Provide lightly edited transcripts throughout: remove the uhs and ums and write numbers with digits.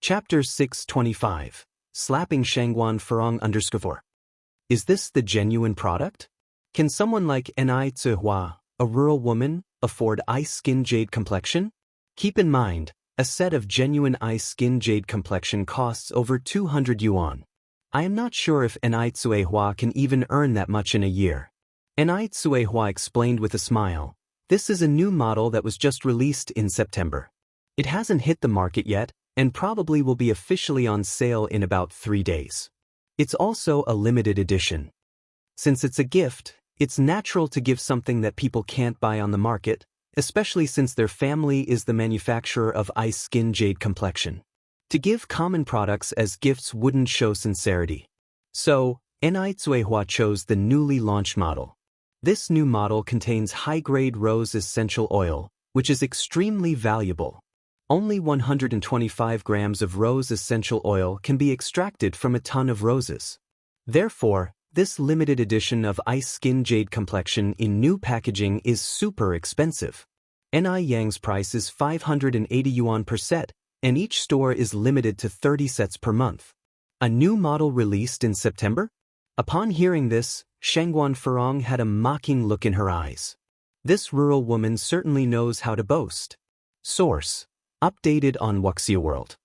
Chapter 625. Slapping Shangguan Furong _4. Is this the genuine product? Can someone like Ni Zihua, a rural woman, afford ice skin jade complexion? Keep in mind, a set of genuine ice skin jade complexion costs over 200 yuan. I am not sure if Ni Zihua can even earn that much in a year. Ni Zihua explained with a smile. This is a new model that was just released in September. It hasn't hit the market yet, and probably will be officially on sale in about 3 days. It's also a limited edition. Since it's a gift, it's natural to give something that people can't buy on the market, especially since their family is the manufacturer of ice skin jade complexion. To give common products as gifts wouldn't show sincerity. So, Ni Zihua chose the newly launched model. This new model contains high-grade rose essential oil, which is extremely valuable. Only 125 grams of rose essential oil can be extracted from a ton of roses. Therefore, this limited edition of ice skin jade complexion in new packaging is super expensive. Ni Yang's price is 580 yuan per set, and each store is limited to 30 sets per month. A new model released in September? Upon hearing this, Shangguan Furong had a mocking look in her eyes. This rural woman certainly knows how to boast. Source. Updated on Wuxia World.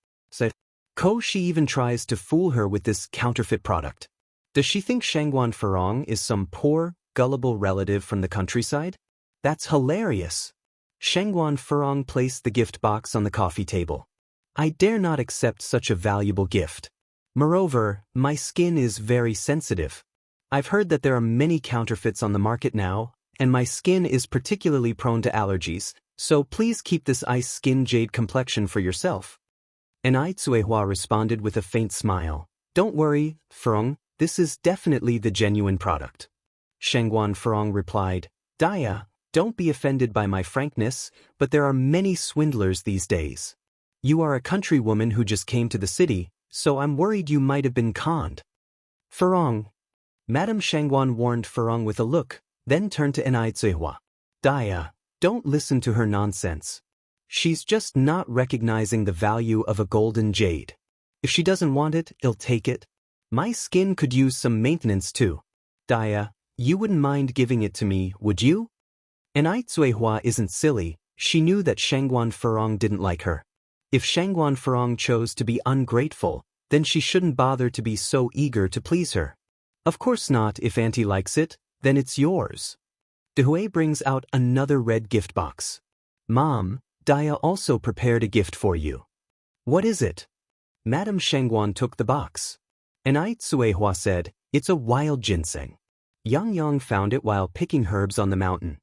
She even tries to fool her with this counterfeit product. Does she think Shangguan Furong is some poor, gullible relative from the countryside? That's hilarious. Shangguan Furong placed the gift box on the coffee table. I dare not accept such a valuable gift. Moreover, my skin is very sensitive. I've heard that there are many counterfeits on the market now, and my skin is particularly prone to allergies, so please keep this ice skin jade complexion for yourself. Ni Zihua responded with a faint smile. Don't worry, Furong, this is definitely the genuine product. Shangguan Furong replied, Daya, don't be offended by my frankness, but there are many swindlers these days. You are a country woman who just came to the city, so I'm worried you might have been conned. Furong. Madame Shangguan warned Furong with a look, then turned to Ni Zihua. Daya, don't listen to her nonsense. She's just not recognizing the value of a golden jade. If she doesn't want it, I'll take it. My skin could use some maintenance too. Daya, you wouldn't mind giving it to me, would you? Ni Zihua isn't silly, she knew that Shangguan Furong didn't like her. If Shangguan Furong chose to be ungrateful, then she shouldn't bother to be so eager to please her. Of course not. If Auntie likes it, then it's yours. Dehui brings out another red gift box. Mom, Daya also prepared a gift for you. What is it? Madame Shangguan took the box. Ni Zihua said, it's a wild ginseng. Yang Yang found it while picking herbs on the mountain.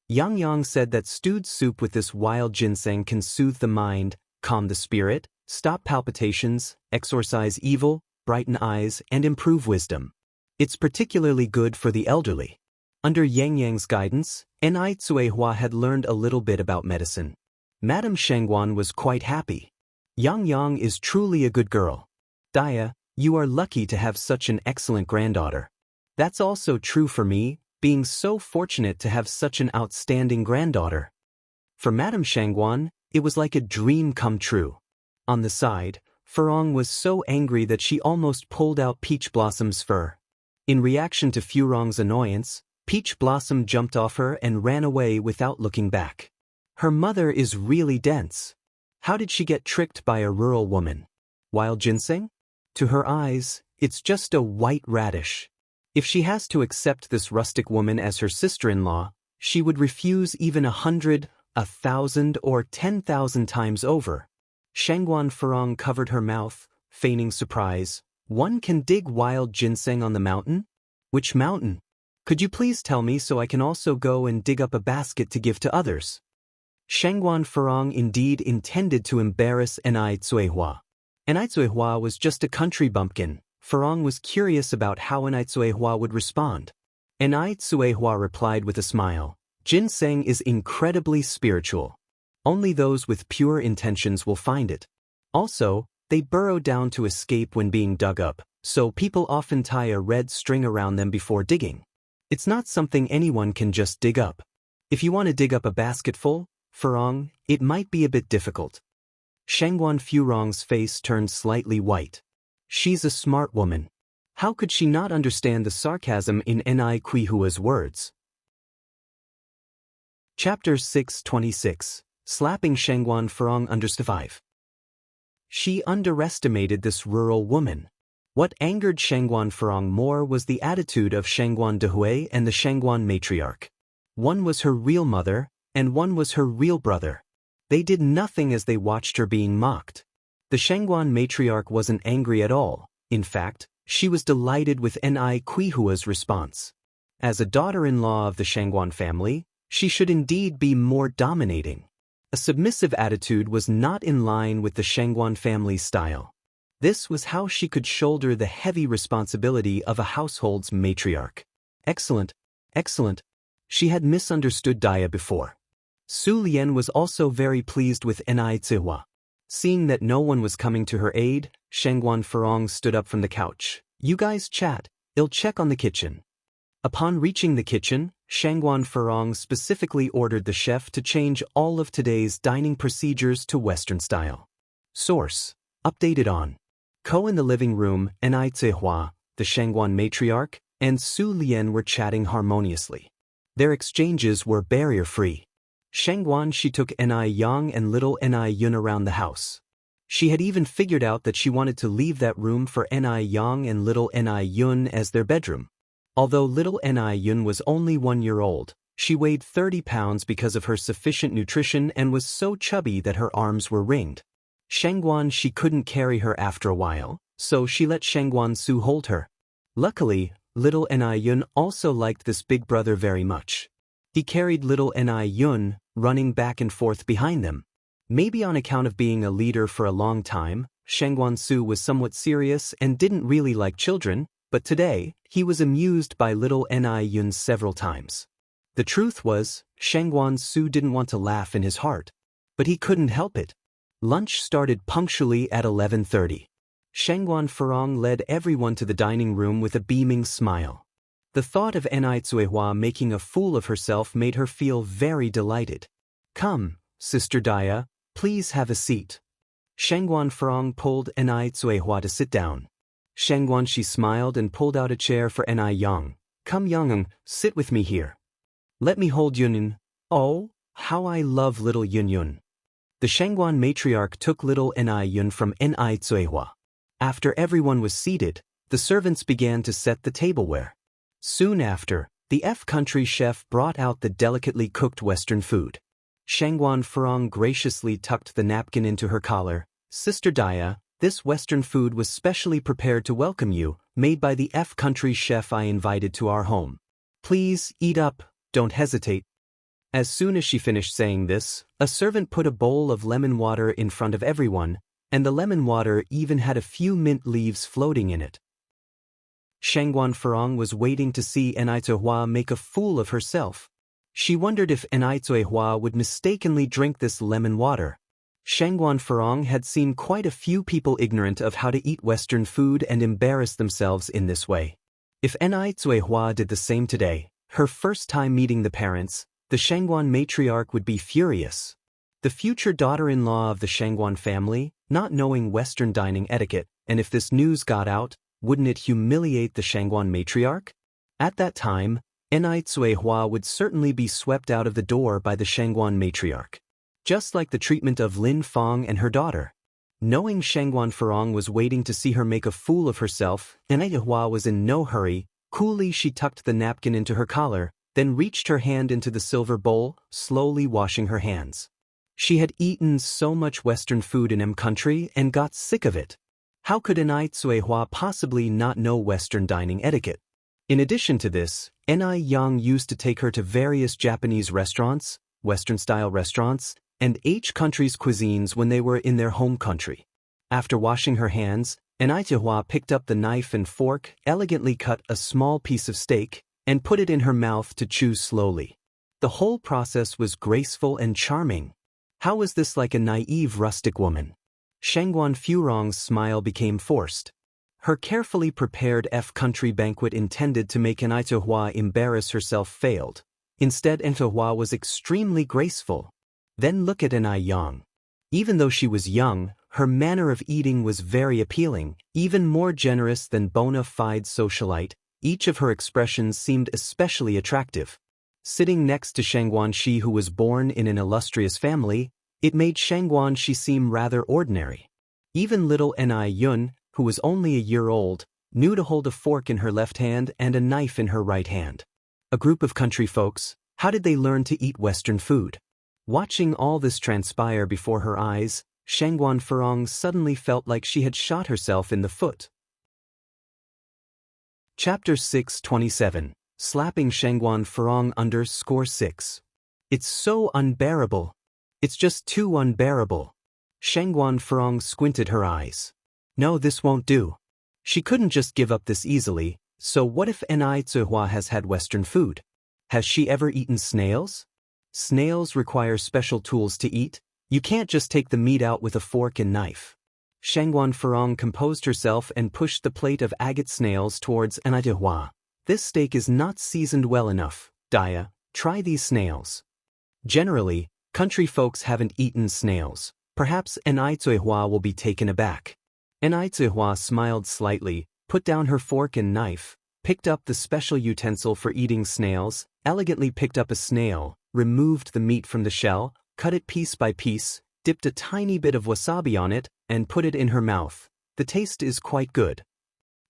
Yang Yang said that stewed soup with this wild ginseng can soothe the mind, calm the spirit, stop palpitations, exorcise evil, brighten eyes, and improve wisdom. It's particularly good for the elderly. Under Yang Yang's guidance, Ni Zihua had learned a little bit about medicine. Madame Shangguan was quite happy. Yang Yang is truly a good girl. Daya, you are lucky to have such an excellent granddaughter. That's also true for me, being so fortunate to have such an outstanding granddaughter. For Madame Shangguan, it was like a dream come true. On the side, Furong was so angry that she almost pulled out Peach Blossom's fur. In reaction to Furong's annoyance, Peach Blossom jumped off her and ran away without looking back. Her mother is really dense. How did she get tricked by a rural woman? Wild ginseng? To her eyes, it's just a white radish. If she has to accept this rustic woman as her sister-in-law, she would refuse even 100, 1,000, or 10,000 times over. Shangguan Furong covered her mouth, feigning surprise. One can dig wild ginseng on the mountain? Which mountain? Could you please tell me so I can also go and dig up a basket to give to others? Shangguan Furong indeed intended to embarrass Ni Zihua. Ni Zihua was just a country bumpkin. Furong was curious about how Ni Zihua would respond. Ni Zihua replied with a smile. Ginseng is incredibly spiritual. Only those with pure intentions will find it. Also, they burrow down to escape when being dug up, so people often tie a red string around them before digging. It's not something anyone can just dig up. If you want to dig up a basketful, Furong, it might be a bit difficult. Shangguan Furong's face turned slightly white. She's a smart woman. How could she not understand the sarcasm in Ni Kuihua's words? Chapter 626. Slapping Shangguan Furong Understood 5. She underestimated this rural woman. What angered Shangguan Furong more was the attitude of Shangguan Dehui and the Shangguan matriarch. One was her real mother, and one was her real brother. They did nothing as they watched her being mocked. The Shangguan matriarch wasn't angry at all. In fact, she was delighted with Ni Kuihua's response. As a daughter-in-law of the Shangguan family, she should indeed be more dominating. A submissive attitude was not in line with the Shangguan family style. This was how she could shoulder the heavy responsibility of a household's matriarch. Excellent, excellent. She had misunderstood Daya before. Su Lian was also very pleased with Ni Zihua. Seeing that no one was coming to her aid, Shangguan Furong stood up from the couch. You guys chat, I'll check on the kitchen. Upon reaching the kitchen, Shangguan Furong specifically ordered the chef to change all of today's dining procedures to Western style. Source. Updated on. Ko in the living room, Ni Zihua, the Shangguan matriarch, and Su Lian were chatting harmoniously. Their exchanges were barrier-free. Shangguan she took Ni Yang and little Ni Yun around the house. She had even figured out that she wanted to leave that room for Ni Yang and little Ni Yun as their bedroom. Although little Ni Yun was only 1 year old, she weighed 30 pounds because of her sufficient nutrition and was so chubby that her arms were ringed. Shangguan she couldn't carry her after a while, so she let Shangguan Su hold her. Luckily, little Ni Yun also liked this big brother very much. He carried little Ni Yun, running back and forth behind them. Maybe on account of being a leader for a long time, Shangguan Su was somewhat serious and didn't really like children, but today, he was amused by little Ni Yun several times. The truth was, Shangguan Su didn't want to laugh in his heart. But he couldn't help it. Lunch started punctually at 11:30. Shangguan Furong led everyone to the dining room with a beaming smile. The thought of Ni Zuihua making a fool of herself made her feel very delighted. Come, Sister Daya, please have a seat. Shangguan Furong pulled Ni Zuihua to sit down. Shangguan she smiled and pulled out a chair for Ni Yang. Come Yang, sit with me here. Let me hold Yunyun. Oh, how I love little Yunyun. The Shangguan matriarch took little Ni Yun from Ni Zuihua. After everyone was seated, the servants began to set the tableware. Soon after, the F-country chef brought out the delicately cooked Western food. Shangguan Furong graciously tucked the napkin into her collar. Sister Daya, this Western food was specially prepared to welcome you, made by the F-country chef I invited to our home. Please, eat up, don't hesitate. As soon as she finished saying this, a servant put a bowl of lemon water in front of everyone, and the lemon water even had a few mint leaves floating in it. Shangguan Furong was waiting to see Ni Zuihua make a fool of herself. She wondered if Ni Zuihua would mistakenly drink this lemon water. Shangguan Furong had seen quite a few people ignorant of how to eat Western food and embarrass themselves in this way. If Ni Zuihua did the same today, her first time meeting the parents, the Shangguan matriarch would be furious. The future daughter-in-law of the Shangguan family, not knowing Western dining etiquette, and if this news got out, wouldn't it humiliate the Shangguan matriarch? At that time, Ni Zuihua would certainly be swept out of the door by the Shangguan matriarch. Just like the treatment of Lin Fong and her daughter. Knowing Shangguan Furong was waiting to see her make a fool of herself, Ni Zuihua was in no hurry. Coolly she tucked the napkin into her collar, then reached her hand into the silver bowl, slowly washing her hands. She had eaten so much Western food in country and got sick of it. How could Ni Zuihua possibly not know Western dining etiquette? In addition to this, Ni Yang used to take her to various Japanese restaurants, Western-style restaurants, and each country's cuisines when they were in their home country. After washing her hands, Ni Zuihua picked up the knife and fork, elegantly cut a small piece of steak, and put it in her mouth to chew slowly. The whole process was graceful and charming. How was this like a naive rustic woman? Shangguan Furong's smile became forced. Her carefully prepared F-country banquet intended to make Ni Zuihua embarrass herself failed. Instead, Ni Zuihua was extremely graceful. Then look at Ni Yang. Even though she was young, her manner of eating was very appealing, even more generous than bona fide socialite. Each of her expressions seemed especially attractive. Sitting next to Xianxia, who was born in an illustrious family, it made Xianxia seem rather ordinary. Even little Ni Yun, who was only a year old, knew to hold a fork in her left hand and a knife in her right hand. A group of country folks, how did they learn to eat Western food? Watching all this transpire before her eyes, Xianxia suddenly felt like she had shot herself in the foot. Chapter 627. Slapping Xianxia _6. It's so unbearable. It's just too unbearable. Xianxia squinted her eyes. No, this won't do. She couldn't just give up this easily, so what if Ni Zihua has had Western food? Has she ever eaten snails? Snails require special tools to eat. You can't just take the meat out with a fork and knife. Xianxia composed herself and pushed the plate of agate snails towards Ni Zihua. This steak is not seasoned well enough. Dia, try these snails. Generally, country folks haven't eaten snails. Perhaps Ni Zihua will be taken aback. Ni Zihua smiled slightly, put down her fork and knife, picked up the special utensil for eating snails, elegantly picked up a snail, removed the meat from the shell, cut it piece by piece, dipped a tiny bit of wasabi on it, and put it in her mouth. The taste is quite good.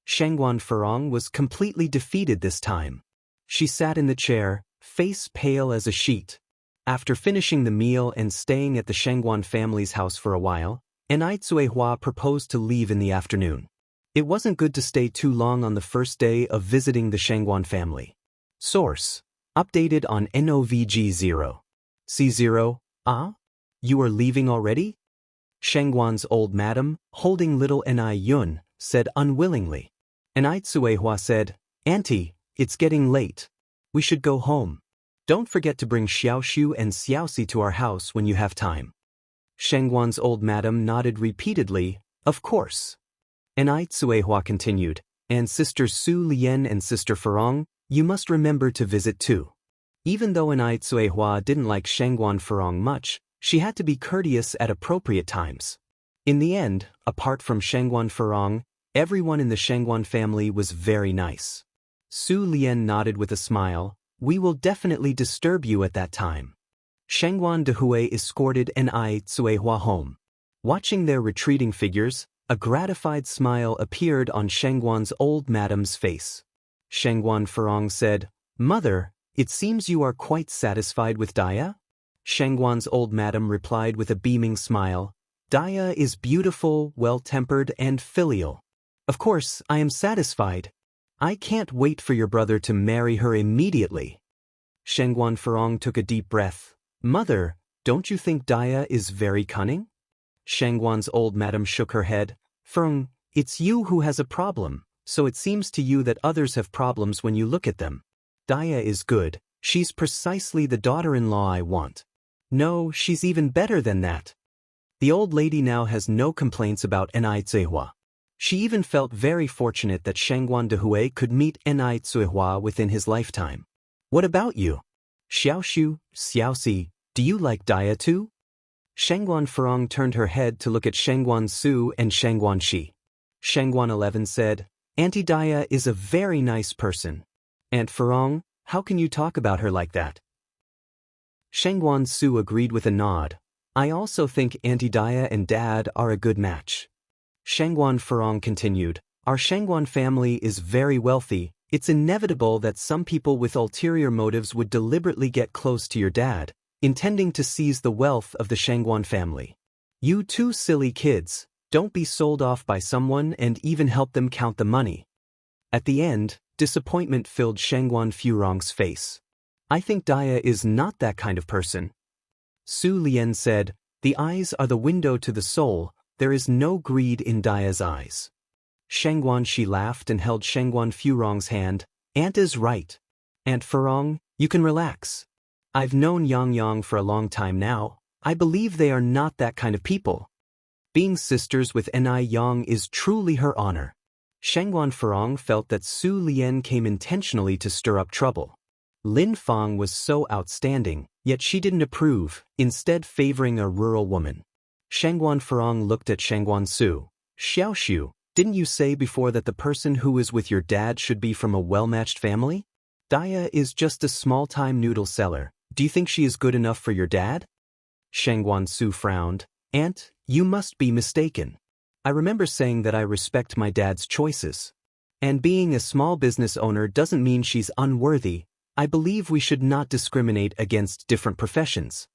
Xianxia was completely defeated this time. She sat in the chair, face pale as a sheet. After finishing the meal and staying at the Xianxia family's house for a while, Ni Zihua proposed to leave in the afternoon. It wasn't good to stay too long on the first day of visiting the Xianxia family. Source. Updated on NOVG0. C0. Ah? You are leaving already? Xianxia's old madam, holding little Ni Yun, said unwillingly. Ni Zihua said, Auntie, it's getting late. We should go home. Don't forget to bring Xiaoxiu and Xiaoxi to our house when you have time. Xianxia's old madam nodded repeatedly, of course. Ni Zihua continued, and Sister Su Lian and Sister Furong, you must remember to visit too. Even though Ni Zihua didn't like Xianxia much, she had to be courteous at appropriate times. In the end, apart from Xianxia, everyone in the Xianxia family was very nice. Su Lian nodded with a smile. We will definitely disturb you at that time. Xianxia Dehui escorted Ni Zihua home. Watching their retreating figures, a gratified smile appeared on Xianxia's old madam's face. Xianxia said, Mother, it seems you are quite satisfied with Dia? Xianxia's old madam replied with a beaming smile, Dia is beautiful, well-tempered, and filial. Of course, I am satisfied. I can't wait for your brother to marry her immediately. Xianxia took a deep breath. Mother, don't you think Dia is very cunning? Xianxia's old madam shook her head. Feng, it's you who has a problem, so it seems to you that others have problems when you look at them. Dia is good. She's precisely the daughter-in-law I want. No, she's even better than that. The old lady now has no complaints about Ni Zihua. She even felt very fortunate that Xianxia Dehui could meet Ni Zihua within his lifetime. What about you? Xiaoxiu, Xiaoxi, do you like Dia too? Xianxia turned her head to look at Xianxia Su and Xianxia Shi. Xianxia 11 said, Auntie Dia is a very nice person. Aunt Furong, how can you talk about her like that? Xianxia Su agreed with a nod. I also think Auntie Dia and Dad are a good match. Xianxia Furong continued, our Xianxia family is very wealthy. It's inevitable that some people with ulterior motives would deliberately get close to your dad, intending to seize the wealth of the Xianxia family. You two silly kids, don't be sold off by someone and even help them count the money. At the end, disappointment filled Xianxia Furong's face. I think Dia is not that kind of person. Su Lian said, the eyes are the window to the soul, there is no greed in Dia's eyes. Xianxia Shi laughed and held Xianxia Furong's hand. Aunt is right. Aunt Furong, you can relax. I've known Yang Yang for a long time now. I believe they are not that kind of people. Being sisters with Ni Yang is truly her honor. Xianxia Furong felt that Su Lian came intentionally to stir up trouble. Lin Fang was so outstanding, yet she didn't approve, instead favoring a rural woman. Shangguan Furong looked at Shangguan Su. Xiaoxiu, didn't you say before that the person who is with your dad should be from a well-matched family? Daya is just a small-time noodle seller. Do you think she is good enough for your dad? Shangguan Su frowned. Aunt, you must be mistaken. I remember saying that I respect my dad's choices. And being a small business owner doesn't mean she's unworthy. I believe we should not discriminate against different professions.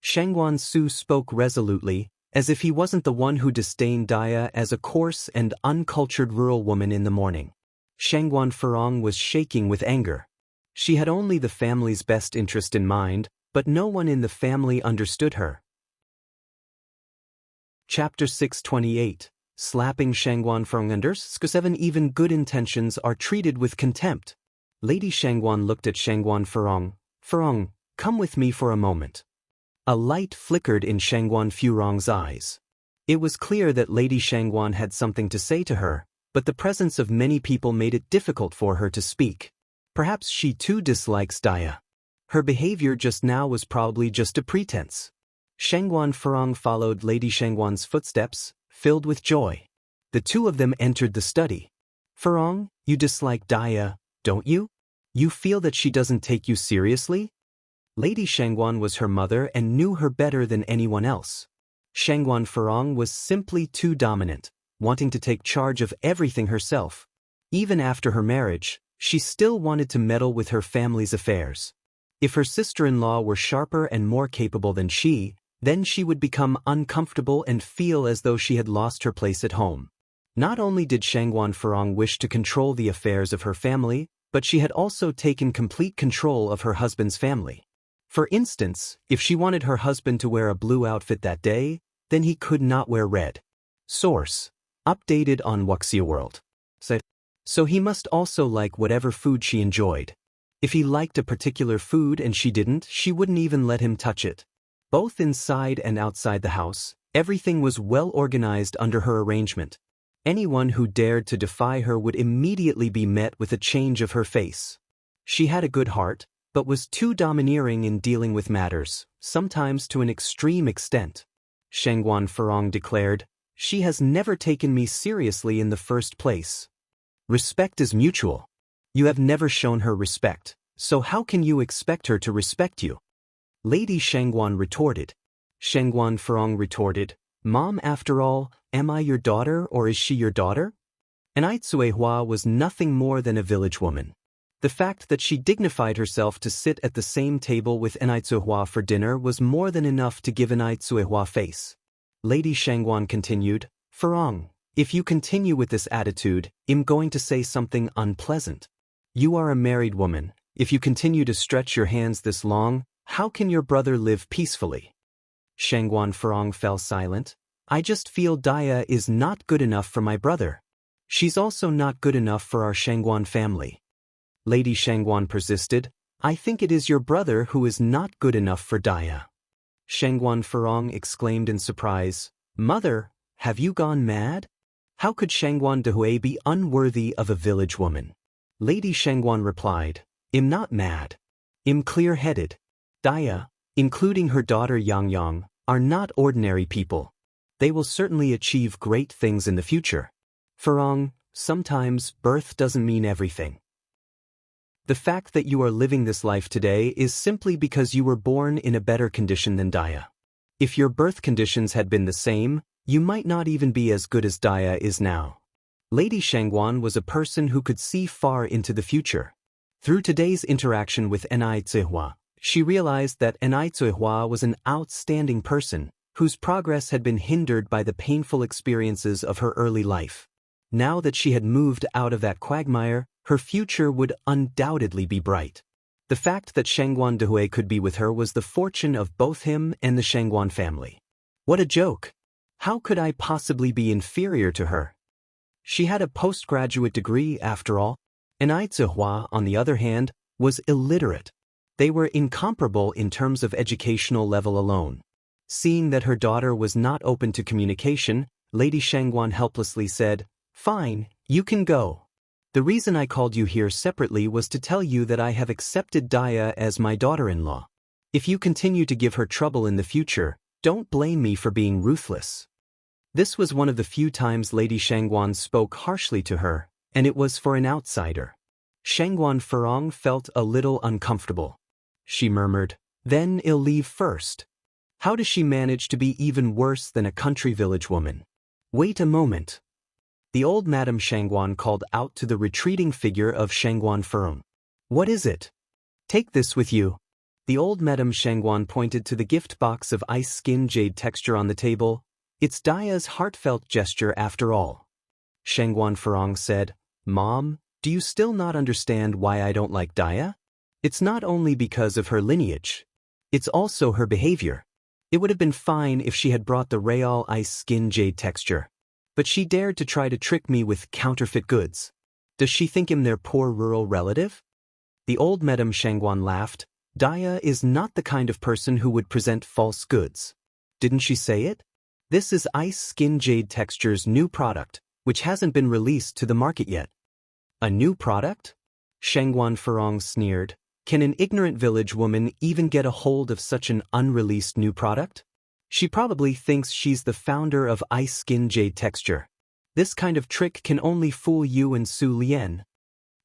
Shangguan Su spoke resolutely, as if he wasn't the one who disdained Daya as a coarse and uncultured rural woman in the morning. Shangguan Furong was shaking with anger. She had only the family's best interest in mind, but no one in the family understood her. Chapter 628. Slapping Shangguan Furong under 7. Even good intentions are treated with contempt. Lady Shangguan looked at Shangguan Furong. Furong, come with me for a moment. A light flickered in Shangguan Furong's eyes. It was clear that Lady Shangguan had something to say to her, but the presence of many people made it difficult for her to speak. Perhaps she too dislikes Daya. Her behavior just now was probably just a pretense. Shangguan Furong followed Lady Shangguan's footsteps, filled with joy. The two of them entered the study. Furong, you dislike Daya, don't you? You feel that she doesn't take you seriously? Lady Shangguan was her mother and knew her better than anyone else. Shangguan Furong was simply too dominant, wanting to take charge of everything herself. Even after her marriage, she still wanted to meddle with her family's affairs. If her sister-in-law were sharper and more capable than she, then she would become uncomfortable and feel as though she had lost her place at home. Not only did Shangguan Furong wish to control the affairs of her family, but she had also taken complete control of her husband's family. For instance, if she wanted her husband to wear a blue outfit that day, then he could not wear red. Source: updated on Wuxia World. So he must also like whatever food she enjoyed. If he liked a particular food and she didn't, she wouldn't even let him touch it. Both inside and outside the house, everything was well organized under her arrangement. Anyone who dared to defy her would immediately be met with a change of her face. She had a good heart, but was too domineering in dealing with matters, sometimes to an extreme extent. Shangguan Furong declared, "She has never taken me seriously in the first place. Respect is mutual. You have never shown her respect, so how can you expect her to respect you?" Lady Shangguan retorted. Shangguan Furong retorted, "Mom, after all, am I your daughter or is she your daughter?" Anai Tsuehua was nothing more than a village woman. The fact that she dignified herself to sit at the same table with Anai Tsuehua for dinner was more than enough to give Anai Tsuehua face. Lady Shangguan continued, "Furong, if you continue with this attitude, I'm going to say something unpleasant. You are a married woman. If you continue to stretch your hands this long, how can your brother live peacefully?" Shangguan Furong fell silent. "I just feel Daya is not good enough for my brother. She's also not good enough for our Shangguan family." Lady Shangguan persisted, "I think it is your brother who is not good enough for Daya." Shangguan Furong exclaimed in surprise, "Mother, have you gone mad? How could Shangguan Dehui be unworthy of a village woman?" Lady Shangguan replied, "I'm not mad. I'm clear-headed. Daya, including her daughter Yang, are not ordinary people. They will certainly achieve great things in the future. Furong, sometimes birth doesn't mean everything. The fact that you are living this life today is simply because you were born in a better condition than Daya. If your birth conditions had been the same, you might not even be as good as Daya is now." Lady Shangguan was a person who could see far into the future. Through today's interaction with Anai Tsuehua, she realized that Anai Tsuehua was an outstanding person, whose progress had been hindered by the painful experiences of her early life. Now that she had moved out of that quagmire, her future would undoubtedly be bright. The fact that Shangguan Dehui could be with her was the fortune of both him and the Shangguan family. What a joke! How could I possibly be inferior to her? She had a postgraduate degree after all. Anai Tsuehua, on the other hand, was illiterate. They were incomparable in terms of educational level alone. Seeing that her daughter was not open to communication, Lady Shangguan helplessly said, "Fine, you can go. The reason I called you here separately was to tell you that I have accepted Daya as my daughter-in-law. If you continue to give her trouble in the future, Don't blame me for being ruthless. This was one of the few times Lady Shangguan spoke harshly to her, and it was for an outsider. Shangguan Furong felt a little uncomfortable. She murmured, "Then I'll leave first." How does she manage to be even worse than a country village woman? Wait a moment. The old Madame Shangguan called out to the retreating figure of Shangguan Furong. What is it? Take this with you. The old Madame Shangguan pointed to the gift box of ice skin jade texture on the table. It's Daya's heartfelt gesture after all. Shangguan Furong said, "Mom, do you still not understand why I don't like Daya? It's not only because of her lineage. It's also her behavior. It would have been fine if she had brought the real ice skin jade texture. But she dared to try to trick me with counterfeit goods. Does she think I'm their poor rural relative?" The old Madame Shangguan laughed. Daya is not the kind of person who would present false goods. Didn't she say it? This is ice skin jade texture's new product, which hasn't been released to the market yet. A new product? Shangguan Furong sneered. Can an ignorant village woman even get a hold of such an unreleased new product? She probably thinks she's the founder of ice skin jade texture. This kind of trick can only fool you and Su Lian.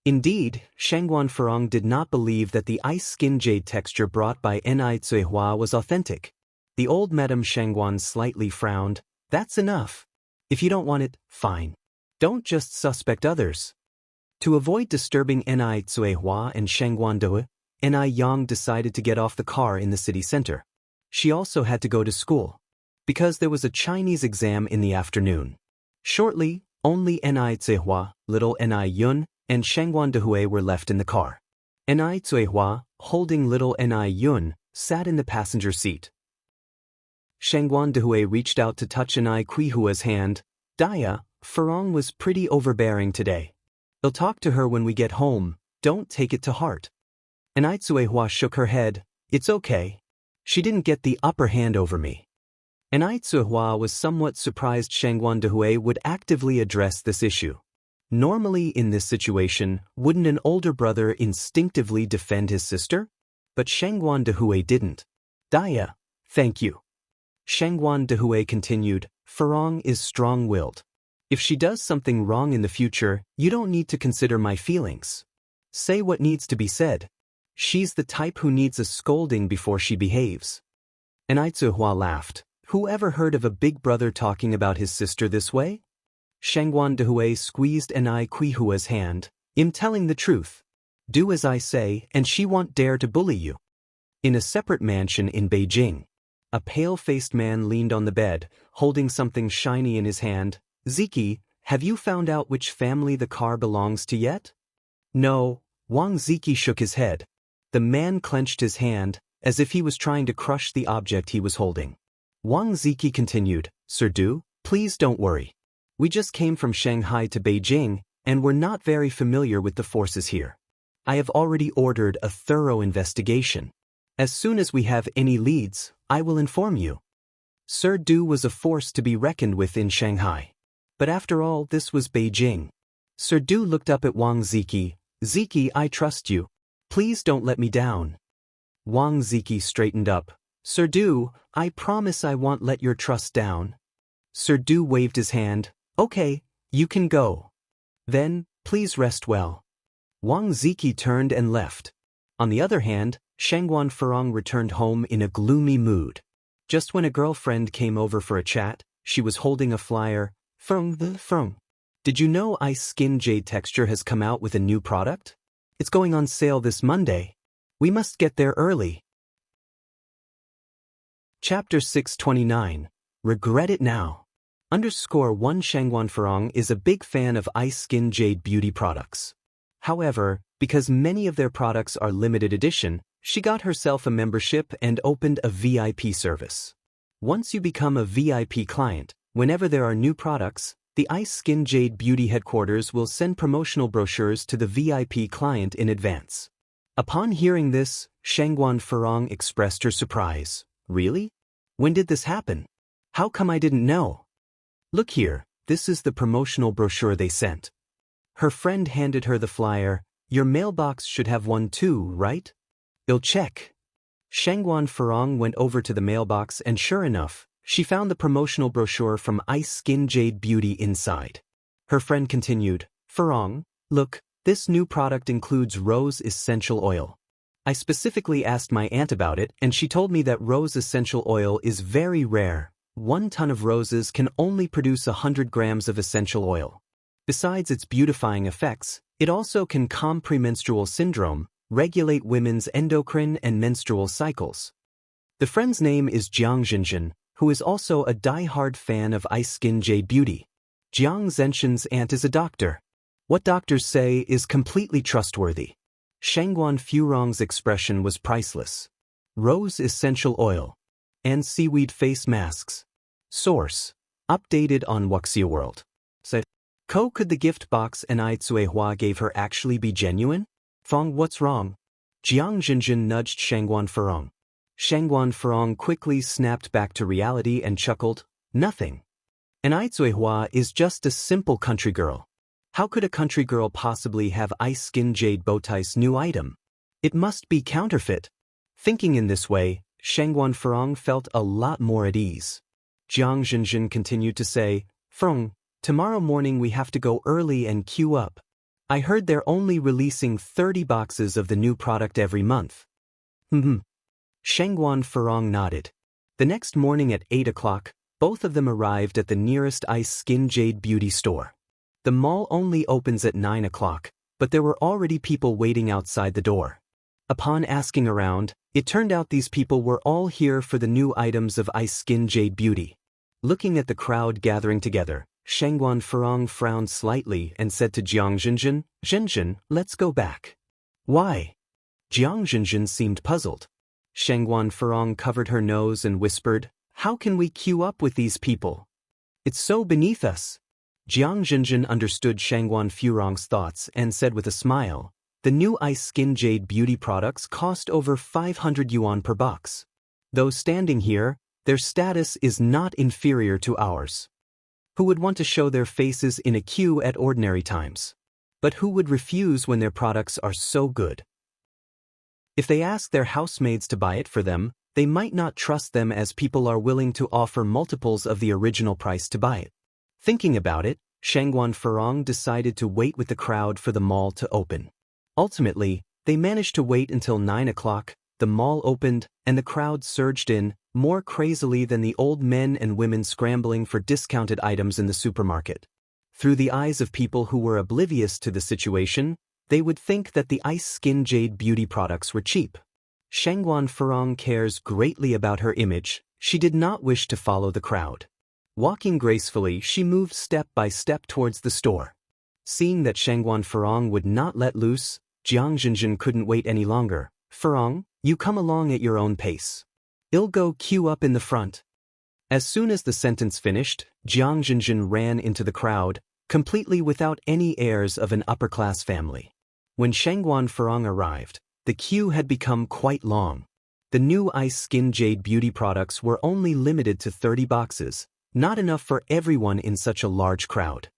Indeed, Shangguan Furong did not believe that the ice skin jade texture brought by Ni Zuihua was authentic. The old Madame Shangguan slightly frowned. That's enough. If you don't want it, fine. Don't just suspect others. To avoid disturbing Ni Zuihua and Shangguan Due, Ni Yang decided to get off the car in the city center. She also had to go to school, because there was a Chinese exam in the afternoon. Shortly, only Ni Zuihua, little Ni Yun, and Shangguan Dehue were left in the car. Ni Zuihua, holding little Ni Yun, sat in the passenger seat. Shangguan Dehue reached out to touch Ni Kuihua's hand. Daya, Furong was pretty overbearing today. I'll talk to her when we get home, don't take it to heart. Ni Zuihua shook her head. It's okay. She didn't get the upper hand over me. Ni Zuihua was somewhat surprised Shangguan Dehue would actively address this issue. Normally in this situation, wouldn't an older brother instinctively defend his sister? But Shangguan Dehue didn't. Daya, thank you. Shangguan Dehue continued, Furong is strong-willed. If she does something wrong in the future, you don't need to consider my feelings. Say what needs to be said. She's the type who needs a scolding before she behaves. Ni Zuihua laughed. Who ever heard of a big brother talking about his sister this way? Shangguan Dehue squeezed Ni Kuihua's hand. I'm telling the truth. Do as I say and she won't dare to bully you. In a separate mansion in Beijing, a pale-faced man leaned on the bed, holding something shiny in his hand. Ziki, have you found out which family the car belongs to yet? No, Wang Ziki shook his head. The man clenched his hand, as if he was trying to crush the object he was holding. Wang Ziki continued, Sir Du, please don't worry. We just came from Shanghai to Beijing, and we're not very familiar with the forces here. I have already ordered a thorough investigation. As soon as we have any leads, I will inform you. Sir Du was a force to be reckoned with in Shanghai. But after all, this was Beijing. Sir Du looked up at Wang Ziki. Ziki, I trust you. Please don't let me down. Wang Ziki straightened up. Sir Du, I promise I won't let your trust down. Sir Du waved his hand. Okay, you can go. Then, please rest well. Wang Ziki turned and left. On the other hand, Shangguan Furong returned home in a gloomy mood. Just when a girlfriend came over for a chat, she was holding a flyer. Furong. Did you know Ice Skin Jade Texture has come out with a new product? It's going on sale this Monday. We must get there early. Chapter 629. Regret it now. _1 Shangguan Furong is a big fan of Ice Skin Jade beauty products. However, because many of their products are limited edition, she got herself a membership and opened a VIP service. Once you become a VIP client, whenever there are new products, the Ice Skin Jade Beauty headquarters will send promotional brochures to the VIP client in advance. Upon hearing this, Shangguan Furong expressed her surprise. Really? When did this happen? How come I didn't know? Look here, this is the promotional brochure they sent. Her friend handed her the flyer. Your mailbox should have one too, right? I'll check. Shangguan Furong went over to the mailbox and sure enough, she found the promotional brochure from Ice Skin Jade Beauty inside. Her friend continued, Furong, look, this new product includes rose essential oil. I specifically asked my aunt about it and she told me that rose essential oil is very rare. 1 ton of roses can only produce 100 grams of essential oil. Besides its beautifying effects, it also can calm premenstrual syndrome, regulate women's endocrine and menstrual cycles. The friend's name is Jiang Zhenjin, who is also a die-hard fan of Ice Skin Jade Beauty. Jiang Zhenjin's aunt is a doctor. What doctors say is completely trustworthy. Shangguan Furong's expression was priceless. Rose essential oil. And seaweed face masks. Source. Updated on Wuxia World. Said, could the gift box Enai Cuehua gave her actually be genuine? Fong, what's wrong? Jiang Zhenjin nudged Shangguan Furong. Shangguan Furong quickly snapped back to reality and chuckled, nothing. Enai Cuehua is just a simple country girl. How could a country girl possibly have Ice Skin Jade Bowtie's new item? It must be counterfeit. Thinking in this way, Shangguan Furong felt a lot more at ease. Jiang Zhenjin continued to say, Furong, tomorrow morning we have to go early and queue up. I heard they're only releasing 30 boxes of the new product every month. Shangguan Furong nodded. The next morning at 8 o'clock, both of them arrived at the nearest Ice Skin Jade Beauty store. The mall only opens at 9 o'clock, but there were already people waiting outside the door. Upon asking around, it turned out these people were all here for the new items of Ice Skin Jade Beauty. Looking at the crowd gathering together, Shangguan Furong frowned slightly and said to Jiang Zhenjin, Zhenjin, let's go back. Why? Jiang Zhenjin seemed puzzled. Shangguan Furong covered her nose and whispered, how can we queue up with these people? It's so beneath us. Jiang Zhenjin understood Shangguan Furong's thoughts and said with a smile, the new Ice Skin Jade Beauty products cost over 500 yuan per box. Though standing here, their status is not inferior to ours. Who would want to show their faces in a queue at ordinary times? But who would refuse when their products are so good? If they ask their housemaids to buy it for them, they might not trust them as people are willing to offer multiples of the original price to buy it. Thinking about it, Shangguan Furong decided to wait with the crowd for the mall to open. Ultimately, they managed to wait until 9 o'clock, the mall opened, and the crowd surged in, more crazily than the old men and women scrambling for discounted items in the supermarket. Through the eyes of people who were oblivious to the situation, they would think that the Ice Skin Jade Beauty products were cheap. Shangguan Furong cares greatly about her image. She did not wish to follow the crowd. Walking gracefully, she moved step by step towards the store. Seeing that Shangguan Furong would not let loose, Jiang Zhenjin couldn't wait any longer. Furong, you come along at your own pace. I'll go queue up in the front. As soon as the sentence finished, Jiang Zhenjin ran into the crowd, completely without any airs of an upper-class family. When Shangguan Furong arrived, the queue had become quite long. The new Ice Skin Jade Beauty products were only limited to 30 boxes, not enough for everyone in such a large crowd.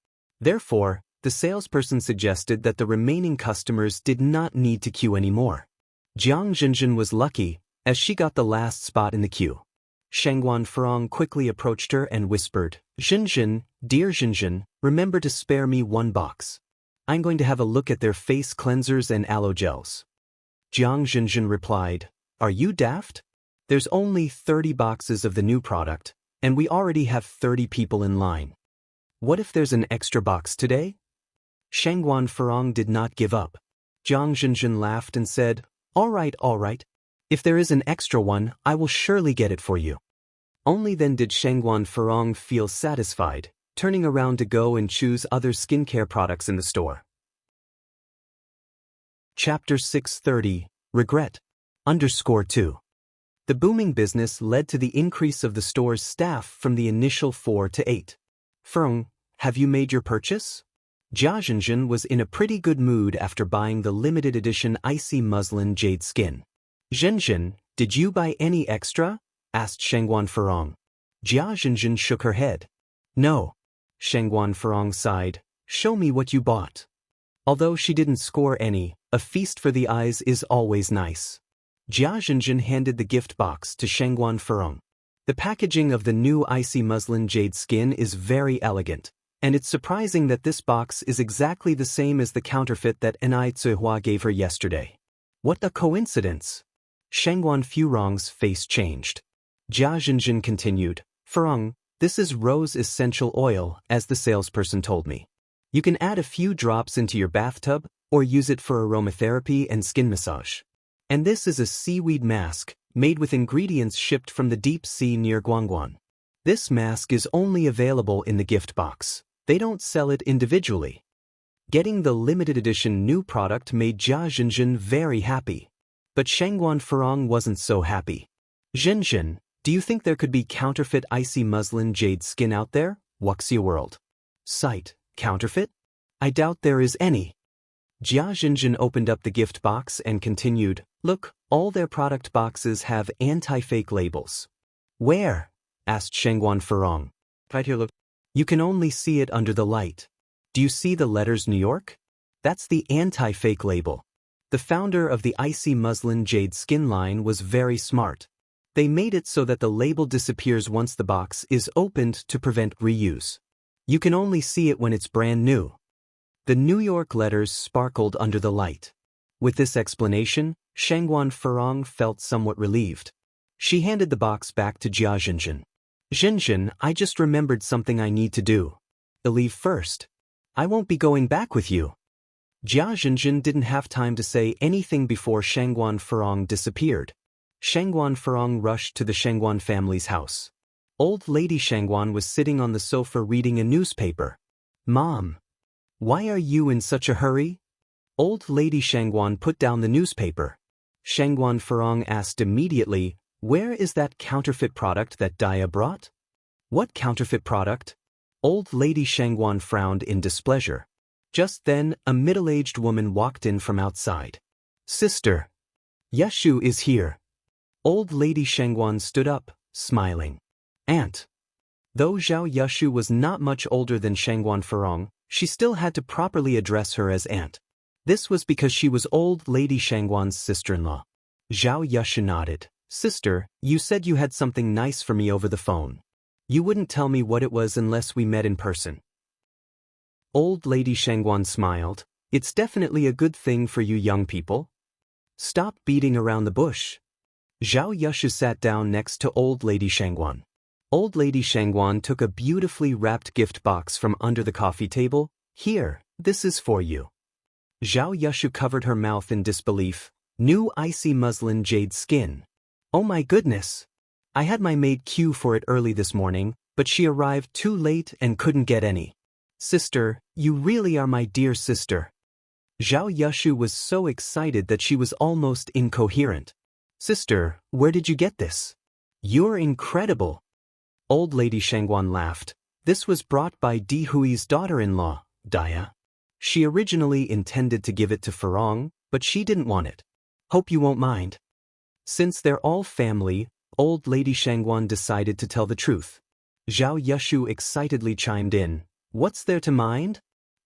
Therefore, the salesperson suggested that the remaining customers did not need to queue anymore. Jiang Zhenjin was lucky, as she got the last spot in the queue. Shangguan Furong quickly approached her and whispered, Zhenjin, dear Zhenjin, remember to spare me 1 box. I'm going to have a look at their face cleansers and aloe gels. Jiang Zhenjin replied, are you daft? There's only 30 boxes of the new product, and we already have 30 people in line. What if there's an extra box today? Shangguan Furong did not give up. Jiang Zhenjin laughed and said, all right. If there is an extra one, I will surely get it for you. Only then did Shangguan Furong feel satisfied, turning around to go and choose other skincare products in the store. Chapter 630, Regret. _2. The booming business led to the increase of the store's staff from the initial 4 to 8. Furong, have you made your purchase? Jia Zhenjin was in a pretty good mood after buying the limited edition icy muslin jade skin. Zhenjin, did you buy any extra? Asked Shangguan Furong. Jia Zhenjin shook her head. No. Shangguan Furong sighed. Show me what you bought. Although she didn't score any, a feast for the eyes is always nice. Jia Zhenjin handed the gift box to Shengguan Furong. The packaging of the new icy muslin jade skin is very elegant, and it's surprising that this box is exactly the same as the counterfeit that Enai Zihua gave her yesterday. What a coincidence! Shengguan Furong's face changed. Jia Zhenjin continued, Furong, this is rose essential oil, as the salesperson told me. You can add a few drops into your bathtub, or use it for aromatherapy and skin massage. And this is a seaweed mask, made with ingredients shipped from the deep sea near Guangguan. This mask is only available in the gift box. They don't sell it individually. Getting the limited edition new product made Jia Zhenjin very happy. But Shengguan Furong wasn't so happy. Zhenjin, do you think there could be counterfeit icy muslin jade skin out there? Wuxia World. Site, counterfeit? I doubt there is any. Jia Zhenjin opened up the gift box and continued, look, all their product boxes have anti-fake labels. Where? Asked Shengguan Furong. Right here, look. You can only see it under the light. Do you see the letters New York? That's the anti-fake label. The founder of the icy muslin jade skin line was very smart. They made it so that the label disappears once the box is opened to prevent reuse. You can only see it when it's brand new. The New York letters sparkled under the light. With this explanation, Shengguan Furong felt somewhat relieved. She handed the box back to Jia Zhenjin. Zhenjin, I just remembered something I need to do. I'll leave first. I won't be going back with you. Jia Zhenjin didn't have time to say anything before Shengguan Furong disappeared. Shengguan Furong rushed to the Shengguan family's house. Old Lady Shengguan was sitting on the sofa reading a newspaper. Mom, why are you in such a hurry? Old Lady Shengguan put down the newspaper. Shengguan Furong asked immediately, where is that counterfeit product that Daya brought? What counterfeit product? Old Lady Shengguan frowned in displeasure. Just then, a middle-aged woman walked in from outside. Sister, Yashu is here. Old Lady Shengguan stood up, smiling. Aunt. Though Zhao Yashu was not much older than Shengguan Furong, she still had to properly address her as aunt. This was because she was Old Lady Shengguan's sister-in-law. Zhao Yashu nodded. Sister, you said you had something nice for me over the phone. You wouldn't tell me what it was unless we met in person. Old Lady Shengguan smiled. It's definitely a good thing for you young people. Stop beating around the bush. Zhao Yashu sat down next to Old Lady Shengguan. Old Lady Shengguan took a beautifully wrapped gift box from under the coffee table. Here, this is for you. Zhao Yashu covered her mouth in disbelief. New icy muslin jade skin. Oh my goodness. I had my maid queue for it early this morning, but she arrived too late and couldn't get any. Sister, you really are my dear sister. Zhao Yashu was so excited that she was almost incoherent. Sister, where did you get this? You're incredible. Old Lady Shengguan laughed. This was brought by Di Hui's daughter-in-law, Daya. She originally intended to give it to Furong, but she didn't want it. Hope you won't mind. Since they're all family, Old Lady Shengguan decided to tell the truth. Zhao Yashu excitedly chimed in. What's there to mind?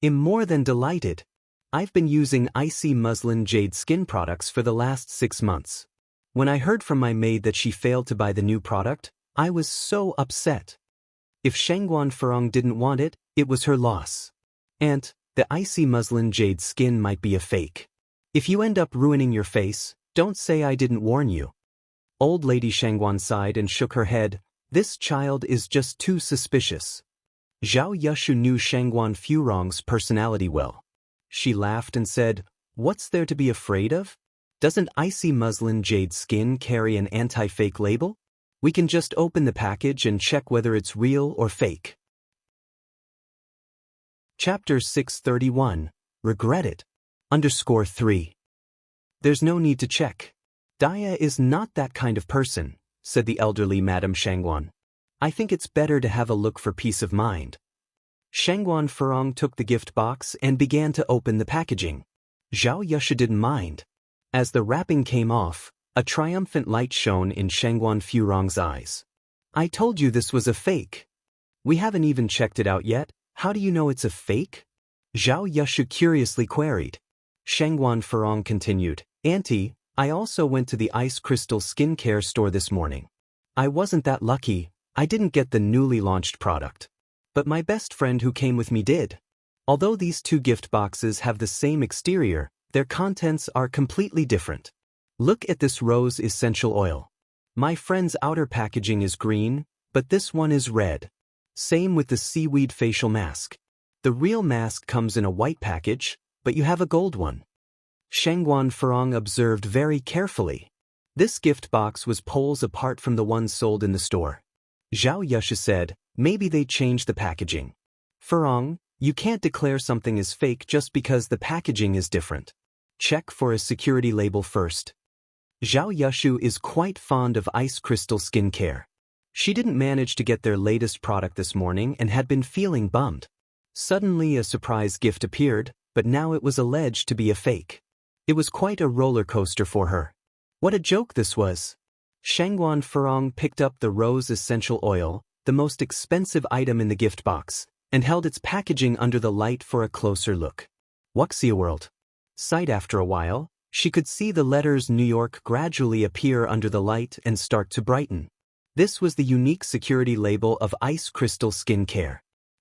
I'm more than delighted. I've been using icy muslin jade skin products for the last 6 months. When I heard from my maid that she failed to buy the new product, I was so upset. If Shengguan Furong didn't want it, it was her loss. And the icy muslin jade skin might be a fake. If you end up ruining your face, don't say I didn't warn you. Old Lady Shengguan sighed and shook her head. This child is just too suspicious. Zhao Yashu knew Shengguan Furong's personality well. She laughed and said, what's there to be afraid of? Doesn't icy muslin jade skin carry an anti-fake label? We can just open the package and check whether it's real or fake. Chapter 631. Regret it. _3. There's no need to check. Daya is not that kind of person, said the elderly Madame Shengguan. I think it's better to have a look for peace of mind. Shengguan Furong took the gift box and began to open the packaging. Zhao Yashu didn't mind. As the wrapping came off, a triumphant light shone in Shengguan Furong's eyes. I told you this was a fake. We haven't even checked it out yet. How do you know it's a fake? Zhao Yashu curiously queried. Shengguan Furong continued, Auntie, I also went to the Ice Crystal skincare store this morning. I wasn't that lucky, I didn't get the newly launched product. But my best friend who came with me did. Although these two gift boxes have the same exterior, their contents are completely different. Look at this rose essential oil. My friend's outer packaging is green, but this one is red. Same with the seaweed facial mask. The real mask comes in a white package, but you have a gold one. Shangguan Furong observed very carefully. This gift box was poles apart from the ones sold in the store. Zhao Yusha said, maybe they changed the packaging. Furong, you can't declare something is fake just because the packaging is different. Check for a security label first. Zhao Yushu is quite fond of Ice Crystal skincare. She didn't manage to get their latest product this morning and had been feeling bummed. Suddenly a surprise gift appeared, but now it was alleged to be a fake. It was quite a roller coaster for her. What a joke this was. Shangguan Furong picked up the rose essential oil, the most expensive item in the gift box, and held its packaging under the light for a closer look. Wuxia World. Sight after a while, she could see the letters New York gradually appear under the light and start to brighten. This was the unique security label of Ice Crystal skincare.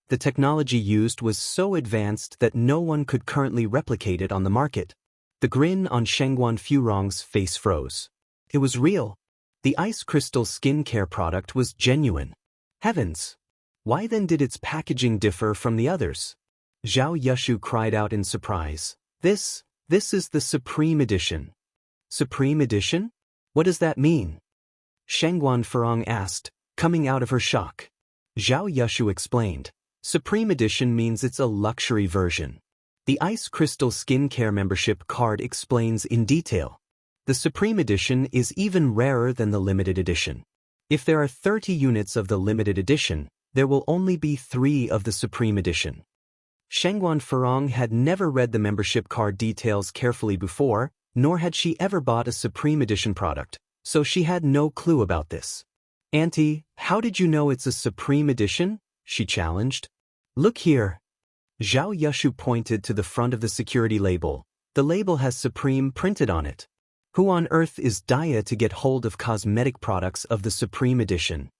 The technology used was so advanced that no one could currently replicate it on the market. The grin on Shangguan Furong's face froze. It was real. The Ice Crystal skincare product was genuine. Heavens! Why then did its packaging differ from the others? Zhao Yushu cried out in surprise. This is the Supreme Edition. Supreme Edition? What does that mean? Shangguan Furong asked, coming out of her shock. Zhao Yushu explained. Supreme Edition means it's a luxury version. The Ice Crystal skincare membership card explains in detail. The Supreme Edition is even rarer than the limited edition. If there are 30 units of the limited edition, there will only be 3 of the Supreme Edition. Shangguan Furong had never read the membership card details carefully before, nor had she ever bought a Supreme Edition product, so she had no clue about this. Auntie, how did you know it's a Supreme Edition? She challenged. Look here. Zhao Yushu pointed to the front of the security label. The label has Supreme printed on it. Who on earth is Daya to get hold of cosmetic products of the Supreme Edition?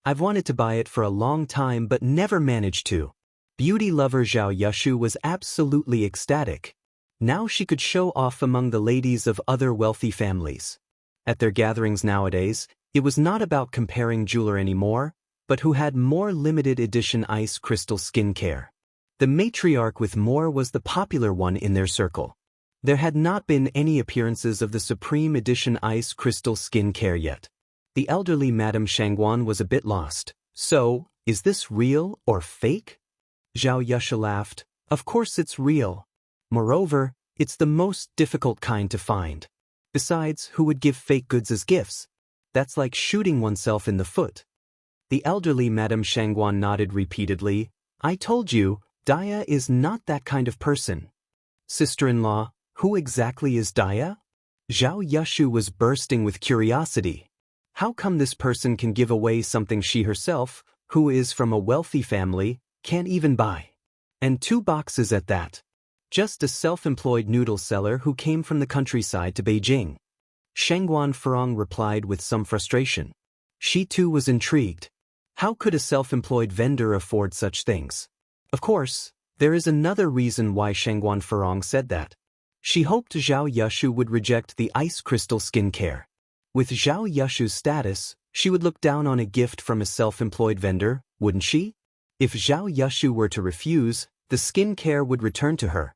I've wanted to buy it for a long time but never managed to. Beauty lover Zhao Yushu was absolutely ecstatic. Now she could show off among the ladies of other wealthy families. At their gatherings nowadays, it was not about comparing jeweler anymore, but who had more limited edition Ice Crystal skincare. The matriarch with more was the popular one in their circle. There had not been any appearances of the Supreme Edition Ice Crystal skincare yet. The elderly Madame Shangguan was a bit lost. So, is this real or fake? Zhao Yusha laughed. Of course it's real. Moreover, it's the most difficult kind to find. Besides, who would give fake goods as gifts? That's like shooting oneself in the foot. The elderly Madame Shangguan nodded repeatedly. I told you, Daya is not that kind of person. Sister-in-law, who exactly is Daya? Zhao Yushu was bursting with curiosity. How come this person can give away something she herself, who is from a wealthy family, can't even buy? And 2 boxes at that. Just a self-employed noodle seller who came from the countryside to Beijing. Shangguan Furong replied with some frustration. She too was intrigued. How could a self-employed vendor afford such things? Of course, there is another reason why Shangguan Furong said that. She hoped Zhao Yushu would reject the Ice Crystal skincare. With Zhao Yushu's status, she would look down on a gift from a self-employed vendor, wouldn't she? If Zhao Yushu were to refuse, the skincare would return to her.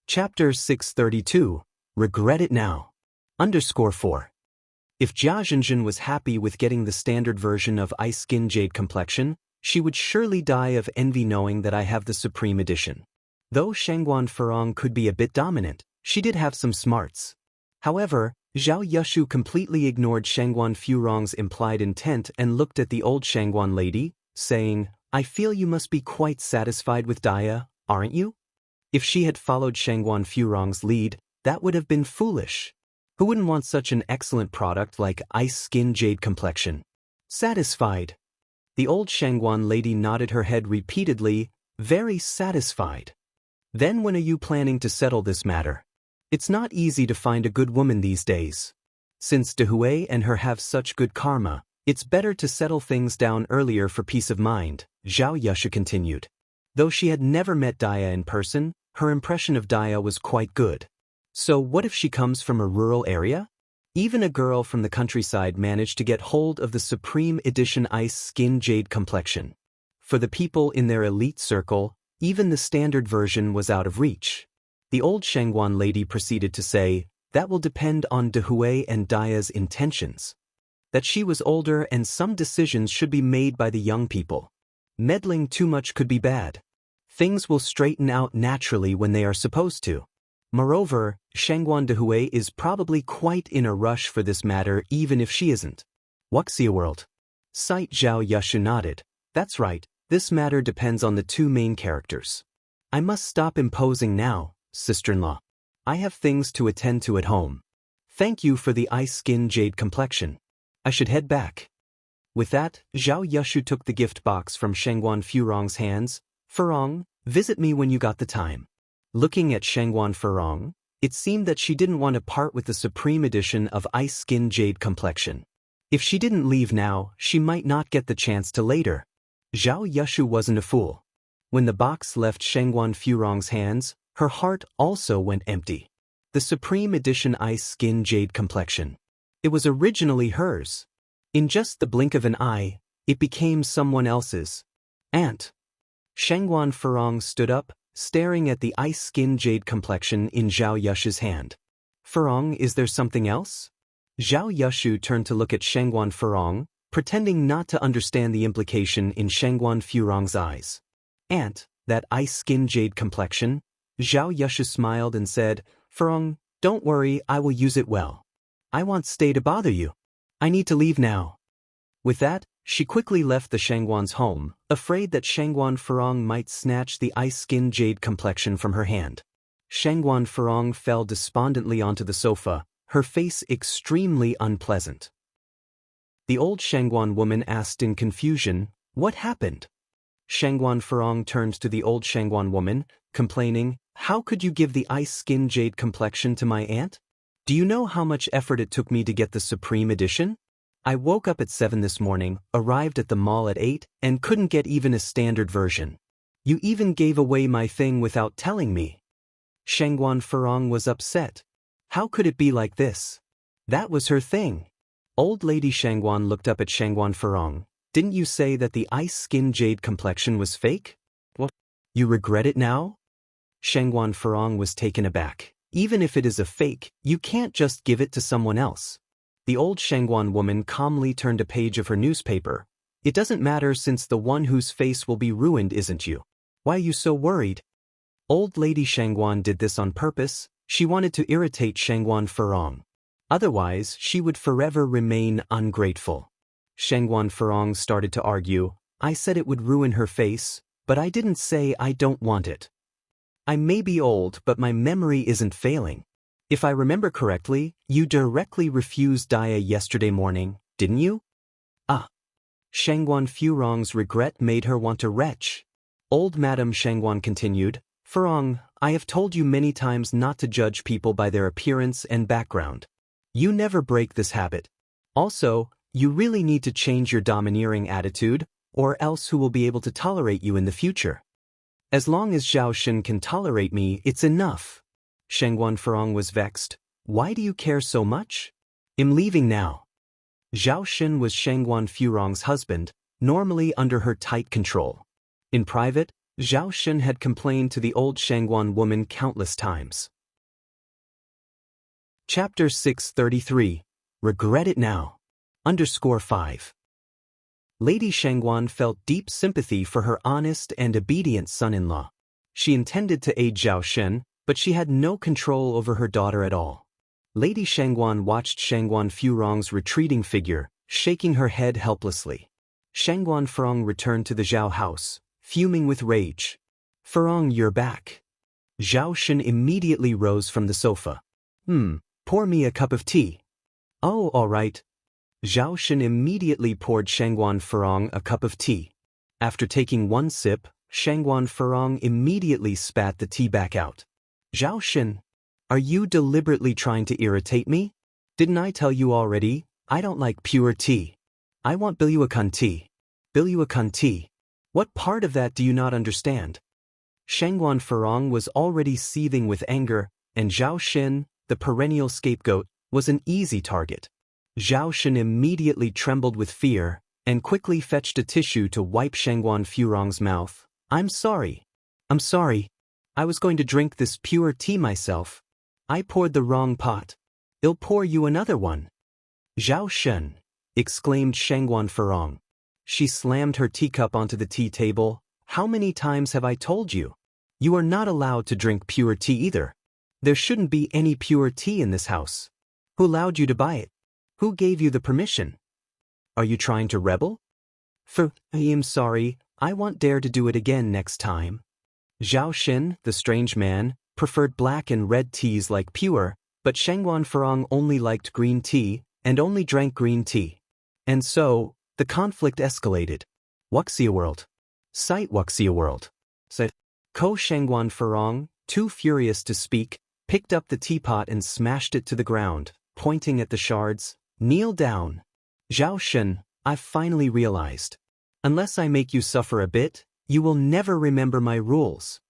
Chapter 632. Regret it now. _4. If Jia Zhenjin was happy with getting the standard version of Ice Skin Jade complexion, she would surely die of envy knowing that I have the Supreme Edition. Though Shangguan Furong could be a bit dominant, she did have some smarts. However, Zhao Yushu completely ignored Shangguan Furong's implied intent and looked at the old Shangguan lady, saying, I feel you must be quite satisfied with Daya, aren't you? If she had followed Shangguan Furong's lead, that would have been foolish. Who wouldn't want such an excellent product like Ice Skin Jade complexion? Satisfied. The old Shangguan lady nodded her head repeatedly, very satisfied. Then when are you planning to settle this matter? It's not easy to find a good woman these days. Since Daoist and her have such good karma, it's better to settle things down earlier for peace of mind, Xianxia continued. Though she had never met Daoist in person, her impression of Daoist was quite good. So what if she comes from a rural area? Even a girl from the countryside managed to get hold of the Supreme Edition Ice Skin Jade complexion. For the people in their elite circle, even the standard version was out of reach. The old Shangguan lady proceeded to say, that will depend on Daoist and Daoist's intentions. That she was older and some decisions should be made by the young people. Meddling too much could be bad. Things will straighten out naturally when they are supposed to. Moreover, Shangguan Daoist is probably quite in a rush for this matter even if she isn't. Wuxia world. Sight Xianxia nodded. That's right, this matter depends on the two main characters. I must stop imposing now, sister-in-law. I have things to attend to at home. Thank you for the ice skin jade complexion. I should head back. With that, Xianxia took the gift box from Shangguan Furong's hands. Furong, visit me when you got the time. Looking at Shangguan Furong, it seemed that she didn't want to part with the Supreme Edition of Ice Skin Jade complexion. If she didn't leave now, she might not get the chance to later. Xianxia wasn't a fool. When the box left Shangguan Furong's hands, her heart also went empty. The Supreme Edition Ice Skin Jade complexion. It was originally hers. In just the blink of an eye, it became someone else's. Aunt. Shangguan Furong stood up, staring at the ice skin jade complexion in Xianxia's hand. Furong, is there something else? Xianxia turned to look at Shangguan Furong, pretending not to understand the implication in Shangguan Furong's eyes. Aunt, that ice skin jade complexion? Xianxia smiled and said, Furong, don't worry, I will use it well. I won't stay to bother you. I need to leave now. With that, she quickly left the Shangguan's home, afraid that Shangguan Furong might snatch the ice skin jade complexion from her hand. Shangguan Furong fell despondently onto the sofa, her face extremely unpleasant. The old Shangguan woman asked in confusion, what happened? Shangguan Furong turned to the old Shangguan woman, complaining, how could you give the ice skin jade complexion to my aunt? Do you know how much effort it took me to get the Supreme Edition? I woke up at 7 this morning, arrived at the mall at 8, and couldn't get even a standard version. You even gave away my thing without telling me. Shangguan Furong was upset. How could it be like this? That was her thing. Old lady Shangguan looked up at Shangguan Furong. Didn't you say that the ice skin jade complexion was fake? What? You regret it now? Shangguan Furong was taken aback. Even if it is a fake, you can't just give it to someone else. The old Shangguan woman calmly turned a page of her newspaper. It doesn't matter since the one whose face will be ruined isn't you. Why are you so worried? Old lady Shangguan did this on purpose. She wanted to irritate Shangguan Furong. Otherwise, she would forever remain ungrateful. Shangguan Furong started to argue. I said it would ruin her face, but I didn't say I don't want it. I may be old, but my memory isn't failing. If I remember correctly, you directly refused Daoist yesterday morning, didn't you? Ah. Shangguan Furong's regret made her want to retch. Old Madame Shangguan continued, Furong, I have told you many times not to judge people by their appearance and background. You never break this habit. Also, you really need to change your domineering attitude, or else who will be able to tolerate you in the future? As long as Zhao Shen can tolerate me, it's enough. Shangguan Furong was vexed. Why do you care so much? I'm leaving now. Zhao Shen was Shangguan Furong's husband, normally under her tight control. In private, Zhao Shen had complained to the old Shangguan woman countless times. Chapter 633. Regret it now. _5. Lady Shangguan felt deep sympathy for her honest and obedient son-in-law. She intended to aid Zhao Shen, but she had no control over her daughter at all. Lady Shangguan watched Shangguan Furong's retreating figure, shaking her head helplessly. Shangguan Furong returned to the Zhao house, fuming with rage. Furong, you're back. Zhao Shen immediately rose from the sofa. Pour me a cup of tea. Oh, all right. Zhao Shen immediately poured Shangguan Furong a cup of tea. After taking one sip, Shangguan Furong immediately spat the tea back out. Zhao Shen. Are you deliberately trying to irritate me? Didn't I tell you already? I don't like pure tea. I want Biluakan tea. Biluakan tea. What part of that do you not understand? Shangguan Furong was already seething with anger, and Zhao Xin, the perennial scapegoat, was an easy target. Zhao Xin immediately trembled with fear, and quickly fetched a tissue to wipe Shangguan Furong's mouth. I'm sorry. I'm sorry. I was going to drink this pure tea myself. I poured the wrong pot. I'll pour you another one. Zhao Xin, exclaimed Shangguan Furong. She slammed her teacup onto the tea table. How many times have I told you? You are not allowed to drink pure tea either. There shouldn't be any pure tea in this house. Who allowed you to buy it? Who gave you the permission? Are you trying to rebel? I am sorry, I won't dare to do it again next time. Zhao Xin, the strange man, preferred black and red teas like pure, but Shangguan Furong only liked green tea, and only drank green tea. And so, the conflict escalated. Wuxia World. Cite Wuxia World. Said. Ko Shangguan Furong, too furious to speak, picked up the teapot and smashed it to the ground, pointing at the shards. Kneel down. Zhao Xin, I've finally realized. Unless I make you suffer a bit, you will never remember my rules.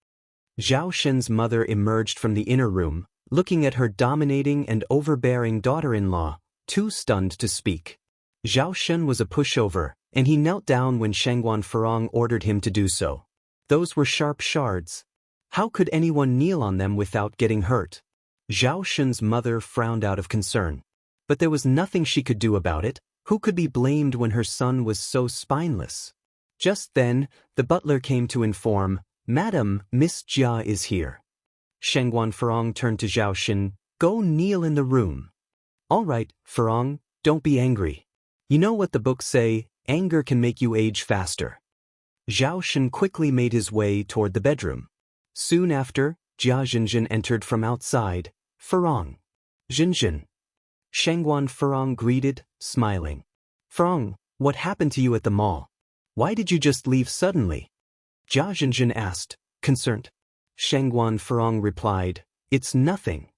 Zhao Xin's mother emerged from the inner room, looking at her dominating and overbearing daughter-in-law, too stunned to speak. Zhao Xin was a pushover, and he knelt down when Shangguan Furong ordered him to do so. Those were sharp shards. How could anyone kneel on them without getting hurt? Zhao Xin's mother frowned out of concern. But there was nothing she could do about it. Who could be blamed when her son was so spineless? Just then, the butler came to inform, Madam, Miss Jia is here. Shangguan Furong turned to Zhao Xin, go kneel in the room. All right, Furong, don't be angry. You know what the books say, anger can make you age faster. Zhao Xin quickly made his way toward the bedroom. Soon after, Jia Zhinzhin entered from outside. Furong. Zhinzhin. Shangguan Furong greeted, smiling. Furong, what happened to you at the mall? Why did you just leave suddenly? Jia Zhinzhin asked, concerned. Shangguan Furong replied, it's nothing.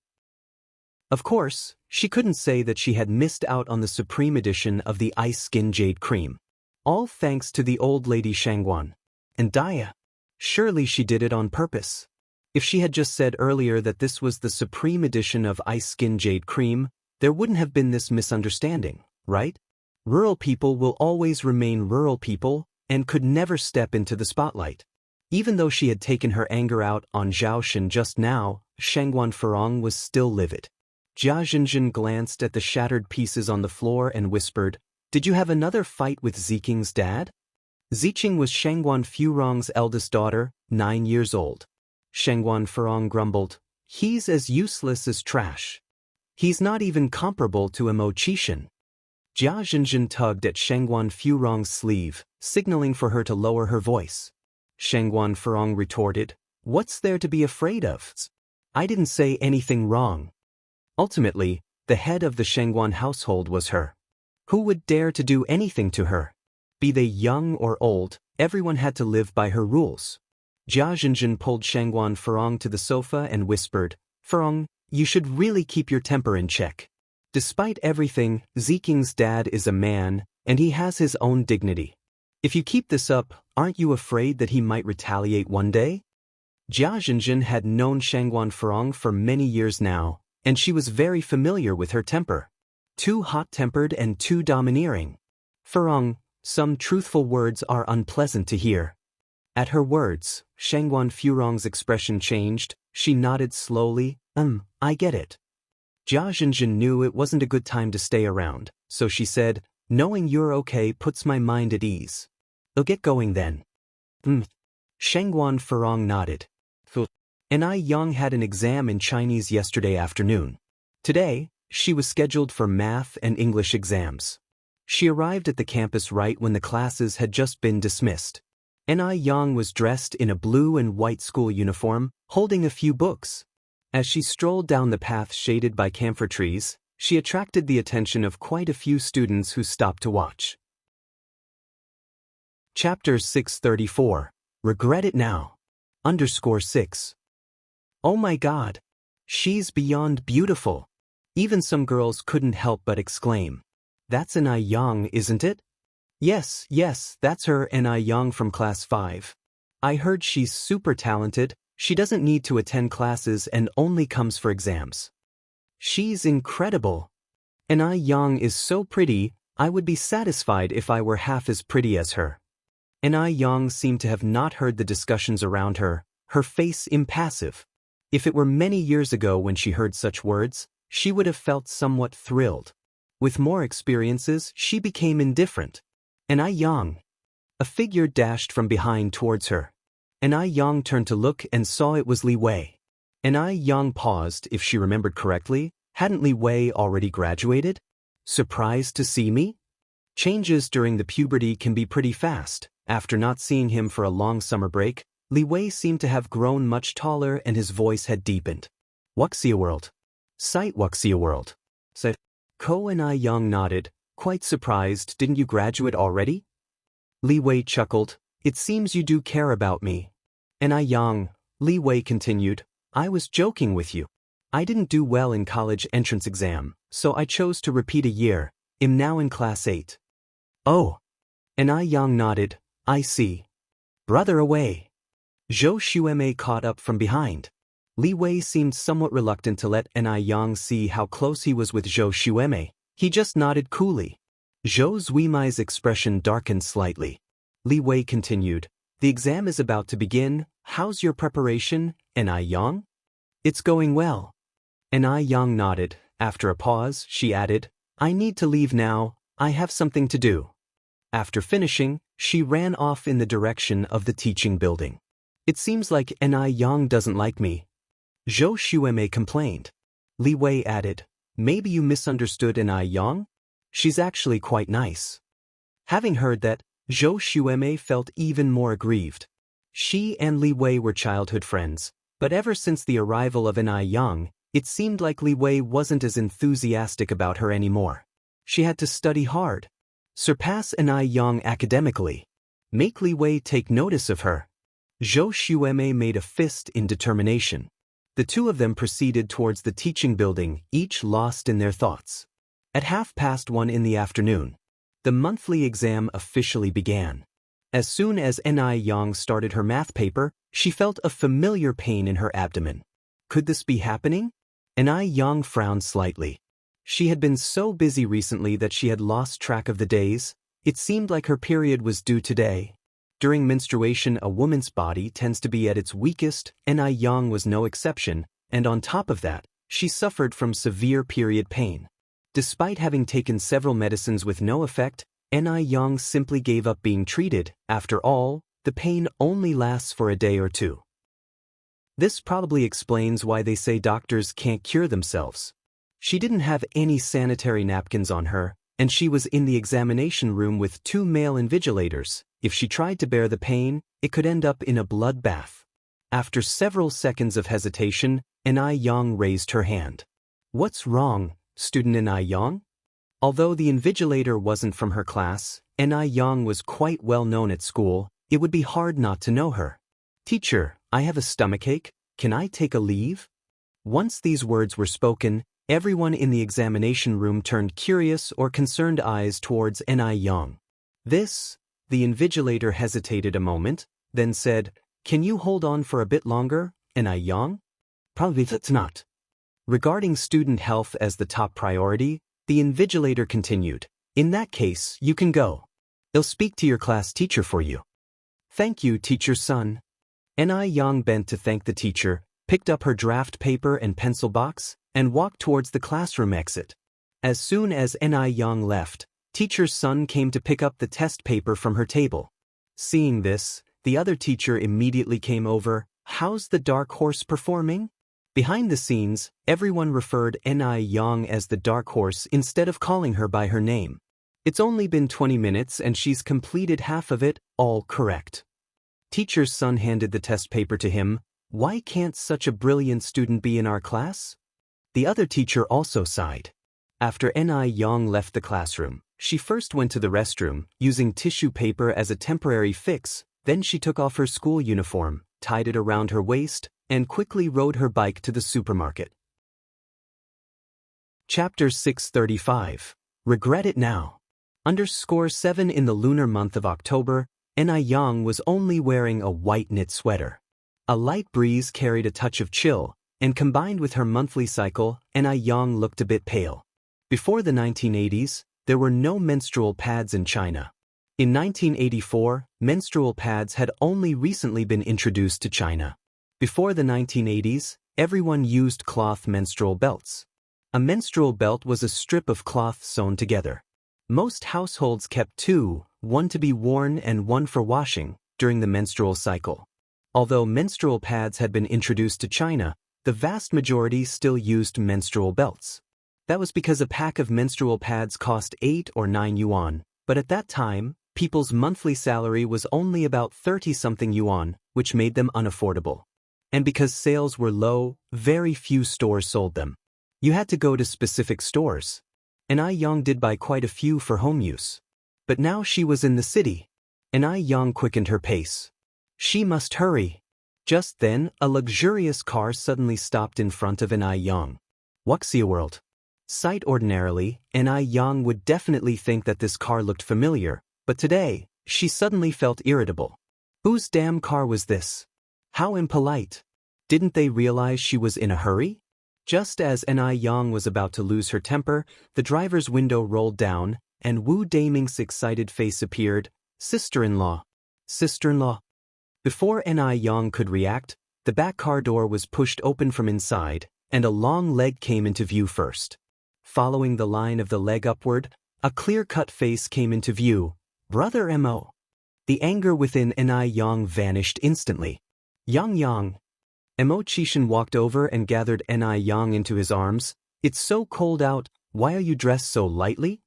Of course, she couldn't say that she had missed out on the supreme edition of the Ice Skin Jade Cream. All thanks to the old lady Shangguan. And Daya. Surely she did it on purpose. If she had just said earlier that this was the supreme edition of Ice Skin Jade Cream, there wouldn't have been this misunderstanding, right? Rural people will always remain rural people and could never step into the spotlight. Even though she had taken her anger out on Zhao Xin just now, Shangguan Furong was still livid. Jia Zhinzhin glanced at the shattered pieces on the floor and whispered, did you have another fight with Ziking's dad? Ziqing was Shangguan Furong's eldest daughter, 9 years old. Shangguan Furong grumbled, he's as useless as trash. He's not even comparable to Imo Qishan. Jia Zhinzhin tugged at Shangguan Furong's sleeve, signaling for her to lower her voice. Shangguan Furong retorted, what's there to be afraid of? I didn't say anything wrong. Ultimately, the head of the Shangguan household was her. Who would dare to do anything to her? Be they young or old, everyone had to live by her rules. Jia Zhinzhin pulled Shangguan Furong to the sofa and whispered, Furong, you should really keep your temper in check. Despite everything, Ziking's dad is a man, and he has his own dignity. If you keep this up, aren't you afraid that he might retaliate one day? Jia Zhinzhin had known Shangguan Furong for many years now, and she was very familiar with her temper. Too hot-tempered and too domineering. Furong, some truthful words are unpleasant to hear. At her words, Shangguan Furong's expression changed. She nodded slowly, I get it. Jia Zhinzhin knew it wasn't a good time to stay around, so she said, knowing you're okay puts my mind at ease. I'll get going then. Shangguan Furong nodded. And Yang had an exam in Chinese yesterday afternoon. Today, she was scheduled for math and English exams. She arrived at the campus right when the classes had just been dismissed. Yang was dressed in a blue and white school uniform, holding a few books. As she strolled down the path shaded by camphor trees, she attracted the attention of quite a few students who stopped to watch. Chapter 634. Regret it now. _6. Oh my God. She's beyond beautiful. Even some girls couldn't help but exclaim. That's Anai Yang, isn't it? Yes, that's her, Anai Yang from class 5. I heard she's super talented. She doesn't need to attend classes and only comes for exams. She's incredible. Anai Yang is so pretty, I would be satisfied if I were half as pretty as her. Anai Yang seemed to have not heard the discussions around her, her face impassive. If it were many years ago when she heard such words, she would have felt somewhat thrilled. With more experiences, she became indifferent. Anai Yang. A figure dashed from behind towards her. Anai Yang turned to look and saw it was Li Wei. Anai Yang paused. If she remembered correctly, hadn't Li Wei already graduated? Surprised to see me? Changes during the puberty can be pretty fast. After not seeing him for a long summer break, Li Wei seemed to have grown much taller and his voice had deepened. Wuxia World. Sight Wuxia World. Said. Ko Anai Yang nodded, quite surprised. Didn't you graduate already? Li Wei chuckled. It seems you do care about me. Anai Yang, Li Wei continued, I was joking with you. I didn't do well in college entrance exam, so I chose to repeat a year. I'm now in class 8. Oh. Anai Yang nodded. I see. Brother away. Zhou Xuemei caught up from behind. Li Wei seemed somewhat reluctant to let Anai Yang see how close he was with Zhou Xuemei. He just nodded coolly. Zhou Xuemei's expression darkened slightly. Li Wei continued, the exam is about to begin. How's your preparation, Anai Yang? It's going well. Anai Yang nodded. After a pause, she added, I need to leave now. I have something to do. After finishing, she ran off in the direction of the teaching building. It seems like Anai Yang doesn't like me. Zhou Xuemei complained. Li Wei added, maybe you misunderstood Anai Yang? She's actually quite nice. Having heard that, Zhou Xuemei felt even more aggrieved. She and Li Wei were childhood friends, but ever since the arrival of Anai Yang, it seemed like Li Wei wasn't as enthusiastic about her anymore. She had to study hard. Surpass Anai Yang academically. Make Li Wei take notice of her. Zhou Xuemei made a fist in determination. The two of them proceeded towards the teaching building, each lost in their thoughts. At 1:30 in the afternoon, the monthly exam officially began. As soon as Anai Yang started her math paper, she felt a familiar pain in her abdomen. Could this be happening? Anai Yang frowned slightly. She had been so busy recently that she had lost track of the days. It seemed like her period was due today. During menstruation, a woman's body tends to be at its weakest. Anai Yang was no exception, and on top of that, she suffered from severe period pain. Despite having taken several medicines with no effect, Anai Yang simply gave up being treated. After all, the pain only lasts for a day or two. This probably explains why they say doctors can't cure themselves. She didn't have any sanitary napkins on her, and she was in the examination room with 2 male invigilators. If she tried to bear the pain, it could end up in a bloodbath. After several seconds of hesitation, Anai Yang raised her hand. What's wrong, student Anai Yang? Although the invigilator wasn't from her class, Anai Yang was quite well known at school. It would be hard not to know her. Teacher, I have a stomachache. Can I take a leave? Once these words were spoken, everyone in the examination room turned curious or concerned eyes towards Anai Yang. The invigilator hesitated a moment, then said, Can you hold on for a bit longer, Anai Yang? Probably that's not. Regarding student health as the top priority, the invigilator continued, In that case, you can go. They'll speak to your class teacher for you. Thank you, teacher's son. Anai Yang bent to thank the teacher, picked up her draft paper and pencil box, and walked towards the classroom exit. As soon as Anai Yang left, teacher's son came to pick up the test paper from her table. Seeing this, the other teacher immediately came over. How's the dark horse performing? Behind the scenes, everyone referred Anai Yang as the dark horse instead of calling her by her name. It's only been 20 minutes and she's completed half of it, all correct. Teacher's son handed the test paper to him. Why can't such a brilliant student be in our class? The other teacher also sighed. After Anai Yang left the classroom, she first went to the restroom, using tissue paper as a temporary fix. Then she took off her school uniform, tied it around her waist, and quickly rode her bike to the supermarket. Chapter 635. Regret it now. _7 In the lunar month of October, Yang was only wearing a white knit sweater. A light breeze carried a touch of chill, and combined with her monthly cycle, Yang looked a bit pale. Before the 1980s, there were no menstrual pads in China. In 1984, menstrual pads had only recently been introduced to China. Before the 1980s, everyone used cloth menstrual belts. A menstrual belt was a strip of cloth sewn together. Most households kept two, one to be worn and one for washing, during the menstrual cycle. Although menstrual pads had been introduced to China, the vast majority still used menstrual belts. That was because a pack of menstrual pads cost 8 or 9 yuan, but at that time, people's monthly salary was only about 30-something yuan, which made them unaffordable. And because sales were low, very few stores sold them. You had to go to specific stores. Yang did buy quite a few for home use. But now she was in the city. Yang quickened her pace. She must hurry. Just then, a luxurious car suddenly stopped in front of Yang. Wuxia World. Sight ordinarily, Yang would definitely think that this car looked familiar, but today, she suddenly felt irritable. Whose damn car was this? How impolite. Didn't they realize she was in a hurry? Just as Yang was about to lose her temper, the driver's window rolled down, and Wu Daming's excited face appeared. Sister-in-law. Sister-in-law. Before Yang could react, the back car door was pushed open from inside, and a long leg came into view first. Following the line of the leg upward, a clear-cut face came into view. Brother Mo. The anger within Yang vanished instantly. Yang. Mo Qishan walked over and gathered Yang into his arms. It's so cold out, why are you dressed so lightly?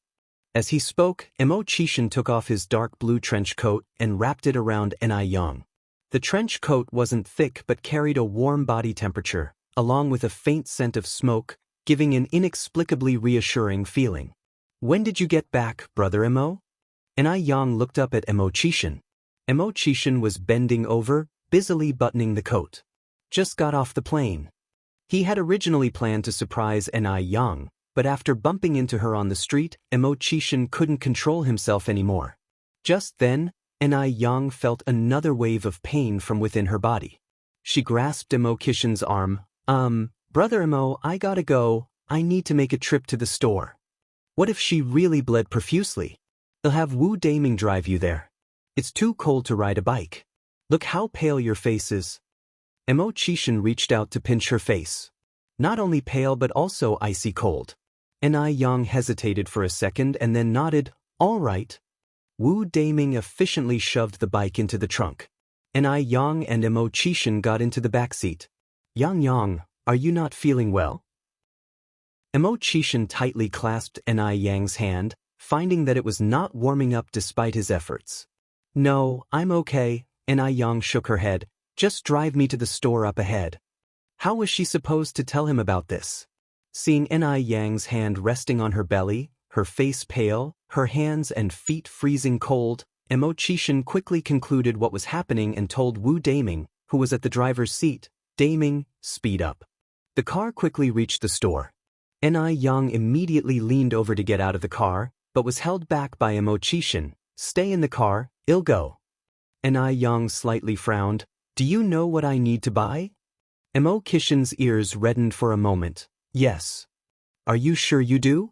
As he spoke, Mo Qishan took off his dark blue trench coat and wrapped it around Yang. The trench coat wasn't thick but carried a warm body temperature, along with a faint scent of smoke, giving an inexplicably reassuring feeling. When did you get back, Brother Mo? Yang looked up at Mo Qishan. Mo Qishan was bending over, busily buttoning the coat. Just got off the plane. He had originally planned to surprise Yang, but after bumping into her on the street, Mo Qishan couldn't control himself anymore. Just then, Yang felt another wave of pain from within her body. She grasped Mo Qishan's arm. Brother Mo, I gotta go, I need to make a trip to the store. What if she really bled profusely? They'll have Wu Daming drive you there. It's too cold to ride a bike. Look how pale your face is. Mo Qishan reached out to pinch her face. Not only pale but also icy cold. Yang hesitated for a second and then nodded, all right. Wu Daming efficiently shoved the bike into the trunk. Yang and Mo Qishan got into the back seat. Yang, are you not feeling well? Mo Qishan tightly clasped Yang's hand, finding that it was not warming up despite his efforts. No, I'm okay, Yang shook her head. Just drive me to the store up ahead. How was she supposed to tell him about this? Seeing Yang's hand resting on her belly, her face pale, her hands and feet freezing cold, Mo Qishan quickly concluded what was happening and told Wu Daming, who was at the driver's seat, Daming, speed up. The car quickly reached the store. Yang immediately leaned over to get out of the car, but was held back by Mo Qishan. Stay in the car, I'll go. Yang slightly frowned. Do you know what I need to buy? Mo Qishan's ears reddened for a moment. Yes. Are you sure you do?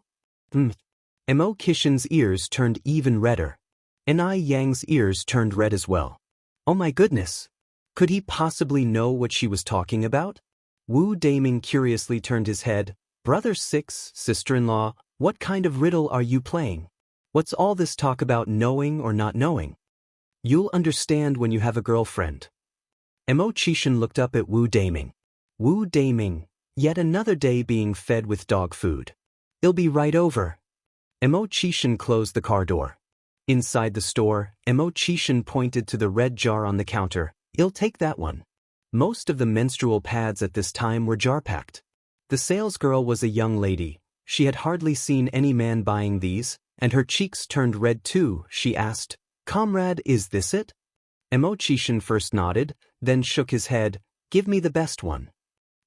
Mo Qishan's ears turned even redder. Yang's ears turned red as well. Oh my goodness. Could he possibly know what she was talking about? Wu Daming curiously turned his head. Brother 6, sister-in-law, what kind of riddle are you playing? What's all this talk about knowing or not knowing? You'll understand when you have a girlfriend. Mo Qishan looked up at Wu Daming. Wu Daming, yet another day being fed with dog food. It'll be right over. Mo Qishan closed the car door. Inside the store, Mo Qishan pointed to the red jar on the counter. I'll take that one. Most of the menstrual pads at this time were jar-packed. The salesgirl was a young lady. She had hardly seen any man buying these, and her cheeks turned red too. She asked, Comrade, is this it? Mo Qishan first nodded, then shook his head. Give me the best one.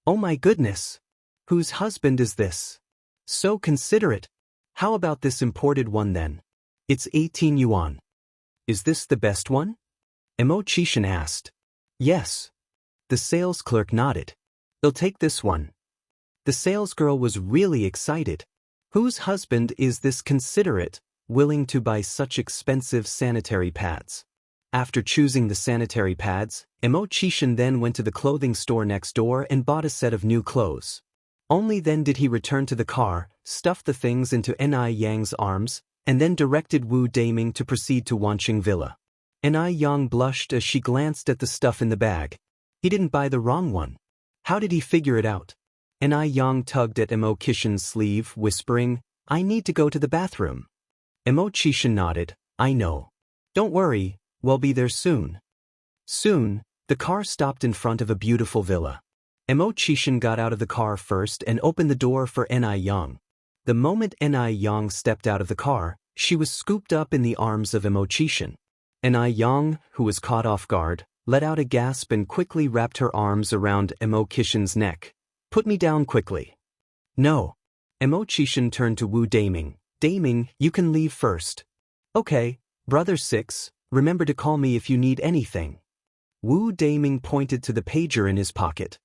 Oh my goodness! Whose husband is this? So considerate. How about this imported one then? It's 18 yuan. Is this the best one? Xian asked. Yes. The sales clerk nodded. They'll take this one. The salesgirl was really excited. Whose husband is this considerate, willing to buy such expensive sanitary pads? After choosing the sanitary pads, Xian then went to the clothing store next door and bought a set of new clothes. Only then did he return to the car, stuff the things into Yang's arms, and then directed Wu Daming to proceed to Wanqing Villa. Yang blushed as she glanced at the stuff in the bag. He didn't buy the wrong one. How did he figure it out? Yang tugged at Xian's sleeve, whispering, I need to go to the bathroom. Xian nodded, I know. Don't worry, we'll be there soon. Soon, the car stopped in front of a beautiful villa. Xian got out of the car first and opened the door for Yang. The moment Yang stepped out of the car, she was scooped up in the arms of Xian. Yang, who was caught off guard, let out a gasp and quickly wrapped her arms around Xian's neck. Put me down quickly. No. Xian turned to Wu Daming. Daming, you can leave first. Okay, Brother 6, remember to call me if you need anything. Wu Daming pointed to the pager in his pocket.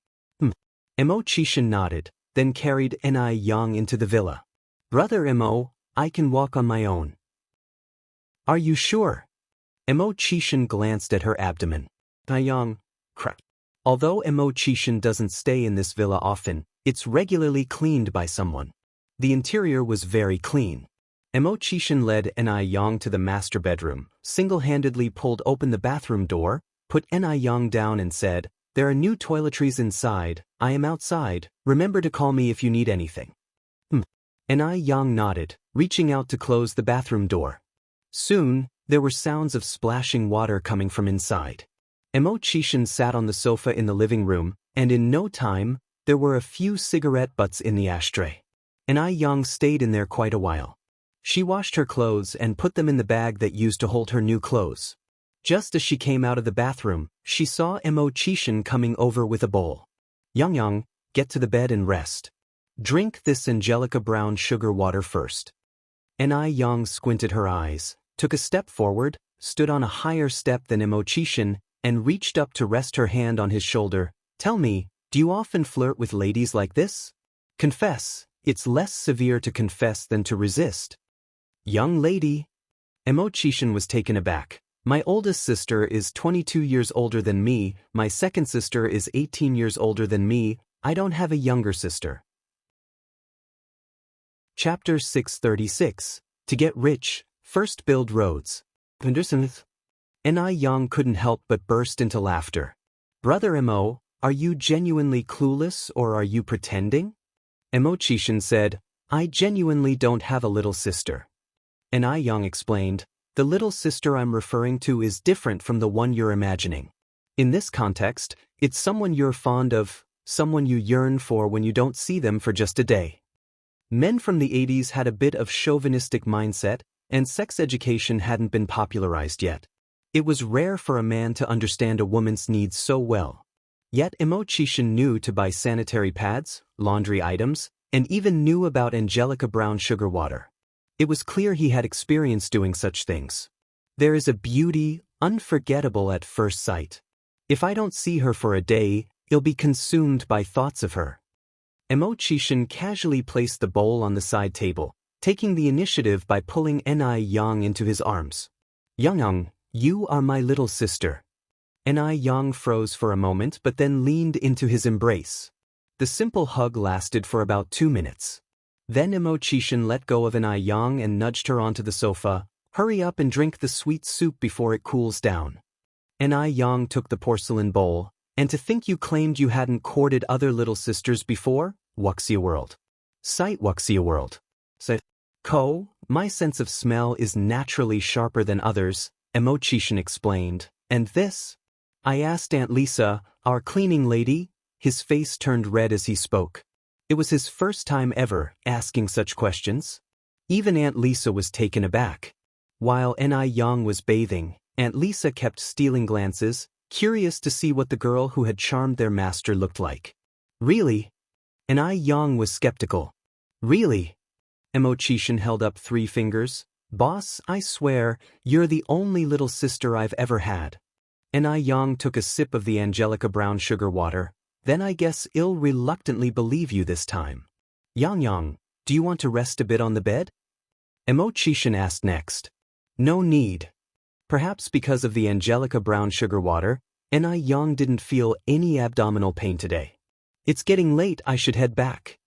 Xian nodded, then carried Yang into the villa. Brother Mo, I can walk on my own. Are you sure? Xian glanced at her abdomen. Yang, crap. Although Xian doesn't stay in this villa often, it's regularly cleaned by someone. The interior was very clean. Xian led Yang to the master bedroom, single-handedly pulled open the bathroom door, put Yang down and said, There are new toiletries inside, I am outside, remember to call me if you need anything. Yang nodded, reaching out to close the bathroom door. Soon, there were sounds of splashing water coming from inside. Xian sat on the sofa in the living room, and in no time, there were a few cigarette butts in the ashtray. Yang stayed in there quite a while. She washed her clothes and put them in the bag that used to hold her new clothes. Just as she came out of the bathroom, she saw Xian coming over with a bowl. Yang, get to the bed and rest. Drink this Angelica brown sugar water first. Yang squinted her eyes, took a step forward, stood on a higher step than Xian, and reached up to rest her hand on his shoulder. Tell me, do you often flirt with ladies like this? Confess, it's less severe to confess than to resist. Young lady. Xian was taken aback. My oldest sister is 22 years older than me, my second sister is 18 years older than me, I don't have a younger sister. Chapter 636. To get rich, first build roads. Yang couldn't help but burst into laughter. Brother Mo, are you genuinely clueless or are you pretending? Xian said, I genuinely don't have a little sister. Yang explained, the little sister I'm referring to is different from the one you're imagining. In this context, it's someone you're fond of, someone you yearn for when you don't see them for just a day. Men from the 80s had a bit of chauvinistic mindset, and sex education hadn't been popularized yet. It was rare for a man to understand a woman's needs so well. Yet Xian knew to buy sanitary pads, laundry items, and even knew about Angelica brown sugar water. It was clear he had experience doing such things. There is a beauty, unforgettable at first sight. If I don't see her for a day, I'll be consumed by thoughts of her. Xian casually placed the bowl on the side table, taking the initiative by pulling Yang into his arms. Yang, you are my little sister. Yang froze for a moment but then leaned into his embrace. The simple hug lasted for about 2 minutes. Then Xian let go of Yang and nudged her onto the sofa. Hurry up and drink the sweet soup before it cools down. Yang took the porcelain bowl. And to think you claimed you hadn't courted other little sisters before? Wuxia world. Sight Wuxia world. My sense of smell is naturally sharper than others, Xian explained. And this? I asked Aunt Lisa, our cleaning lady. His face turned red as he spoke. It was his first time ever asking such questions. Even Aunt Lisa was taken aback. While Yang was bathing, Aunt Lisa kept stealing glances, curious to see what the girl who had charmed their master looked like. Really? Yang was skeptical. Really? Imo-chishin held up 3 fingers. Boss, I swear, you're the only little sister I've ever had. Yang took a sip of the Angelica brown sugar water. Then I guess I'll reluctantly believe you this time. Yang, do you want to rest a bit on the bed? Imo-chishin asked next. No need. Perhaps because of the Angelica brown sugar water, Yang didn't feel any abdominal pain today. It's getting late, I should head back.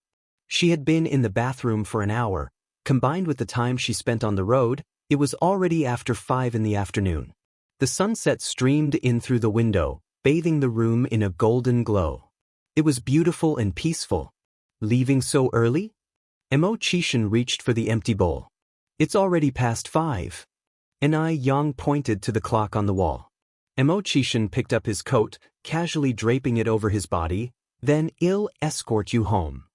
She had been in the bathroom for an hour. Combined with the time she spent on the road, it was already after 5 in the afternoon. The sunset streamed in through the window, bathing the room in a golden glow. It was beautiful and peaceful. Leaving so early? Imo-chishin reached for the empty bowl. It's already past 5. Yang pointed to the clock on the wall. Imo-chishin picked up his coat, casually draping it over his body. Then I'll escort you home.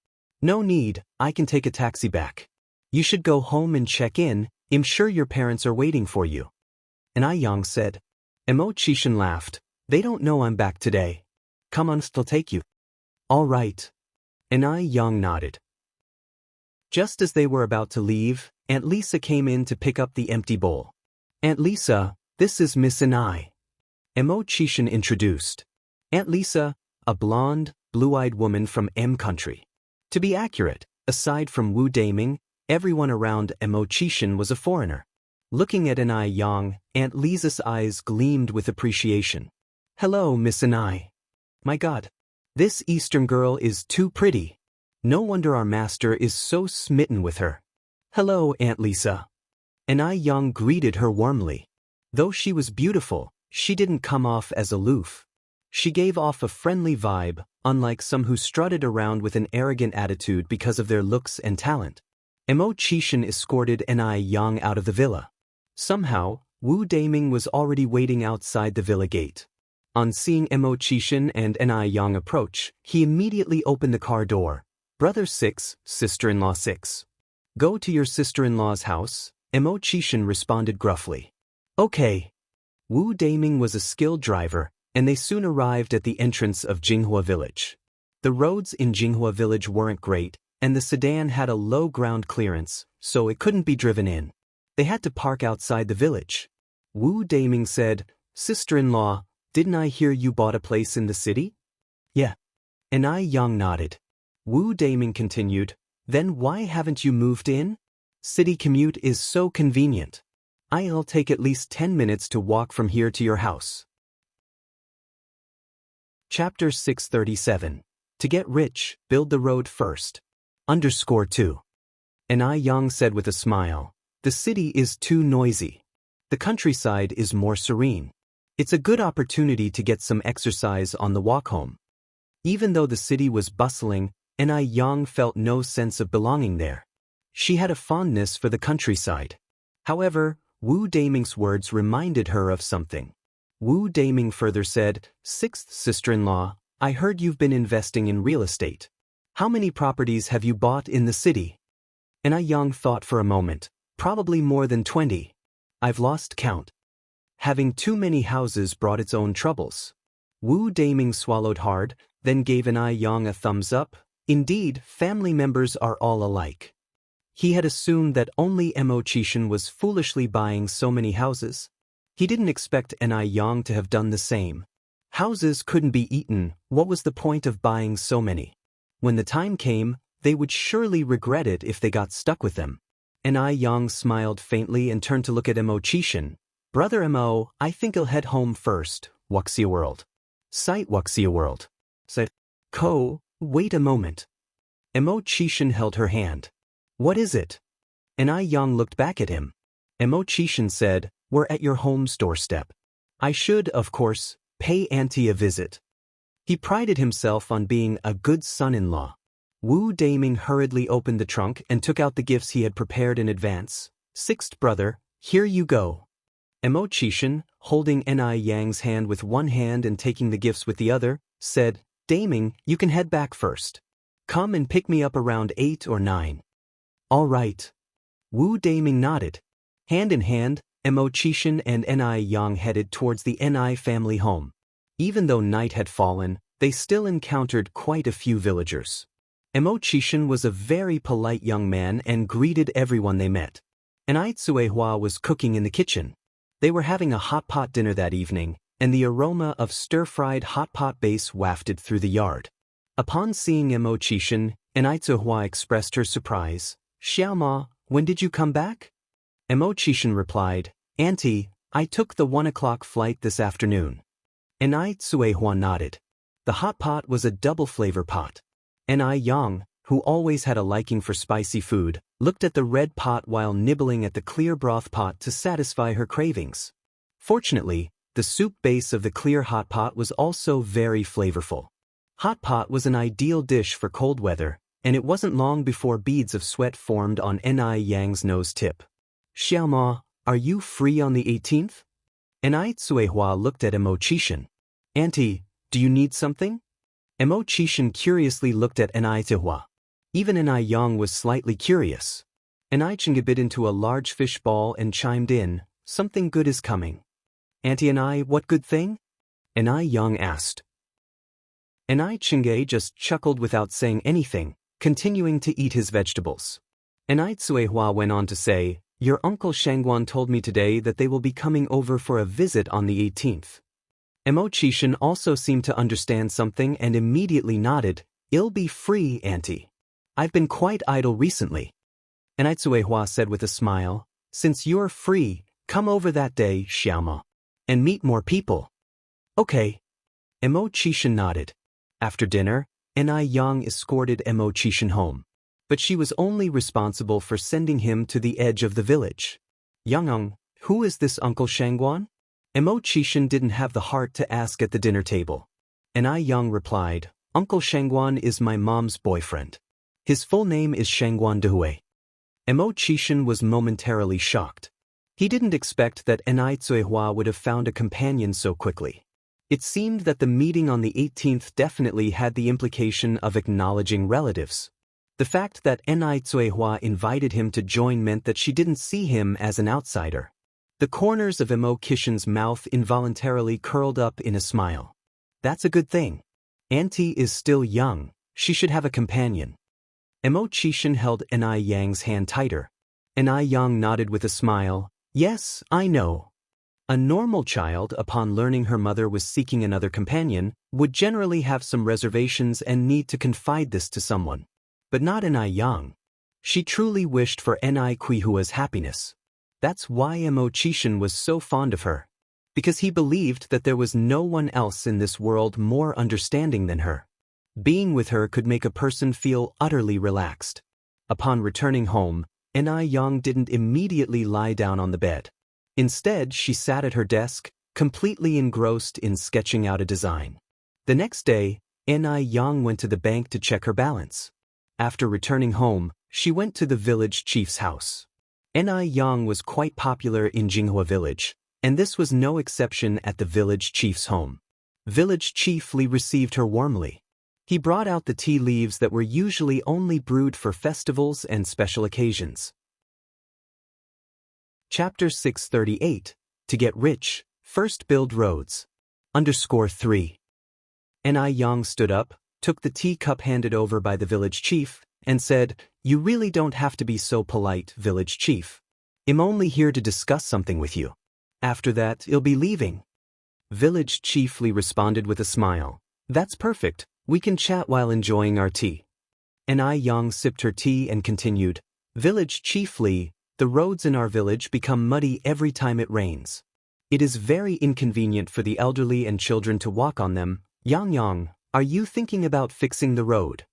No need, I can take a taxi back. You should go home and check in, I'm sure your parents are waiting for you. Yang said. Imo-chishin laughed. They don't know I'm back today. Come on, I'll take you. All right. Yang nodded. Just as they were about to leave, Aunt Lisa came in to pick up the empty bowl. Aunt Lisa, this is Miss Anai. Imo-chishin introduced. Aunt Lisa, a blonde, blue-eyed woman from M country. To be accurate, aside from Wu Daming, everyone around Imo-chishin was a foreigner. Looking at Yang, Aunt Lisa's eyes gleamed with appreciation. Hello, Miss Anai. My God, this Eastern girl is too pretty. No wonder our master is so smitten with her. Hello, Aunt Lisa. Yang greeted her warmly. Though she was beautiful, she didn't come off as aloof. She gave off a friendly vibe, unlike some who strutted around with an arrogant attitude because of their looks and talent. Imo-chishin escorted Yang out of the villa. Somehow, Wu Daming was already waiting outside the villa gate. On seeing Imo-chishin and Yang approach, he immediately opened the car door. Brother 6, sister-in-law 6. Go to your sister-in-law's house, Imo-chishin responded gruffly. Okay. Wu Daming was a skilled driver, and they soon arrived at the entrance of Jinghua village. The roads in Jinghua village weren't great, and the sedan had a low ground clearance, so it couldn't be driven in. They had to park outside the village. Wu Daming said, Sister-in-law, didn't I hear you bought a place in the city? Yeah. Yang nodded. Wu Daming continued, then why haven't you moved in? City commute is so convenient. I'll take at least 10 minutes to walk from here to your house. Chapter 637. To get rich, build the road first. _2. Yang said with a smile, the city is too noisy. The countryside is more serene. It's a good opportunity to get some exercise on the walk home. Even though the city was bustling, Yang felt no sense of belonging there. She had a fondness for the countryside. However, Wu Daming's words reminded her of something. Wu Daming further said, 6th sister-in-law, I heard you've been investing in real estate. How many properties have you bought in the city? Yang thought for a moment. Probably more than 20. I've lost count. Having too many houses brought its own troubles. Wu Daming swallowed hard, then gave Yang a thumbs up. Indeed, family members are all alike. He had assumed that only Imo-chishin was foolishly buying so many houses. He didn't expect Yang to have done the same. Houses couldn't be eaten, what was the point of buying so many? When the time came, they would surely regret it if they got stuck with them. Yang smiled faintly and turned to look at Imo-chishin. Brother Imo, I think I'll head home first, Wuxia World. Sight Wuxia World. Said, wait a moment. Imo-chishin held her hand. What is it? Yang looked back at him. Imo-chishin said, we're at your home's doorstep. I should, of course, pay Auntie a visit. He prided himself on being a good son-in-law. Wu Daming hurriedly opened the trunk and took out the gifts he had prepared in advance. 6th brother, here you go. Imo-chishin, holding Yang's hand with one hand and taking the gifts with the other, said, Daming, you can head back first. Come and pick me up around 8 or 9. All right. Wu Daming nodded. Hand in hand, Imo-chishin and Yang headed towards the family home. Even though night had fallen, they still encountered quite a few villagers. Chishan was a very polite young man and greeted everyone they met. And Hua was cooking in the kitchen. They were having a hot pot dinner that evening, and the aroma of stir-fried hot pot base wafted through the yard. Upon seeing Chishan, Hua expressed her surprise. "Xiaoma, when did you come back?" Chishan replied, "Auntie, I took the 1 o'clock flight this afternoon." Hua nodded. The hot pot was a double flavor pot. Yang, who always had a liking for spicy food, looked at the red pot while nibbling at the clear broth pot to satisfy her cravings. Fortunately, the soup base of the clear hot pot was also very flavorful. Hot pot was an ideal dish for cold weather, and it wasn't long before beads of sweat formed on Yang's nose tip. "Xiaoma, are you free on the 18th? Hua looked at Chishan. "Auntie, do you need something?" Chishan curiously looked at Hua. Even Yang was slightly curious. Chishan bit into a large fish ball and chimed in, "Something good is coming." "Auntie, what good thing?" Yang asked. Chishan just chuckled without saying anything, continuing to eat his vegetables. Hua went on to say, "Your uncle Shangguan told me today that they will be coming over for a visit on the 18th. Chishan also seemed to understand something and immediately nodded, "I'll be free, Auntie. I've been quite idle recently." Hua said with a smile, "Since you're free, come over that day, Xiaoma, and meet more people." "Okay." Chishan nodded. After dinner, Yang escorted Chishan home. But she was only responsible for sending him to the edge of the village. "Yang, who is this Uncle Shangguan?" Chishan didn't have the heart to ask at the dinner table. Yang replied, "Uncle Shangguan is my mom's boyfriend. His full name is Shangguan Dehui." Chishan was momentarily shocked. He didn't expect that Hua would have found a companion so quickly. It seemed that the meeting on the 18th definitely had the implication of acknowledging relatives. The fact that Hua invited him to join meant that she didn't see him as an outsider. The corners of Chishan's mouth involuntarily curled up in a smile. "That's a good thing. Auntie is still young, she should have a companion." Chishan held Yang's hand tighter. Yang nodded with a smile, "Yes, I know." A normal child, upon learning her mother was seeking another companion, would generally have some reservations and need to confide this to someone. But not Yang. She truly wished for Hua's happiness. That's why Chishan was so fond of her. Because he believed that there was no one else in this world more understanding than her. Being with her could make a person feel utterly relaxed. Upon returning home, Yang didn't immediately lie down on the bed. Instead, she sat at her desk, completely engrossed in sketching out a design. The next day, Yang went to the bank to check her balance. After returning home, she went to the village chief's house. Yang was quite popular in Jinghua village, and this was no exception at the village chief's home. Village Chief Li received her warmly. He brought out the tea leaves that were usually only brewed for festivals and special occasions. Chapter 638, To Get Rich, First Build Roads. _3. Yang stood up, took the teacup handed over by the village chief, and said, "You really don't have to be so polite, village chief. I'm only here to discuss something with you. After that, I'll be leaving." Village Chief Li responded with a smile. "That's perfect, we can chat while enjoying our tea." Yang sipped her tea and continued, "Village Chief Li, the roads in our village become muddy every time it rains. It is very inconvenient for the elderly and children to walk on them. Yang, are you thinking about fixing the road?"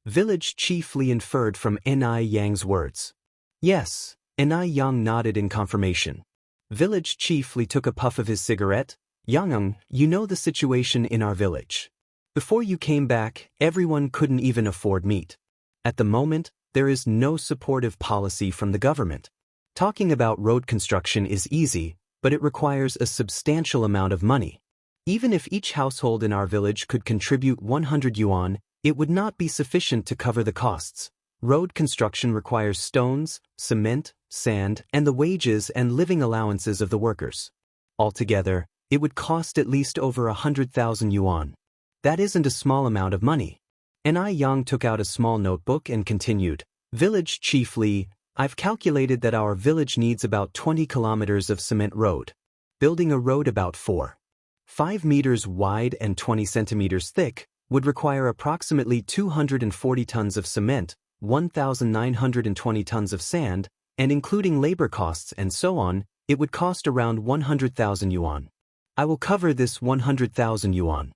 Village Chief Li inferred from Yang's words. "Yes," Yang nodded in confirmation. Village Chief Li took a puff of his cigarette. "Yang, you know the situation in our village. Before you came back, everyone couldn't even afford meat. At the moment, there is no supportive policy from the government. Talking about road construction is easy, but it requires a substantial amount of money. Even if each household in our village could contribute 100 yuan, it would not be sufficient to cover the costs. Road construction requires stones, cement, sand, and the wages and living allowances of the workers. Altogether, it would cost at least over 100,000 yuan. That isn't a small amount of money." Yang took out a small notebook and continued. Village Chief Li, I've calculated that our village needs about 20 kilometers of cement road. Building a road about 5 meters wide and 20 centimeters thick would require approximately 240 tons of cement, 1,920 tons of sand, and including labor costs and so on, it would cost around 100,000 yuan. I will cover this 100,000 yuan.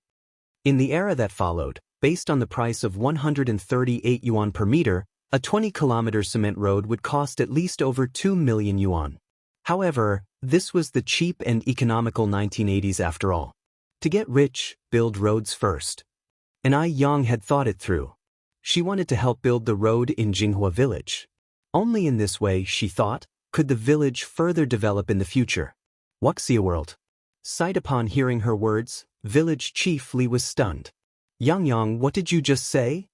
In the era that followed, based on the price of 138 yuan per meter, a 20-kilometer cement road would cost at least over 2 million yuan. However, this was the cheap and economical 1980s after all. To get rich, build roads first. Yang had thought it through. She wanted to help build the road in Jinghua village. Only in this way, she thought, could the village further develop in the future. Wuxia world. Sight upon hearing her words, village chief Li was stunned. Yang, what did you just say?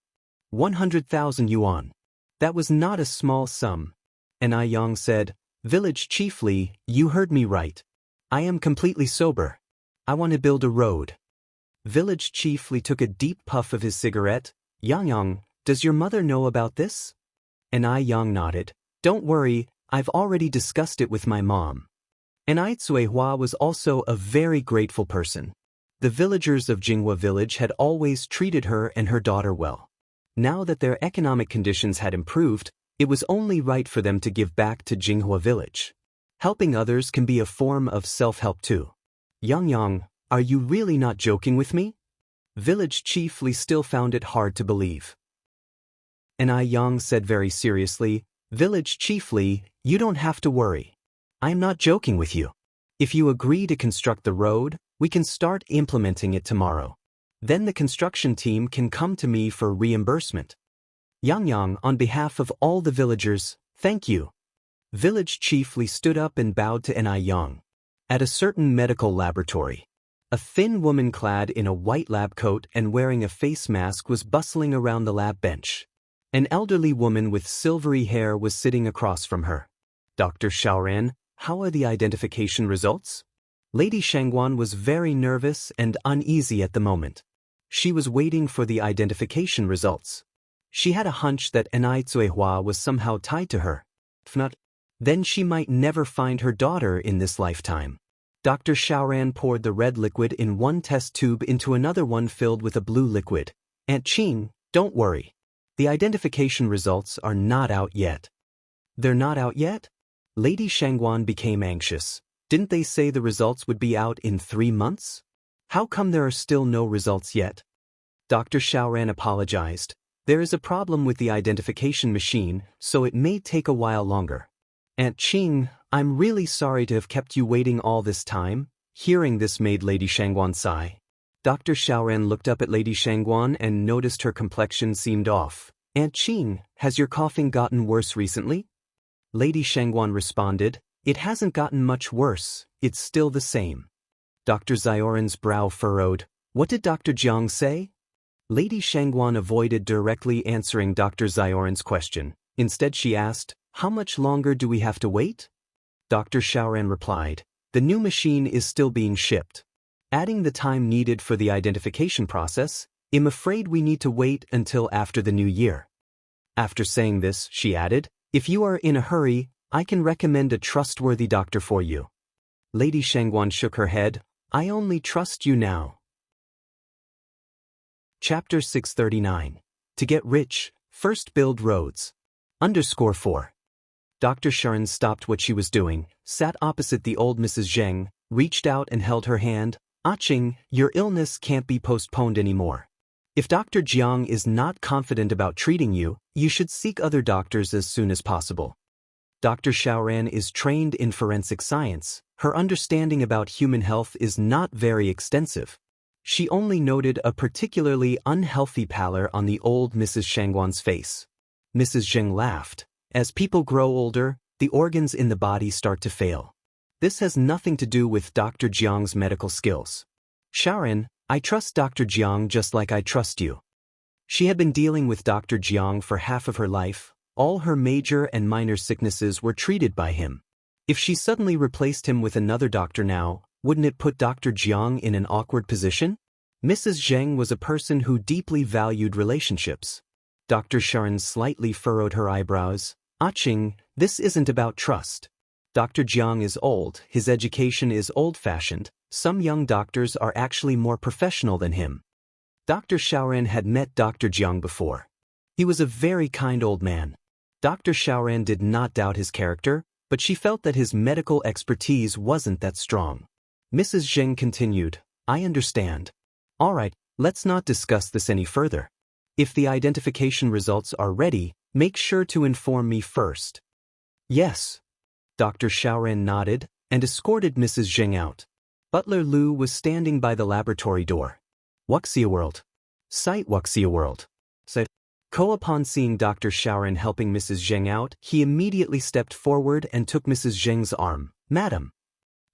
100,000 yuan. That was not a small sum. Yang said, Village Chief Li, you heard me right. I am completely sober. I want to build a road. Village Chief Li took a deep puff of his cigarette. Yang, does your mother know about this? Yang nodded. Don't worry, I've already discussed it with my mom. Hua was also a very grateful person. The villagers of Jinghua village had always treated her and her daughter well. Now that their economic conditions had improved, it was only right for them to give back to Jinghua village. Helping others can be a form of self-help too. Yang, are you really not joking with me? Village Chief Li still found it hard to believe. Yang said very seriously, Village Chief Li, you don't have to worry. I am not joking with you. If you agree to construct the road, we can start implementing it tomorrow. Then the construction team can come to me for reimbursement. Yang, on behalf of all the villagers, thank you. Village Chief Li stood up and bowed to Yang. At a certain medical laboratory, a thin woman clad in a white lab coat and wearing a face mask was bustling around the lab bench. An elderly woman with silvery hair was sitting across from her. Dr. Xiaoran, how are the identification results? Lady Shangguan was very nervous and uneasy at the moment. She was waiting for the identification results. She had a hunch that Hua was somehow tied to her. If not, then she might never find her daughter in this lifetime. Dr. Xiaoran poured the red liquid in one test tube into another one filled with a blue liquid. Aunt Qing, don't worry. The identification results are not out yet. They're not out yet? Lady Shangguan became anxious. Didn't they say the results would be out in 3 months? How come there are still no results yet? Dr. Xiaoran apologized. There is a problem with the identification machine, so it may take a while longer. Aunt Qing, I'm really sorry to have kept you waiting all this time. Hearing this made Lady Shangguan sigh. Dr. Xiaoran looked up at Lady Shangguan and noticed her complexion seemed off. Aunt Qing, has your coughing gotten worse recently? Lady Shangguan responded, It hasn't gotten much worse, it's still the same. Dr. Zioran's brow furrowed. What did Dr. Jiang say? Lady Shangguan avoided directly answering Dr. Zioran's question. Instead she asked, How much longer do we have to wait? Dr. Xiaoran replied, The new machine is still being shipped. Adding the time needed for the identification process, I'm afraid we need to wait until after the new year. After saying this, she added, If you are in a hurry, I can recommend a trustworthy doctor for you. Lady Shangguan shook her head. I only trust you now. Chapter 639. To get rich, first build roads. _4. Dr. Sharon stopped what she was doing, sat opposite the old Mrs. Zheng, reached out and held her hand. Qing, your illness can't be postponed anymore. If Dr. Jiang is not confident about treating you, you should seek other doctors as soon as possible. Dr. Xiaoran is trained in forensic science. Her understanding about human health is not very extensive. She only noted a particularly unhealthy pallor on the old Mrs. Shangguan's face. Mrs. Zheng laughed. As people grow older, the organs in the body start to fail. This has nothing to do with Dr. Jiang's medical skills. Sharon, I trust Dr. Jiang just like I trust you. She had been dealing with Dr. Jiang for half of her life. All her major and minor sicknesses were treated by him. If she suddenly replaced him with another doctor now, wouldn't it put Dr. Jiang in an awkward position? Mrs. Zheng was a person who deeply valued relationships. Dr. Sharon slightly furrowed her eyebrows. Aching, this isn't about trust. Dr. Jiang is old, his education is old-fashioned, some young doctors are actually more professional than him. Dr. Xiaoran had met Dr. Jiang before. He was a very kind old man. Dr. Xiaoran did not doubt his character, but she felt that his medical expertise wasn't that strong. Mrs. Zheng continued, I understand. All right, let's not discuss this any further. If the identification results are ready, make sure to inform me first. Yes. Dr. Xiaoran nodded and escorted Mrs. Zheng out. Butler Lu was standing by the laboratory door. Wuxia World. Site Wuxia World. Said. Upon seeing Dr. Xiaoran helping Mrs. Zheng out, he immediately stepped forward and took Mrs. Zheng's arm. Madam.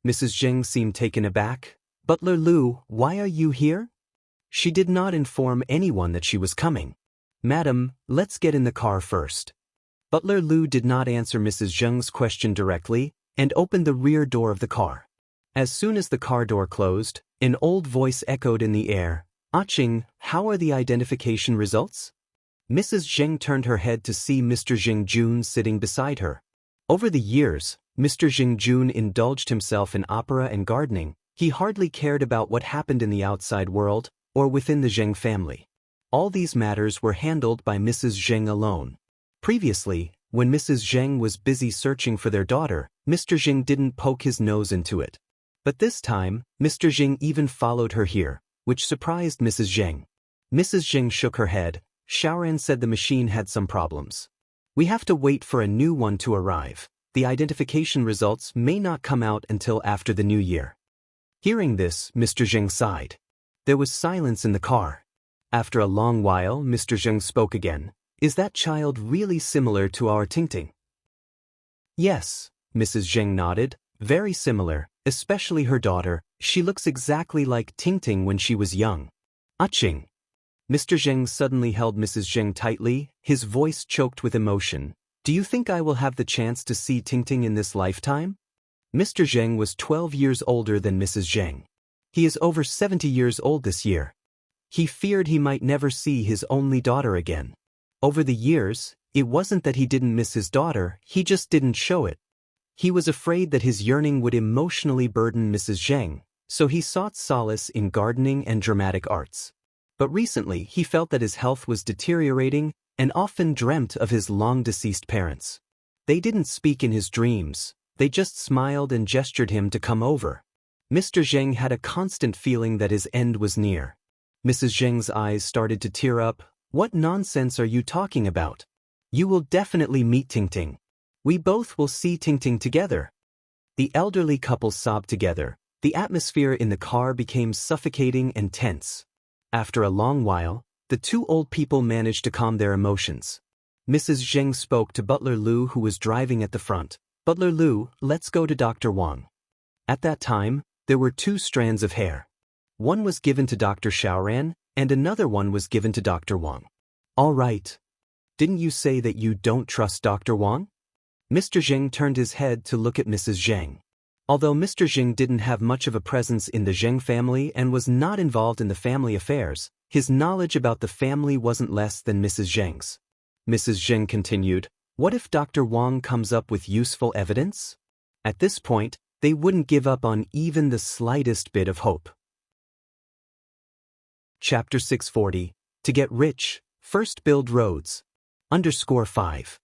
Mrs. Zheng seemed taken aback. Butler Lu, why are you here? She did not inform anyone that she was coming. Madam, let's get in the car first. Butler Lu did not answer Mrs. Zheng's question directly and opened the rear door of the car. As soon as the car door closed, an old voice echoed in the air. Aching, how are the identification results? Mrs. Zheng turned her head to see Mr. Jing Jun sitting beside her. Over the years, Mr. Jing Jun indulged himself in opera and gardening. He hardly cared about what happened in the outside world or within the Zheng family. All these matters were handled by Mrs. Zheng alone. Previously, when Mrs. Zheng was busy searching for their daughter, Mr. Zheng didn't poke his nose into it. But this time, Mr. Zheng even followed her here, which surprised Mrs. Zheng. Mrs. Zheng shook her head. Xiaoran said the machine had some problems. We have to wait for a new one to arrive. The identification results may not come out until after the new year. Hearing this, Mr. Zheng sighed. There was silence in the car. After a long while, Mr. Zheng spoke again. Is that child really similar to our Tingting? Yes, Mrs. Zheng nodded. Very similar, especially her daughter. She looks exactly like Tingting when she was young. Aching. Mr. Zheng suddenly held Mrs. Zheng tightly, his voice choked with emotion. Do you think I will have the chance to see Tingting in this lifetime? Mr. Zheng was 12 years older than Mrs. Zheng. He is over 70 years old this year. He feared he might never see his only daughter again. Over the years, it wasn't that he didn't miss his daughter, he just didn't show it. He was afraid that his yearning would emotionally burden Mrs. Zheng, so he sought solace in gardening and dramatic arts. But recently he felt that his health was deteriorating and often dreamt of his long-deceased parents. They didn't speak in his dreams, they just smiled and gestured him to come over. Mr. Zheng had a constant feeling that his end was near. Mrs. Zheng's eyes started to tear up. What nonsense are you talking about? You will definitely meet Tingting. We both will see Tingting together. The elderly couple sobbed together. The atmosphere in the car became suffocating and tense. After a long while, the two old people managed to calm their emotions. Mrs. Zheng spoke to Butler Lu, who was driving at the front. Butler Lu, let's go to Dr. Wang. At that time, there were two strands of hair. One was given to Dr. Xiaoran, and another one was given to Dr. Wang. All right. Didn't you say that you don't trust Dr. Wang? Mr. Zheng turned his head to look at Mrs. Zheng. Although Mr. Zheng didn't have much of a presence in the Zheng family and was not involved in the family affairs, his knowledge about the family wasn't less than Mrs. Zheng's. Mrs. Zheng continued, what if Dr. Wang comes up with useful evidence? At this point, they wouldn't give up on even the slightest bit of hope. Chapter 640. To get rich, first build roads. _5.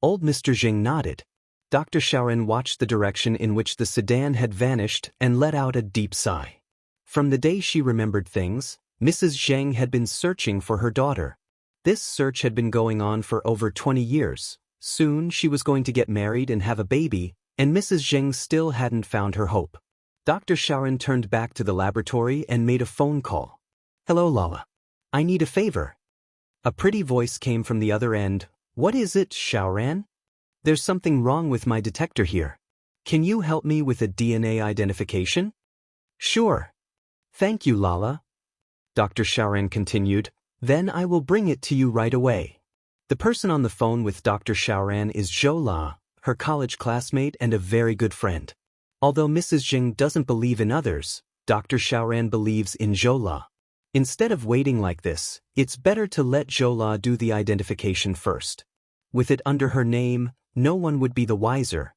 Old Mr. Zheng nodded. Dr. Xiaoran watched the direction in which the sedan had vanished and let out a deep sigh. From the day she remembered things, Mrs. Zheng had been searching for her daughter. This search had been going on for over 20 years. Soon she was going to get married and have a baby, and Mrs. Zheng still hadn't found her hope. Dr. Xiaoran turned back to the laboratory and made a phone call. Hello, Lala. I need a favor. A pretty voice came from the other end. What is it, Xiaoran? There's something wrong with my detector here. Can you help me with a DNA identification? Sure. Thank you, Lala. Dr. Xiaoran continued. Then I will bring it to you right away. The person on the phone with Dr. Xiaoran is Zhou La, her college classmate and a very good friend. Although Mrs. Zheng doesn't believe in others, Dr. Xiaoran believes in Zhoula. Instead of waiting like this, it's better to let Zhoula do the identification first. With it under her name, no one would be the wiser.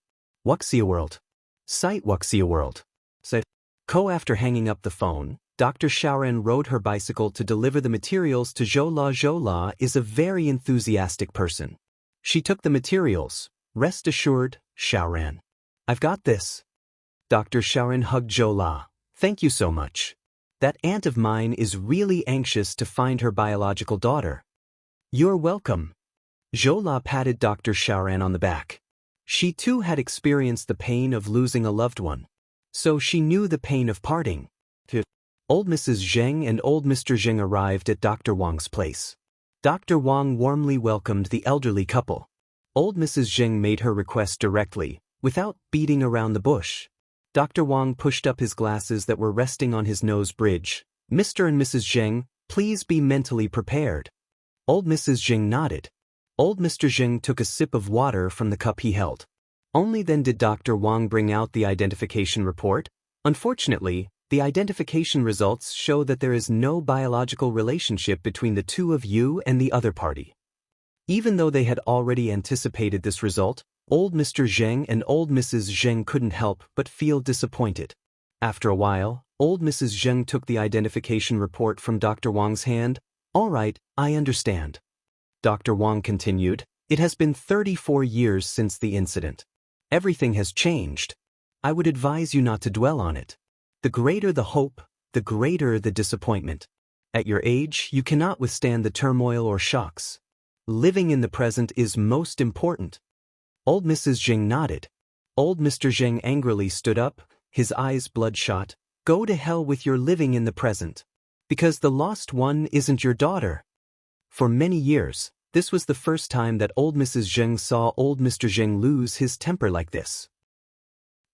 Wuxia World. Site Wuxia World. Said Ko. After hanging up the phone, Dr. Xiaoran rode her bicycle to deliver the materials to Zhoula. Zhoula is a very enthusiastic person. She took the materials. Rest assured, Xiaoran. I've got this. Dr. Xiaoran hugged Zhoula. Thank you so much. That aunt of mine is really anxious to find her biological daughter. You're welcome. Zhoula patted Dr. Xiaoran on the back. She too had experienced the pain of losing a loved one. So she knew the pain of parting. Old Mrs. Zheng and old Mr. Zheng arrived at Dr. Wang's place. Dr. Wang warmly welcomed the elderly couple. Old Mrs. Zheng made her request directly, without beating around the bush. Dr. Wang pushed up his glasses that were resting on his nose bridge. Mr. and Mrs. Zheng, please be mentally prepared. Old Mrs. Zheng nodded. Old Mr. Zheng took a sip of water from the cup he held. Only then did Dr. Wang bring out the identification report. Unfortunately, the identification results show that there is no biological relationship between the two of you and the other party. Even though they had already anticipated this result, old Mr. Zheng and old Mrs. Zheng couldn't help but feel disappointed. After a while, old Mrs. Zheng took the identification report from Dr. Wang's hand. All right, I understand. Dr. Wang continued, it has been 34 years since the incident. Everything has changed. I would advise you not to dwell on it. The greater the hope, the greater the disappointment. At your age, you cannot withstand the turmoil or shocks. Living in the present is most important. Old Mrs. Zheng nodded. Old Mr. Zheng angrily stood up, his eyes bloodshot. Go to hell with your living in the present. Because the lost one isn't your daughter. For many years, this was the first time that old Mrs. Zheng saw old Mr. Zheng lose his temper like this.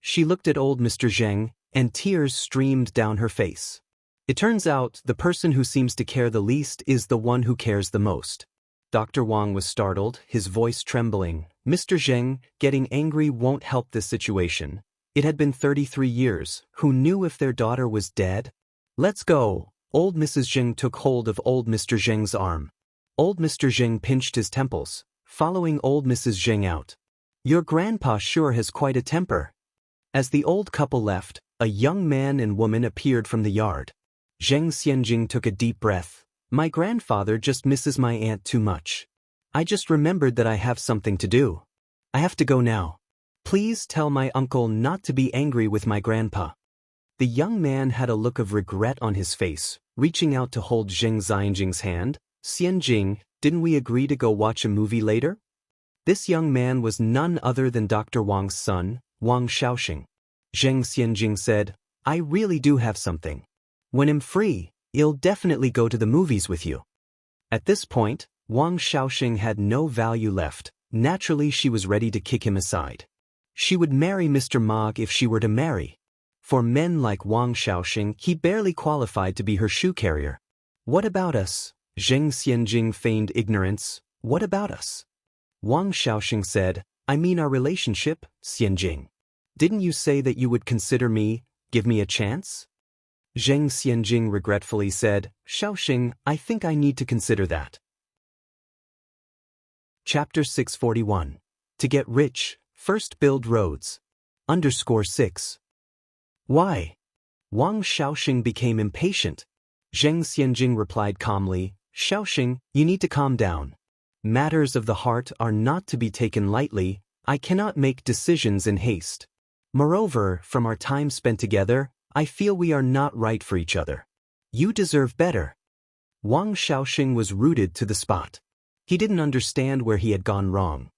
She looked at old Mr. Zheng, and tears streamed down her face. It turns out the person who seems to care the least is the one who cares the most. Dr. Wang was startled, his voice trembling. Mr. Zheng, getting angry won't help this situation. It had been 33 years. Who knew if their daughter was dead? Let's go. Old Mrs. Zheng took hold of old Mr. Zheng's arm. Old Mr. Zheng pinched his temples, following old Mrs. Zheng out. Your grandpa sure has quite a temper. As the old couple left, a young man and woman appeared from the yard. Zheng Xianxia took a deep breath. My grandfather just misses my aunt too much. I just remembered that I have something to do. I have to go now. Please tell my uncle not to be angry with my grandpa. The young man had a look of regret on his face, reaching out to hold Zheng Xianxing's hand. Xianxing, didn't we agree to go watch a movie later? This young man was none other than Dr. Wang's son, Wang Xiaoxing. Zheng Xianxing said, I really do have something. When I'm free, I'll definitely go to the movies with you. At this point, Wang Xiaoxing had no value left. Naturally, she was ready to kick him aside. She would marry Mr. Mog if she were to marry. For men like Wang Xiaoxing, he barely qualified to be her shoe carrier. What about us? Zheng Xianxing feigned ignorance. What about us? Wang Xiaoxing said, I mean our relationship, Xianxing. Didn't you say that you would consider me, give me a chance? Zheng Xianxing regretfully said, Xiaoxing, I think I need to consider that. Chapter 641. To get rich, first build roads. _6. Why? Wang Xiaoxing became impatient. Zheng Xianxing replied calmly, Xiaoxing, you need to calm down. Matters of the heart are not to be taken lightly. I cannot make decisions in haste. Moreover, from our time spent together, I feel we are not right for each other. You deserve better. Wang Xiaoxing was rooted to the spot. He didn't understand where he had gone wrong.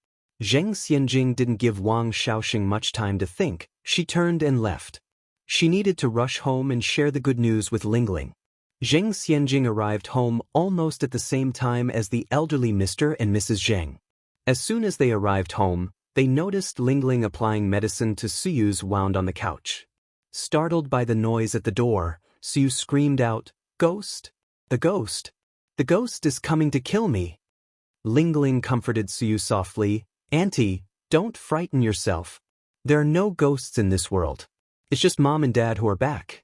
Zheng Xianxing didn't give Wang Xiaoxing much time to think. She turned and left. She needed to rush home and share the good news with Lingling. Zheng Xianxing arrived home almost at the same time as the elderly Mr. and Mrs. Zheng. As soon as they arrived home, they noticed Lingling applying medicine to Suyu's wound on the couch. Startled by the noise at the door, Suyu screamed out, Ghost? The ghost? The ghost is coming to kill me. Lingling comforted Suyu softly, Auntie, don't frighten yourself. There are no ghosts in this world. It's just Mom and Dad who are back.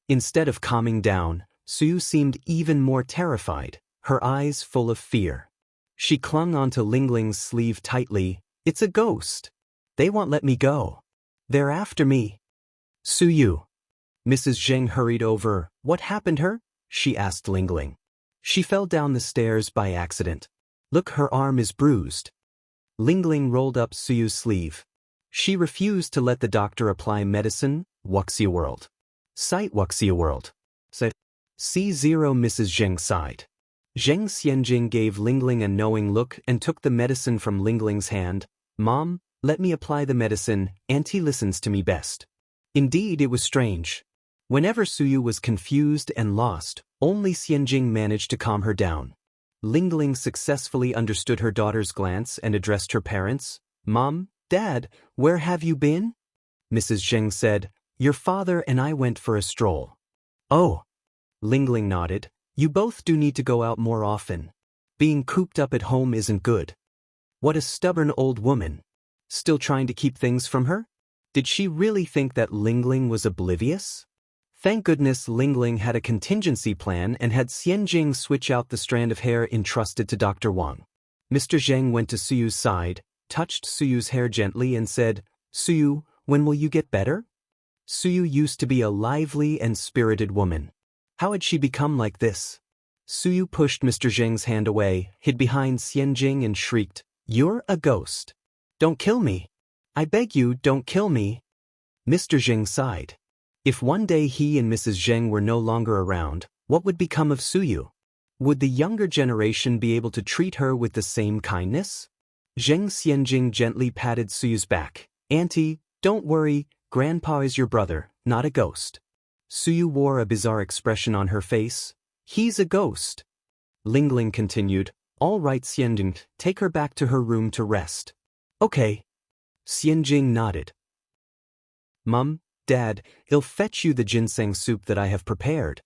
Instead of calming down, Suyu seemed even more terrified, her eyes full of fear. She clung onto Lingling's sleeve tightly. It's a ghost. They won't let me go. They're after me. Suyu. Mrs. Zheng hurried over. What happened her? She asked Lingling. She fell down the stairs by accident. Look, her arm is bruised. Lingling rolled up Suyu's sleeve. She refused to let the doctor apply medicine. Wuxia World. Site Wuxia World. Said. C0 Mrs. Zheng sighed. Zheng Xianxia gave Lingling a knowing look and took the medicine from Lingling's hand. Mom, let me apply the medicine. Auntie listens to me best. Indeed, it was strange. Whenever Suyu was confused and lost, only Xianxia managed to calm her down. Lingling successfully understood her daughter's glance and addressed her parents. Mom, Dad, where have you been? Mrs. Zheng said, Your father and I went for a stroll. Oh. Lingling nodded. You both do need to go out more often. Being cooped up at home isn't good. What a stubborn old woman. Still trying to keep things from her? Did she really think that Lingling was oblivious? Thank goodness Lingling had a contingency plan and had Xianxia switch out the strand of hair entrusted to Dr. Wang. Mr. Zheng went to Suyu's side, touched Suyu's hair gently and said, Suyu, when will you get better? Suyu used to be a lively and spirited woman. How had she become like this? Suyu pushed Mr. Zheng's hand away, hid behind Xianxia and shrieked, You're a ghost. Don't kill me. I beg you, don't kill me. Mr. Zheng sighed. If one day he and Mrs. Zheng were no longer around, what would become of Suyu? Would the younger generation be able to treat her with the same kindness? Zheng Xianxia gently patted Suyu's back. Auntie, don't worry, Grandpa is your brother, not a ghost. Suyu wore a bizarre expression on her face. He's a ghost. Lingling continued, All right Xianxia, take her back to her room to rest. Okay. Xianxia nodded. Mum, Dad, I'll fetch you the ginseng soup that I have prepared.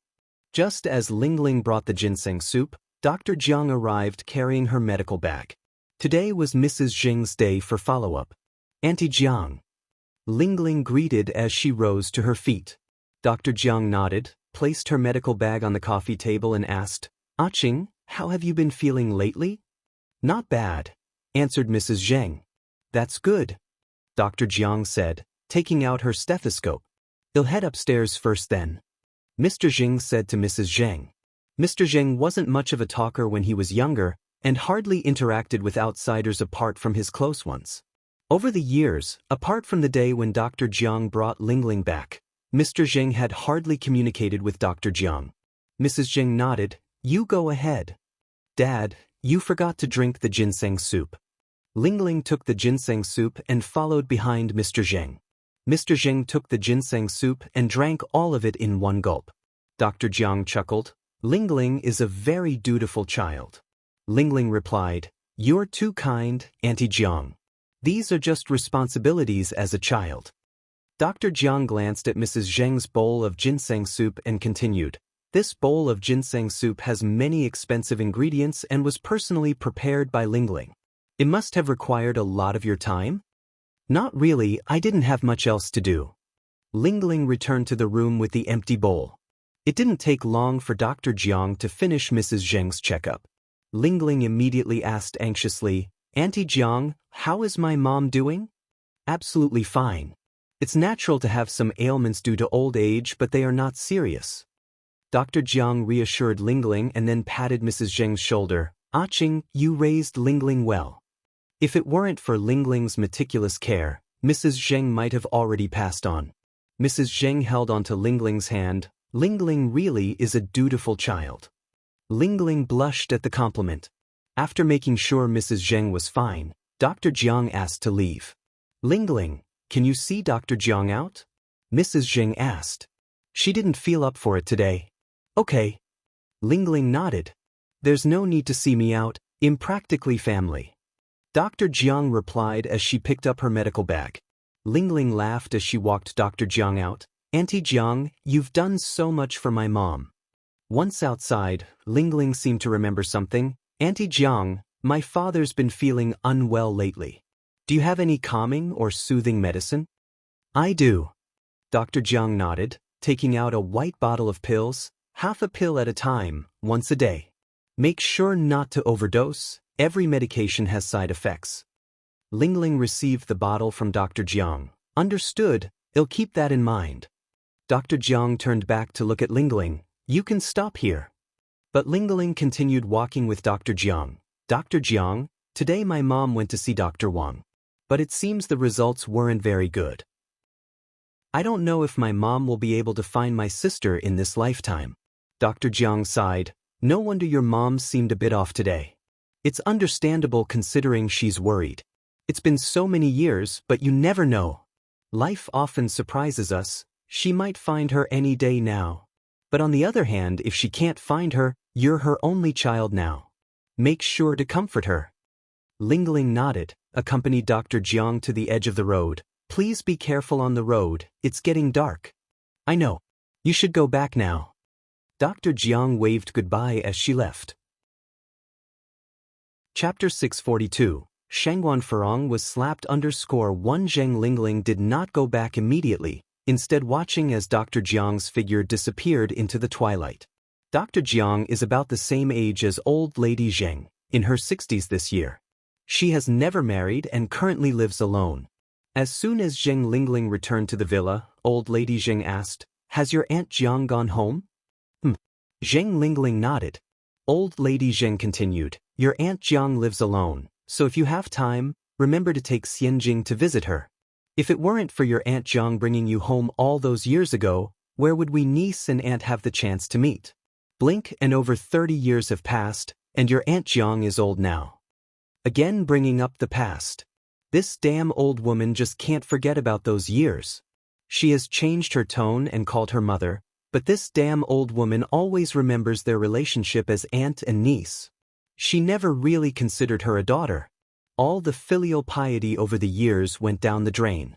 Just as Lingling brought the ginseng soup, Dr. Jiang arrived carrying her medical bag. Today was Mrs. Zheng's day for follow-up. Auntie Jiang. Lingling greeted as she rose to her feet. Dr. Jiang nodded, placed her medical bag on the coffee table and asked, Qing, how have you been feeling lately? Not bad, answered Mrs. Zheng. That's good, Dr. Jiang said, taking out her stethoscope. I'll head upstairs first then. Mr. Zheng said to Mrs. Zheng. Mr. Zheng wasn't much of a talker when he was younger and hardly interacted with outsiders apart from his close ones. Over the years, apart from the day when Dr. Jiang brought Lingling back, Mr. Zheng had hardly communicated with Dr. Jiang. Mrs. Zheng nodded, You go ahead. Dad, you forgot to drink the ginseng soup. Lingling took the ginseng soup and followed behind Mr. Zheng. Mr. Zheng took the ginseng soup and drank all of it in one gulp. Dr. Jiang chuckled. Lingling is a very dutiful child. Lingling replied, You're too kind, Auntie Jiang. These are just responsibilities as a child. Dr. Jiang glanced at Mrs. Zheng's bowl of ginseng soup and continued, This bowl of ginseng soup has many expensive ingredients and was personally prepared by Lingling. It must have required a lot of your time? Not really, I didn't have much else to do. Lingling returned to the room with the empty bowl. It didn't take long for Dr. Jiang to finish Mrs. Zheng's checkup. Lingling immediately asked anxiously, Auntie Jiang, how is my mom doing? Absolutely fine. It's natural to have some ailments due to old age, but they are not serious. Dr. Jiang reassured Lingling and then patted Mrs. Zheng's shoulder. Qing, you raised Lingling well. If it weren't for Lingling's meticulous care, Mrs. Zheng might have already passed on. Mrs. Zheng held onto Lingling's hand. Lingling really is a dutiful child. Lingling blushed at the compliment. After making sure Mrs. Zheng was fine, Dr. Jiang asked to leave. Lingling, can you see Dr. Jiang out? Mrs. Zheng asked. She didn't feel up for it today. Okay. Lingling nodded. There's no need to see me out, I'm practically family. Dr. Jiang replied as she picked up her medical bag. Lingling laughed as she walked Dr. Jiang out. Auntie Jiang, you've done so much for my mom. Once outside, Lingling seemed to remember something. Auntie Jiang, my father's been feeling unwell lately. Do you have any calming or soothing medicine? I do. Dr. Jiang nodded. taking out a white bottle of pills, half a pill at a time, once a day. Make sure not to overdose, every medication has side effects. Lingling received the bottle from Dr. Jiang. Understood, I'll keep that in mind. Dr. Jiang turned back to look at Lingling. You can stop here. But Lingling continued walking with Dr. Jiang. Dr. Jiang, today my mom went to see Dr. Wang. But it seems the results weren't very good. I don't know if my mom will be able to find my sister in this lifetime. Dr. Jiang sighed. No wonder your mom seemed a bit off today. It's understandable considering she's worried. It's been so many years, but you never know. Life often surprises us. She might find her any day now. But on the other hand, if she can't find her, you're her only child now. Make sure to comfort her. Lingling nodded, accompanied Dr. Jiang to the edge of the road. Please be careful on the road, it's getting dark. I know. You should go back now. Dr. Jiang waved goodbye as she left. Chapter 642. Shangguan Furong was slapped _1 Zheng Lingling did not go back immediately, instead watching as Dr. Jiang's figure disappeared into the twilight. Dr. Jiang is about the same age as old lady Zheng, in her 60s this year. She has never married and currently lives alone. As soon as Zheng Lingling returned to the villa, old lady Zheng asked, Has your Aunt Jiang gone home? Zheng Lingling nodded. Old lady Zheng continued, Your Aunt Jiang lives alone, so if you have time, remember to take Xianjing to visit her. If it weren't for your Aunt Jiang bringing you home all those years ago, where would we niece and aunt have the chance to meet? Blink and over 30 years have passed, and your Aunt Jiang is old now. Again bringing up the past. This damn old woman just can't forget about those years. She has changed her tone and called her mother, but this damn old woman always remembers their relationship as aunt and niece. She never really considered her a daughter. All the filial piety over the years went down the drain.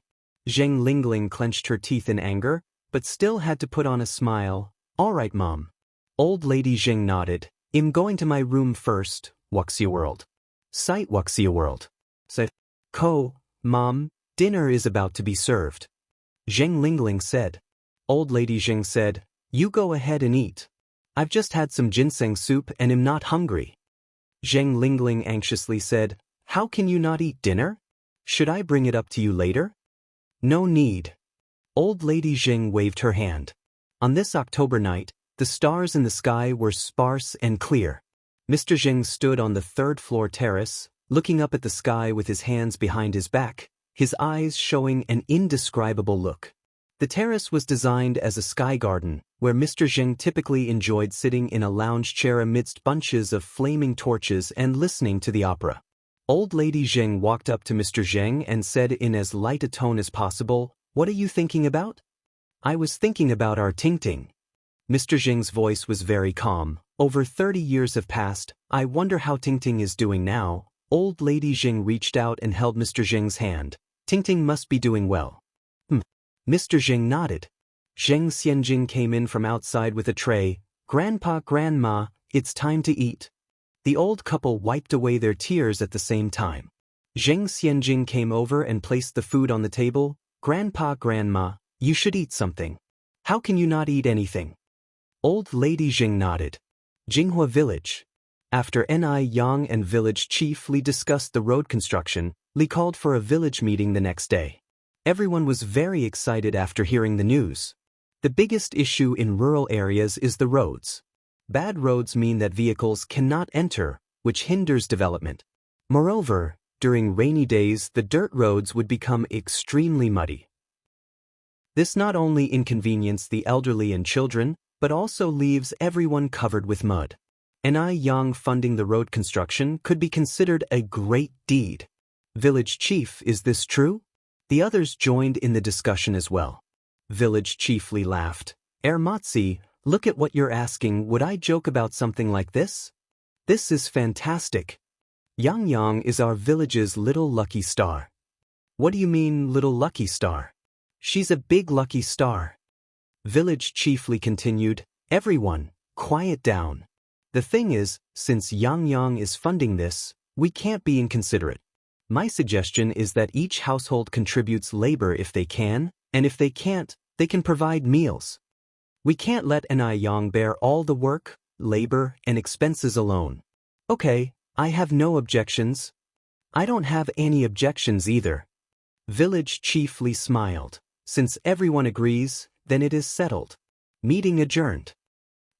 Zheng Lingling clenched her teeth in anger, but still had to put on a smile. All right, Mom. Old lady Zheng nodded. I'm going to my room first, Wuxia World. Sight Wuxia World. Said, Mom, dinner is about to be served. Zheng Lingling said. Old lady Zheng said, You go ahead and eat. I've just had some ginseng soup and am not hungry. Zheng Lingling anxiously said, How can you not eat dinner? Should I bring it up to you later? No need. Old lady Zheng waved her hand. On this October night, the stars in the sky were sparse and clear. Mr. Zheng stood on the third-floor terrace, looking up at the sky with his hands behind his back, his eyes showing an indescribable look. The terrace was designed as a sky garden, where Mr. Zheng typically enjoyed sitting in a lounge chair amidst bunches of flaming torches and listening to the opera. Old lady Zheng walked up to Mr. Zheng and said in as light a tone as possible, What are you thinking about? I was thinking about our Tingting. Mr. Zheng's voice was very calm. Over 30 years have passed, I wonder how Tingting is doing now. Old lady Zheng reached out and held Mr. Zheng's hand. Tingting must be doing well. Mr. Zheng nodded. Zheng Xianjing came in from outside with a tray. Grandpa, Grandma, it's time to eat. The old couple wiped away their tears at the same time. Zheng Xianjing came over and placed the food on the table. Grandpa, Grandma, you should eat something. How can you not eat anything? Old lady Zheng nodded. Jinghua Village. After Ni Yang and village chief Li discussed the road construction, Li called for a village meeting the next day. Everyone was very excited after hearing the news. The biggest issue in rural areas is the roads. Bad roads mean that vehicles cannot enter, which hinders development. Moreover, during rainy days the dirt roads would become extremely muddy. This not only inconvenienced the elderly and children, but also leaves everyone covered with mud. Ni Yang funding the road construction could be considered a great deed. Village chief, is this true? The others joined in the discussion as well. Village chief Li laughed. Matzi, look at what you're asking. Would I joke about something like this? This is fantastic. Yang Yang is our village's little lucky star. What do you mean, little lucky star? She's a big lucky star. Village chief Li continued. Everyone, quiet down. The thing is, since Yang Yang is funding this, we can't be inconsiderate. My suggestion is that each household contributes labor if they can, and if they can't, they can provide meals. We can't let Anai Yang bear all the work, labor, and expenses alone. Okay, I have no objections. I don't have any objections either. Village Chief Li smiled. Since everyone agrees, then it is settled. Meeting adjourned.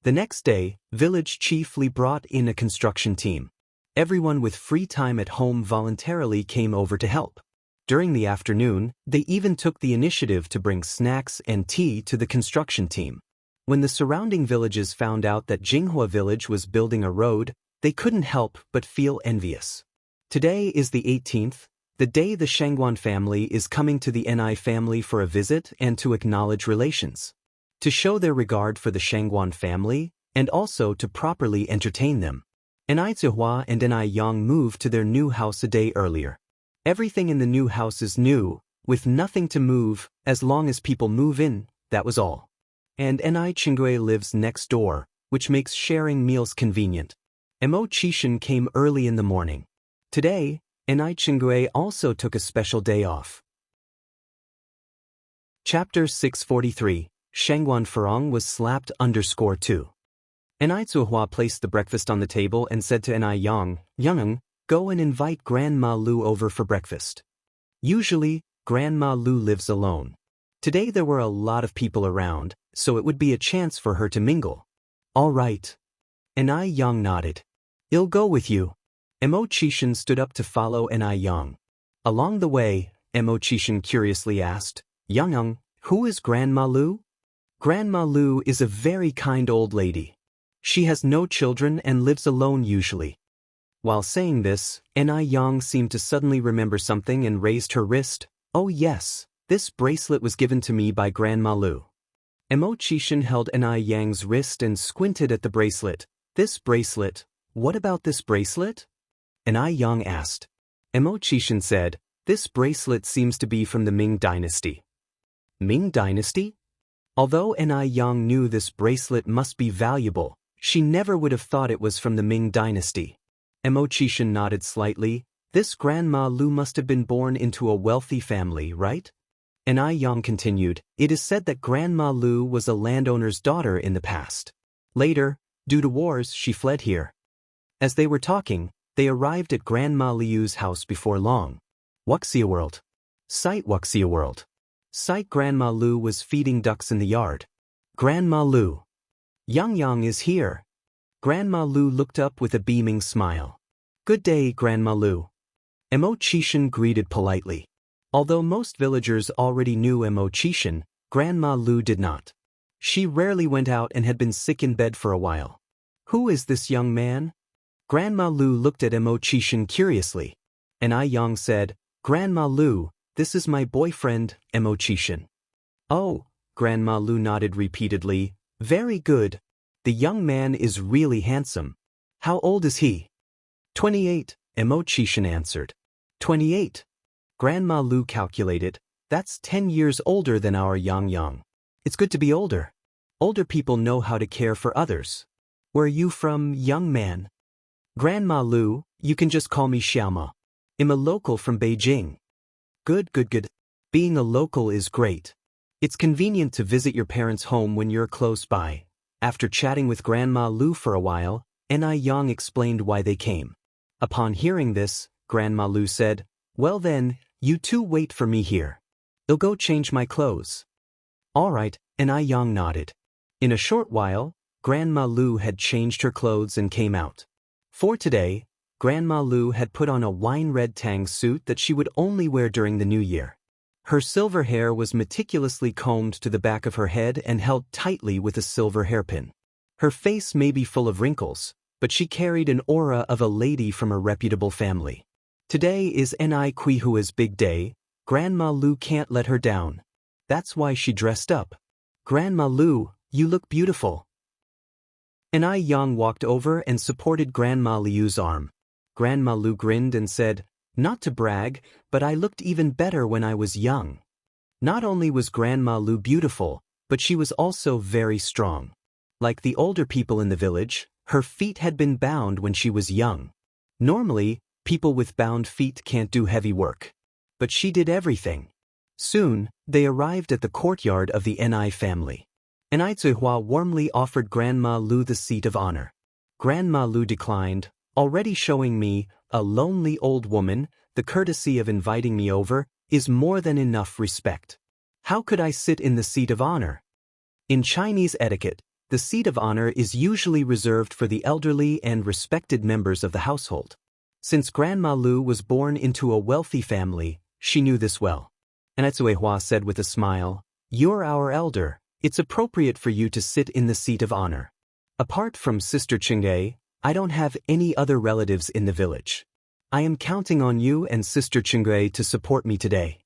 The next day, Village Chief Li brought in a construction team. Everyone with free time at home voluntarily came over to help. During the afternoon, they even took the initiative to bring snacks and tea to the construction team. When the surrounding villages found out that Jinghua village was building a road, they couldn't help but feel envious. Today is the 18th, the day the Shangguan family is coming to the Ni family for a visit and to acknowledge relations. To show their regard for the Shangguan family, and also to properly entertain them. Ni Zihua and Ni Yang moved to their new house a day earlier. Everything in the new house is new, with nothing to move, as long as people move in, that was all. And Ni Qinggui lives next door, which makes sharing meals convenient. Mo Qishan came early in the morning. Today, Ni Qinggui also took a special day off. Chapter 643, Shangguan Furong was slapped _2. Ni Zihua placed the breakfast on the table and said to Ni Yang, Yang, go and invite Grandma Lu over for breakfast. Usually, Grandma Lu lives alone. Today there were a lot of people around, so it would be a chance for her to mingle. All right. Ni Yang nodded. I'll go with you. Mo Qishan stood up to follow Ni Yang. Along the way, Mo Qishan curiously asked, Yang, who is Grandma Lu? Grandma Lu is a very kind old lady. She has no children and lives alone usually. While saying this, Ni Yang seemed to suddenly remember something and raised her wrist. Oh yes, this bracelet was given to me by Grandma Lu. Mo Qishan held Ni Yang's wrist and squinted at the bracelet. This bracelet? What about this bracelet? Ni Yang asked. Mo Qishan said, this bracelet seems to be from the Ming dynasty. Ming dynasty? Although Ni Yang knew this bracelet must be valuable, she never would have thought it was from the Ming dynasty. Mo Qishan nodded slightly. This Grandma Lu must have been born into a wealthy family, right? Ni Yang continued, it is said that Grandma Lu was a landowner's daughter in the past. Later, due to wars, she fled here. As they were talking, they arrived at Grandma Liu's house before long. Wuxia World. Sight Wuxia World. Sight Grandma Lu was feeding ducks in the yard. Grandma Lu. Yang is here. Grandma Lu looked up with a beaming smile. Good day, Grandma Lu. Mo Qishan greeted politely. Although most villagers already knew Mo Qishan, Grandma Lu did not. She rarely went out and had been sick in bed for a while. Who is this young man? Grandma Lu looked at Mo Qishan curiously. Ni Yang said, Grandma Lu, this is my boyfriend, Mo Qishan. Oh, Grandma Lu nodded repeatedly. Very good. The young man is really handsome. How old is he? 28, Mo Qishan answered. 28. Grandma Lu calculated, that's 10 years older than our Yang. It's good to be older. Older people know how to care for others. Where are you from, young man? Grandma Lu, you can just call me Xiaoma. I'm a local from Beijing. Good. Being a local is great. It's convenient to visit your parents' home when you're close by. After chatting with Grandma Lu for a while, Ni Yang explained why they came. Upon hearing this, Grandma Lu said, well then, you two wait for me here. I'll go change my clothes. All right, Ni Yang nodded. In a short while, Grandma Lu had changed her clothes and came out. For today, Grandma Lu had put on a wine-red tang suit that she would only wear during the new year. Her silver hair was meticulously combed to the back of her head and held tightly with a silver hairpin. Her face may be full of wrinkles, but she carried an aura of a lady from a reputable family. Today is Ni Qihua's big day. Grandma Lu can't let her down. That's why she dressed up. Grandma Lu, you look beautiful. Ni Yang walked over and supported Grandma Liu's arm. Grandma Lu grinned and said, not to brag, but I looked even better when I was young. Not only was Grandma Lu beautiful, but she was also very strong. Like the older people in the village, her feet had been bound when she was young. Normally, people with bound feet can't do heavy work. But she did everything. Soon, they arrived at the courtyard of the Ni family. Anai Zihua warmly offered Grandma Lu the seat of honor. Grandma Lu declined, already showing me, a lonely old woman, the courtesy of inviting me over, is more than enough respect. How could I sit in the seat of honor? In Chinese etiquette, the seat of honor is usually reserved for the elderly and respected members of the household. Since Grandma Lu was born into a wealthy family, she knew this well. Anai Zihua said with a smile, "You're our elder. It's appropriate for you to sit in the seat of honor. Apart from Sister Chingay, I don't have any other relatives in the village. I am counting on you and Sister Chingay to support me today."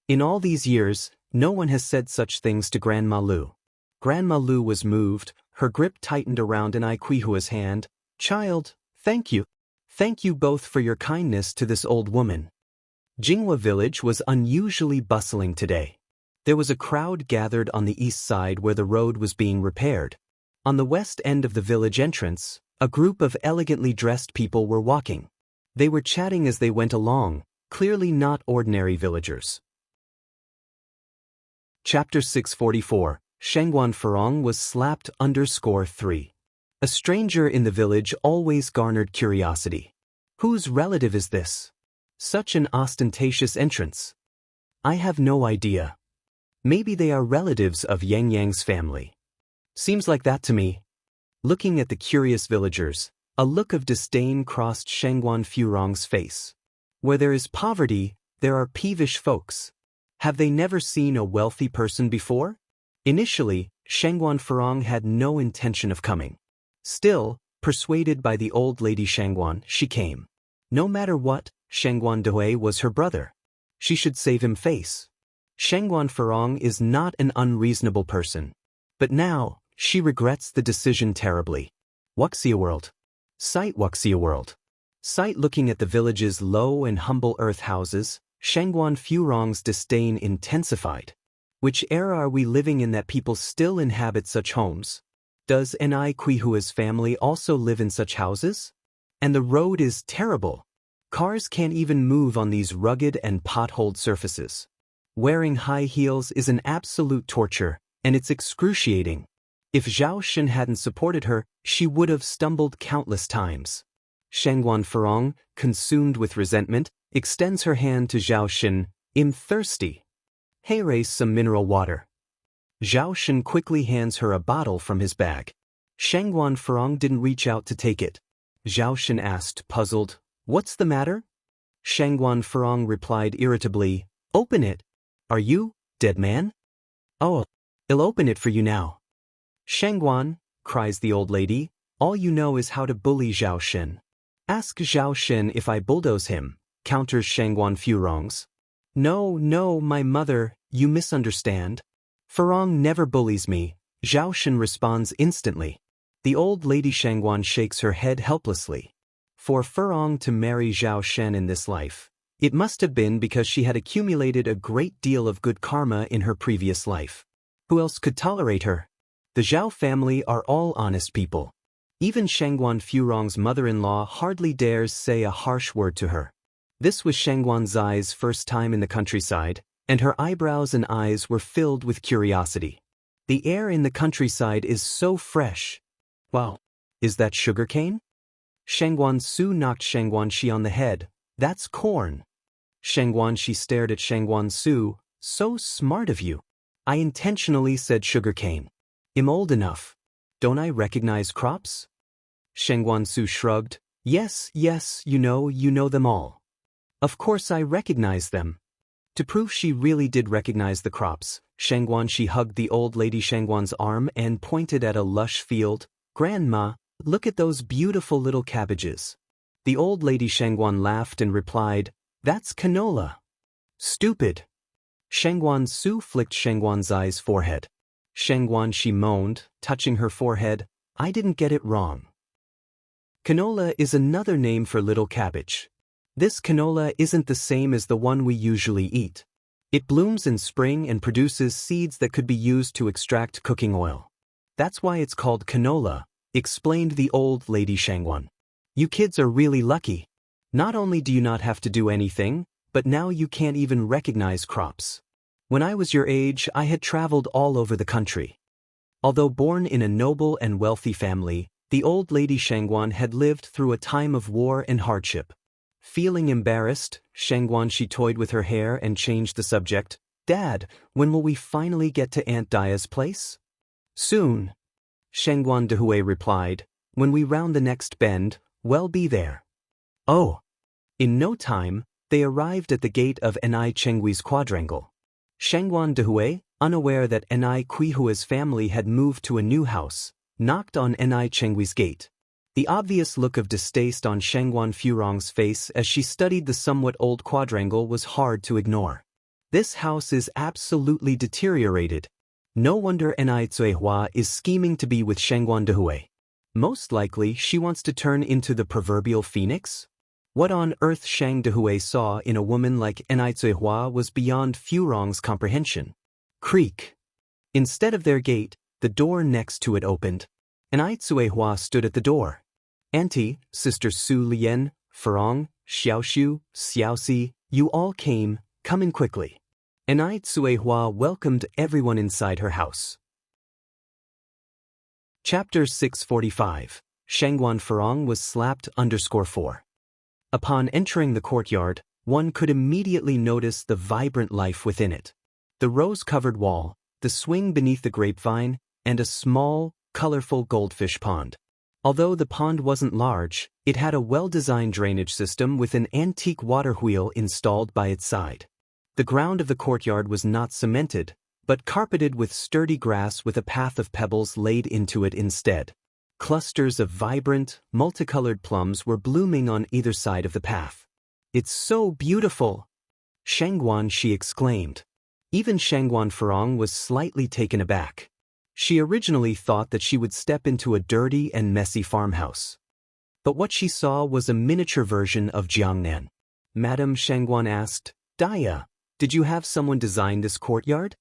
In all these years, no one has said such things to Grandma Lu. Grandma Lu was moved, her grip tightened around Anai Quihua's hand. "Child, thank you. Thank you both for your kindness to this old woman." Jinghua village was unusually bustling today. There was a crowd gathered on the east side where the road was being repaired. On the west end of the village entrance, a group of elegantly dressed people were walking. They were chatting as they went along, clearly not ordinary villagers. Chapter 644, Shengguan Furong was slapped _3. A stranger in the village always garnered curiosity. Whose relative is this? Such an ostentatious entrance. I have no idea. Maybe they are relatives of Yang Yang's family. Seems like that to me. Looking at the curious villagers, a look of disdain crossed Shengguan Furong's face. Where there is poverty, there are peevish folks. Have they never seen a wealthy person before? Initially, Shengguan Furong had no intention of coming. Still, persuaded by the old lady Shengguan, she came. No matter what, Shengguan Dui was her brother. She should save him face. Shengguan Furong is not an unreasonable person. But now, she regrets the decision terribly. Wuxia World. Sight Wuxia World. Sight looking at the village's low and humble earth houses, Shengguan Furong's disdain intensified. Which era are we living in that people still inhabit such homes? Does Anai Quihua's family also live in such houses? And the road is terrible. Cars can't even move on these rugged and potholed surfaces. Wearing high heels is an absolute torture, and it's excruciating. If Zhao Shen hadn't supported her, she would have stumbled countless times. Shengguan Furong, consumed with resentment, extends her hand to Zhao Shen. "I'm thirsty. Hey, raise some mineral water." Zhao Shen quickly hands her a bottle from his bag. Shengguan Furong didn't reach out to take it. Zhao Shen asked, puzzled, "What's the matter?" Shengguan Furong replied irritably, "Open it. Are you, dead man?" "Oh, I'll open it for you now." "Shengguan," cries the old lady, "all you know is how to bully Zhao Shen." "Ask Zhao Shen if I bulldoze him," counters Shengguan Furong's. No, my mother, you misunderstand. Furong never bullies me," Zhao Shen responds instantly. The old lady Shengguan shakes her head helplessly. For Furong to marry Zhao Shen in this life, it must have been because she had accumulated a great deal of good karma in her previous life. Who else could tolerate her? The Zhao family are all honest people. Even Shengguan Furong's mother-in-law hardly dares say a harsh word to her. This was Shengguan Zai's first time in the countryside, and her eyebrows and eyes were filled with curiosity. The air in the countryside is so fresh. Wow, is that sugarcane? Shengguan Su knocked Shengguan Shi on the head. That's corn. Shengguan Shi stared at Shengguan Su. So smart of you. I intentionally said sugarcane. I'm old enough. Don't I recognize crops? Shengguan Su shrugged. Yes, you know them all. Of course I recognize them. To prove she really did recognize the crops, Shengguan Shi hugged the old lady Shengguan's arm and pointed at a lush field. Grandma, look at those beautiful little cabbages. The old lady Shengguan laughed and replied, That's canola. Stupid. Shengguan Su flicked Shengguan Zai's forehead. Shengguan Shi moaned, touching her forehead, I didn't get it wrong. Canola is another name for little cabbage. This canola isn't the same as the one we usually eat. It blooms in spring and produces seeds that could be used to extract cooking oil. That's why it's called canola, explained the old lady Shengguan. You kids are really lucky. Not only do you not have to do anything, but now you can't even recognize crops. When I was your age, I had traveled all over the country. Although born in a noble and wealthy family, the old lady Shangguan had lived through a time of war and hardship. Feeling embarrassed, Shangguan toyed with her hair and changed the subject. "Dad, when will we finally get to Aunt Daya's place?" "Soon," Shangguan Dehui replied. "When we round the next bend, we'll be there." Oh. In no time, they arrived at the gate of Enai Chenghui's quadrangle. Shangguan Dehui, unaware that Enai Qihua's family had moved to a new house, knocked on Enai Chenghui's gate. The obvious look of distaste on Shangguan Furong's face as she studied the somewhat old quadrangle was hard to ignore. This house is absolutely deteriorated. No wonder Enai Cuihua is scheming to be with Shangguan Dehui. Most likely she wants to turn into the proverbial phoenix? What on earth Shang Dehui saw in a woman like Enai Cuihua was beyond Furong's comprehension. Creak. Instead of their gate, the door next to it opened. Enai Cuihua stood at the door. "Auntie, Sister Su Lian, Furong, Xiaoxiu, Xiaoxi, you all came, come in quickly." Enai Cuihua welcomed everyone inside her house. Chapter 645. Shangguan Furong was slapped _4. Upon entering the courtyard, one could immediately notice the vibrant life within it. The rose-covered wall, the swing beneath the grapevine, and a small, colorful goldfish pond. Although the pond wasn't large, it had a well-designed drainage system with an antique water wheel installed by its side. The ground of the courtyard was not cemented, but carpeted with sturdy grass with a path of pebbles laid into it instead. Clusters of vibrant, multicolored plums were blooming on either side of the path. "It's so beautiful!" Shangguan exclaimed. Even Shangguan Furong was slightly taken aback. She originally thought that she would step into a dirty and messy farmhouse. But what she saw was a miniature version of Jiangnan. "Madam," Shangguan asked, "Daya, did you have someone design this courtyard?"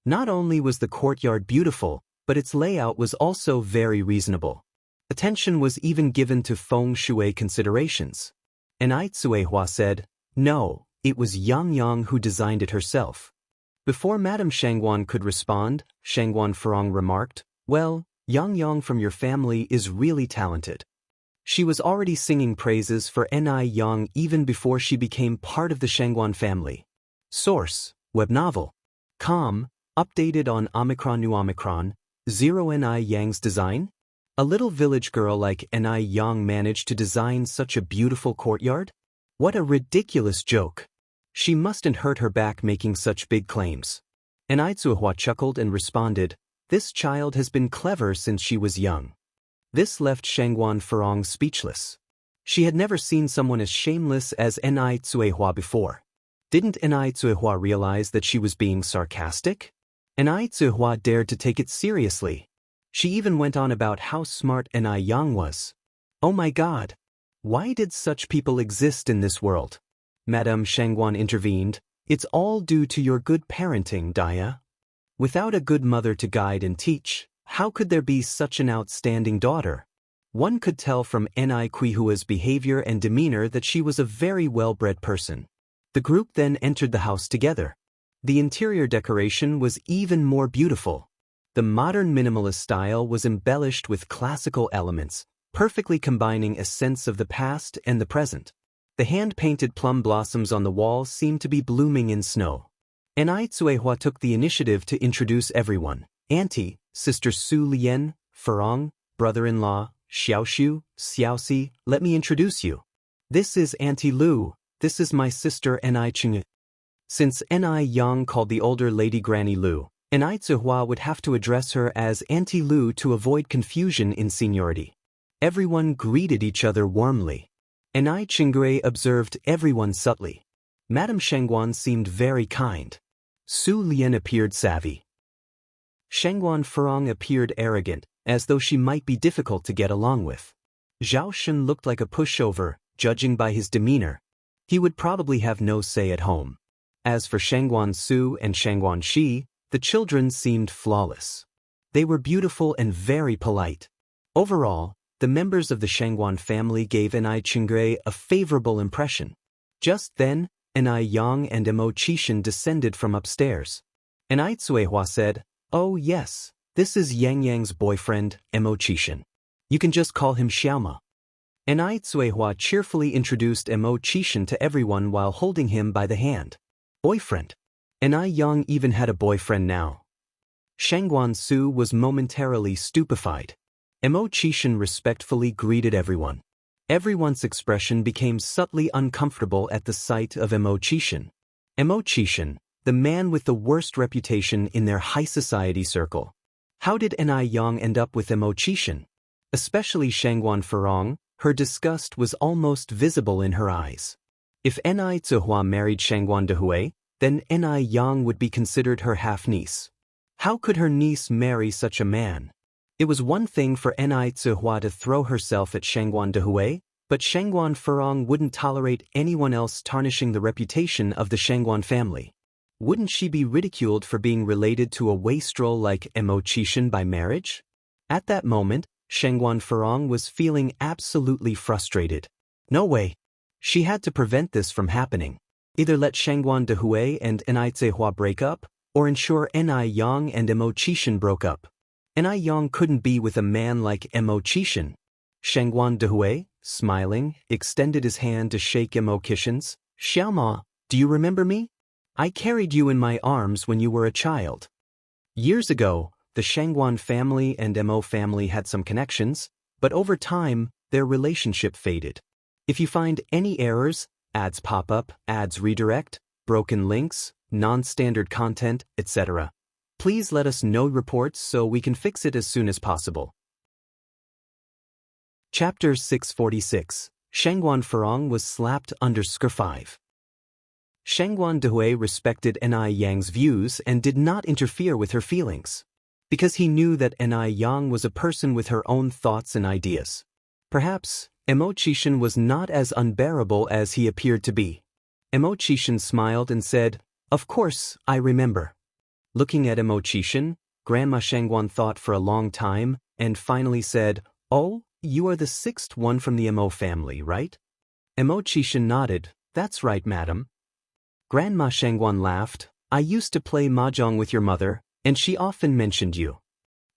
Not only was the courtyard beautiful, but its layout was also very reasonable. Attention was even given to feng shui considerations. Enai Cuihua said, "No, it was Yang Yang who designed it herself." Before Madame Shangguan could respond, Shangguan Furong remarked, "Well, Yang Yang from your family is really talented." She was already singing praises for Enai Yang even before she became part of the Shangguan family. Source: Web novel. Com. Updated on Omicron 0 Enai Yang's design? A little village girl like Enai Yang managed to design such a beautiful courtyard? What a ridiculous joke. She mustn't hurt her back making such big claims. Enai Cuihua chuckled and responded, "This child has been clever since she was young." This left Shangguan Furong speechless. She had never seen someone as shameless as Enai Cuihua before. Didn't Enai Cuihua realize that she was being sarcastic? Enai Cuihua dared to take it seriously. She even went on about how smart Enai Yang was. "Oh my God! Why did such people exist in this world?" Madame Shangguan intervened. "It's all due to your good parenting, Daya. Without a good mother to guide and teach, how could there be such an outstanding daughter?" One could tell from Enai Qihua's behavior and demeanor that she was a very well-bred person. The group then entered the house together. The interior decoration was even more beautiful. The modern minimalist style was embellished with classical elements, perfectly combining a sense of the past and the present. The hand-painted plum blossoms on the wall seemed to be blooming in snow. Enai Cuihua took the initiative to introduce everyone. "Auntie, Sister Su Lian, Furong, brother-in-law, Xiaoxiu, Xiaoxi, let me introduce you. This is Auntie Lu, this is my sister Enai Cheng." Since Enai Yang called the older lady Granny Lu, Enai Cuihua would have to address her as Auntie Lu to avoid confusion in seniority. Everyone greeted each other warmly. Enai Chenghui observed everyone subtly. Madame Shangguan seemed very kind. Su Lian appeared savvy. Shangguan Furong appeared arrogant, as though she might be difficult to get along with. Zhao Shun looked like a pushover, judging by his demeanor. He would probably have no say at home. As for Shangguan Su and Shangguan Shi, the children seemed flawless. They were beautiful and very polite. Overall, the members of the Shangguan family gave Enai Chenghui a favorable impression. Just then, Enai Yang and Mo Qishan descended from upstairs. Enai Cuihua said, "Oh yes, This is Yang Yang's boyfriend, Immortal. You can just call him Xiaoma. Enai Cuihua cheerfully introduced Immortal to everyone while holding him by the hand. Boyfriend. Enai Yang even had a boyfriend now. Shangguan Su was momentarily stupefied. Immortal respectfully greeted everyone. Everyone's expression became subtly uncomfortable at the sight of Immortal. Immortal, the man with the worst reputation in their high society circle. How did Enai Yang end up with Immortal? Especially Shangguan Furong, her disgust was almost visible in her eyes. If Enai Cuihua married Shangguan Dehui, then Enai Yang would be considered her half-niece. How could her niece marry such a man? It was one thing for Enai Cuihua to throw herself at Shangguan Dehui, but Shangguan Furong wouldn't tolerate anyone else tarnishing the reputation of the Shangguan family. Wouldn't she be ridiculed for being related to a wastrel like Immortal by marriage? At that moment, Shangguan Furong was feeling absolutely frustrated. No way. She had to prevent this from happening. Either let Shangguan Dehui and Enai Cuihua break up, or ensure Enai Yang and Immortal broke up. Enai Yang couldn't be with a man like Immortal. Shangguan Dehui, smiling, extended his hand to shake Immortal's. Xiaoma, do you remember me? I carried you in my arms when you were a child. Years ago, the Shangguan family and Mo family had some connections, but over time, their relationship faded. If you find any errors, ads pop up, ads redirect, broken links, non-standard content, etc., please let us know reports so we can fix it as soon as possible. Chapter 646. Shangguan Furong was slapped under Skr 5. Shangguan Dehui respected Enai Yang's views and did not interfere with her feelings, because he knew that Enai Yang was a person with her own thoughts and ideas. Perhaps, Immortal was not as unbearable as he appeared to be. Immortal smiled and said, "Of course, I remember." Looking at Immortal, Grandma Shangguan thought for a long time, and finally said, "Oh, you are the sixth one from the Mo family, right?" Immortal nodded, "That's right, madam." Grandma Shangguan laughed, "I used to play mahjong with your mother, and she often mentioned you."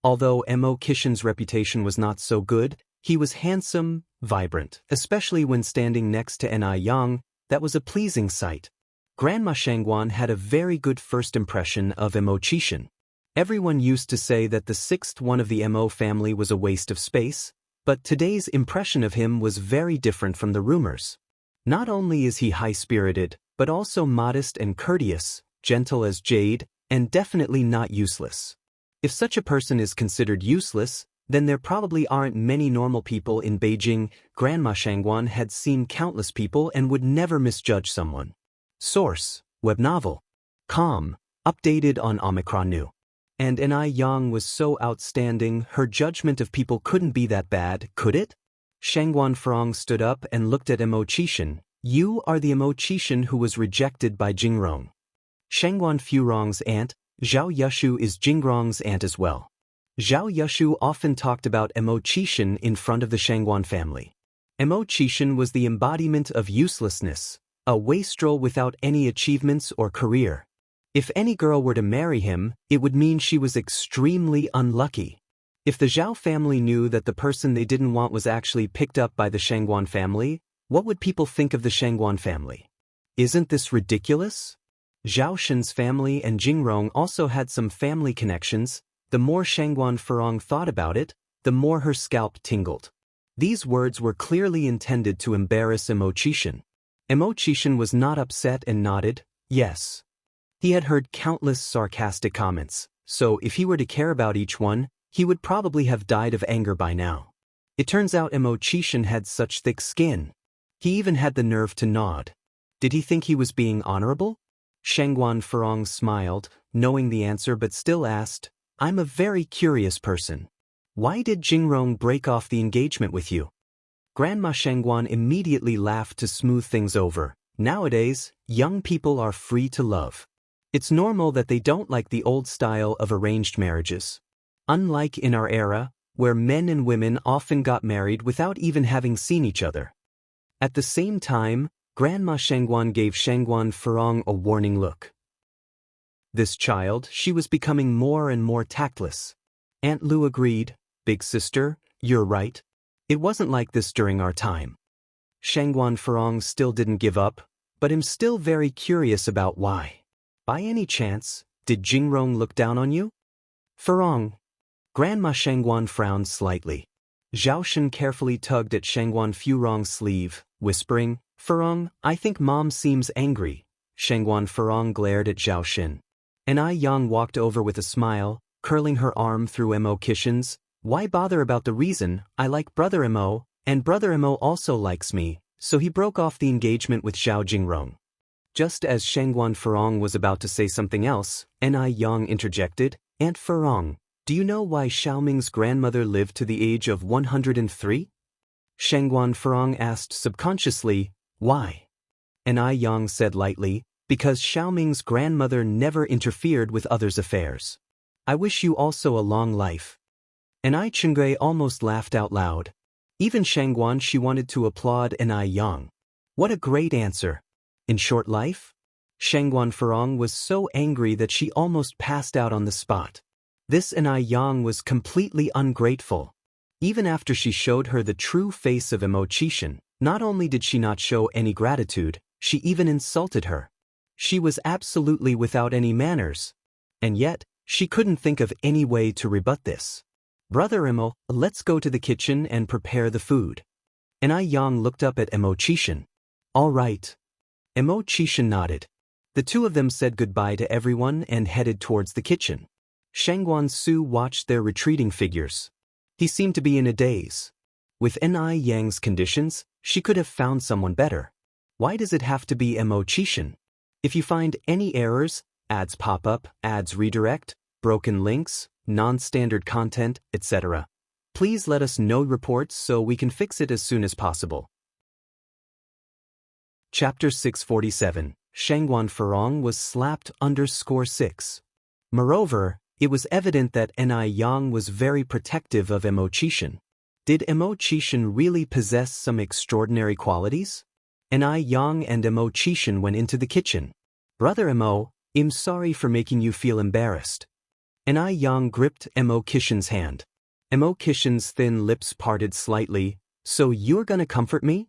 Although Immortal's reputation was not so good, he was handsome, vibrant, especially when standing next to Enai Yang. That was a pleasing sight. Grandma Shangguan had a very good first impression of Immortal. Everyone used to say that the sixth one of the Mo family was a waste of space, but today's impression of him was very different from the rumors. Not only is he high-spirited, but also modest and courteous, gentle as jade, and definitely not useless. If such a person is considered useless, then there probably aren't many normal people in Beijing. Grandma Shangguan had seen countless people and would never misjudge someone. Source: Web novel. Com. Updated on Omicron New. And Enai Yang was so outstanding, her judgment of people couldn't be that bad, could it? Shangguan Furong stood up and looked at Immortal. "You are the Immortal who was rejected by Jingrong." Shangguan Furong's aunt, Zhao Yushu, is Jingrong's aunt as well. Zhao Yushu often talked about Immortal in front of the Shangguan family. Immortal was the embodiment of uselessness, a wastrel without any achievements or career. If any girl were to marry him, it would mean she was extremely unlucky. If the Zhao family knew that the person they didn't want was actually picked up by the Shangguan family, what would people think of the Shangguan family? Isn't this ridiculous? Zhao Shen's family and Jingrong also had some family connections. The more Shangguan Furong thought about it, the more her scalp tingled. These words were clearly intended to embarrass Immortal. Immortal was not upset and nodded, yes. He had heard countless sarcastic comments, so if he were to care about each one, he would probably have died of anger by now. It turns out Immortal had such thick skin. He even had the nerve to nod. Did he think he was being honorable? Shangguan Furong smiled, knowing the answer, but still asked, "I'm a very curious person. Why did Jingrong break off the engagement with you?" Grandma Shangguan immediately laughed to smooth things over. Nowadays, young people are free to love. It's normal that they don't like the old style of arranged marriages. Unlike in our era, where men and women often got married without even having seen each other. At the same time, Grandma Shangguan gave Shangguan Furong a warning look. This child, she was becoming more and more tactless. Aunt Lu agreed. Big sister, you're right. It wasn't like this during our time. Shangguan Furong still didn't give up, but I'm still very curious about why. By any chance, did Jingrong look down on you? Furong. Grandma Shangguan frowned slightly. Zhao Shen carefully tugged at Shangguan Furong's sleeve, whispering, Furong, I think Mom seems angry. Shangguan Furong glared at Zhao Shen. Ai Yang walked over with a smile, curling her arm through Mo Kishin's. Why bother about the reason? I like Brother Mo, and Brother Mo also likes me, so he broke off the engagement with Zhao Jingrong. Just as Shangguan Furong was about to say something else, Ai Yang interjected, Aunt Furong, do you know why Xiaoming's grandmother lived to the age of 103? Shangguan Furong asked subconsciously, why? Ai Yang said lightly, because Xiaoming's grandmother never interfered with others' affairs. I wish you also a long life. Ai Chengui almost laughed out loud. Even Shangguan she wanted to applaud Ai Yang. What a great answer. In short life? Shangguan Furong was so angry that she almost passed out on the spot. This Ai Yang was completely ungrateful. Even after she showed her the true face of Mo Qixin, not only did she not show any gratitude, she even insulted her. She was absolutely without any manners. And yet, she couldn't think of any way to rebut this. Brother Mo, let's go to the kitchen and prepare the food. Ai Yang looked up at Mo Qixin. All right. Mo Qixin nodded. The two of them said goodbye to everyone and headed towards the kitchen. Shangguan Su watched their retreating figures. He seemed to be in a daze. With Ai Yang's conditions, she could have found someone better. Why does it have to be Mo Qixin? If you find any errors, ads pop up, ads redirect, broken links, non-standard content, etc., please let us know reports so we can fix it as soon as possible. Chapter 647, Shangguan Furong was slapped _6. Moreover, it was evident that Ai Yang was very protective of Mo Qixin. Did Mo Qixin really possess some extraordinary qualities? Ai Yang and Mo Qixin went into the kitchen. Brother Mo, I'm sorry for making you feel embarrassed. Ai Yang gripped Mo Qixin's hand. Mo Qixin's thin lips parted slightly. So you're gonna comfort me?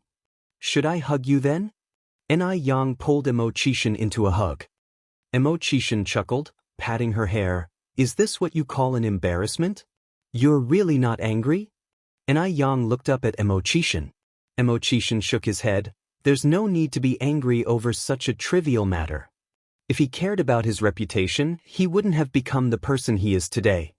Should I hug you then? Ai Yang pulled Mo Qixin into a hug. Mo Qixin chuckled, patting her hair. Is this what you call an embarrassment? You're really not angry? Ai Yang looked up at Mo Qixin. Mo Qixin shook his head. There's no need to be angry over such a trivial matter. If he cared about his reputation, he wouldn't have become the person he is today.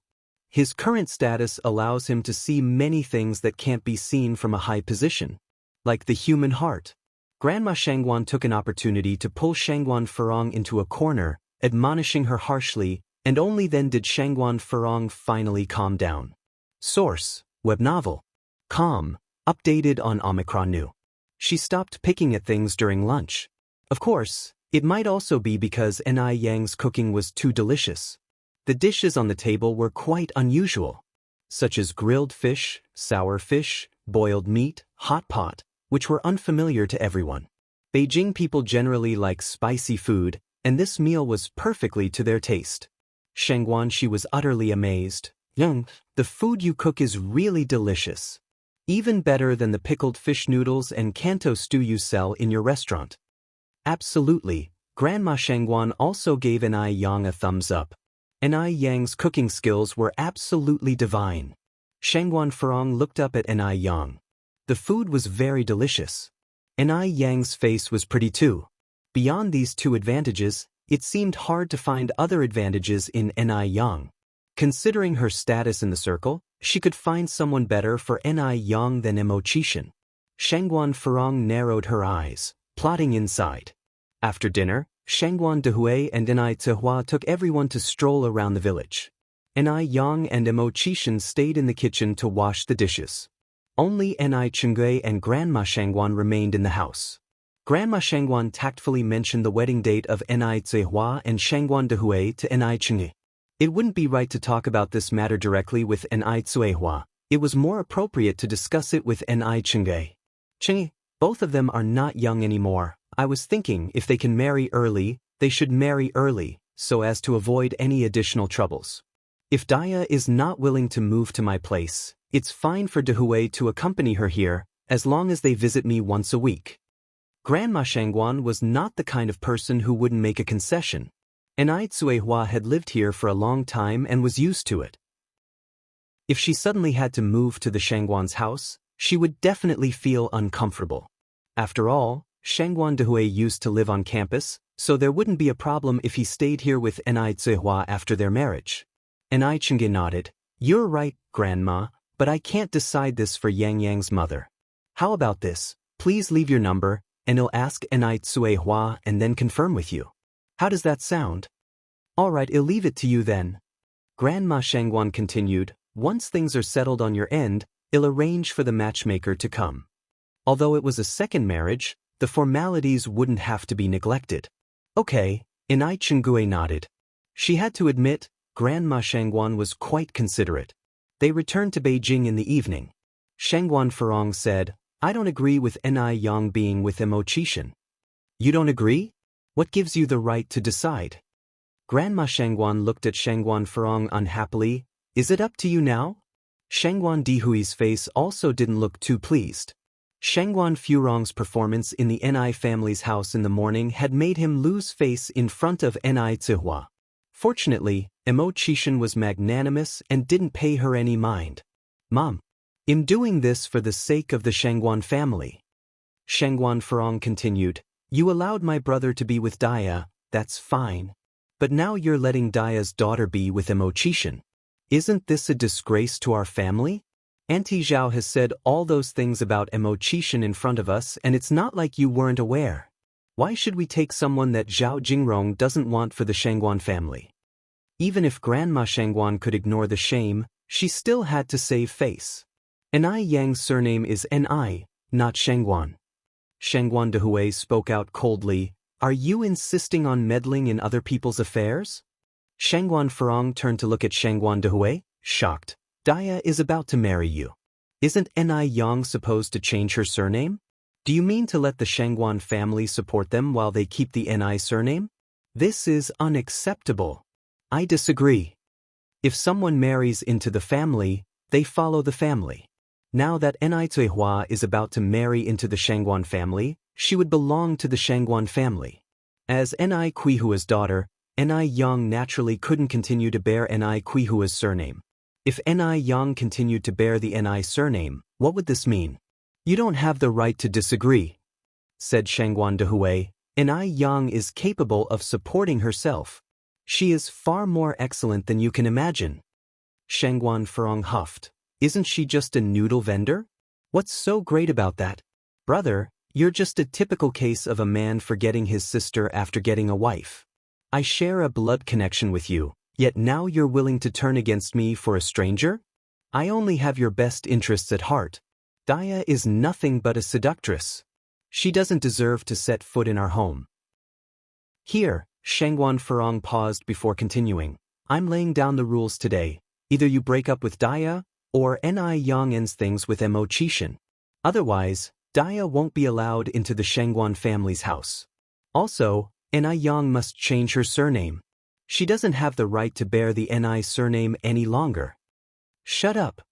His current status allows him to see many things that can't be seen from a high position, like the human heart. Grandma Shangguan took an opportunity to pull Shangguan Furong into a corner, admonishing her harshly, and only then did Shangguan Furong finally calm down. Source: Web novel. Calm, updated on Omicron New. She stopped picking at things during lunch. Of course, it might also be because Ai Yang's cooking was too delicious. The dishes on the table were quite unusual, such as grilled fish, sour fish, boiled meat, hot pot, which were unfamiliar to everyone. Beijing people generally like spicy food, and this meal was perfectly to their taste. Shangguan she was utterly amazed. Young, the food you cook is really delicious. Even better than the pickled fish noodles and Kanto stew you sell in your restaurant. Absolutely, Grandma Shangguan also gave Ai Yang a thumbs up. Ai Yang's cooking skills were absolutely divine. Shangguan Furong looked up at Ai Yang. The food was very delicious. Ai Yang's face was pretty too. Beyond these two advantages, it seemed hard to find other advantages in Ai Yang. Considering her status in the circle, she could find someone better for Ai Yang than Mo Qixin. Shangguan Furong narrowed her eyes, plotting inside. After dinner, Shangguan Dehui and Ai Zihua took everyone to stroll around the village. Ai Yang and Mo Qixin stayed in the kitchen to wash the dishes. Only Ai Chengui and Grandma Shangguan remained in the house. Grandma Shangguan tactfully mentioned the wedding date of Ai Zihua and Shangguan Dehui to Ai Chengui. It wouldn't be right to talk about this matter directly with Ai Zihua. It was more appropriate to discuss it with Ai Chengui. Chengui, both of them are not young anymore. I was thinking if they can marry early, they should marry early, so as to avoid any additional troubles. If Daya is not willing to move to my place, it's fine for Dehui to accompany her here, as long as they visit me once a week. Grandma Shangguan was not the kind of person who wouldn't make a concession. Enai Tsuehua had lived here for a long time and was used to it. If she suddenly had to move to the Shangguan's house, she would definitely feel uncomfortable. After all, Shangguan Dehui used to live on campus, so there wouldn't be a problem if he stayed here with Enai Tsuehua after their marriage. Enai Chenge nodded. You're right, Grandma, but I can't decide this for Yang Yang's mother. How about this? Please leave your number, and I'll ask Enai Tsuehua and then confirm with you. How does that sound? All right, I'll leave it to you then. Grandma Shangguan continued. Once things are settled on your end, I'll arrange for the matchmaker to come. Although it was a second marriage, the formalities wouldn't have to be neglected. Okay, Enai Chenggue nodded. She had to admit, Grandma Shangguan was quite considerate. They returned to Beijing in the evening. Shangguan Furong said, I don't agree with Enai Yang being with Imo-Chishan. You don't agree? What gives you the right to decide? Grandma Shangguan looked at Shangguan Furong unhappily. Is it up to you now? Shangguan Dihui's face also didn't look too pleased. Shangguan Furong's performance in the Enai family's house in the morning had made him lose face in front of Enai Tsuehua. Fortunately, Imo-Chishan was magnanimous and didn't pay her any mind. Mom, I'm doing this for the sake of the Shangguan family. Shangguan Furong continued, you allowed my brother to be with Daya, that's fine. But now you're letting Daya's daughter be with Imo-Chishan. Isn't this a disgrace to our family? Auntie Zhao has said all those things about Imo-Chishan in front of us and it's not like you weren't aware. Why should we take someone that Zhao Jingrong doesn't want for the Shangguan family? Even if Grandma Shangguan could ignore the shame, she still had to save face. Enai Yang's surname is Enai, not Shangguan. Shangguan Dehui spoke out coldly, are you insisting on meddling in other people's affairs? Shangguan Furong turned to look at Shangguan Dehui, shocked. Daya is about to marry you. Isn't Enai Yang supposed to change her surname? Do you mean to let the Shangguan family support them while they keep the Enai surname? This is unacceptable. I disagree. If someone marries into the family, they follow the family. Now that Enai Tsuehua is about to marry into the Shangguan family, she would belong to the Shangguan family. As Enai Qihua's daughter, Enai Yang naturally couldn't continue to bear Enai Qihua's surname. If Enai Yang continued to bear the Enai surname, what would this mean? You don't have the right to disagree, said Shangguan Dehui. Enai Yang is capable of supporting herself. She is far more excellent than you can imagine. Shangguan Furong huffed. Isn't she just a noodle vendor? What's so great about that? Brother, you're just a typical case of a man forgetting his sister after getting a wife. I share a blood connection with you, yet now you're willing to turn against me for a stranger? I only have your best interests at heart. Daya is nothing but a seductress. She doesn't deserve to set foot in our home. Here, Shangguan Furong paused before continuing. I'm laying down the rules today. Either you break up with Daya, or Enai Yang ends things with Imo-Chishan. Otherwise, Daya won't be allowed into the Shangguan family's house. Also, Enai Yang must change her surname. She doesn't have the right to bear the Enai surname any longer. Shut up.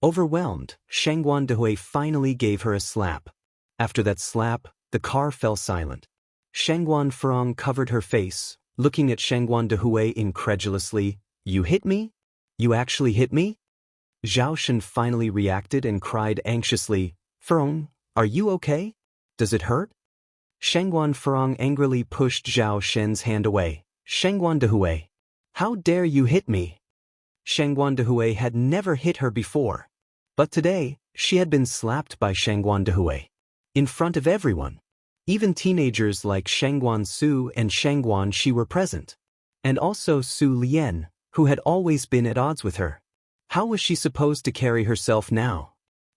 Overwhelmed, Shangguan Dehui finally gave her a slap. After that slap, the car fell silent. Shangguan Furong covered her face, looking at Shangguan Dehui incredulously. You hit me? You actually hit me? Zhao Shen finally reacted and cried anxiously, Furong, are you okay? Does it hurt? Shangguan Furong angrily pushed Zhao Shen's hand away. Shangguan Dehui, how dare you hit me? Shangguan Dehui had never hit her before. But today, she had been slapped by Shangguan Dehui. In front of everyone. Even teenagers like Shangguan Su and Shangguan Shi were present. And also Su Lian, who had always been at odds with her. How was she supposed to carry herself now?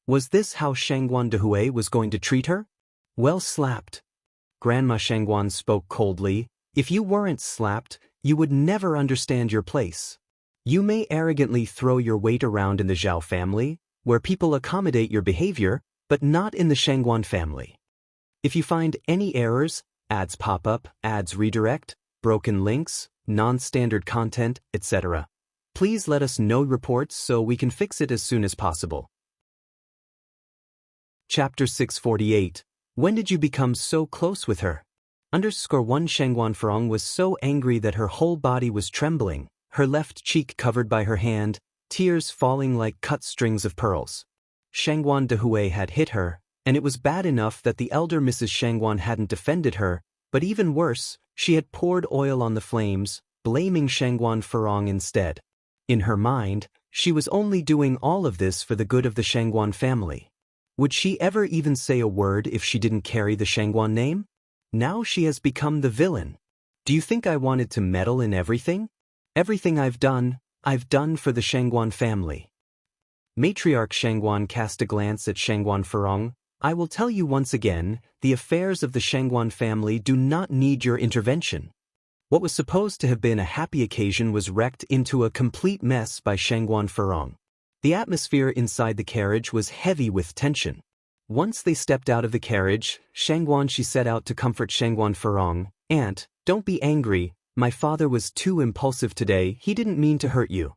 Was this how Shangguan Dehui was going to treat her? Well slapped. Grandma Shangguan spoke coldly. If you weren't slapped, you would never understand your place. You may arrogantly throw your weight around in the Zhao family, where people accommodate your behavior, but not in the Shangguan family. If you find any errors, ads pop up, ads redirect, broken links, non-standard content, etc., Please let us know reports so we can fix it as soon as possible. Chapter 648. When did you become so close with her? _1 Shengwan Furong was so angry that her whole body was trembling, her left cheek covered by her hand, tears falling like cut strings of pearls. Shengwan Dehui had hit her, and it was bad enough that the elder Mrs. Shengwan hadn't defended her, but even worse, she had poured oil on the flames, blaming Shengwan Furong instead. In her mind, she was only doing all of this for the good of the Shengwan family. Would she ever even say a word if she didn't carry the Shengwan name? Now she has become the villain. Do you think I wanted to meddle in everything? Everything I've done for the Shengwan family. Matriarch Shengwan cast a glance at Shengwan Furong. I will tell you once again, the affairs of the Shengwan family do not need your intervention. What was supposed to have been a happy occasion was wrecked into a complete mess by Shengwan Furong. The atmosphere inside the carriage was heavy with tension. Once they stepped out of the carriage, Shengwan Shi set out to comfort Shengwan Furong. Aunt, don't be angry, my father was too impulsive today, he didn't mean to hurt you.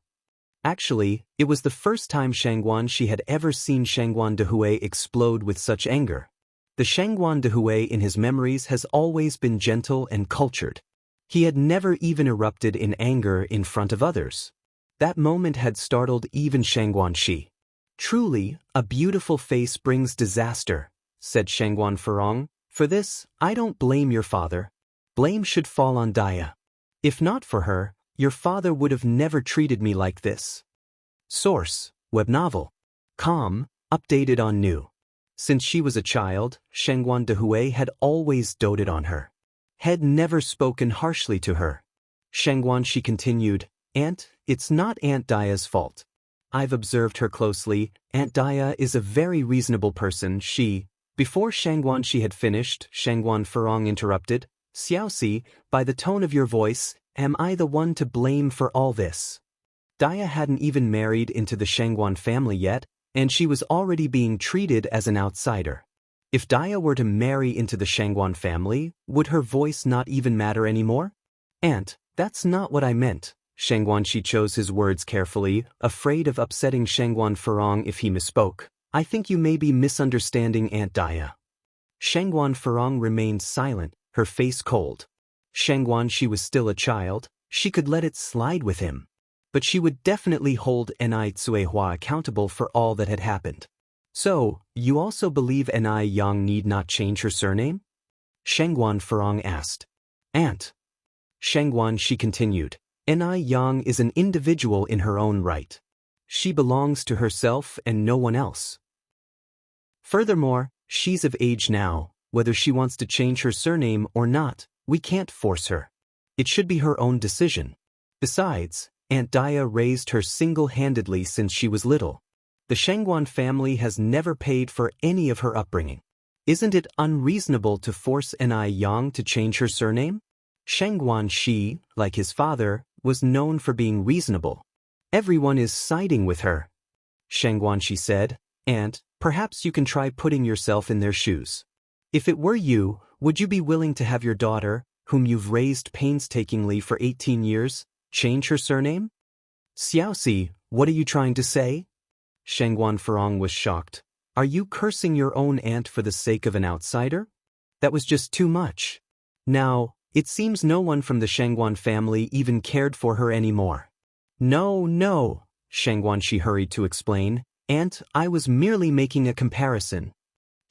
Actually, it was the first time Shengwan Shi had ever seen Shengwan Dehui explode with such anger. The Shengwan Dehui in his memories has always been gentle and cultured. He had never even erupted in anger in front of others. That moment had startled even Shengwan Shi. Truly, a beautiful face brings disaster, said Shengwan Furong. For this, I don't blame your father. Blame should fall on Daya. If not for her, your father would have never treated me like this. Source: Web Novel. Com, updated on new. Since she was a child, Shengwan Dehui had always doted on her. Had never spoken harshly to her. Shengwan Shi continued, Aunt, it's not Aunt Daya's fault. I've observed her closely. Aunt Daya is a very reasonable person. Before Shengwan Shi had finished, Shengwan Furong interrupted, Xiaoxi, by the tone of your voice, am I the one to blame for all this? Daya hadn't even married into the Shengwan family yet, and she was already being treated as an outsider. If Daya were to marry into the Shengwan family, would her voice not even matter anymore? Aunt, that's not what I meant. Shengwan Shi chose his words carefully, afraid of upsetting Shengwan Furong if he misspoke. I think you may be misunderstanding Aunt Daya. Shengwan Furong remained silent, her face cold. Shengwan Shi was still a child, she could let it slide with him. But she would definitely hold Ni Cuehua accountable for all that had happened. So, you also believe Ni Yang need not change her surname? Shengwan Furong asked. Aunt. Shengwan Shi continued. Ni Yang is an individual in her own right. She belongs to herself and no one else. Furthermore, she's of age now, whether she wants to change her surname or not, we can't force her. It should be her own decision. Besides, Aunt Daya raised her single-handedly since she was little. The Shengwan family has never paid for any of her upbringing. Isn't it unreasonable to force Ni Yang to change her surname? Shengwan Shi, like his father, was known for being reasonable. Everyone is siding with her. Shengwan Shi said, Aunt, perhaps you can try putting yourself in their shoes. If it were you, would you be willing to have your daughter, whom you've raised painstakingly for 18 years, change her surname? Xiaoxi, what are you trying to say? Shengwan Furong was shocked. Are you cursing your own aunt for the sake of an outsider? That was just too much. Now, it seems no one from the Shengwan family even cared for her anymore. No, Shengwan Shi hurried to explain. Aunt, I was merely making a comparison.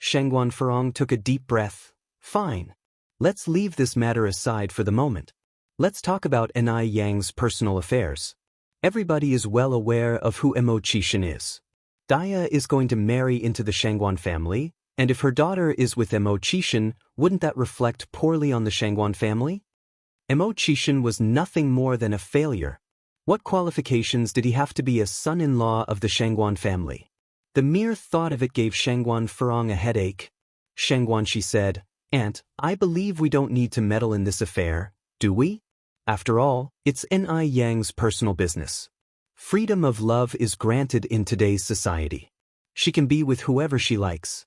Shengwan Furong took a deep breath. Fine. Let's leave this matter aside for the moment. Let's talk about Ni Yang's personal affairs. Everybody is well aware of who Immortal is. Daya is going to marry into the Shengwan family, and if her daughter is with Immortal, wouldn't that reflect poorly on the Shengwan family? Immortal was nothing more than a failure. What qualifications did he have to be a son-in-law of the Shengwan family? The mere thought of it gave Shengwan Furong a headache. Shengwan Shi said, Aunt, I believe we don't need to meddle in this affair, do we? After all, it's Ni Yang's personal business. Freedom of love is granted in today's society. She can be with whoever she likes.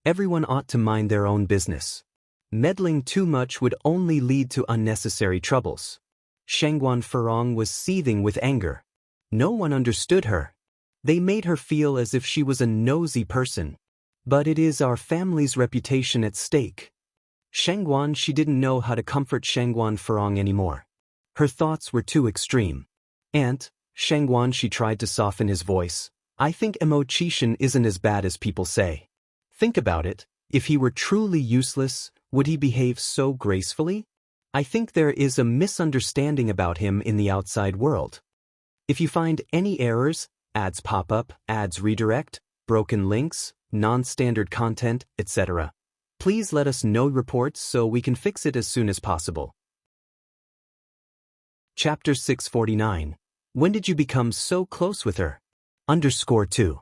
Everyone ought to mind their own business. Meddling too much would only lead to unnecessary troubles. Shengwan Furong was seething with anger. No one understood her. They made her feel as if she was a nosy person. But it is our family's reputation at stake. Shangguan, she didn't know how to comfort Shangguan Furong anymore. Her thoughts were too extreme. Aunt, Shangguan, she tried to soften his voice. I think Imo-Chishan isn't as bad as people say. Think about it, if he were truly useless, would he behave so gracefully? I think there is a misunderstanding about him in the outside world. If you find any errors, ads pop up, ads redirect, broken links, non-standard content, etc., please let us know reports so we can fix it as soon as possible. Chapter 649. When did you become so close with her? _2.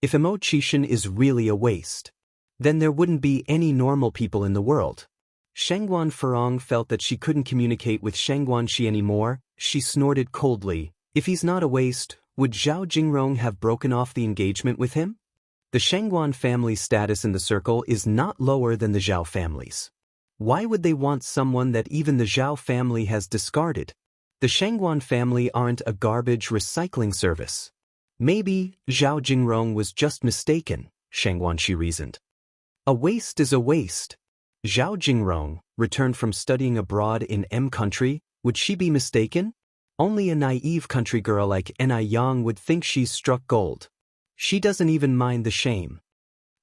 If Imo-Chishan is really a waste, then there wouldn't be any normal people in the world. Shangguan Furong felt that she couldn't communicate with Shangguanxi anymore. She snorted coldly. If he's not a waste, would Zhao Jingrong have broken off the engagement with him? The Shangguan family's status in the circle is not lower than the Zhao family's. Why would they want someone that even the Zhao family has discarded? The Shangguan family aren't a garbage recycling service. Maybe Zhao Jingrong was just mistaken, Shangguanxi reasoned. A waste is a waste. Zhao Jingrong, returned from studying abroad in M country, would she be mistaken? Only a naive country girl like Ni Yang would think she's struck gold. She doesn't even mind the shame.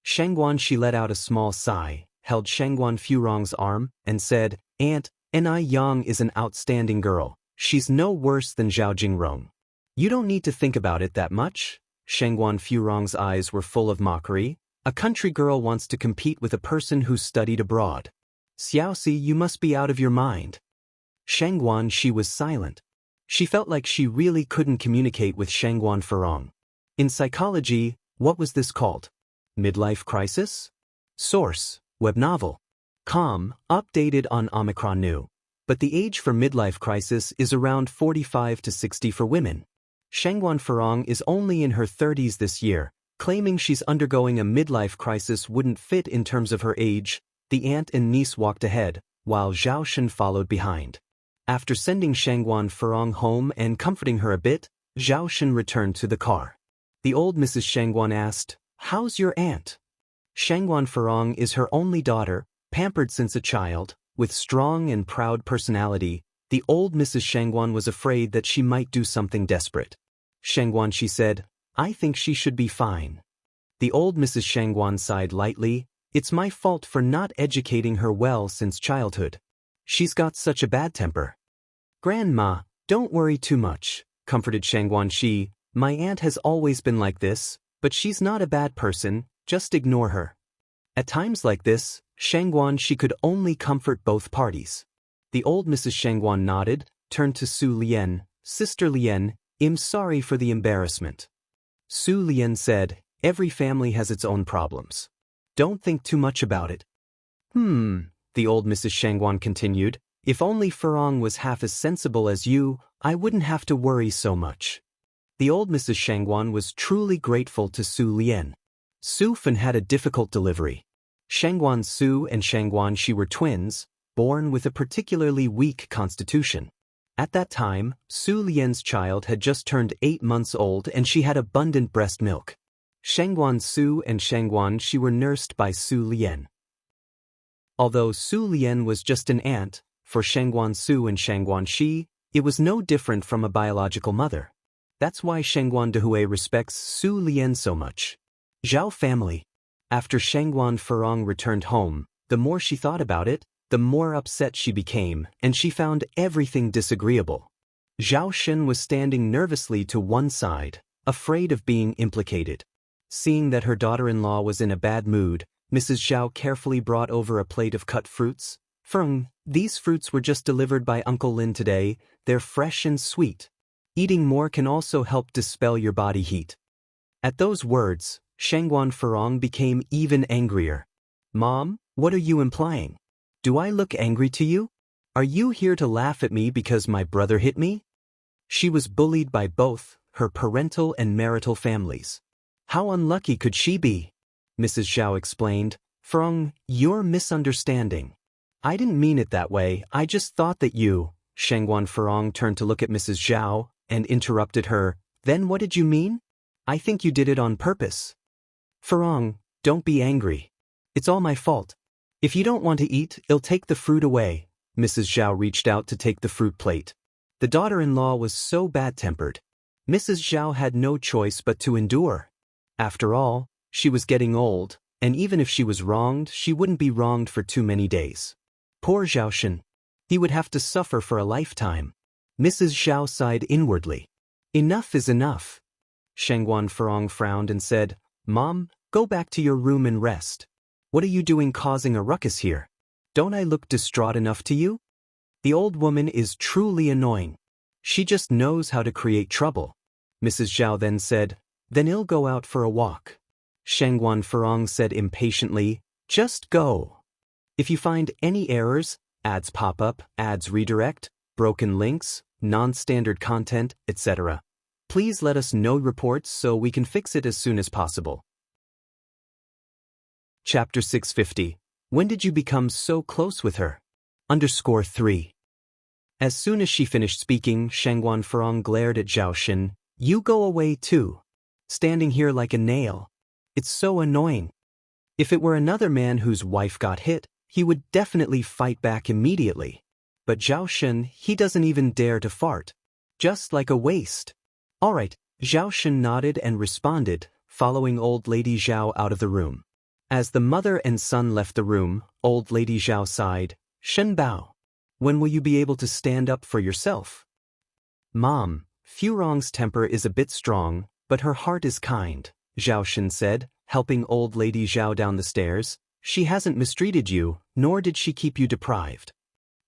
Shangguanxi let out a small sigh, held Shangguan Furong's arm, and said, Aunt, Ni Yang is an outstanding girl. She's no worse than Zhao Jingrong. You don't need to think about it that much. Shangguan Furong's eyes were full of mockery. A country girl wants to compete with a person who studied abroad. Xiaoxi, you must be out of your mind. Shangguan, she was silent. She felt like she really couldn't communicate with Shangguan Furong. In psychology, what was this called? Midlife crisis? Source, web novel. Com, updated on Omicron New. But the age for midlife crisis is around 45 to 60 for women. Shangguan Furong is only in her 30s this year. Claiming she's undergoing a midlife crisis wouldn't fit in terms of her age. The aunt and niece walked ahead, while Zhao Shen followed behind. After sending Shangguan Furong home and comforting her a bit, Zhao Shen returned to the car. The old Mrs. Shangguan asked, How's your aunt? Shangguan Furong is her only daughter, pampered since a child, with strong and proud personality. The old Mrs. Shangguan was afraid that she might do something desperate. Shangguan, she said, I think she should be fine. The old Mrs. Shangguan sighed lightly. It's my fault for not educating her well since childhood. She's got such a bad temper. Grandma, don't worry too much, comforted Shangguanxi. My aunt has always been like this, but she's not a bad person, just ignore her. At times like this, Shangguanxi could only comfort both parties. The old Mrs. Shangguan nodded, turned to Su Lian. Sister Lian, I'm sorry for the embarrassment. Su Lian said, Every family has its own problems. Don't think too much about it. The old Mrs. Shangguan continued, if only Furong was half as sensible as you, I wouldn't have to worry so much. The old Mrs. Shangguan was truly grateful to Su Lian. Su Fen had a difficult delivery. Shangguan Su and Shangguanxi were twins, born with a particularly weak constitution. At that time, Su Lian's child had just turned 8 months old and she had abundant breast milk. Shangguan Su and Shangguanxi were nursed by Su Lian. Although Su Lian was just an aunt, for Shangguan Su and Shangguanxi, it was no different from a biological mother. That's why Shangguan Dehui respects Su Lian so much. Zhao family. After Shangguan Furong returned home, the more she thought about it, the more upset she became, and she found everything disagreeable. Zhao Shen was standing nervously to one side, afraid of being implicated. Seeing that her daughter-in-law was in a bad mood, Mrs. Zhao carefully brought over a plate of cut fruits. Feng, these fruits were just delivered by Uncle Lin today. They're fresh and sweet. Eating more can also help dispel your body heat. At those words, Shangguan Furong became even angrier. Mom, what are you implying? Do I look angry to you? Are you here to laugh at me because my brother hit me? She was bullied by both her parental and marital families. How unlucky could she be? Mrs. Zhao explained. Furong, you're misunderstanding. I didn't mean it that way, I just thought that you... Shangguan Furong turned to look at Mrs. Zhao and interrupted her. Then what did you mean? I think you did it on purpose. Furong, don't be angry. It's all my fault. If you don't want to eat, I'll take the fruit away. Mrs. Zhao reached out to take the fruit plate. The daughter-in-law was so bad-tempered. Mrs. Zhao had no choice but to endure. After all, she was getting old, and even if she was wronged, she wouldn't be wronged for too many days. Poor Zhaoshen. He would have to suffer for a lifetime. Mrs. Zhao sighed inwardly. Enough is enough. Shangguan Furong frowned and said, Mom, go back to your room and rest. What are you doing causing a ruckus here? Don't I look distraught enough to you? The old woman is truly annoying. She just knows how to create trouble. Mrs. Zhao then said, Then I'll go out for a walk. Shangguan Furong said impatiently, Just go. If you find any errors, ads pop up, ads redirect, broken links, non-standard content, etc., please let us know reports so we can fix it as soon as possible. Chapter 650. When did you become so close with her? _3. As soon as she finished speaking, Shangguan Furong glared at Zhaoshen. You go away too. Standing here like a nail. It's so annoying. If it were another man whose wife got hit, he would definitely fight back immediately. But Zhaoshen, he doesn't even dare to fart. Just like a waste. Alright, Zhaoshen nodded and responded, following old lady Zhao out of the room. As the mother and son left the room, old lady Zhao sighed, Shen Bao. When will you be able to stand up for yourself? Mom, Furong's temper is a bit strong, but her heart is kind, Zhaoshen said, helping old lady Zhao down the stairs. She hasn't mistreated you, nor did she keep you deprived.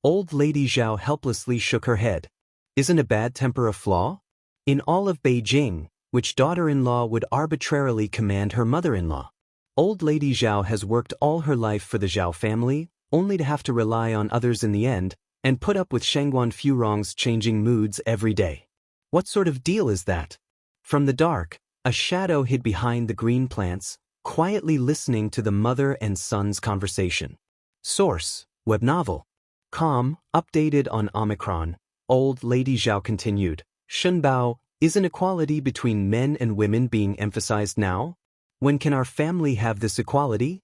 Old lady Zhao helplessly shook her head. Isn't a bad temper a flaw? In all of Beijing, which daughter-in-law would arbitrarily command her mother-in-law? Old lady Zhao has worked all her life for the Zhao family, only to have to rely on others in the end, and put up with Shangguan Furong's changing moods every day. What sort of deal is that? From the dark, a shadow hid behind the green plants, quietly listening to the mother and son's conversation. Source: web novel. Com, updated on Omicron. Old lady Zhao continued, Shen Bao, isn't equality between men and women being emphasized now? When can our family have this equality?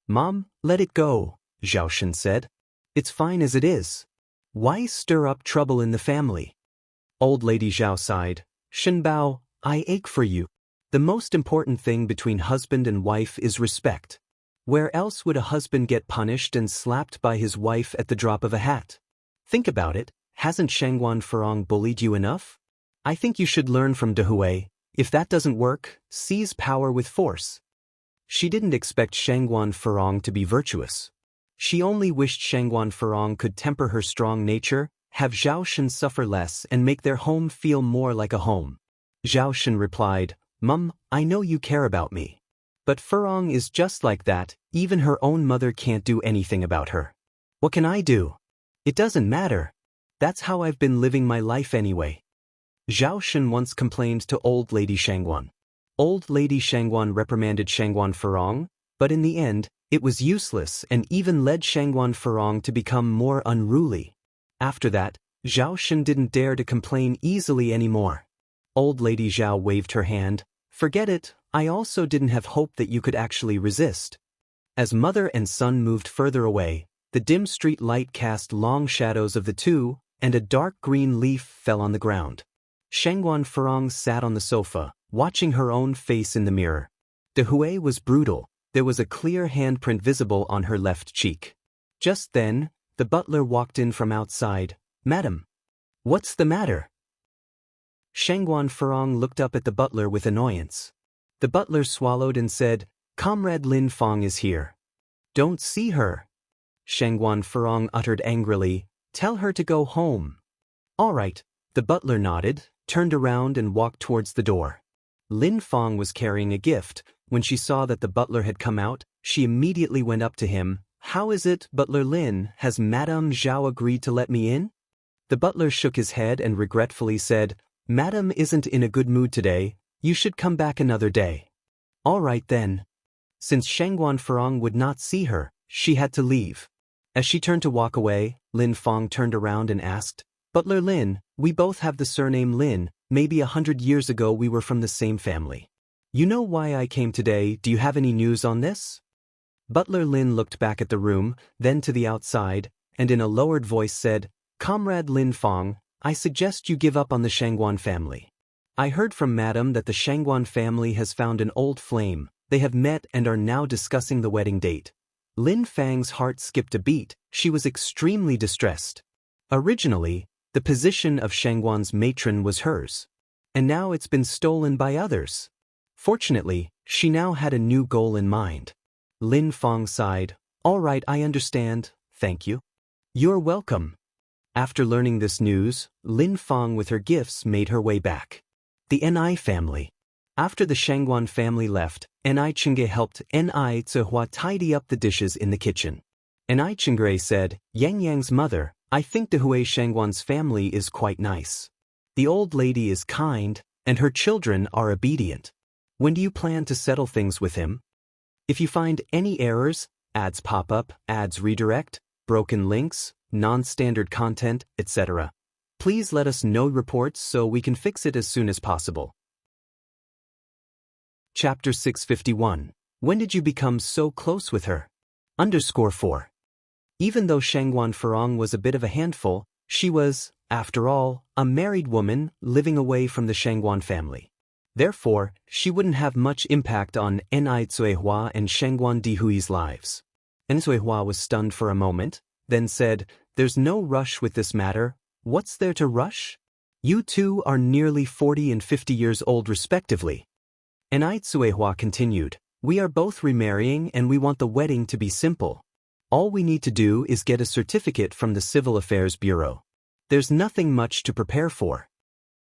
Mom, let it go, Zhaoshen said. It's fine as it is. Why stir up trouble in the family? Old lady Zhao sighed, Shen Bao, I ache for you. The most important thing between husband and wife is respect. Where else would a husband get punished and slapped by his wife at the drop of a hat? Think about it, hasn't Shangguan Furong bullied you enough? I think you should learn from Daoist. If that doesn't work, seize power with force. She didn't expect Shangguan Furong to be virtuous. She only wished Shangguan Furong could temper her strong nature, have Zhaoshen suffer less and make their home feel more like a home. Zhaoshen replied, Mum, I know you care about me. But Furong is just like that, even her own mother can't do anything about her. What can I do? It doesn't matter. That's how I've been living my life anyway. Zhaoshen once complained to old lady Shangguan. Old lady Shangguan reprimanded Shangguan Furong, but in the end, it was useless and even led Shangguan Furong to become more unruly. After that, Zhaoshen didn't dare to complain easily anymore. Old lady Zhao waved her hand. Forget it, I also didn't have hope that you could actually resist. As mother and son moved further away, the dim street light cast long shadows of the two, and a dark green leaf fell on the ground. Shangguan Furong sat on the sofa, watching her own face in the mirror. Daoist was brutal. There was a clear handprint visible on her left cheek. Just then, the butler walked in from outside. Madam, what's the matter? Shangguan Furong looked up at the butler with annoyance. The butler swallowed and said, Comrade Lin Fong is here. Don't see her. Shangguan Furong uttered angrily, Tell her to go home. All right, the butler nodded, turned around and walked towards the door. Lin Fong was carrying a gift. When she saw that the butler had come out, she immediately went up to him. How is it, Butler Lin, has Madame Zhao agreed to let me in? The butler shook his head and regretfully said, Madame isn't in a good mood today, you should come back another day. All right then. Since Shangguan Furong would not see her, she had to leave. As she turned to walk away, Lin Fong turned around and asked, Butler Lin, we both have the surname Lin, maybe 100 years ago we were from the same family. You know why I came today, do you have any news on this? Butler Lin looked back at the room, then to the outside, and in a lowered voice said, Comrade Lin Fong, I suggest you give up on the Shangguan family. I heard from Madam that the Shangguan family has found an old flame, they have met and are now discussing the wedding date. Lin Fang's heart skipped a beat, she was extremely distressed. Originally, the position of Shangguan's matron was hers. And now it's been stolen by others. Fortunately, she now had a new goal in mind. Lin Fang sighed, All right, I understand, thank you. You're welcome. After learning this news, Lin Fang with her gifts made her way back. The Ni family. After the Shangguan family left, Ni Chingge helped Ni Zihua tidy up the dishes in the kitchen. Ni Chingre said, Yang Yang's mother, I think Dahui Shangguan's family is quite nice. The old lady is kind, and her children are obedient. When do you plan to settle things with him? If you find any errors, ads pop up, ads redirect, broken links, non-standard content, etc., please let us know reports so we can fix it as soon as possible. Chapter 651. When did you become so close with her? _4. Even though Shangguan Furong was a bit of a handful, she was, after all, a married woman living away from the Shangguan family. Therefore, she wouldn't have much impact on Ni Zuihua and Shangguan Dihui's lives. Zuihua was stunned for a moment, then said, There's no rush with this matter. What's there to rush? You two are nearly 40 and 50 years old respectively. Ni Zuihua continued, We are both remarrying and we want the wedding to be simple. All we need to do is get a certificate from the Civil Affairs Bureau. There's nothing much to prepare for.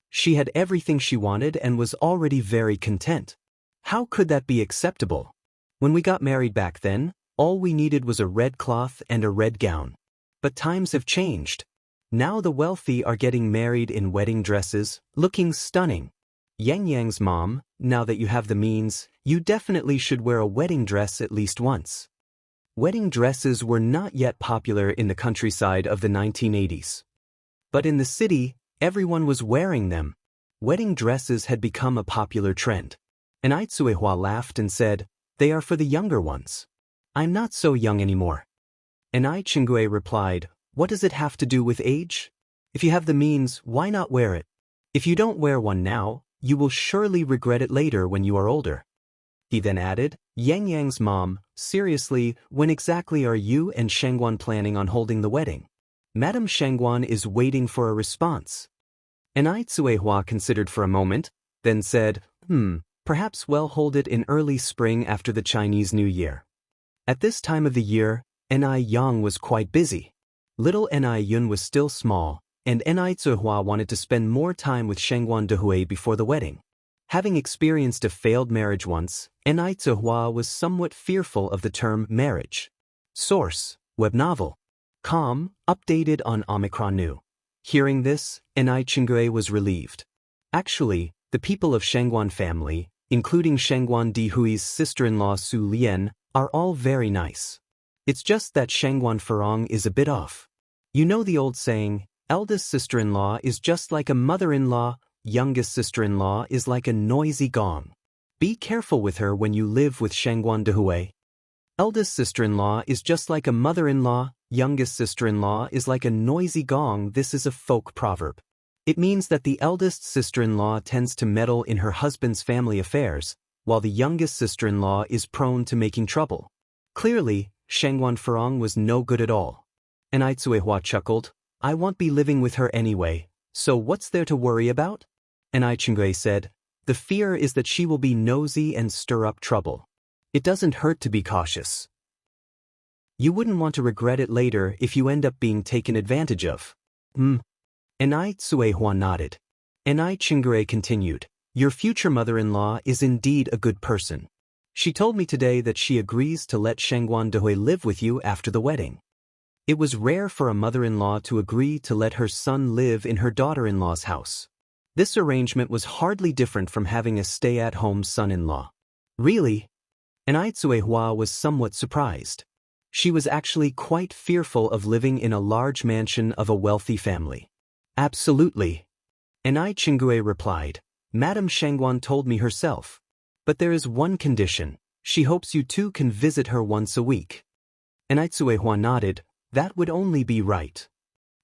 She had everything she wanted and was already very content. How could that be acceptable? When we got married back then, all we needed was a red cloth and a red gown. But times have changed. Now the wealthy are getting married in wedding dresses, looking stunning. Yang Yang's mom, now that you have the means, you definitely should wear a wedding dress at least once. Wedding dresses were not yet popular in the countryside of the 1980s. But in the city, everyone was wearing them. Wedding dresses had become a popular trend. And Ai Zuihua laughed and said, They are for the younger ones. I'm not so young anymore. And Ai Chingue replied, What does it have to do with age? If you have the means, why not wear it? If you don't wear one now, you will surely regret it later when you are older. He then added, Yang Yang's mom, seriously, when exactly are you and Shangguan planning on holding the wedding? Madame Shangguan is waiting for a response. And Ai Zuihua considered for a moment, then said, perhaps we'll hold it in early spring after the Chinese New Year. At this time of the year, Ni Yang was quite busy. Little Ni Yun was still small, and Ni Zuihua wanted to spend more time with Shangguan Dehui before the wedding. Having experienced a failed marriage once, Ni Zuihua was somewhat fearful of the term marriage. Source: web novel. Com, updated on Omicron New. Hearing this, Ni Chingue was relieved. Actually, the people of Shangguan family, including Shangguan Dihui's sister-in-law Su Lian, are all very nice. It's just that Shangguan Furong is a bit off. You know the old saying, eldest sister-in-law is just like a mother-in-law, youngest sister-in-law is like a noisy gong. Be careful with her when you live with Shangguan Dehui. Eldest sister-in-law is just like a mother-in-law, youngest sister-in-law is like a noisy gong. This is a folk proverb. It means that the eldest sister-in-law tends to meddle in her husband's family affairs, while the youngest sister-in-law is prone to making trouble. Clearly, Shangguan Furong was no good at all. And Ai Zuihua chuckled, I won't be living with her anyway, so what's there to worry about? And Ai Chingue said, the fear is that she will be nosy and stir up trouble. It doesn't hurt to be cautious. You wouldn't want to regret it later if you end up being taken advantage of. And Ai Zuihua nodded. And Ai Chingue continued, your future mother-in-law is indeed a good person. She told me today that she agrees to let Shangguan Dehui live with you after the wedding. It was rare for a mother-in-law to agree to let her son live in her daughter-in-law's house. This arrangement was hardly different from having a stay-at-home son-in-law. Really? And Ai Zuihua was somewhat surprised. She was actually quite fearful of living in a large mansion of a wealthy family. Absolutely. Enai Chingue replied. Madame Shangguan told me herself. But there is one condition. She hopes you two can visit her once a week. Enai Tsuehua nodded. That would only be right.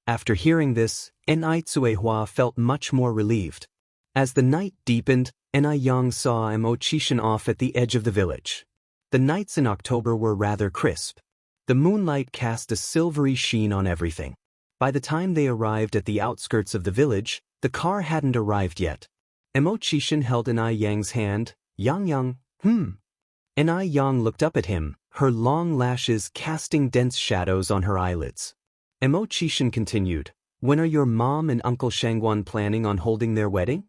After hearing this, Enai Tsuehua felt much more relieved. As the night deepened, Enai Yang saw Mo Qishan off at the edge of the village. The nights in October were rather crisp. The moonlight cast a silvery sheen on everything. By the time they arrived at the outskirts of the village, the car hadn't arrived yet. Mo Qishan held Enai Yang's hand. Yang. Enai Yang looked up at him, her long lashes casting dense shadows on her eyelids. Mo Qishan continued, when are your mom and Uncle Shangguan planning on holding their wedding?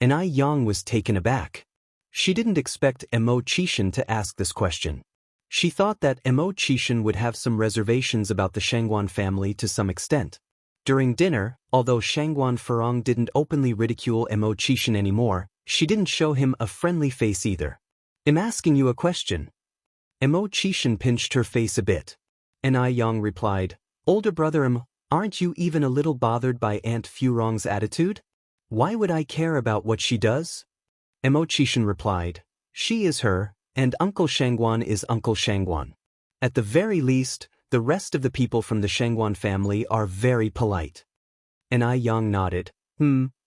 Enai Yang was taken aback. She didn't expect Mo Qishan to ask this question. She thought that Mo Qishan would have some reservations about the Shangguan family to some extent. During dinner, although Shangguan Furong didn't openly ridicule Mo Qishan anymore, she didn't show him a friendly face either. I'm asking you a question. Mo Qishan pinched her face a bit. Enai Yang replied, older brother aren't you even a little bothered by Aunt Furong's attitude? Why would I care about what she does? Mo Qishan replied, she is her, and Uncle Shangguan is Uncle Shangguan. At the very least, the rest of the people from the Shangguan family are very polite. Enai Yang nodded.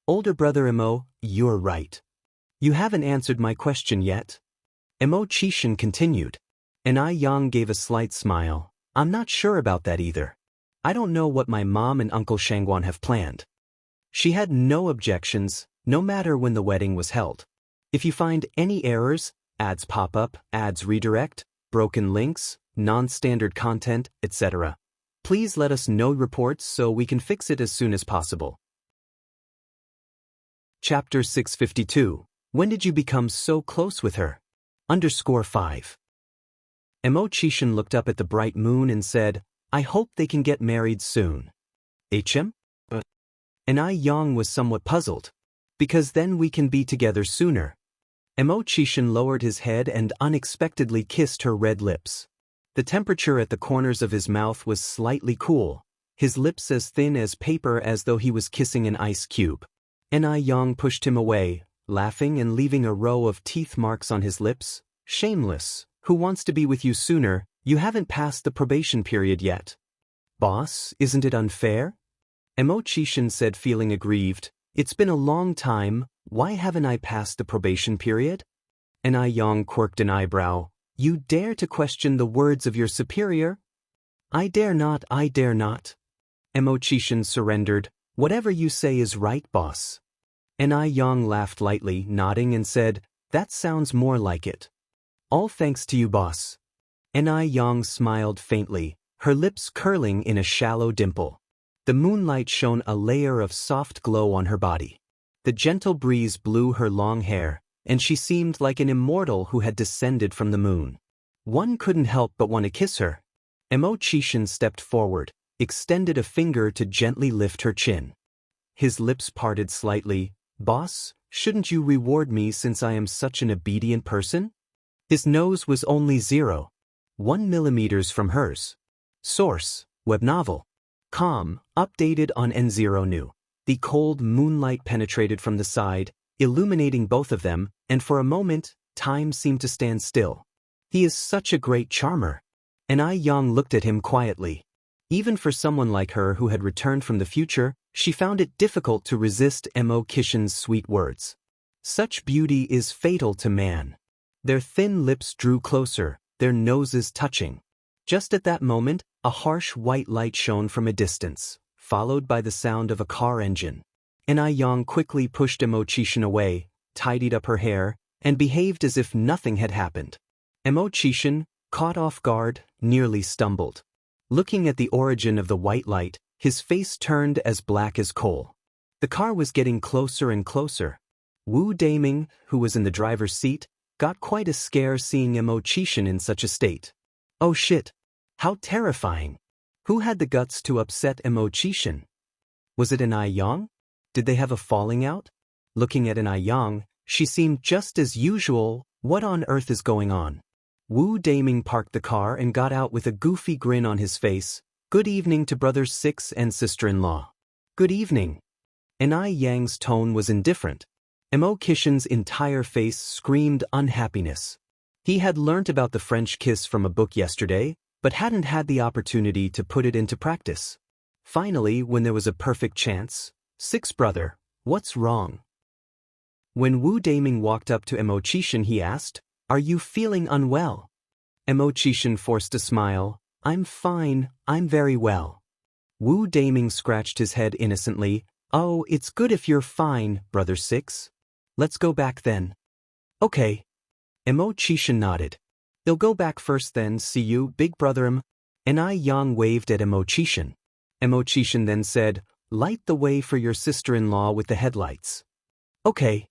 Older brother Mo, you're right. You haven't answered my question yet. Mo Qishan continued. Enai Yang gave a slight smile. I'm not sure about that either. I don't know what my mom and Uncle Shangguan have planned. She had no objections, no matter when the wedding was held. If you find any errors, ads pop up, ads redirect, broken links, non-standard content, etc., please let us know reports so we can fix it as soon as possible. Chapter 652. When did you become so close with her? _5. Mo Qishan looked up at the bright moon and said, I hope they can get married soon. HM? Enai Yang was somewhat puzzled. Because then we can be together sooner. Mo Qishan lowered his head and unexpectedly kissed her red lips. The temperature at the corners of his mouth was slightly cool, his lips as thin as paper as though he was kissing an ice cube. Enai Yang pushed him away, laughing and leaving a row of teeth marks on his lips. Shameless, who wants to be with you sooner? You haven't passed the probation period yet. Boss, isn't it unfair? Mo Qishan said, feeling aggrieved. It's been a long time, why haven't I passed the probation period? Enai Yang quirked an eyebrow. You dare to question the words of your superior? I dare not. Mo Qishan surrendered. Whatever you say is right, boss. Enai Yang laughed lightly, nodding and said, that sounds more like it. All thanks to you, boss. Enai Yang smiled faintly, her lips curling in a shallow dimple. The moonlight shone a layer of soft glow on her body. The gentle breeze blew her long hair, and she seemed like an immortal who had descended from the moon. One couldn't help but want to kiss her. Mo Qishan stepped forward, extended a finger to gently lift her chin. His lips parted slightly. Boss, shouldn't you reward me since I am such an obedient person? His nose was only 0.1 millimeters from hers. Source, web novel. Com, updated on N0 New. The cold moonlight penetrated from the side, illuminating both of them, and for a moment, time seemed to stand still. He is such a great charmer. Enai Yang looked at him quietly. Even for someone like her who had returned from the future, she found it difficult to resist Mo Qishan's sweet words. Such beauty is fatal to man. Their thin lips drew closer, their noses touching. Just at that moment, a harsh white light shone from a distance, followed by the sound of a car engine. Enai Yang quickly pushed Mo Qishan away, tidied up her hair, and behaved as if nothing had happened. Mo Qishan, caught off guard, nearly stumbled. Looking at the origin of the white light, his face turned as black as coal. The car was getting closer and closer. Wu Daming, who was in the driver's seat, got quite a scare seeing Mo Qishan in such a state. Oh shit! How terrifying! Who had the guts to upset Mo Qishan? Was it Enai Yang? Did they have a falling out? Looking at Enai Yang, she seemed just as usual. What on earth is going on? Wu Daming parked the car and got out with a goofy grin on his face. Good evening to brothers 6 and sister-in-law. Good evening. Ni Yang's tone was indifferent. Mo Kishin's entire face screamed unhappiness. He had learnt about the French kiss from a book yesterday, but hadn't had the opportunity to put it into practice. Finally, when there was a perfect chance, "Six brother, what's wrong?" When Wu Daming walked up to Mo Kishin, he asked, "Are you feeling unwell?" Mo Kishin forced a smile. "I'm fine, I'm very well." Wu Daming scratched his head innocently. "Oh, it's good if you're fine, brother Six. Let's go back then." "Okay." Mo Kishin nodded. "They'll go back first then, see you, big brother." Ni Yang waved at Mo Kishin. Mo Kishin then said, "Light the way for your sister-in-law with the headlights." "Okay."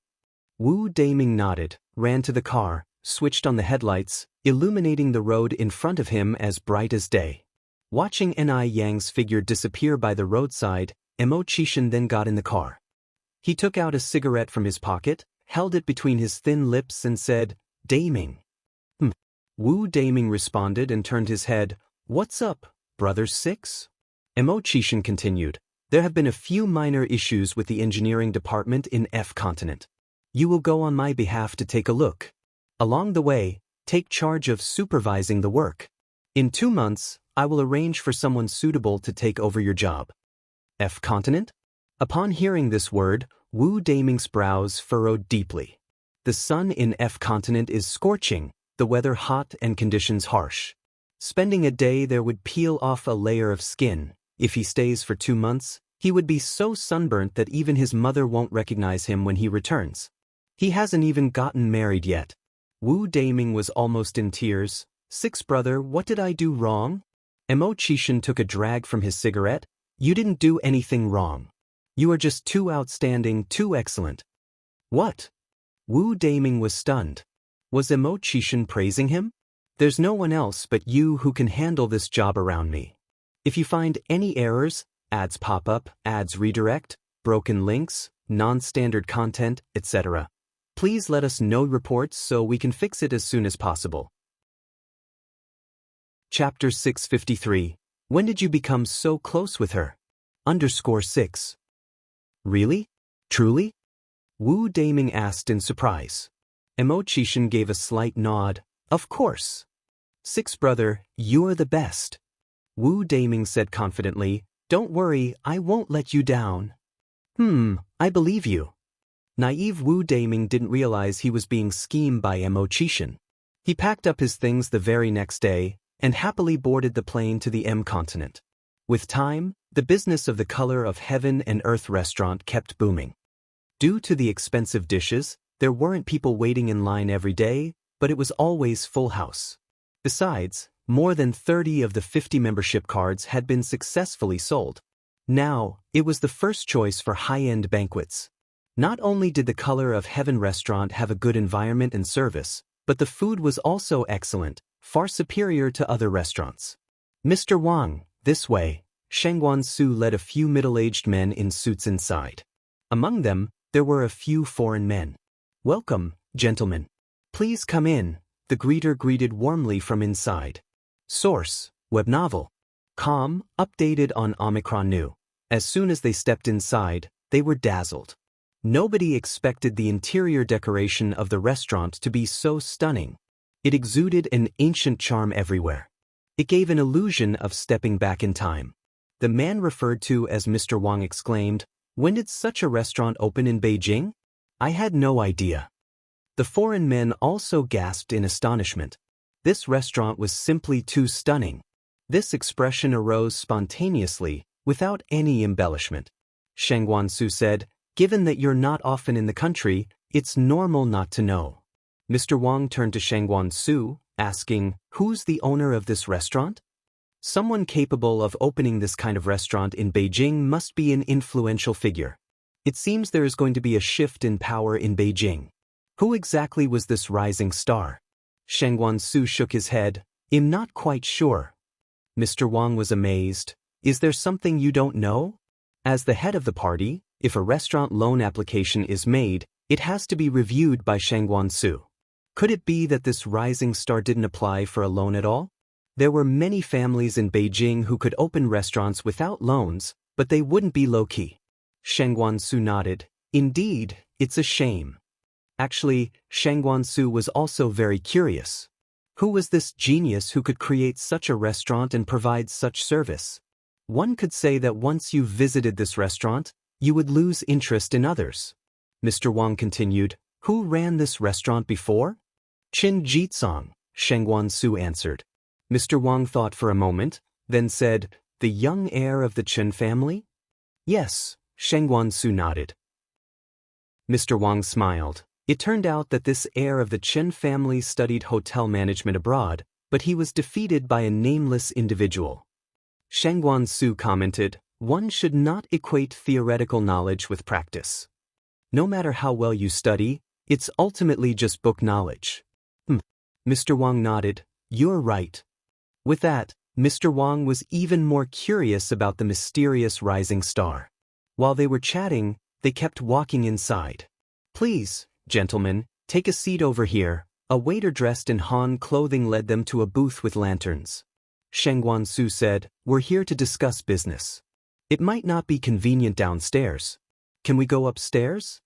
Wu Daming nodded, ran to the car, switched on the headlights, illuminating the road in front of him as bright as day. Watching Ni Yang's figure disappear by the roadside, Mo Kishin then got in the car. He took out a cigarette from his pocket, held it between his thin lips and said, "Daming." Wu Daming responded and turned his head. "What's up, brother Six?" Mo Kishin continued, "There have been a few minor issues with the engineering department in F continent. You will go on my behalf to take a look. Along the way, take charge of supervising the work. In 2 months, I will arrange for someone suitable to take over your job." F continent? Upon hearing this word, Wu Daming's brows furrowed deeply. The sun in F continent is scorching, the weather hot and conditions harsh. Spending a day there would peel off a layer of skin. If he stays for 2 months, he would be so sunburnt that even his mother won't recognize him when he returns. He hasn't even gotten married yet. Wu Daming was almost in tears. "Six brother, what did I do wrong?" Mo Kishin took a drag from his cigarette. "You didn't do anything wrong. You are just too outstanding, too excellent." "What?" Wu Daming was stunned. Was Mo Kishin praising him? "There's no one else but you who can handle this job around me. If you find any errors, ads pop up, ads redirect, broken links, non-standard content, etc., please let us know reports so we can fix it as soon as possible." Chapter 653. When did you become so close with her? _6. Really? Truly? Wu Daming asked in surprise. Mo Kishin gave a slight nod. "Of course. Six brother, you're the best." Wu Daming said confidently, "Don't worry, I won't let you down." I believe you." Naive Wu Daming didn't realize he was being schemed by Mo Kishin. He packed up his things the very next day and happily boarded the plane to the M continent. With time, the business of the Color of Heaven and Earth restaurant kept booming. Due to the expensive dishes, there weren't people waiting in line every day, but it was always full house. Besides, more than 30 of the 50 membership cards had been successfully sold. Now, it was the first choice for high-end banquets. Not only did the Color of Heaven restaurant have a good environment and service, but the food was also excellent, far superior to other restaurants. "Mr. Wang, this way." Shengguan Su led a few middle-aged men in suits inside. Among them, there were a few foreign men. "Welcome, gentlemen. Please come in," the greeter greeted warmly from inside. Source: Web novel. Com, updated on Omicron New. As soon as they stepped inside, they were dazzled. Nobody expected the interior decoration of the restaurant to be so stunning. It exuded an ancient charm everywhere. It gave an illusion of stepping back in time. The man referred to as Mr. Wang exclaimed, "When did such a restaurant open in Beijing? I had no idea." The foreign men also gasped in astonishment. This restaurant was simply too stunning. This expression arose spontaneously, without any embellishment. Shengguan Su said, "Given that you're not often in the country, it's normal not to know." Mr. Wang turned to Shengguan Su, asking, "Who's the owner of this restaurant?" Someone capable of opening this kind of restaurant in Beijing must be an influential figure. It seems there is going to be a shift in power in Beijing. Who exactly was this rising star? Shengguan Su shook his head. "I'm not quite sure." Mr. Wang was amazed. "Is there something you don't know?" As the head of the party, if a restaurant loan application is made, it has to be reviewed by Shengguan Su. Could it be that this rising star didn't apply for a loan at all? There were many families in Beijing who could open restaurants without loans, but they wouldn't be low-key. Shang Guansu nodded. Indeed, it's a shame. Actually, Shang Guansu was also very curious. Who was this genius who could create such a restaurant and provide such service? One could say that once you visited this restaurant, you would lose interest in others. Mr. Wang continued, Who ran this restaurant before? Qin Jitsong, Shang Guansu answered. Mr. Wang thought for a moment, then said, The young heir of the Qin family? Yes, Shang Guansu nodded. Mr. Wang smiled. It turned out that this heir of the Qin family studied hotel management abroad, but he was defeated by a nameless individual. Shang Guansu commented, One should not equate theoretical knowledge with practice. No matter how well you study, it's ultimately just book knowledge. Mr. Wang nodded, You're right. With that, Mr. Wang was even more curious about the mysterious rising star. While they were chatting, they kept walking inside. Please, gentlemen, take a seat over here. A waiter dressed in Han clothing led them to a booth with lanterns. Shang Guansu said, We're here to discuss business. It might not be convenient downstairs. Can we go upstairs?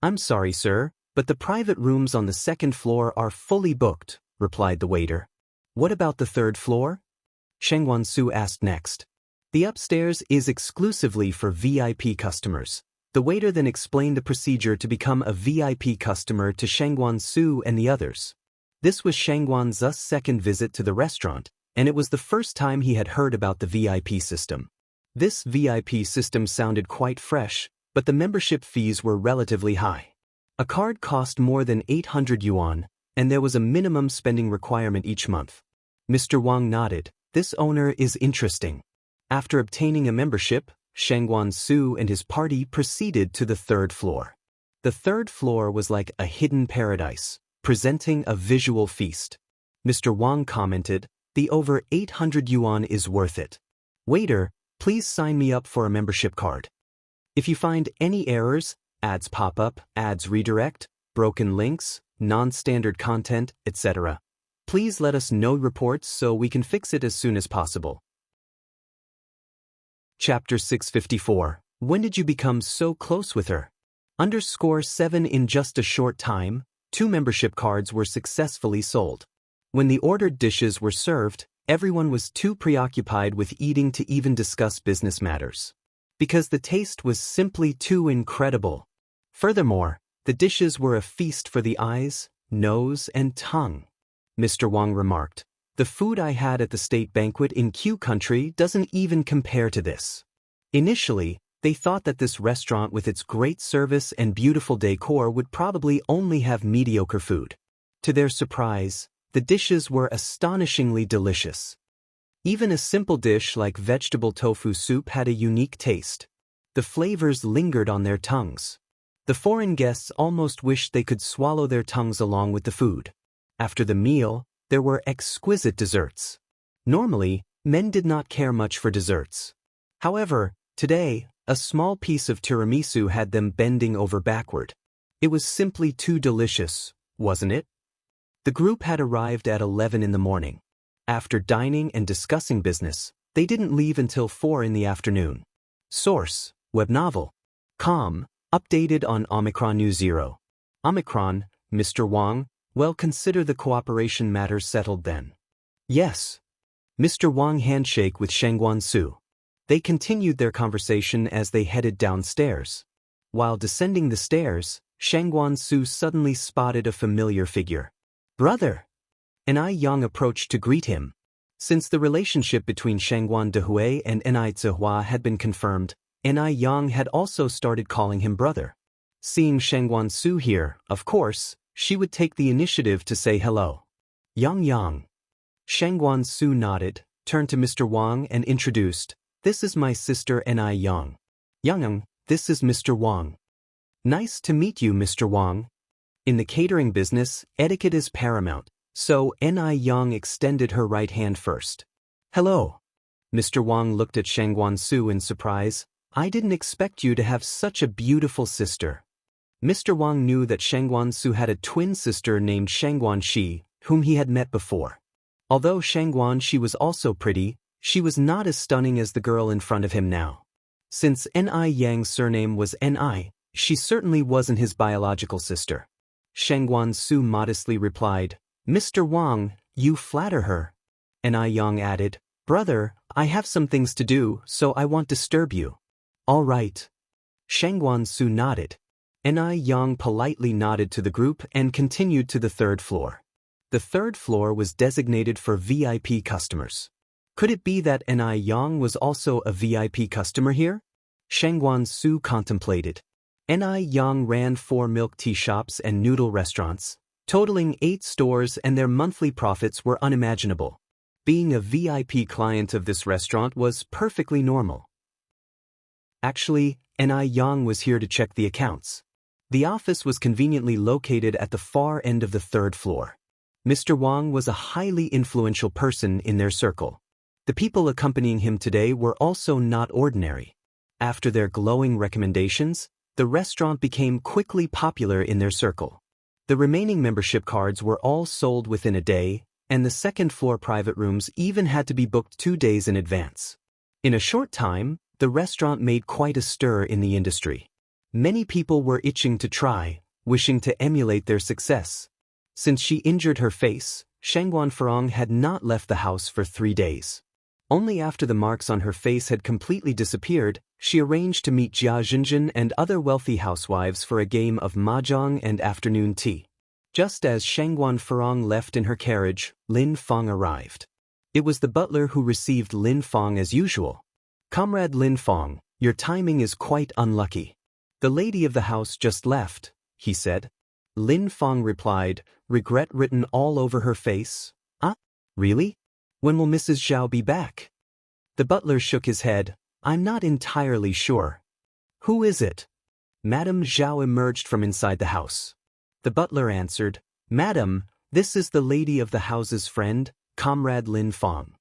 I'm sorry, sir, but the private rooms on the second floor are fully booked, replied the waiter. What about the third floor? Shang Guansu asked next. The upstairs is exclusively for VIP customers. The waiter then explained the procedure to become a VIP customer to Shang Guansu and the others. This was Shang Guanzu's second visit to the restaurant, and it was the first time he had heard about the VIP system. This VIP system sounded quite fresh, but the membership fees were relatively high. A card cost more than 800 yuan, and there was a minimum spending requirement each month. Mr. Wang nodded. This owner is interesting. After obtaining a membership, Shang Guansu and his party proceeded to the third floor. The third floor was like a hidden paradise, presenting a visual feast. Mr. Wang commented, The over 800 yuan is worth it. Waiter, please sign me up for a membership card. If you find any errors, ads pop up, ads redirect, broken links, non-standard content, etc., please let us know reports so we can fix it as soon as possible. Chapter 654. When did you become so close with her? _7 In just a short time, 2 membership cards were successfully sold. When the ordered dishes were served, everyone was too preoccupied with eating to even discuss business matters. Because the taste was simply too incredible. Furthermore, the dishes were a feast for the eyes, nose, and tongue. Mr. Wang remarked, The food I had at the state banquet in Q country doesn't even compare to this. Initially, they thought that this restaurant with its great service and beautiful decor would probably only have mediocre food. To their surprise, the dishes were astonishingly delicious. Even a simple dish like vegetable tofu soup had a unique taste. The flavors lingered on their tongues. The foreign guests almost wished they could swallow their tongues along with the food. After the meal, there were exquisite desserts. Normally, men did not care much for desserts. However, today, a small piece of tiramisu had them bending over backward. It was simply too delicious, wasn't it? The group had arrived at 11 in the morning. After dining and discussing business, they didn't leave until 4 in the afternoon. Source: Web novel. Com. Updated on Omicron News 0. Omicron, Mr. Wang, well, consider the cooperation matter settled then. Yes. Mr. Wang handshake with Shang Guansu. They continued their conversation as they headed downstairs. While descending the stairs, Shang Guansu suddenly spotted a familiar figure. Brother! Ni Yang approached to greet him. Since the relationship between Shangguan Dehui and Ni Zihua had been confirmed, Ni Yang had also started calling him brother. Seeing Shang Guansu here, of course, she would take the initiative to say hello. Yang. Shang Guansu nodded, turned to Mr. Wang and introduced, This is my sister Ni Yang. Yang, this is Mr. Wang. Nice to meet you, Mr. Wang. In the catering business, etiquette is paramount, so Ni Yang extended her right hand first. Hello. Mr. Wang looked at Shang Guansu in surprise. I didn't expect you to have such a beautiful sister. Mr. Wang knew that Shang Guansu had a twin sister named Shang Guanxi, whom he had met before. Although Shang Guanxi was also pretty, she was not as stunning as the girl in front of him now. Since Ni Yang's surname was Ni, she certainly wasn't his biological sister. Shengguan Su modestly replied, "Mr. Wang, you flatter her." Ni Yang added, "Brother, I have some things to do, so I won't disturb you." "All right." Shengguan Su nodded. Ni Yang politely nodded to the group and continued to the third floor. The third floor was designated for VIP customers. Could it be that Ni Yang was also a VIP customer here? Shengguan Su contemplated. Ni Yang ran 4 milk tea shops and noodle restaurants, totaling 8 stores, and their monthly profits were unimaginable. Being a VIP client of this restaurant was perfectly normal. Actually, Ni Yang was here to check the accounts. The office was conveniently located at the far end of the third floor. Mr. Wang was a highly influential person in their circle. The people accompanying him today were also not ordinary. After their glowing recommendations, the restaurant became quickly popular in their circle. The remaining membership cards were all sold within a day, and the second-floor private rooms even had to be booked 2 days in advance. In a short time, the restaurant made quite a stir in the industry. Many people were itching to try, wishing to emulate their success. Since she injured her face, Shengguan Furong had not left the house for 3 days. Only after the marks on her face had completely disappeared, she arranged to meet Jia Zhenjin and other wealthy housewives for a game of mahjong and afternoon tea. Just as Shengguan Furong left in her carriage, Lin Fong arrived. It was the butler who received Lin Fong as usual. "Comrade Lin Fong, your timing is quite unlucky. The lady of the house just left," he said. Lin Fong replied, regret written all over her face. "Ah, really? When will Mrs. Zhao be back?" The butler shook his head. "I'm not entirely sure." "Who is it?" Madame Zhao emerged from inside the house. The butler answered, "Madam, this is the lady of the house's friend, Comrade Lin Fong."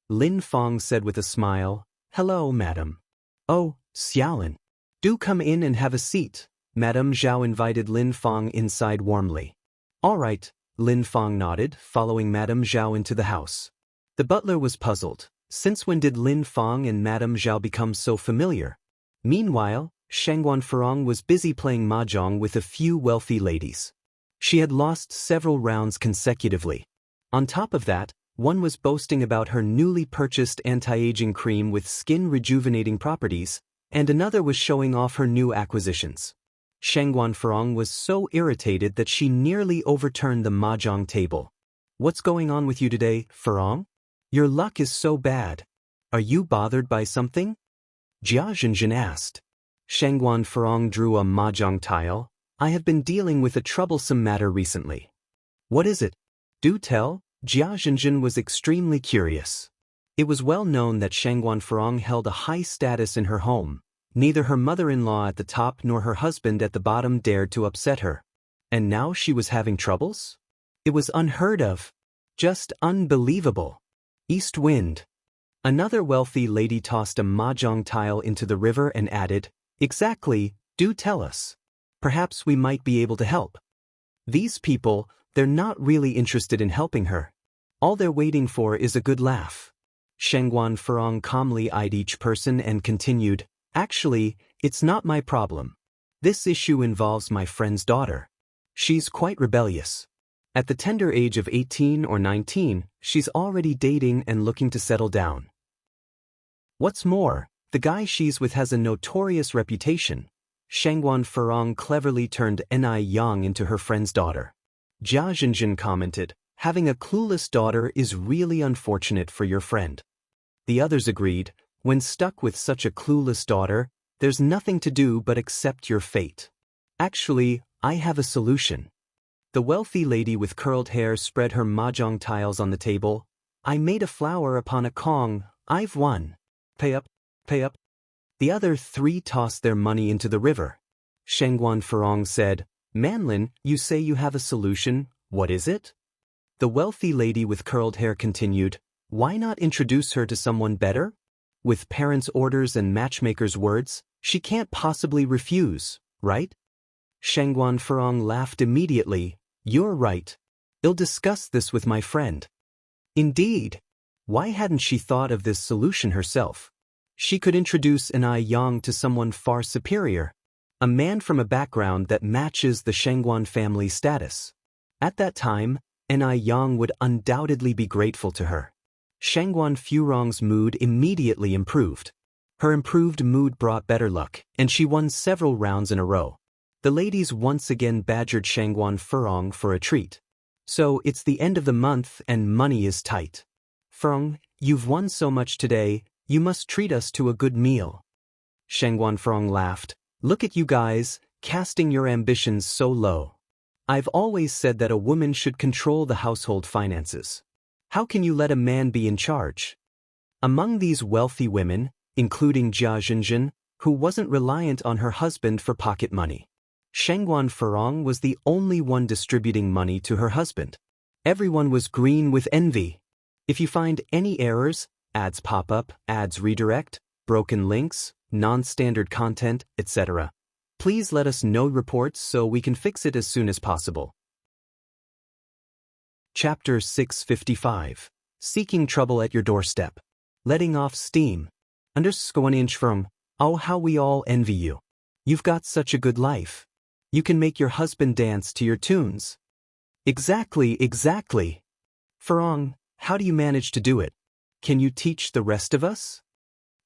Lin Fong said with a smile, "Hello, madam." "Oh, Xiaolin. Do come in and have a seat." Madame Zhao invited Lin Fong inside warmly. "All right," Lin Fong nodded, following Madame Zhao into the house. The butler was puzzled. Since when did Lin Fong and Madame Zhao become so familiar? Meanwhile, Shengguan Furong was busy playing mahjong with a few wealthy ladies. She had lost several rounds consecutively. On top of that, one was boasting about her newly purchased anti-aging cream with skin-rejuvenating properties, and another was showing off her new acquisitions. Shengguan Furong was so irritated that she nearly overturned the mahjong table. "What's going on with you today, Furong? Your luck is so bad. Are you bothered by something?" Jia Zhenjin asked. Shengguan Furong drew a mahjong tile. "I have been dealing with a troublesome matter recently." "What is it? Do tell." Jia Zhenjin was extremely curious. It was well known that Shengguan Furong held a high status in her home. Neither her mother-in-law at the top nor her husband at the bottom dared to upset her. And now she was having troubles? It was unheard of. Just unbelievable. East wind. Another wealthy lady tossed a mahjong tile into the river and added, "Exactly, do tell us. Perhaps we might be able to help." These people, they're not really interested in helping her. All they're waiting for is a good laugh. Shengguan Furong calmly eyed each person and continued, "Actually, it's not my problem. This issue involves my friend's daughter. She's quite rebellious. At the tender age of 18 or 19, she's already dating and looking to settle down. What's more, the guy she's with has a notorious reputation." Shengguan Furong cleverly turned Ni Yang into her friend's daughter. Jia Zhenjin commented, "Having a clueless daughter is really unfortunate for your friend." The others agreed, "When stuck with such a clueless daughter, there's nothing to do but accept your fate." "Actually, I have a solution." The wealthy lady with curled hair spread her mahjong tiles on the table. "I made a flower upon a Kong. I've won. Pay up, pay up." The other 3 tossed their money into the river. Shengguan Furong said, "Manlin, you say you have a solution. What is it?" The wealthy lady with curled hair continued, "Why not introduce her to someone better? With parents' orders and matchmakers' words, she can't possibly refuse, right?" Shengguan Furong laughed immediately. "You're right. I'll discuss this with my friend." Indeed. Why hadn't she thought of this solution herself? She could introduce an Yang to someone far superior, a man from a background that matches the Shengguan family status. At that time, Yang would undoubtedly be grateful to her. Shengguan Furong's mood immediately improved. Her improved mood brought better luck, and she won several rounds in a row. The ladies once again badgered Shengguan Furong for a treat. So it's the end of the month and money is tight. Furong, you've won so much today, you must treat us to a good meal. Shengguan Furong laughed. Look at you guys, casting your ambitions so low. I've always said that a woman should control the household finances. How can you let a man be in charge? Among these wealthy women, including Jia Zhenjin, who wasn't reliant on her husband for pocket money, Shengguan Furong was the only one distributing money to her husband. Everyone was green with envy. If you find any errors, ads pop up, ads redirect, broken links, non-standard content, etc., please let us know reports so we can fix it as soon as possible. Chapter 655. Seeking Trouble at Your Doorstep. Letting Off Steam. From, oh how we all envy you. You've got such a good life. You can make your husband dance to your tunes. Exactly. Furong, how do you manage to do it? Can you teach the rest of us?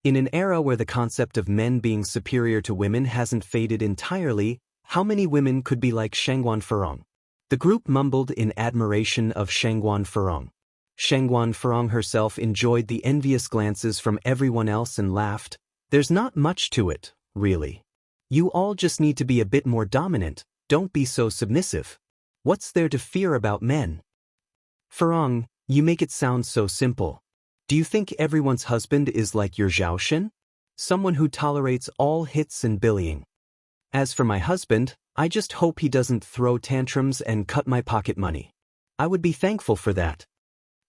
In an era where the concept of men being superior to women hasn't faded entirely, how many women could be like Shengguan Furong? The group mumbled in admiration of Shengguan Furong. Shengguan Furong herself enjoyed the envious glances from everyone else and laughed. There's not much to it, really. You all just need to be a bit more dominant, don't be so submissive. What's there to fear about men? Furong, you make it sound so simple. Do you think everyone's husband is like your Zhaoxin? Someone who tolerates all hits and bullying. As for my husband, I just hope he doesn't throw tantrums and cut my pocket money. I would be thankful for that.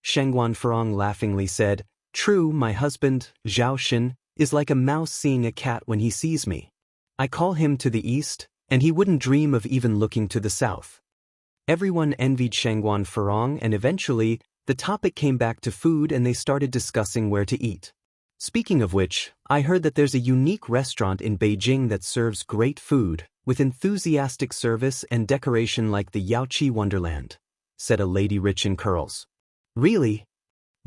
Shengguan Furong laughingly said, True, my husband, Zhaoxin, is like a mouse seeing a cat when he sees me. I call him to the east, and he wouldn't dream of even looking to the south. Everyone envied Shengguan Furong, and eventually, the topic came back to food and they started discussing where to eat. Speaking of which, I heard that there's a unique restaurant in Beijing that serves great food, with enthusiastic service and decoration like the Yaoqi Wonderland, said a lady rich in curls. Really?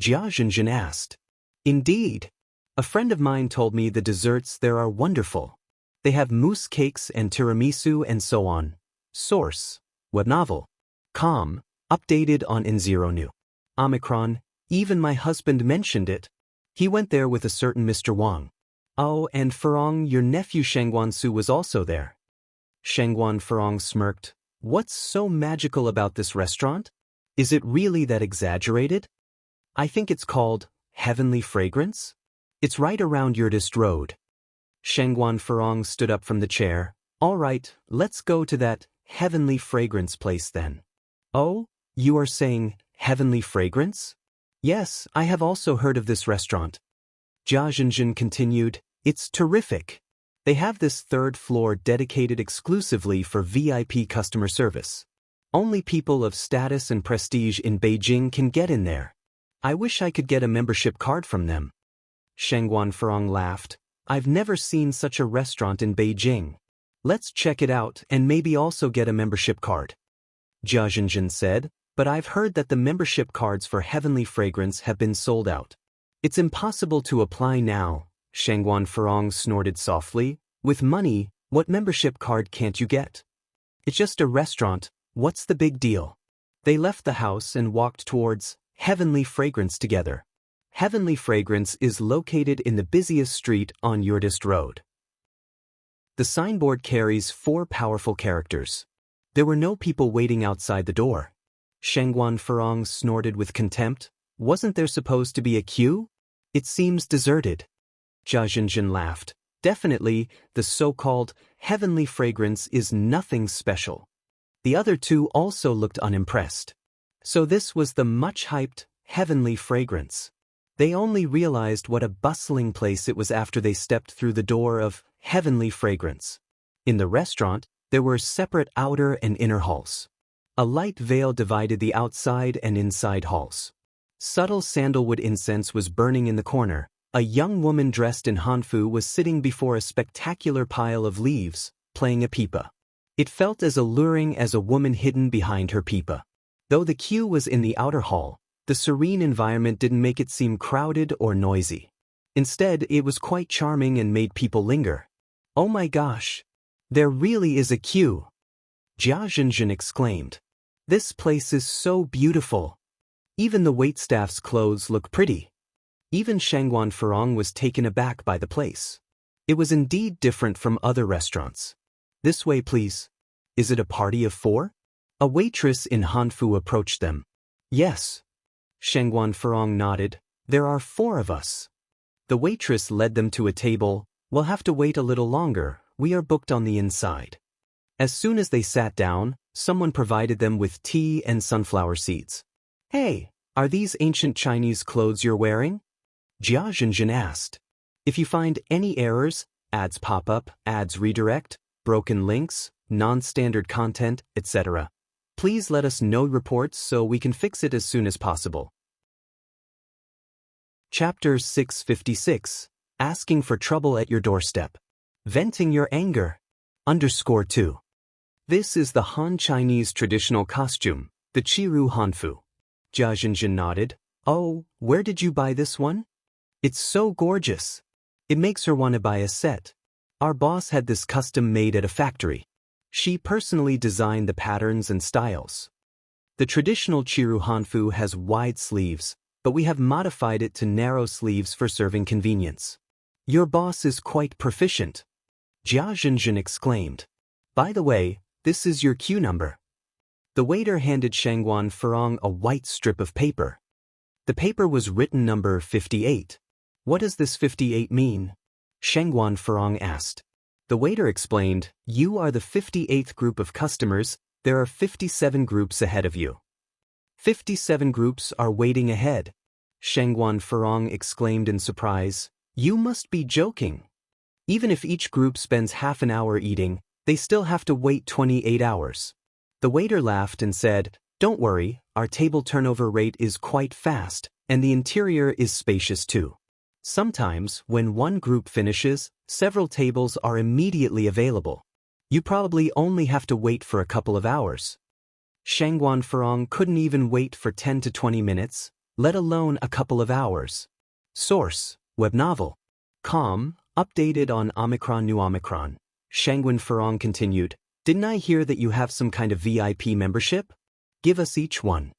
Jia Zhenjin asked. Indeed. A friend of mine told me the desserts there are wonderful. They have mousse cakes and tiramisu and so on. Source: web novel. Com. Updated on N0 New. Omicron, even my husband mentioned it. He went there with a certain Mr. Wang. Oh, and Furong, your nephew Shengguan Su was also there. Shengguan Furong smirked. What's so magical about this restaurant? Is it really that exaggerated? I think it's called Heavenly Fragrance. It's right around Yurdist Road. Shengguan Furong stood up from the chair. All right, let's go to that Heavenly Fragrance place then. Oh, you are saying Heavenly Fragrance? Yes, I have also heard of this restaurant. Jia Zhenjin continued, It's terrific. They have this third floor dedicated exclusively for VIP customer service. Only people of status and prestige in Beijing can get in there. I wish I could get a membership card from them. Shengguan Furong laughed. I've never seen such a restaurant in Beijing. Let's check it out and maybe also get a membership card. Jia Zhenjin said, but I've heard that the membership cards for Heavenly Fragrance have been sold out. It's impossible to apply now, Shengguan Furong snorted softly. With money, what membership card can't you get? It's just a restaurant, what's the big deal? They left the house and walked towards Heavenly Fragrance together. Heavenly Fragrance is located in the busiest street on Yurdist Road. The signboard carries 4 powerful characters. There were no people waiting outside the door. Shengguan Furong snorted with contempt. Wasn't there supposed to be a queue? It seems deserted. Jia Zhenjin laughed. Definitely, the so-called Heavenly Fragrance is nothing special. The other 2 also looked unimpressed. So this was the much-hyped Heavenly Fragrance. They only realized what a bustling place it was after they stepped through the door of Heavenly Fragrance. In the restaurant, there were separate outer and inner halls. A light veil divided the outside and inside halls. Subtle sandalwood incense was burning in the corner, A young woman dressed in hanfu was sitting before a spectacular pile of leaves, playing a pipa. It felt as alluring as a woman hidden behind her pipa. Though the queue was in the outer hall, the serene environment didn't make it seem crowded or noisy. Instead, it was quite charming and made people linger. "Oh my gosh! There really is a queue!" Jia Zhenzhen exclaimed. "This place is so beautiful. Even the waitstaff's clothes look pretty." Even Shangguan Furong was taken aback by the place. It was indeed different from other restaurants. "This way, please. Is it a party of 4? A waitress in hanfu approached them. "Yes." Shangguan Furong nodded. "There are 4 of us." The waitress led them to a table. "We'll have to wait a little longer. We are booked on the inside." As soon as they sat down, someone provided them with tea and sunflower seeds. "Hey, are these ancient Chinese clothes you're wearing?" Jia Zhenzhen asked. "If you find any errors, ads pop up, ads redirect, broken links, non-standard content, etc., please let us know reports so we can fix it as soon as possible." Chapter 656. Asking for trouble at your doorstep. Venting your anger. _2. This is the Han Chinese traditional costume, the Qiru Hanfu. Jia Zhenzhen nodded. "Oh, where did you buy this one? It's so gorgeous. It makes her want to buy a set. Our boss had this custom made at a factory. She personally designed the patterns and styles. The traditional Qiru Hanfu has wide sleeves, but we have modified it to narrow sleeves for serving convenience." "Your boss is quite proficient," Jia Zhenzhen exclaimed. "By the way, this is your queue number." The waiter handed Shangguan Furong a white strip of paper. The paper was written number 58. "What does this 58 mean?" Shangguan Furong asked. The waiter explained, "You are the 58th group of customers. There are 57 groups ahead of you." 57 groups are waiting ahead. Shangguan Furong exclaimed in surprise. "You must be joking. Even if each group spends half an hour eating, they still have to wait 28 hours. The waiter laughed and said, "Don't worry, our table turnover rate is quite fast, and the interior is spacious too. Sometimes, when one group finishes, several tables are immediately available. You probably only have to wait for a couple of hours." Shangguan Furong couldn't even wait for 10 to 20 minutes, let alone a couple of hours. Source: Web novel. Com, updated on Omicron New Omicron. Shangguan Furong continued, "Didn't I hear that you have some kind of VIP membership? Give us each one."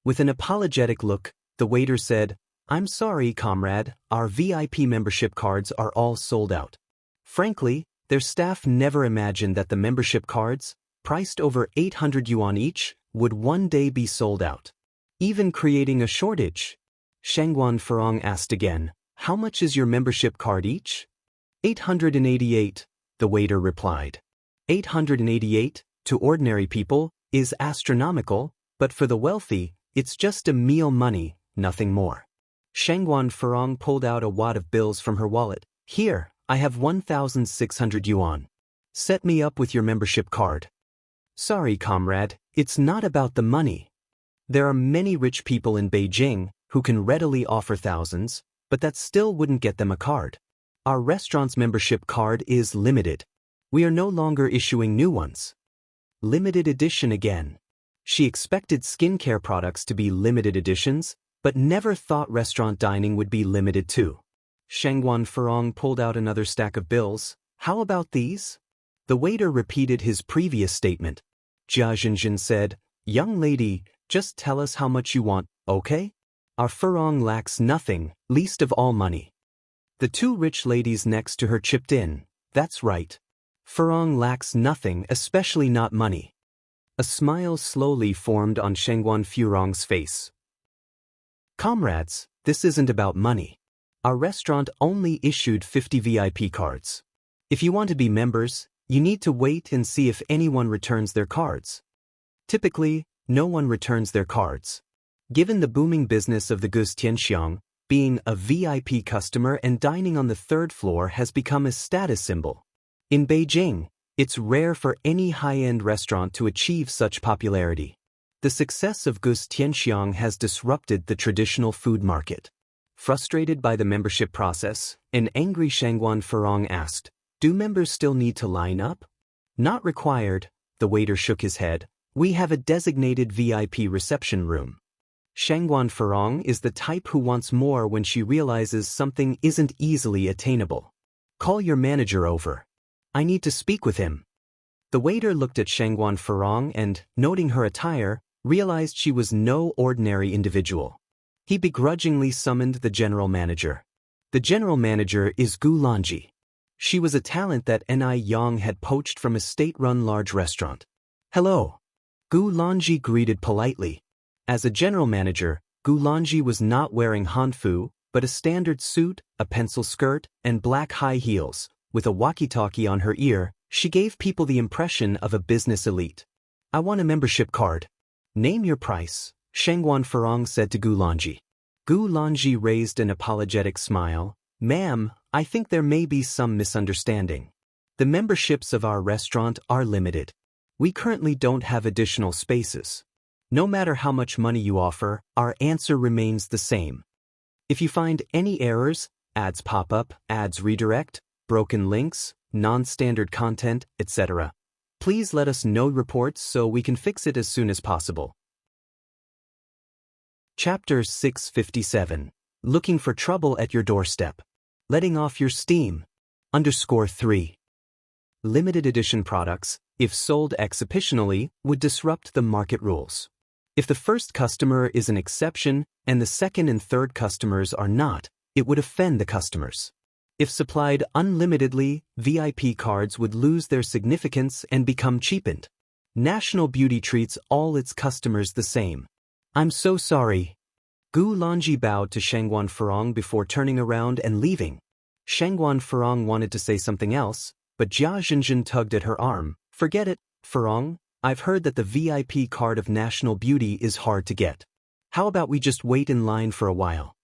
With an apologetic look, the waiter said, "I'm sorry, comrade, our VIP membership cards are all sold out." Frankly, their staff never imagined that the membership cards, priced over 800 yuan each, would one day be sold out, even creating a shortage. Shangguan Furong asked again, "How much is your membership card each?" 888, the waiter replied. 888, to ordinary people, is astronomical, but for the wealthy, it's just a meal money, nothing more. Shangguan Furong pulled out a wad of bills from her wallet. "Here, I have 1,600 yuan. Set me up with your membership card." "Sorry, comrade, it's not about the money. There are many rich people in Beijing who can readily offer thousands, but that still wouldn't get them a card. Our restaurant's membership card is limited. We are no longer issuing new ones." Limited edition again. She expected skincare products to be limited editions, but never thought restaurant dining would be limited too. Shangguan Furong pulled out another stack of bills. "How about these?" The waiter repeated his previous statement. Jia Zhenzhen said, "Young lady, just tell us how much you want, okay? Our Furong lacks nothing, least of all money." The 2 rich ladies next to her chipped in. "That's right. Furong lacks nothing, especially not money." A smile slowly formed on Shangguan Furong's face. "Comrades, this isn't about money. Our restaurant only issued 50 VIP cards. If you want to be members, you need to wait and see if anyone returns their cards. Typically, no one returns their cards. Given the booming business of the Gustianxiang, being a VIP customer and dining on the 3rd floor has become a status symbol. In Beijing, it's rare for any high-end restaurant to achieve such popularity. The success of Gustianxiang has disrupted the traditional food market. Frustrated by the membership process, an angry Shangguan Furong asked, "Do members still need to line up?" "Not required," the waiter shook his head. "We have a designated VIP reception room." Shangguan Furong is the type who wants more when she realizes something isn't easily attainable. "Call your manager over. I need to speak with him." The waiter looked at Shangguan Furong and, noting her attire, realized she was no ordinary individual. He begrudgingly summoned the general manager. The general manager is Gu Lanji. She was a talent that Ni Yang had poached from a state-run large restaurant. "Hello." Gu Lanji greeted politely. As a general manager, Gu Lanji was not wearing hanfu, but a standard suit, a pencil skirt, and black high heels. With a walkie-talkie on her ear, she gave people the impression of a business elite. "I want a membership card." "Name your price," Shangguan Furong said to Gu Lanji. Gu Lanji raised an apologetic smile. "Ma'am, I think there may be some misunderstanding. The memberships of our restaurant are limited. We currently don't have additional spaces. No matter how much money you offer, our answer remains the same. If you find any errors, ads pop up, ads redirect, broken links, non-standard content, etc., please let us know reports so we can fix it as soon as possible." Chapter 657. Looking for trouble at your doorstep. Letting off your steam. _3. Limited edition products, if sold exceptionally, would disrupt the market rules. If the first customer is an exception and the second and third customers are not, it would offend the customers. If supplied unlimitedly, VIP cards would lose their significance and become cheapened. National Beauty treats all its customers the same. "I'm so sorry." Gu Lanji bowed to Shangguan Furong before turning around and leaving. Shangguan Furong wanted to say something else, but Jia Zhenzhen tugged at her arm. "Forget it, Furong. I've heard that the VIP card of National Beauty is hard to get. How about we just wait in line for a while?"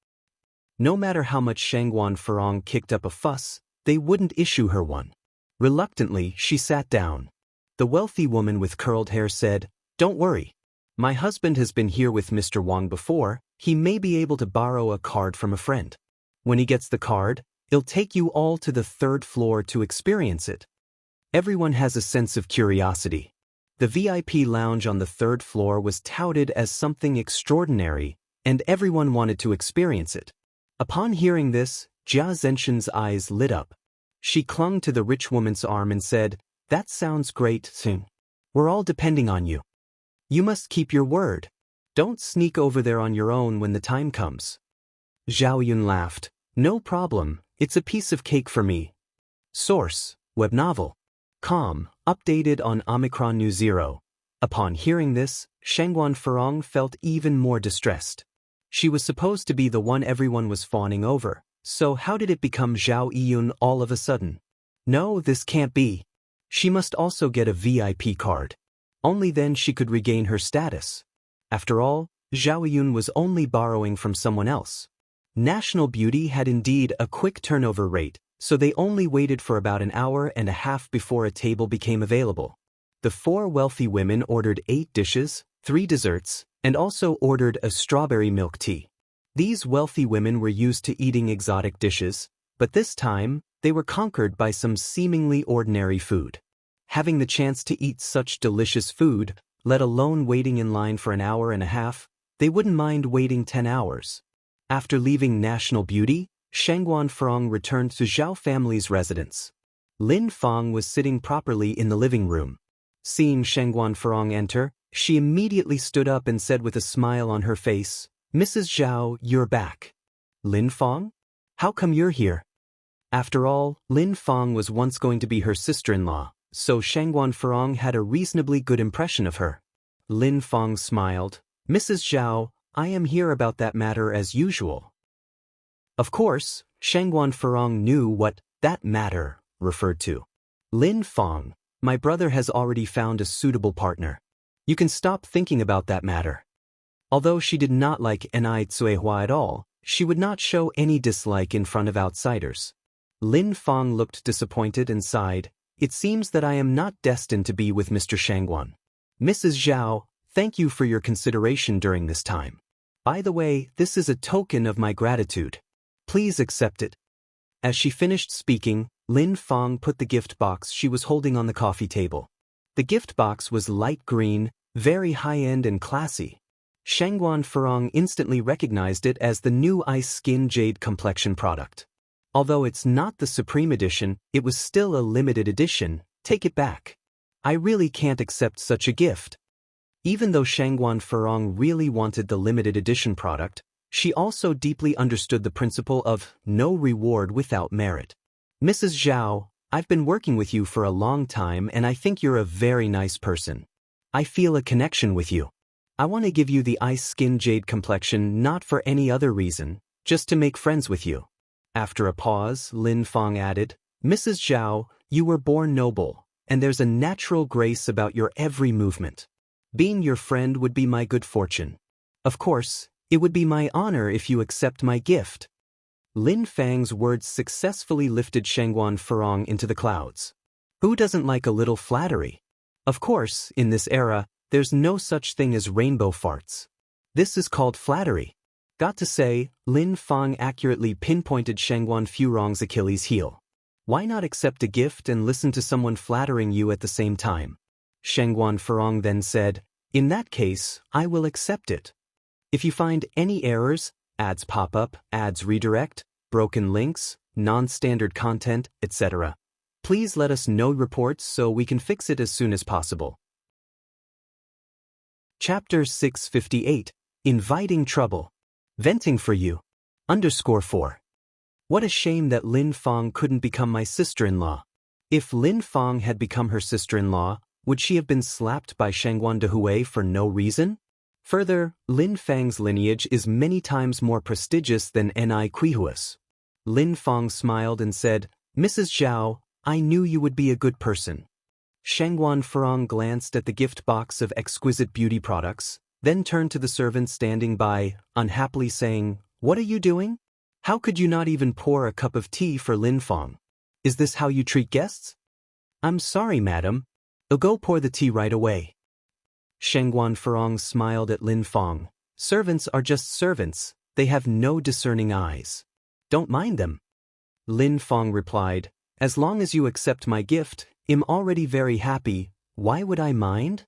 No matter how much Shangguan Furong kicked up a fuss, they wouldn't issue her one. Reluctantly, she sat down. The wealthy woman with curled hair said, "Don't worry. My husband has been here with Mr. Wang before. He may be able to borrow a card from a friend. When he gets the card, he'll take you all to the third floor to experience it." Everyone has a sense of curiosity. The VIP lounge on the third floor was touted as something extraordinary, and everyone wanted to experience it. Upon hearing this, Jia Zhenshen's eyes lit up. She clung to the rich woman's arm and said, "That sounds great, Xing. We're all depending on you. You must keep your word. Don't sneak over there on your own when the time comes." Zhao Yun laughed. "No problem, it's a piece of cake for me." Source: Web novel. Com, updated on Omicron New Zero. Upon hearing this, Shangguan Furong felt even more distressed. She was supposed to be the one everyone was fawning over, so how did it become Zhao Yun all of a sudden? No, this can't be. She must also get a VIP card. Only then she could regain her status. After all, Zhao Yun was only borrowing from someone else. National Beauty had indeed a quick turnover rate, so they only waited for about an hour and a half before a table became available. The four wealthy women ordered 8 dishes, 3 desserts, and also ordered a strawberry milk tea. These wealthy women were used to eating exotic dishes, but this time, they were conquered by some seemingly ordinary food. Having the chance to eat such delicious food, let alone waiting in line for an hour and a half, they wouldn't mind waiting 10 hours. After leaving National Beauty, Shangguan Furong returned to Zhao family's residence. Lin Fang was sitting properly in the living room. Seeing Shangguan Furong enter, she immediately stood up and said with a smile on her face, "Mrs. Zhao, you're back." "Lin Fang? How come you're here?" After all, Lin Fang was once going to be her sister-in-law, so Shangguan Furong had a reasonably good impression of her. Lin Fang smiled. "Mrs. Zhao, I am here about that matter as usual." Of course, Shangguan Furong knew what that matter referred to. "Lin Fang, my brother has already found a suitable partner. You can stop thinking about that matter." Although she did not like Ni Tsuehua at all, she would not show any dislike in front of outsiders. Lin Fang looked disappointed and sighed. "It seems that I am not destined to be with Mr. Shangguan. Mrs. Zhao, thank you for your consideration during this time. By the way, this is a token of my gratitude. Please accept it. As she finished speaking, Lin Fang put the gift box she was holding on the coffee table. The gift box was light green, very high-end and classy. Shangguan Furong instantly recognized it as the new Ice Skin Jade Complexion product. Although it's not the Supreme Edition, it was still a limited edition. Take it back. I really can't accept such a gift. Even though Shangguan Furong really wanted the limited edition product, she also deeply understood the principle of no reward without merit. Mrs. Zhao, I've been working with you for a long time and I think you're a very nice person. I feel a connection with you. I want to give you the Ice Skin Jade Complexion not for any other reason, just to make friends with you. After a pause, Lin Fang added, Mrs. Zhao, you were born noble, and there's a natural grace about your every movement. Being your friend would be my good fortune. Of course, it would be my honor if you accept my gift. Lin Fang's words successfully lifted Shangguan Furong into the clouds. Who doesn't like a little flattery? Of course, in this era, there's no such thing as rainbow farts. This is called flattery. Got to say, Lin Fang accurately pinpointed Shangguan Furong's Achilles heel. Why not accept a gift and listen to someone flattering you at the same time? Shangguan Furong then said, in that case, I will accept it. If you find any errors, ads pop up, ads redirect, broken links, non-standard content, etc., please let us know reports so we can fix it as soon as possible. Chapter 658, Inviting Trouble. Venting for you. _4. What a shame that Lin Fang couldn't become my sister-in-law. If Lin Fang had become her sister-in-law, would she have been slapped by Shangguan Dehui for no reason? Further, Lin Fang's lineage is many times more prestigious than Ni Quihuas. Lin Fang smiled and said, Mrs. Zhao, I knew you would be a good person. Shangguan Furong glanced at the gift box of exquisite beauty products, then turned to the servant standing by, unhappily saying, What are you doing? How could you not even pour a cup of tea for Lin Fang? Is this how you treat guests? I'm sorry, madam. I'll go pour the tea right away. Shangguan Furong smiled at Lin Fang. Servants are just servants, they have no discerning eyes. Don't mind them. Lin Fang replied, As long as you accept my gift, I'm already very happy, why would I mind?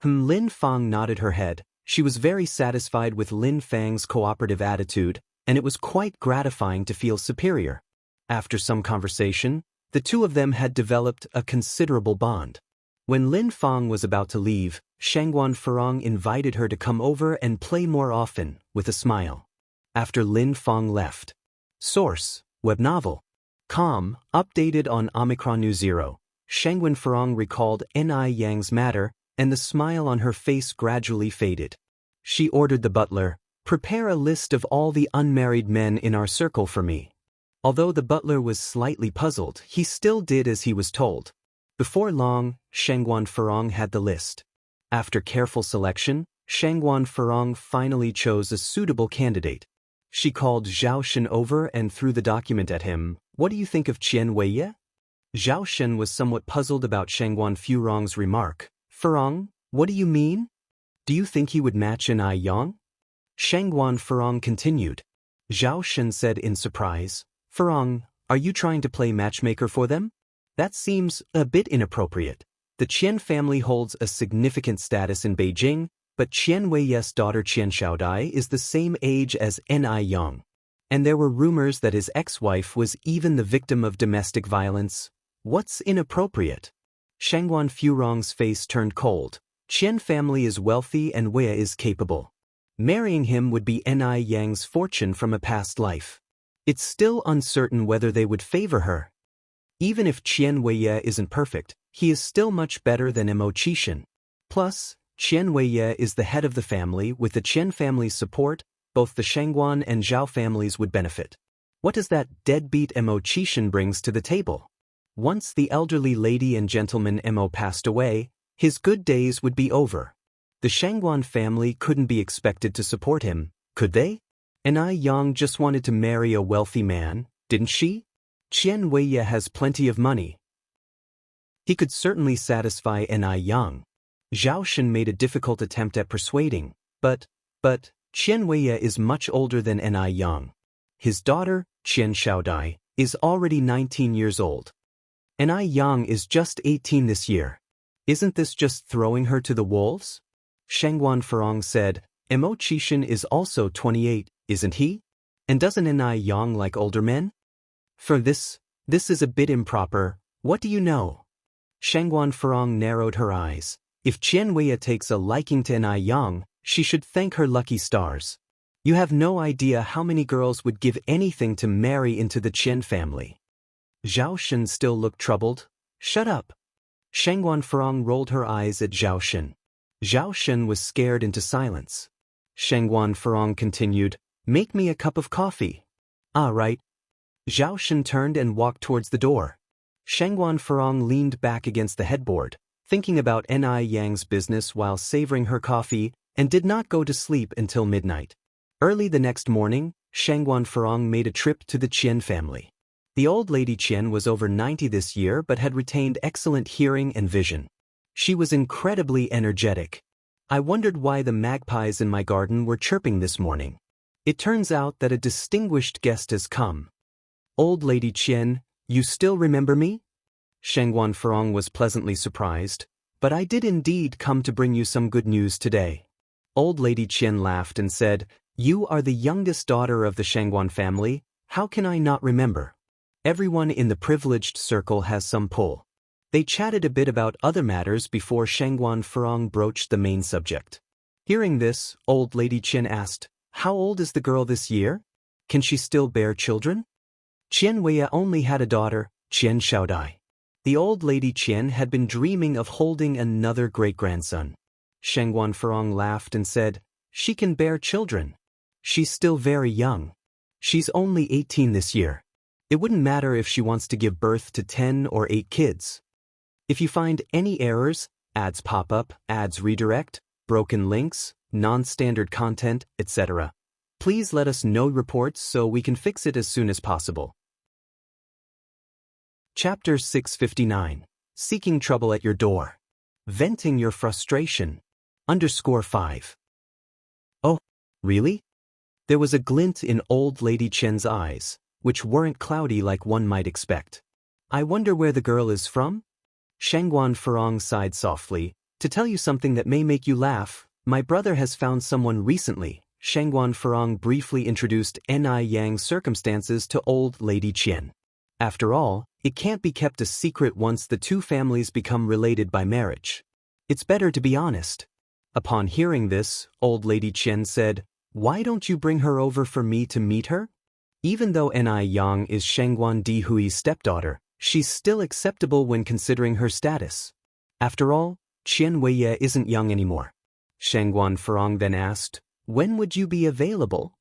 Lin Fang nodded her head. She was very satisfied with Lin Fang's cooperative attitude, and it was quite gratifying to feel superior. After some conversation, the two of them had developed a considerable bond. When Lin Fang was about to leave, Shangguan Furong invited her to come over and play more often, with a smile. After Lin Fang left. Source, web novel. Com, updated on Omicron New Zero. Shangguan Furong recalled Ni Yang's matter, and the smile on her face gradually faded. She ordered the butler, Prepare a list of all the unmarried men in our circle for me. Although the butler was slightly puzzled, he still did as he was told. Before long, Shangguan Furong had the list. After careful selection, Shangguan Furong finally chose a suitable candidate. She called Zhao Shen over and threw the document at him. What do you think of Qian Weiye? Zhao Shen was somewhat puzzled about Shangguan Furong's remark. Furong, what do you mean? Do you think he would match Ni Yang? Shangguan Furong continued. Zhao Shen said in surprise, Furong, are you trying to play matchmaker for them? That seems a bit inappropriate. The Qian family holds a significant status in Beijing, but Qian Weiye's daughter Qian Xiaodai is the same age as Ni Yang. And there were rumors that his ex-wife was even the victim of domestic violence. What's inappropriate? Shangguan Furong's face turned cold. Qian family is wealthy and Weiye is capable. Marrying him would be Ni Yang's fortune from a past life. It's still uncertain whether they would favor her. Even if Qian Weiye isn't perfect, he is still much better than Mo Qishan. Plus, Qian Weiye is the head of the family. With the Qian family's support, both the Shangguan and Zhao families would benefit. What does that deadbeat Mo Qishan brings to the table? Once the elderly lady and gentleman Mo passed away, his good days would be over. The Shangguan family couldn't be expected to support him, could they? Ni Yang just wanted to marry a wealthy man, didn't she? Qian Weiye has plenty of money. He could certainly satisfy Ni Yang. Zhao Shen made a difficult attempt at persuading, but Qian Weiye is much older than Ni Yang. His daughter, Qian Xiaodai, is already 19 years old. Ni Yang is just 18 this year. Isn't this just throwing her to the wolves? Shangguan Furong said, Mo Qishan is also 28, isn't he? And doesn't Ni Yang like older men? For this is a bit improper. What do you know? Shangguan Furong narrowed her eyes. If Qian Weiye takes a liking to Ni Yang, she should thank her lucky stars. You have no idea how many girls would give anything to marry into the Qian family. Zhao Shen still looked troubled. Shut up. Shangguan Furong rolled her eyes at Zhao Shen. Zhao Shen was scared into silence. Shangguan Furong continued, Make me a cup of coffee. Ah, right. Zhao Shen turned and walked towards the door. Shangguan Furong leaned back against the headboard, thinking about Ni Yang's business while savoring her coffee, and did not go to sleep until midnight. Early the next morning, Shangguan Furong made a trip to the Qian family. The old lady Qian was over 90 this year but had retained excellent hearing and vision. She was incredibly energetic. I wondered why the magpies in my garden were chirping this morning. It turns out that a distinguished guest has come. Old lady Qian, you still remember me? Shangguan Furong was pleasantly surprised, but I did indeed come to bring you some good news today. Old lady Qian laughed and said, You are the youngest daughter of the Shangguan family, how can I not remember? Everyone in the privileged circle has some pull. They chatted a bit about other matters before Shangguan Furong broached the main subject. Hearing this, old lady Qian asked, How old is the girl this year? Can she still bear children? Qian Weiye only had a daughter, Qian Xiaodai. The old lady Qian had been dreaming of holding another great-grandson. Shangguan Furong laughed and said, She can bear children. She's still very young. She's only 18 this year. It wouldn't matter if she wants to give birth to 10 or 8 kids. If you find any errors, ads pop up, ads redirect, broken links, non-standard content, etc., please let us know reports so we can fix it as soon as possible. Chapter 659. Seeking Trouble at Your Door. Venting Your Frustration. _5. Oh, really? There was a glint in old lady Qian's eyes, which weren't cloudy like one might expect. I wonder where the girl is from? Shangguan Furong sighed softly. To tell you something that may make you laugh, my brother has found someone recently. Shangguan Furong briefly introduced Ni Yang's circumstances to old lady Qian. After all, it can't be kept a secret once the two families become related by marriage. It's better to be honest. Upon hearing this, old lady Qian said, Why don't you bring her over for me to meet her? Even though Ni Yang is Shangguan Dihui's stepdaughter, she's still acceptable when considering her status. After all, Qian Weiye isn't young anymore. Shangguan Furong then asked, When would you be available?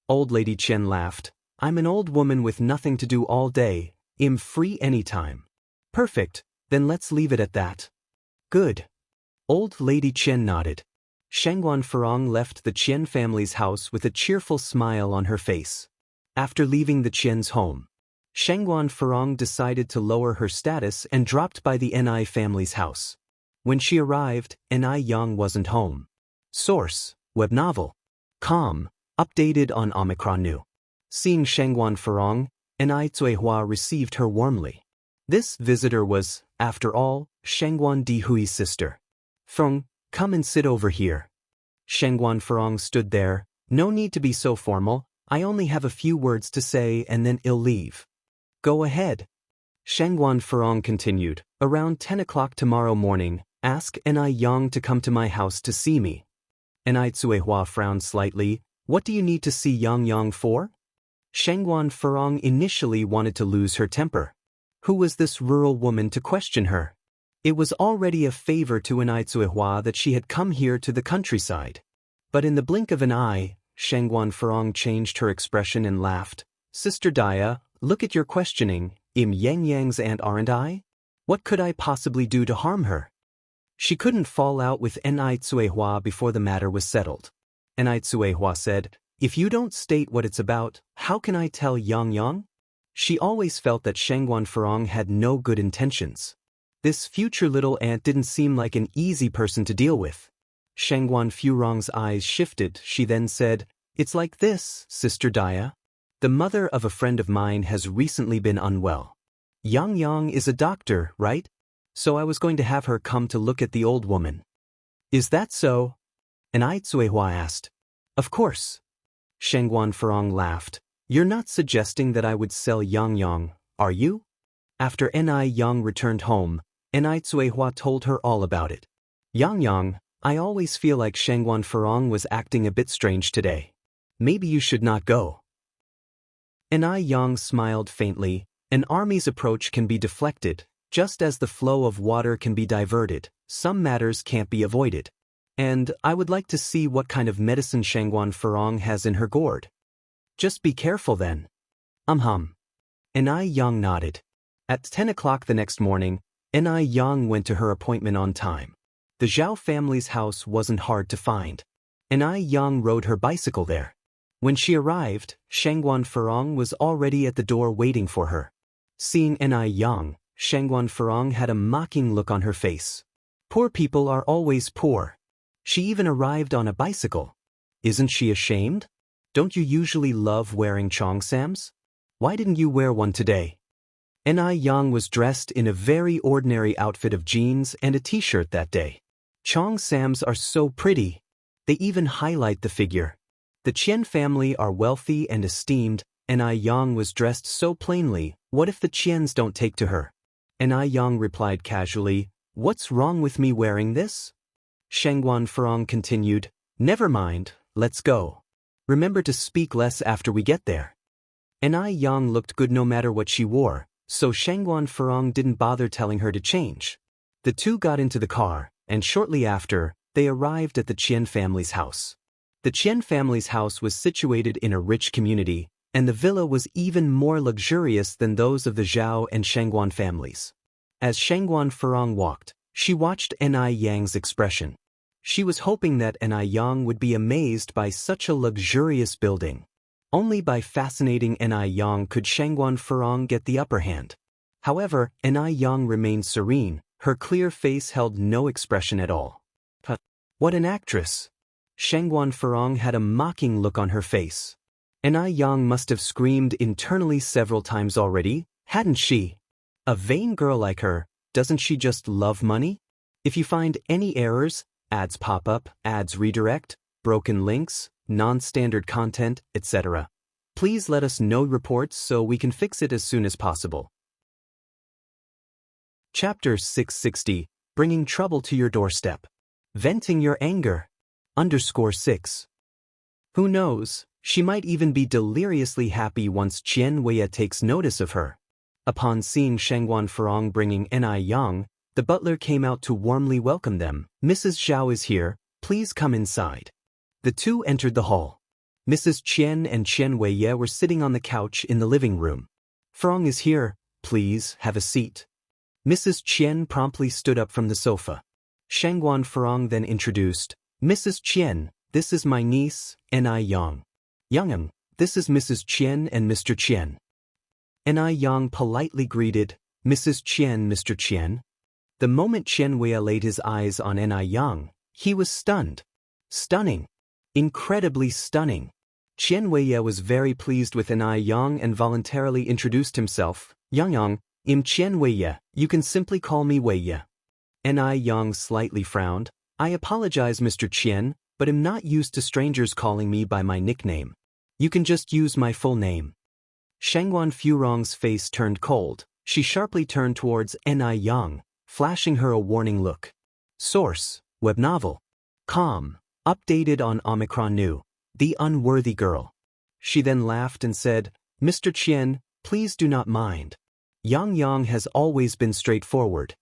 Old lady Qian laughed. I'm an old woman with nothing to do all day. I'm free anytime. Perfect, then let's leave it at that. Good. Old lady Qian nodded. Shangguan Furong left the Qian family's house with a cheerful smile on her face. After leaving the Qian's home, Shangguan Furong decided to lower her status and dropped by the Ni family's house. When she arrived, Ni Yang wasn't home. Source: Web novel. Com. Updated on Omicron New. Seeing Shangguan Furong, Ni Zuihua received her warmly. This visitor was, after all, Shangguan Dihui's sister. Feng, come and sit over here. Shangguan Furong stood there. No need to be so formal, I only have a few words to say and then I'll leave. Go ahead. Shangguan Furong continued, around 10 o'clock tomorrow morning, ask Ni Yang to come to my house to see me. Ni Zuihua frowned slightly. What do you need to see Yang for? Shangguan Furong initially wanted to lose her temper. Who was this rural woman to question her? It was already a favor to Ni Zuihua that she had come here to the countryside. But in the blink of an eye, Shangguan Furong changed her expression and laughed. Sister Daya, look at your questioning. Yang's aunt aren't I? What could I possibly do to harm her? She couldn't fall out with Ni Zuihua before the matter was settled. Ni Zuihua said, If you don't state what it's about, how can I tell Yang? She always felt that Shangguan Furong had no good intentions. This future little aunt didn't seem like an easy person to deal with. Shangguan Furong's eyes shifted. She then said, "It's like this, Sister Dia. The mother of a friend of mine has recently been unwell. Yang Yang is a doctor, right? So I was going to have her come to look at the old woman." "Is that so?" Nai Cuehua asked. "Of course." Shangguan Furong laughed. "You're not suggesting that I would sell Yang Yang, are you?" After Nai Yang returned home, Nai Cuehua told her all about it. "Yang Yang, I always feel like Shangguan Furong was acting a bit strange today. Maybe you should not go." Nai Yang smiled faintly. An army's approach can be deflected, just as the flow of water can be diverted. Some matters can't be avoided. And I would like to see what kind of medicine Shangguan Furong has in her gourd. Just be careful then. Nai Yang nodded. At 10 o'clock the next morning, Nai Yang went to her appointment on time. The Zhao family's house wasn't hard to find. Nai Yang rode her bicycle there. When she arrived, Shangguan Furong was already at the door waiting for her. Seeing Nai Yang, Shangguan Furong had a mocking look on her face. Poor people are always poor. She even arrived on a bicycle. Isn't she ashamed? Don't you usually love wearing cheongsams? Why didn't you wear one today? Nai Yang was dressed in a very ordinary outfit of jeans and a t-shirt that day. Cheongsams are so pretty. They even highlight the figure. The Qian family are wealthy and esteemed. Nai Yang was dressed so plainly. What if the Qians don't take to her? Nai Yang replied casually, "What's wrong with me wearing this?" Shangguan Furong continued, "Never mind, let's go. Remember to speak less after we get there." Nai Yang looked good no matter what she wore, so Shangguan Furong didn't bother telling her to change. The two got into the car, and shortly after, they arrived at the Qian family's house. The Qian family's house was situated in a rich community, and the villa was even more luxurious than those of the Zhao and Shangguan families. As Shangguan Furong walked, she watched Nai Yang's expression. She was hoping that Nai Yang would be amazed by such a luxurious building. Only by fascinating Nai Yang could Shangguan Furong get the upper hand. However, Nai Yang remained serene. Her clear face held no expression at all. What an actress! Shangguan Furong had a mocking look on her face. Nai Yang must have screamed internally several times already, hadn't she? A vain girl like her, doesn't she just love money? If you find any errors, ads pop up, ads redirect, broken links, non-standard content, etc., please let us know reports so we can fix it as soon as possible. Chapter 660, Bringing Trouble to Your Doorstep. Venting Your Anger. _6. Who knows, she might even be deliriously happy once Qian Weiya takes notice of her. Upon seeing Shangguan Furong bringing Nai Yang, the butler came out to warmly welcome them. "Mrs. Zhao is here, please come inside." The two entered the hall. Mrs. Qian and Qian Weiya were sitting on the couch in the living room. "Furong is here, please have a seat." Mrs. Qian promptly stood up from the sofa. Shangguan Furong then introduced, "Mrs. Qian, this is my niece, Nai Yang. Yang, this is Mrs. Qian and Mr. Qian." Nai Yang politely greeted, "Mrs. Qian, Mr. Qian." The moment Qian Weiya laid his eyes on Nai Yang, he was stunned. Stunning. Incredibly stunning. Qian Weiya was very pleased with Nai Yang and voluntarily introduced himself. "Yang, I'm Qian Weiya, you can simply call me Weiya." Nai Yang slightly frowned. "I apologize, Mr. Qian, but am not used to strangers calling me by my nickname. You can just use my full name." Shangguan Furong's face turned cold. She sharply turned towards Nai Yang, flashing her a warning look. Source, web novel. Com. Updated on Omicron New. The Unworthy Girl. She then laughed and said, "Mr. Qian, please do not mind. Yang Yang has always been straightforward."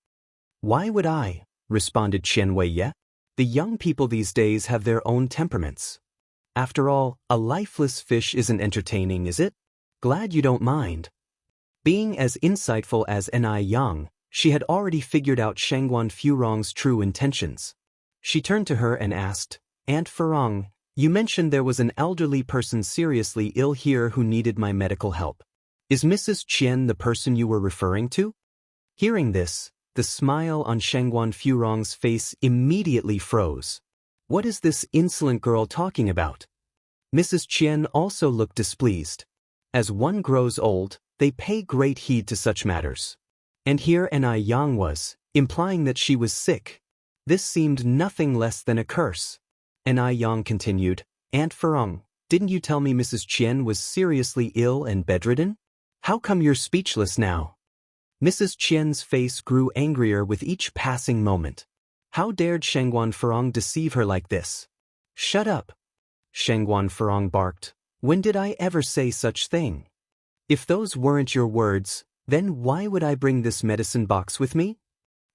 "Why would I?" responded Qian Weiya. "The young people these days have their own temperaments. After all, a lifeless fish isn't entertaining, is it? Glad you don't mind." Being as insightful as Nai Yang, she had already figured out Shangguan Furong's true intentions. She turned to her and asked, "Aunt Furong, you mentioned there was an elderly person seriously ill here who needed my medical help. Is Mrs. Qian the person you were referring to?" Hearing this, the smile on Shangguan Furong's face immediately froze. What is this insolent girl talking about? Mrs. Qian also looked displeased. As one grows old, they pay great heed to such matters. And here Yang was, implying that she was sick. This seemed nothing less than a curse. Yang continued, Aunt Furong, didn't you tell me Mrs. Qian was seriously ill and bedridden? How come you're speechless now? Mrs. Qian's face grew angrier with each passing moment. How dared Shangguan Furong deceive her like this? Shut up! Shangguan Furong barked. When did I ever say such thing? If those weren't your words, then why would I bring this medicine box with me?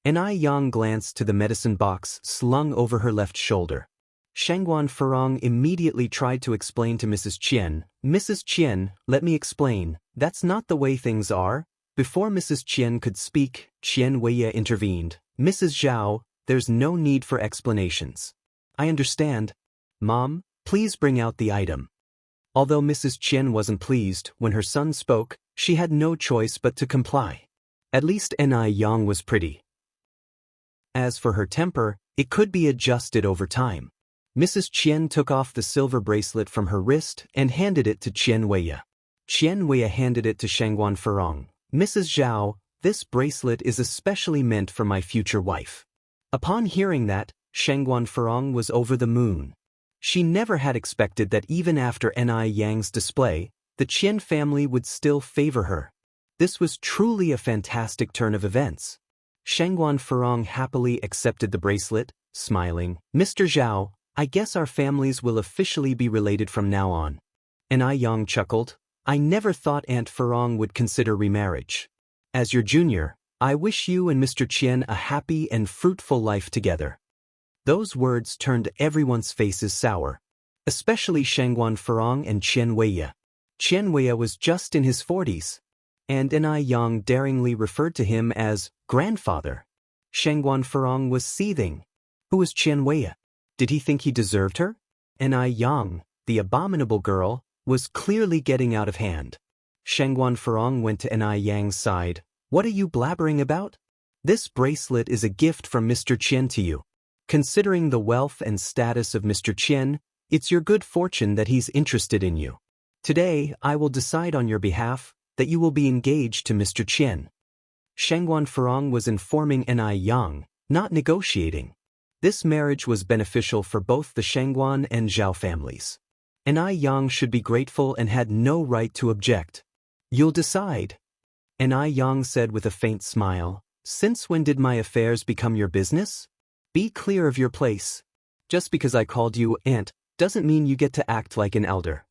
Yang glanced to the medicine box slung over her left shoulder. Shangguan Furong immediately tried to explain to Mrs. Qian. Mrs. Qian, let me explain, that's not the way things are. Before Mrs. Qian could speak, Qian Weiye intervened. Mrs. Zhao, there's no need for explanations. I understand. Mom, please bring out the item. Although Mrs. Qian wasn't pleased when her son spoke, she had no choice but to comply. At least Yang was pretty. As for her temper, it could be adjusted over time. Mrs. Qian took off the silver bracelet from her wrist and handed it to Qian Weiye. Qian Weiye handed it to Shangguan Furong. Mrs. Zhao, this bracelet is especially meant for my future wife. Upon hearing that, Shangguan Furong was over the moon. She never had expected that even after Yang's display, the Qian family would still favor her. This was truly a fantastic turn of events. Shangguan Furong happily accepted the bracelet, smiling. Mr. Zhao, I guess our families will officially be related from now on. Yang chuckled. I never thought Aunt Furong would consider remarriage. As your junior, I wish you and Mr. Qian a happy and fruitful life together. Those words turned everyone's faces sour, especially Shangguan Furong and Qian Weiye. Qian Weiye was just in his 40s, and Yang daringly referred to him as grandfather. Shangguan Furong was seething. Who was Qian Weiye? Did he think he deserved her? Yang, the abominable girl, was clearly getting out of hand. Shangguan Furong went to Yang's side. What are you blabbering about? This bracelet is a gift from Mr. Qian to you. Considering the wealth and status of Mr. Qian, it's your good fortune that he's interested in you. Today, I will decide on your behalf that you will be engaged to Mr. Qian. Shangguan Furong was informing Yang, not negotiating. This marriage was beneficial for both the Shangguan and Zhao families. Yang should be grateful and had no right to object. You'll decide. Yang said with a faint smile, Since when did my affairs become your business? Be clear of your place. Just because I called you Aunt doesn't mean you get to act like an elder.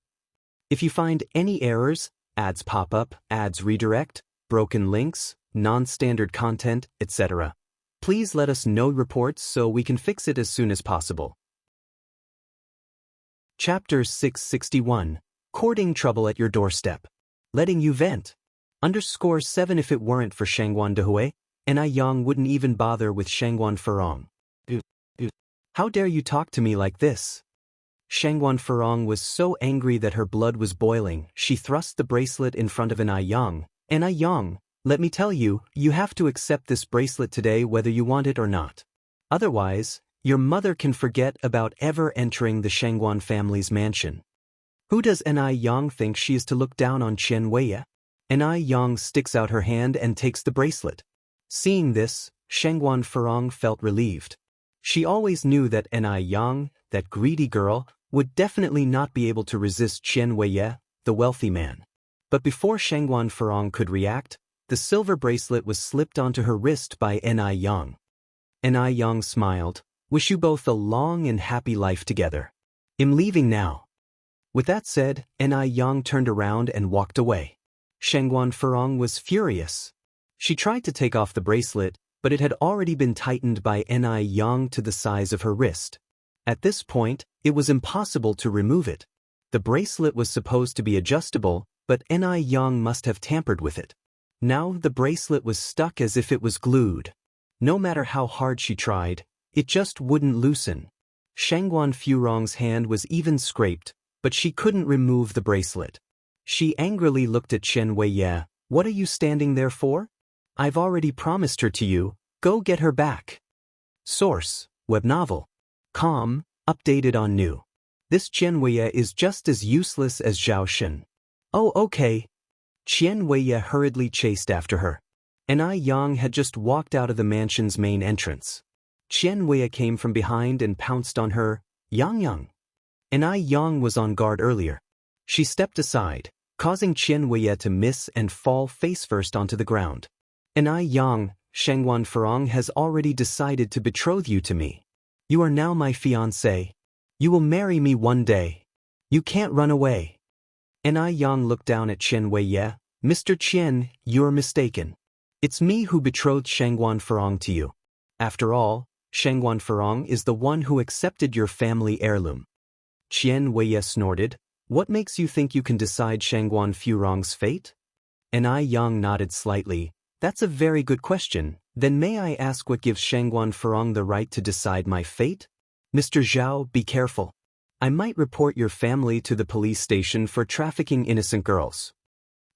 If you find any errors, ads pop up, ads redirect, broken links, non-standard content, etc., please let us know reports so we can fix it as soon as possible. Chapter 661. Courting trouble at your doorstep. Letting you vent. _7 If it weren't for Shangguan Dehui, Yang wouldn't even bother with Shangguan Furong. How dare you talk to me like this? Shangguan Furong was so angry that her blood was boiling. She thrust the bracelet in front of Yang. Yang, let me tell you, you have to accept this bracelet today whether you want it or not. Otherwise, your mother can forget about ever entering the Shangguan family's mansion. Who does Yang think she is to look down on Qian Weiye? Yang sticks out her hand and takes the bracelet. Seeing this, Shangguan Furong felt relieved. She always knew that Yang, that greedy girl, would definitely not be able to resist Qian Weiye, the wealthy man. But before Shangguan Furong could react, the silver bracelet was slipped onto her wrist by Yang. Yang smiled. Wish you both a long and happy life together. I'm leaving now. With that said, Yang turned around and walked away. Shangguan Furong was furious. She tried to take off the bracelet, but it had already been tightened by Yang to the size of her wrist. At this point, it was impossible to remove it. The bracelet was supposed to be adjustable, but Yang must have tampered with it. Now the bracelet was stuck as if it was glued. No matter how hard she tried, it just wouldn't loosen. Shangguan Furong's hand was even scraped, but she couldn't remove the bracelet. She angrily looked at Qian Weiye. What are you standing there for? I've already promised her to you. Go get her back. Source: Web novel. Com. Updated on new. This Qian is just as useless as Zhao Shen. Oh, okay. Qian hurriedly chased after her. Anai Yang had just walked out of the mansion's main entrance. Qian came from behind and pounced on her. Yang. Anai Yang was on guard earlier. She stepped aside, causing Qian to miss and fall face-first onto the ground. Anai Yang, Shengwan Furong has already decided to betroth you to me. You are now my fiancé. You will marry me one day. You can't run away. Anai Yang looked down at Qian Weiye. Mr. Qian, you're mistaken. It's me who betrothed Shengwan Furong to you. After all, Shengwan Furong is the one who accepted your family heirloom. Qian Weiye snorted. What makes you think you can decide Shengwan Furong's fate? Anai Yang nodded slightly. That's a very good question. Then may I ask what gives Shengwan Furong the right to decide my fate? Mr. Zhao, be careful. I might report your family to the police station for trafficking innocent girls.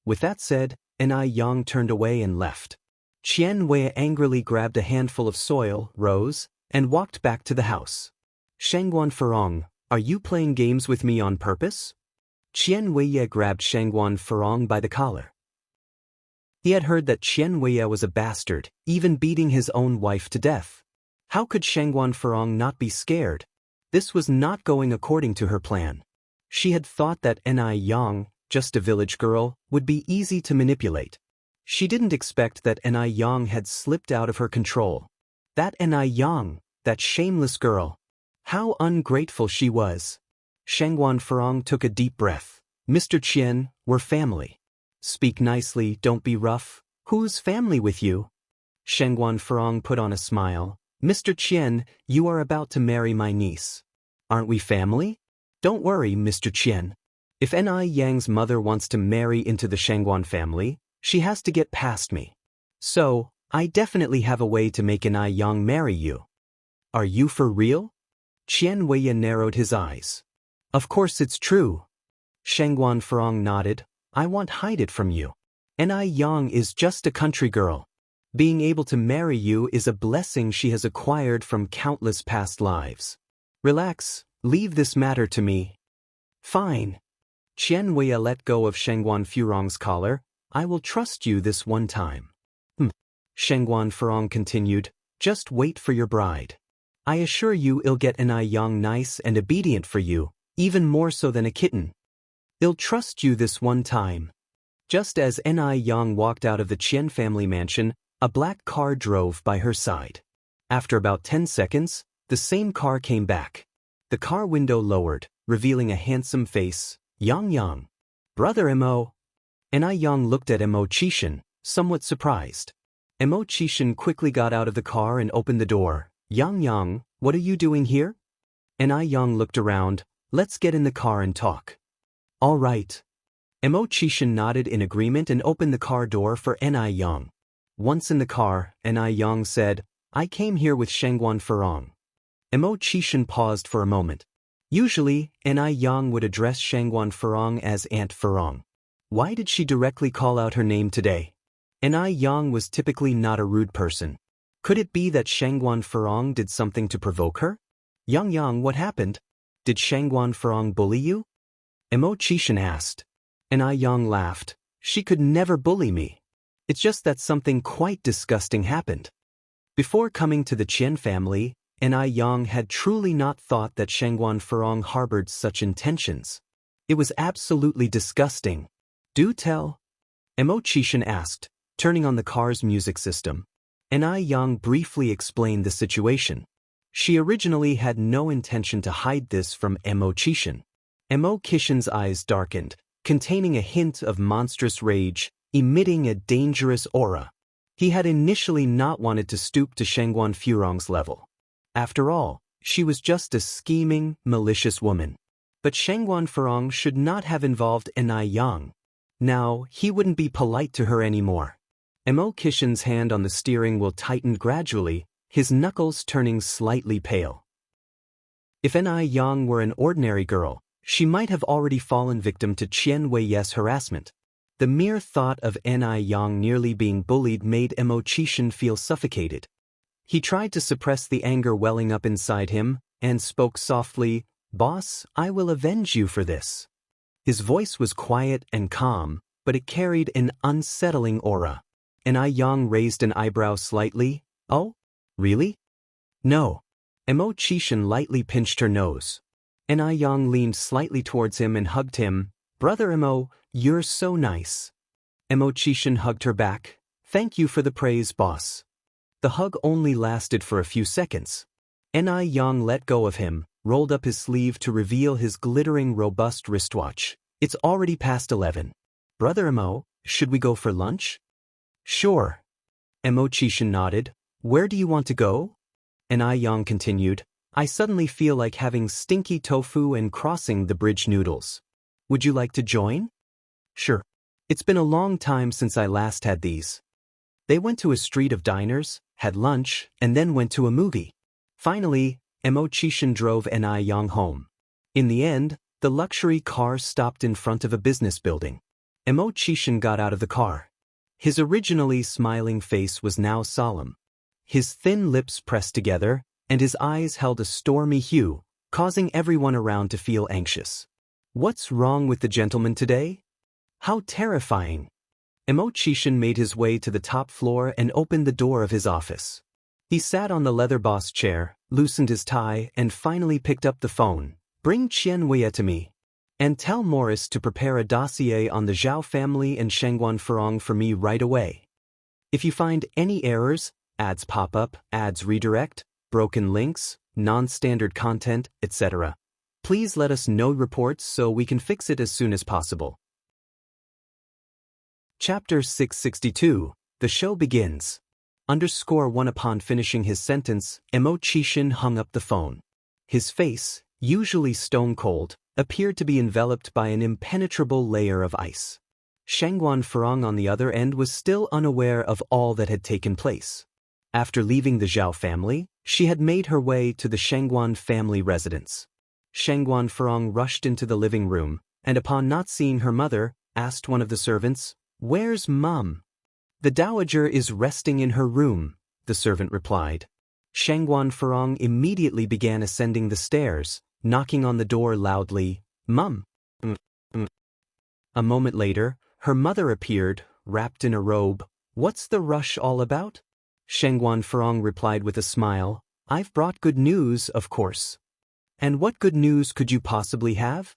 With that said, Anai Yang turned away and left. Qian Weiye angrily grabbed a handful of soil, rose, and walked back to the house. Shengwan Furong, are you playing games with me on purpose? Qian Weiye grabbed Shengwan Furong by the collar. He had heard that Qian Weiye was a bastard, even beating his own wife to death. How could Shengwan Furong not be scared? This was not going according to her plan. She had thought that Anai Yang, just a village girl, would be easy to manipulate. She didn't expect that Anai Yang had slipped out of her control. That Anai Yang, that shameless girl. How ungrateful she was. Shengwan Furong took a deep breath. Mr. Qian, we're family. Speak nicely, don't be rough. Who's family with you? Shengwan Furong put on a smile. Mr. Qian, you are about to marry my niece. Aren't we family? Don't worry, Mr. Qian. If Anai Yang's mother wants to marry into the Shengwan family, she has to get past me. So, I definitely have a way to make Anai Yang marry you. Are you for real? Qian Weiye narrowed his eyes. Of course it's true. Shengwan Furong nodded. I won't hide it from you. Anai Yang is just a country girl. Being able to marry you is a blessing she has acquired from countless past lives. Relax, leave this matter to me. Fine. Qian Weiye let go of Shengwan Furong's collar. I will trust you this one time. Shengwan Furong continued. Just wait for your bride. I assure you I'll get Anai Yang nice and obedient for you, even more so than a kitten. I'll trust you this one time. Just as Anai Yang walked out of the Qian family mansion, a black car drove by her side. After about 10 seconds, the same car came back. The car window lowered, revealing a handsome face. Yang. Brother Mo. Anai Yang looked at Mo Qishan, somewhat surprised. Mo Qishan quickly got out of the car and opened the door. Yang, what are you doing here? Anai Yang looked around. Let's get in the car and talk. All right. Mo Qishan nodded in agreement and opened the car door for Anai Yang. Once in the car, Anai Yang said, I came here with Shengwan Furong. Mo Qishan paused for a moment. Usually, Anai Yang would address Shengwan Furong as Aunt Furong. Why did she directly call out her name today? Anai Yang was typically not a rude person. Could it be that Shengwan Furong did something to provoke her? Yang, what happened? Did Shengwan Furong bully you? Mo Qishan asked. Anai Yang laughed. She could never bully me. It's just that something quite disgusting happened. Before coming to the Qian family, Anai Yang had truly not thought that Shengwan Furong harbored such intentions. It was absolutely disgusting. Do tell? Mo Qishan asked, turning on the car's music system. Anai Yang briefly explained the situation. She originally had no intention to hide this from Mo Qishan. Mo Qishan's eyes darkened, containing a hint of monstrous rage, emitting a dangerous aura. He had initially not wanted to stoop to Shengwan Furong's level. After all, she was just a scheming, malicious woman. But Shengwan Furong should not have involved Anai Yang. Now, he wouldn't be polite to her anymore. Mo Qishan's hand on the steering wheel tightened gradually, his knuckles turning slightly pale. If Anai Yang were an ordinary girl, she might have already fallen victim to Qian Weiye's harassment. The mere thought of Anai Yang nearly being bullied made Mo Qishan feel suffocated. He tried to suppress the anger welling up inside him, and spoke softly, "Boss, I will avenge you for this." His voice was quiet and calm, but it carried an unsettling aura. Yang raised an eyebrow slightly. "Oh? Really?" "No." Xianxia lightly pinched her nose. Yang leaned slightly towards him and hugged him. "Brother Imo, you're so nice." Xianxia hugged her back. "Thank you for the praise, boss." The hug only lasted for a few seconds. Yang let go of him, rolled up his sleeve to reveal his glittering, robust wristwatch. "It's already past 11. Brother Imo, should we go for lunch?" "Sure." Xianxia nodded. "Where do you want to go?" Yang continued, "I suddenly feel like having stinky tofu and crossing the bridge noodles. Would you like to join?" "Sure. It's been a long time since I last had these." They went to a street of diners, had lunch, and then went to a movie. Finally, Xianxia drove Yang home. In the end, the luxury car stopped in front of a business building. Xianxia got out of the car. His originally smiling face was now solemn. His thin lips pressed together, and his eyes held a stormy hue, causing everyone around to feel anxious. "What's wrong with the gentleman today? How terrifying." Xianxia made his way to the top floor and opened the door of his office. He sat on the leather boss chair, loosened his tie, and finally picked up the phone. "Bring Xianxia to me. And tell Morris to prepare a dossier on the Zhao family and Shengguan Furong for me right away. If you find any errors, ads pop up, ads redirect, broken links, non-standard content, etc., please let us know reports so we can fix it as soon as possible." Chapter 662. The show begins. _1 Upon finishing his sentence, Xianxia hung up the phone. His face, usually stone-cold, appeared to be enveloped by an impenetrable layer of ice. Shengguan Furong on the other end was still unaware of all that had taken place. After leaving the Zhao family, she had made her way to the Shengguan family residence. Shengguan Furong rushed into the living room, and upon not seeing her mother, asked one of the servants, "Where's Mum?" "The dowager is resting in her room," the servant replied. Shengguan Furong immediately began ascending the stairs, knocking on the door loudly. "Mum." A moment later, her mother appeared, wrapped in a robe. "What's the rush all about?" Shengguan Furong replied with a smile, "I've brought good news, of course." "And what good news could you possibly have?"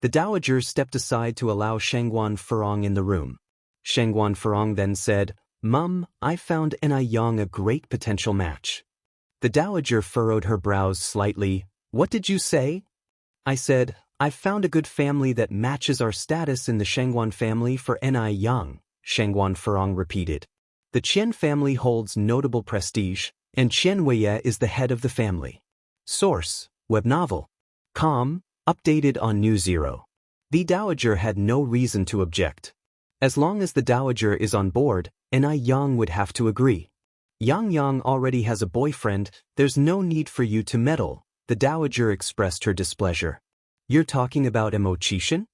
The dowager stepped aside to allow Shengguan Furong in the room. Shengguan Furong then said, "Mum, I found Yang a great potential match." The dowager furrowed her brows slightly. "What did you say?" "I said, I've found a good family that matches our status in the Shengguan family for Yang," Shengguan Furong repeated. "The Qian family holds notable prestige, and Xianxia is the head of the family." Source: Web novel. Com. Updated on New Zero. The dowager had no reason to object. As long as the dowager is on board, Yang would have to agree. "Yang already has a boyfriend, there's no need for you to meddle," the dowager expressed her displeasure. "You're talking about Xianxia?"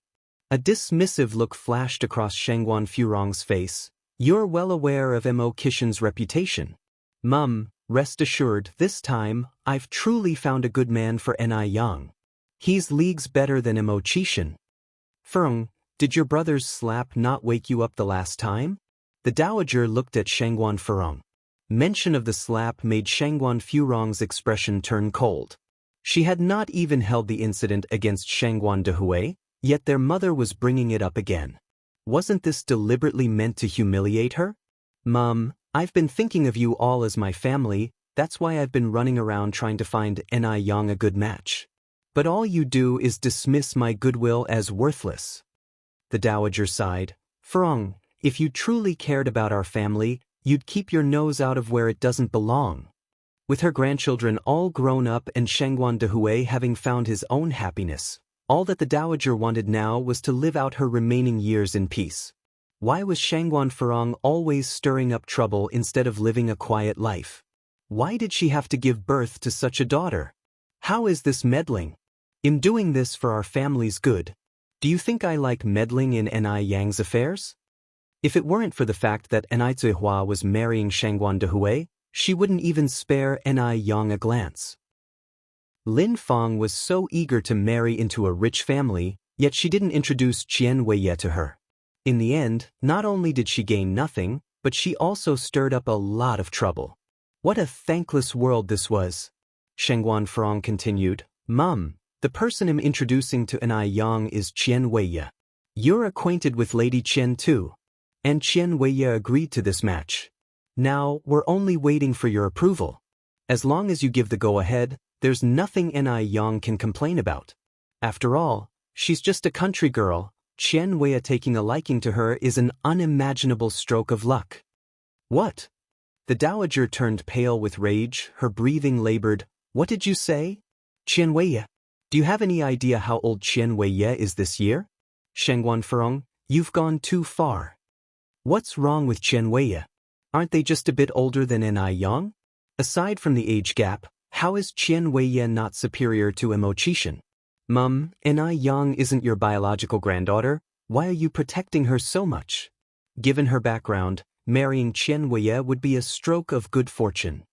A dismissive look flashed across Shengguan Furong's face. "You're well aware of Xianxia's reputation." "Mum, rest assured, this time, I've truly found a good man for Yang. He's leagues better than Xianxia." "Furong, did your brother's slap not wake you up the last time?" The dowager looked at Shengguan Furong. Mention of the slap made Shengguan Furong's expression turn cold. She had not even held the incident against Shengguan Dehui, yet their mother was bringing it up again. Wasn't this deliberately meant to humiliate her? "Mum, I've been thinking of you all as my family, that's why I've been running around trying to find Yang a good match. But all you do is dismiss my goodwill as worthless." The dowager sighed. "Furong, if you truly cared about our family, you'd keep your nose out of where it doesn't belong." With her grandchildren all grown up and Shengguan Dehui having found his own happiness, all that the dowager wanted now was to live out her remaining years in peace. Why was Shengguan Furong always stirring up trouble instead of living a quiet life? Why did she have to give birth to such a daughter? How is this meddling? "I'm doing this for our family's good. Do you think I like meddling in Yang's affairs?" If it weren't for the fact that Zihua was marrying Shengguan Dehui, she wouldn't even spare Yang a glance. Lin Fang was so eager to marry into a rich family, yet she didn't introduce Qian Weiye to her. In the end, not only did she gain nothing, but she also stirred up a lot of trouble. What a thankless world this was. Shengguan Ferong continued, Mum, the person I'm introducing to Anai Yang is Qian Weiye. You're acquainted with Lady Qian too. And Qian Weiye agreed to this match. Now, we're only waiting for your approval. As long as you give the go-ahead, there's nothing Anai Yang can complain about. After all, she's just a country girl. Qian Weiye taking a liking to her is an unimaginable stroke of luck. What? The dowager turned pale with rage, her breathing labored. What did you say? Qian Weiye. Do you have any idea how old Qian Weiye is this year? Shengguan Ferong, you've gone too far. What's wrong with Qian Weiye? Aren't they just a bit older than Anai Yang? Aside from the age gap, how is Qian Weiye not superior to Immortal? Mum, Anai Yang isn't your biological granddaughter. Why are you protecting her so much? Given her background, marrying Qian Weiye would be a stroke of good fortune.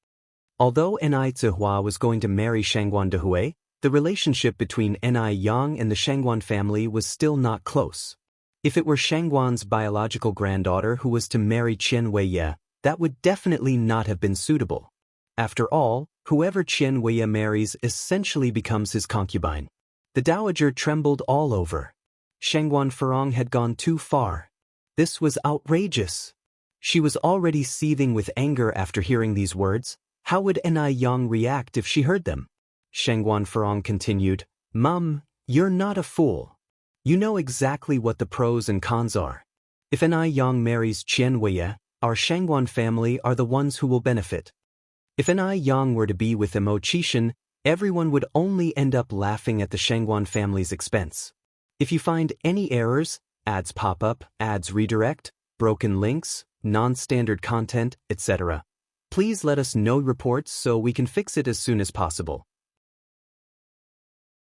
Although Anai Zihua was going to marry Shangguan Dehui, the relationship between Anai Yang and the Shangguan family was still not close. If it were Shangguan's biological granddaughter who was to marry Qian Weiye, that would definitely not have been suitable. After all, whoever Qian Weiye marries essentially becomes his concubine. The dowager trembled all over. Shengguan Ferong had gone too far. This was outrageous. She was already seething with anger after hearing these words. How would Anai Yang react if she heard them? Shengguan Ferong continued, Mum, you're not a fool. You know exactly what the pros and cons are. If Anai Yang marries Qian Weiye, our Shangguan family are the ones who will benefit. If Anai Yang were to be with Immortal, everyone would only end up laughing at the Shangguan family's expense. If you find any errors, ads pop up, ads redirect, broken links, non-standard content, etc., please let us know reports so we can fix it as soon as possible.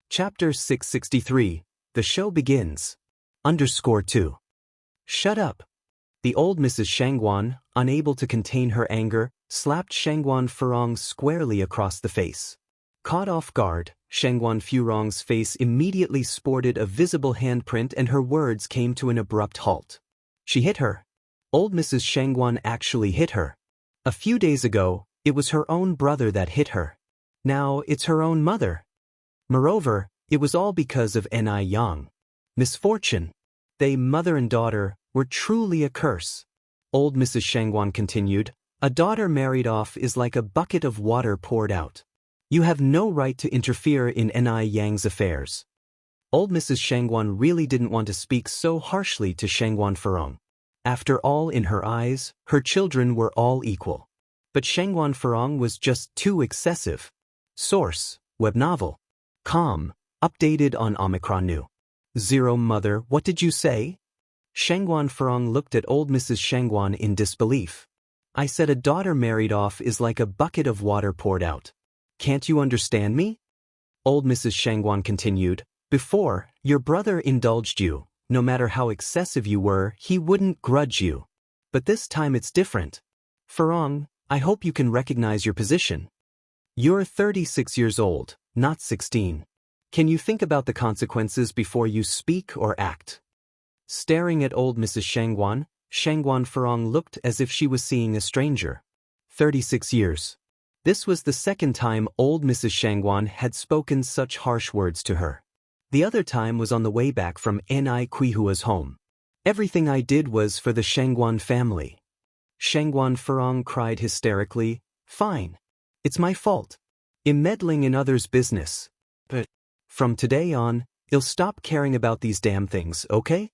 Chapter 663. The show begins. _2. Shut up. The old Mrs. Shangguan, unable to contain her anger, slapped Shangguan Ferong squarely across the face. Caught off guard, Shangguan Ferong's face immediately sported a visible handprint and her words came to an abrupt halt. She hit her. Old Mrs. Shangguan actually hit her. A few days ago, it was her own brother that hit her. Now it's her own mother. Moreover, it was all because of Anai Yang. Misfortune. They, mother and daughter, were truly a curse. Old Mrs. Shangguan continued, a daughter married off is like a bucket of water poured out. You have no right to interfere in Anai Yang's affairs. Old Mrs. Shangguan really didn't want to speak so harshly to Shangguan Ferong. After all, in her eyes, her children were all equal. But Shangguan Ferong was just too excessive. Source, web novel. Com, updated on Omicron New. 0 Mother, what did you say? Shangguan Ferong looked at old Mrs. Shangguan in disbelief. I said a daughter married off is like a bucket of water poured out. Can't you understand me? Old Mrs. Shangguan continued, before, your brother indulged you. No matter how excessive you were, he wouldn't grudge you. But this time it's different. Ferong, I hope you can recognize your position. You're 36 years old, not 16. Can you think about the consequences before you speak or act? Staring at old Mrs. Shangguan, Shangguan Ferong looked as if she was seeing a stranger. 36 years. This was the second time old Mrs. Shangguan had spoken such harsh words to her. The other time was on the way back from Anai Kuihua's home. Everything I did was for the Shangguan family. Shangguan Ferong cried hysterically, fine. It's my fault. I'm meddling in others' business. But from today on, you'll stop caring about these damn things, okay?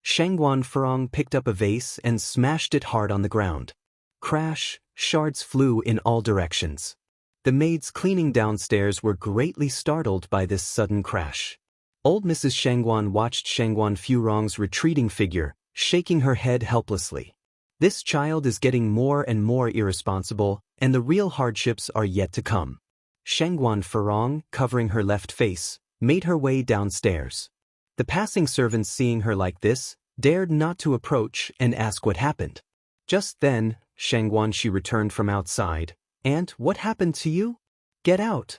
Shangguan Ferong picked up a vase and smashed it hard on the ground. Crash, shards flew in all directions. The maids cleaning downstairs were greatly startled by this sudden crash. Old Mrs. Shangguan watched Shangguan Ferong's retreating figure, shaking her head helplessly. This child is getting more and more irresponsible, and the real hardships are yet to come. Shangguan Ferong, covering her left face, made her way downstairs. The passing servants, seeing her like this, dared not to approach and ask what happened. Just then, Shangguan she returned from outside. Aunt, what happened to you? Get out.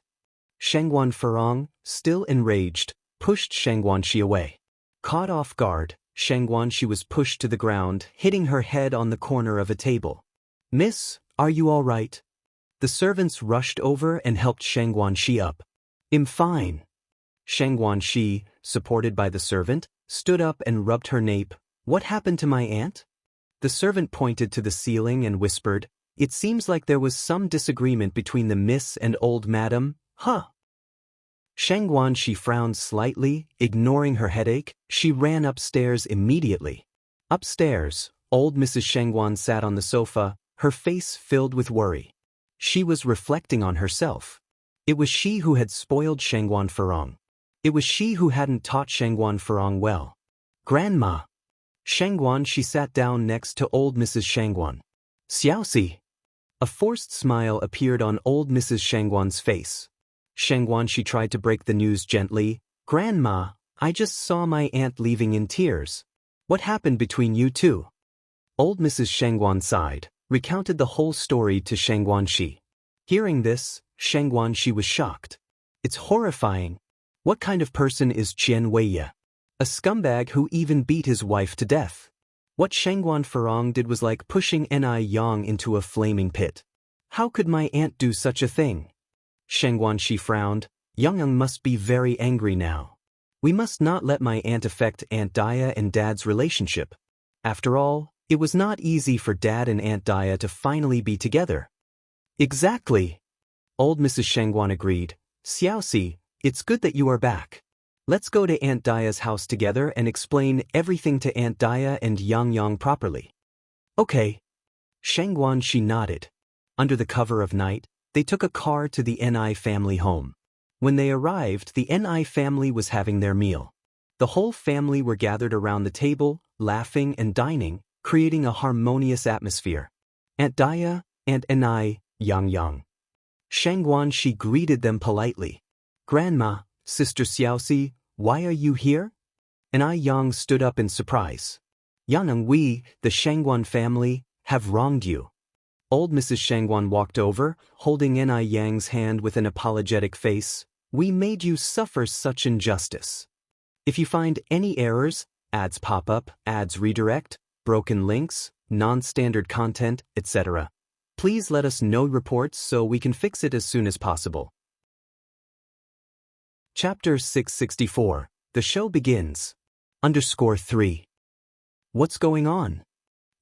Shangguan Furong, still enraged, pushed Xianxia away. Caught off guard, Xianxia was pushed to the ground, hitting her head on the corner of a table. "Miss, are you all right?" The servants rushed over and helped Xianxia up. "I'm fine." Xianxia, supported by the servant, stood up and rubbed her nape. "What happened to my aunt?" The servant pointed to the ceiling and whispered, "It seems like there was some disagreement between the miss and old madam, huh?" Xianxia frowned slightly, ignoring her headache. She ran upstairs immediately. Upstairs, old Mrs. Xianxia sat on the sofa, her face filled with worry. She was reflecting on herself. It was she who had spoiled Xianxia Furong. It was she who hadn't taught Xianxia Furong well. "Grandma." She sat down next to old Mrs. Xianxia. "Xiaoxi." A forced smile appeared on old Mrs. Xianxia's face. She tried to break the news gently. "Grandma, I just saw my aunt leaving in tears. What happened between you two?" Old Mrs. Xianxia sighed, recounted the whole story to Xianxia. Hearing this, Xianxia was shocked. "It's horrifying. What kind of person is Qian Weiye? A scumbag who even beat his wife to death. What Xianxia Furong did was like pushing Ni Yang into a flaming pit. How could my aunt do such a thing?" Xianxia frowned. "Yang must be very angry now. We must not let my aunt affect Aunt Daya and Dad's relationship. After all, it was not easy for Dad and Aunt Daya to finally be together." "Exactly." Old Mrs. Xianxia agreed. "Xiaoxi, it's good that you are back. Let's go to Aunt Daya's house together and explain everything to Aunt Daya and Yang properly." "Okay." Xianxia nodded. Under the cover of night, they took a car to the Ni family home. When they arrived, the Ni family was having their meal. The whole family were gathered around the table, laughing and dining, creating a harmonious atmosphere. Aunt Daya, Aunt Ni, Yang. Xianxia greeted them politely. "Grandma, Sister Xiaoxi, why are you here?" Ni Yang stood up in surprise. "Yang, we, the Xianxia family, have wronged you." Old Mrs. Xianxia walked over, holding Ni Yang's hand with an apologetic face. "We made you suffer such injustice. If you find any errors, ads pop up, ads redirect, broken links, non-standard content, etc., please let us know reports so we can fix it as soon as possible." Chapter 664. The show begins. _3. What's going on?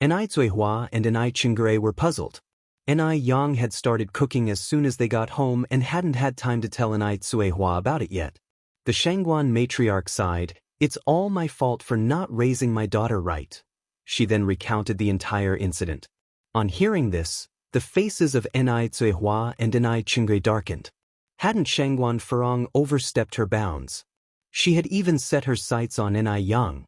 Ni Zuihua and Ni Qingre were puzzled. Ni Yang had started cooking as soon as they got home and hadn't had time to tell Ni Zuihua about it yet. The Xianxia matriarch sighed. "It's all my fault for not raising my daughter right." She then recounted the entire incident. On hearing this, the faces of Ni Zuihua and Ni Qingre darkened. Hadn't Xianxia Furong overstepped her bounds? She had even set her sights on Ni Yang.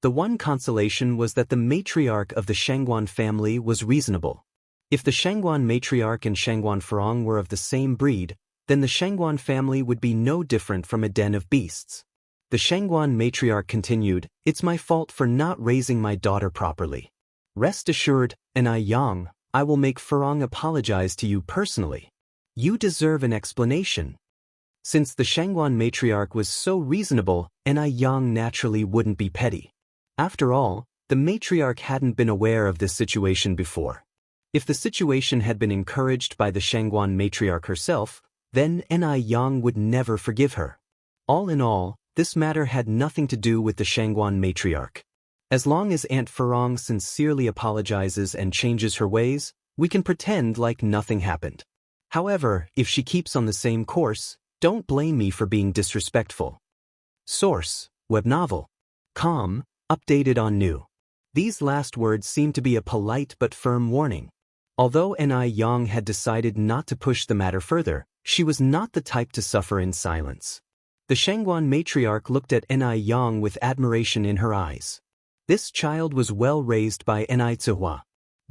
The one consolation was that the matriarch of the Xianxia family was reasonable. If the Xianxia matriarch and Xianxia Furong were of the same breed, then the Xianxia family would be no different from a den of beasts. The Xianxia matriarch continued, "It's my fault for not raising my daughter properly. Rest assured, Ni Yang, I will make Furong apologize to you personally. You deserve an explanation." Since the Xianxia matriarch was so reasonable, Ni Yang naturally wouldn't be petty. After all, the matriarch hadn't been aware of this situation before. If the situation had been encouraged by the Xianxia matriarch herself, then Ni Yang would never forgive her. All in all, this matter had nothing to do with the Xianxia matriarch. As long as Aunt Furong sincerely apologizes and changes her ways, we can pretend like nothing happened. However, if she keeps on the same course, don't blame me for being disrespectful. Source: web novel. Com. Updated on new. These last words seem to be a polite but firm warning. Although Ni Yang had decided not to push the matter further, she was not the type to suffer in silence. The Xianxia matriarch looked at Ni Yang with admiration in her eyes. This child was well raised by Ni Zuihua.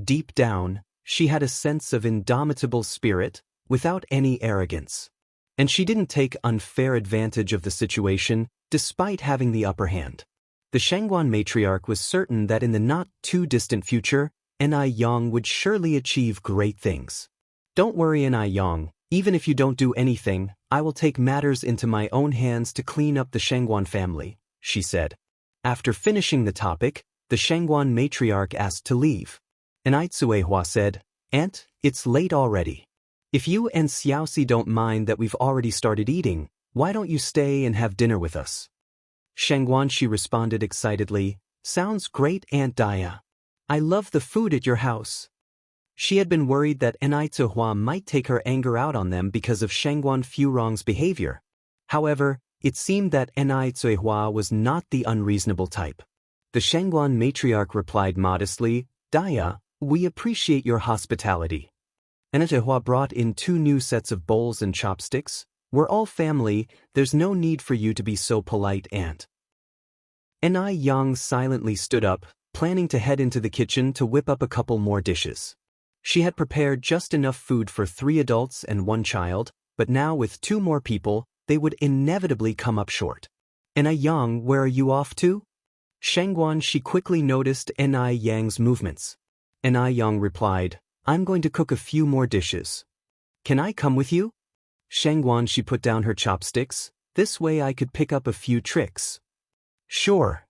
Deep down, she had a sense of indomitable spirit, without any arrogance. And she didn't take unfair advantage of the situation, despite having the upper hand. The Xianxia matriarch was certain that in the not-too-distant future, Ni Yang would surely achieve great things. "Don't worry, Ni Yang, Even if you don't do anything, I will take matters into my own hands to clean up the Shangguan family, she said. After finishing the topic, the Shangguan matriarch asked to leave. And Aitsuehua said, "Aunt, it's late already. If you and Xiaoxi don't mind that we've already started eating, why don't you stay and have dinner with us?" Shangguanshi responded excitedly, "Sounds great, Aunt Daya. I love the food at your house." She had been worried that Aitsuehua might take her anger out on them because of Shangguan Furong's behavior. However, it seemed that Aitsuehua was not the unreasonable type. The Shangguan matriarch replied modestly, "Daya, we appreciate your hospitality." Aitsuehua brought in 2 new sets of bowls and chopsticks. "We're all family, there's no need for you to be so polite, Aunt." Yang silently stood up, planning to head into the kitchen to whip up a couple more dishes. She had prepared just enough food for 3 adults and 1 child, but now with 2 more people, they would inevitably come up short. "Yang, where are you off to?" Shangguanshi quickly noticed Yang's movements. Yang replied, "I'm going to cook a few more dishes." "Can I come with you?" Shangguanshi put down her chopsticks. "This way I could pick up a few tricks." "Sure."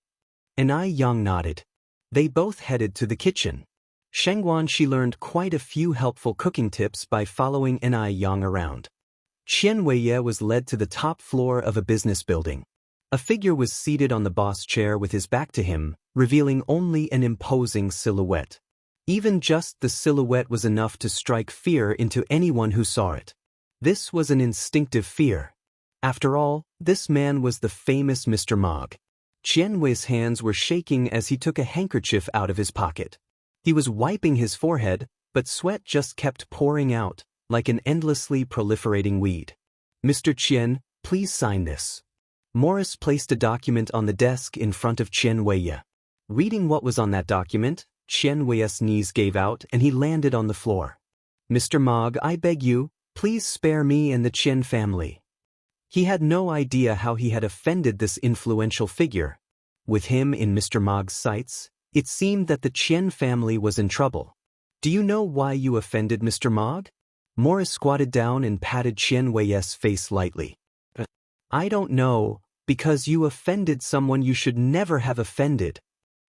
Yang nodded. They both headed to the kitchen. Shangguanshi learned quite a few helpful cooking tips by following Yang around. Qian Weiye was led to the top floor of a business building. A figure was seated on the boss chair with his back to him, revealing only an imposing silhouette. Even just the silhouette was enough to strike fear into anyone who saw it. This was an instinctive fear. After all, this man was the famous Mr. Mog. Qian Wei's hands were shaking as he took a handkerchief out of his pocket. He was wiping his forehead, but sweat just kept pouring out, like an endlessly proliferating weed. "Mr. Qian, please sign this." Morris placed a document on the desk in front of Qian Weiye. Reading what was on that document, Qian Weiye's knees gave out and he landed on the floor. "Mr. Mog, I beg you, please spare me and the Qian family." He had no idea how he had offended this influential figure. With him in Mr. Mog's sights, it seemed that the Qian family was in trouble. "Do you know why you offended Mr. Mog?" Morris squatted down and patted Qian Weiye's face lightly. "I don't know, because you offended someone you should never have offended."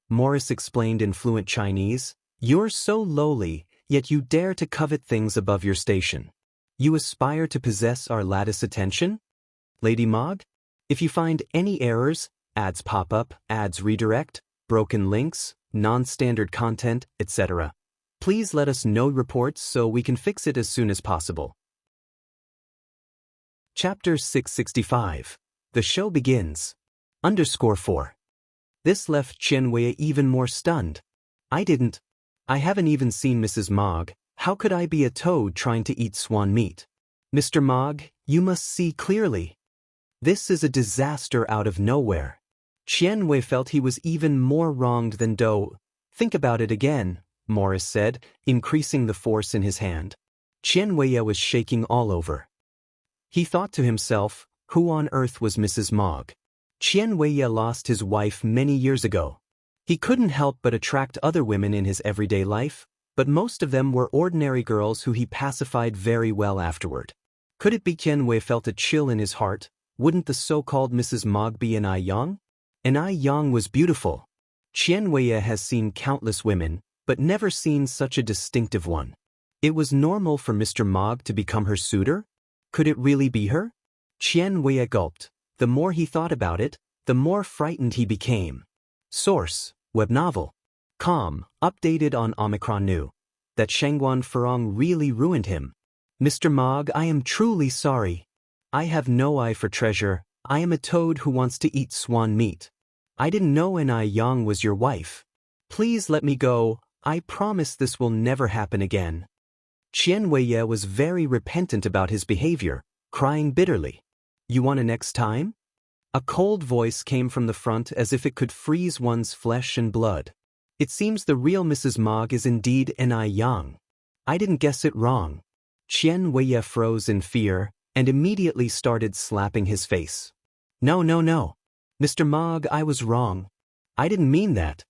Morris explained in fluent Chinese, "You're so lowly, yet you dare to covet things above your station. You aspire to possess our lattice attention? Lady Mog, if you find any errors, ads pop up, ads redirect, broken links, non-standard content, etc., please let us know reports so we can fix it as soon as possible." Chapter 665. The show begins. _4. This left Qian Weiye even more stunned. I haven't even seen Mrs. Mog. How could I be a toad trying to eat swan meat? Mr. Mog, you must see clearly. This is a disaster out of nowhere. Qian Wei felt he was even more wronged than Dou. "Think about it again," Morris said, increasing the force in his hand. Qian Weiye was shaking all over. He thought to himself, who on earth was Mrs. Mog? Qian Weiye lost his wife many years ago. He couldn't help but attract other women in his everyday life, but most of them were ordinary girls who he pacified very well afterward. Could it be Qian Wei felt a chill in his heart? Wouldn't the so-called Mrs. Mog be an Yang? An Yang was beautiful. Qian Weiye has seen countless women, but never seen such a distinctive one. It was normal for Mr. Mog to become her suitor? Could it really be her? Qian Weiye gulped. The more he thought about it, the more frightened he became. Source: Web novel. Com, updated on Omicron New. That Shangguan Furong really ruined him. Mr. Mog, I am truly sorry. I have no eye for treasure. I am a toad who wants to eat swan meat. I didn't know an Yang was your wife. Please let me go. I promise this will never happen again. Qian Weiye was very repentant about his behavior, crying bitterly. You want a next time? A cold voice came from the front as if it could freeze one's flesh and blood. It seems the real Mrs. Mog is indeed an Yang. I didn't guess it wrong. Qian Weiye froze in fear and immediately started slapping his face. No. Mr. Mog, I was wrong. I didn't mean that.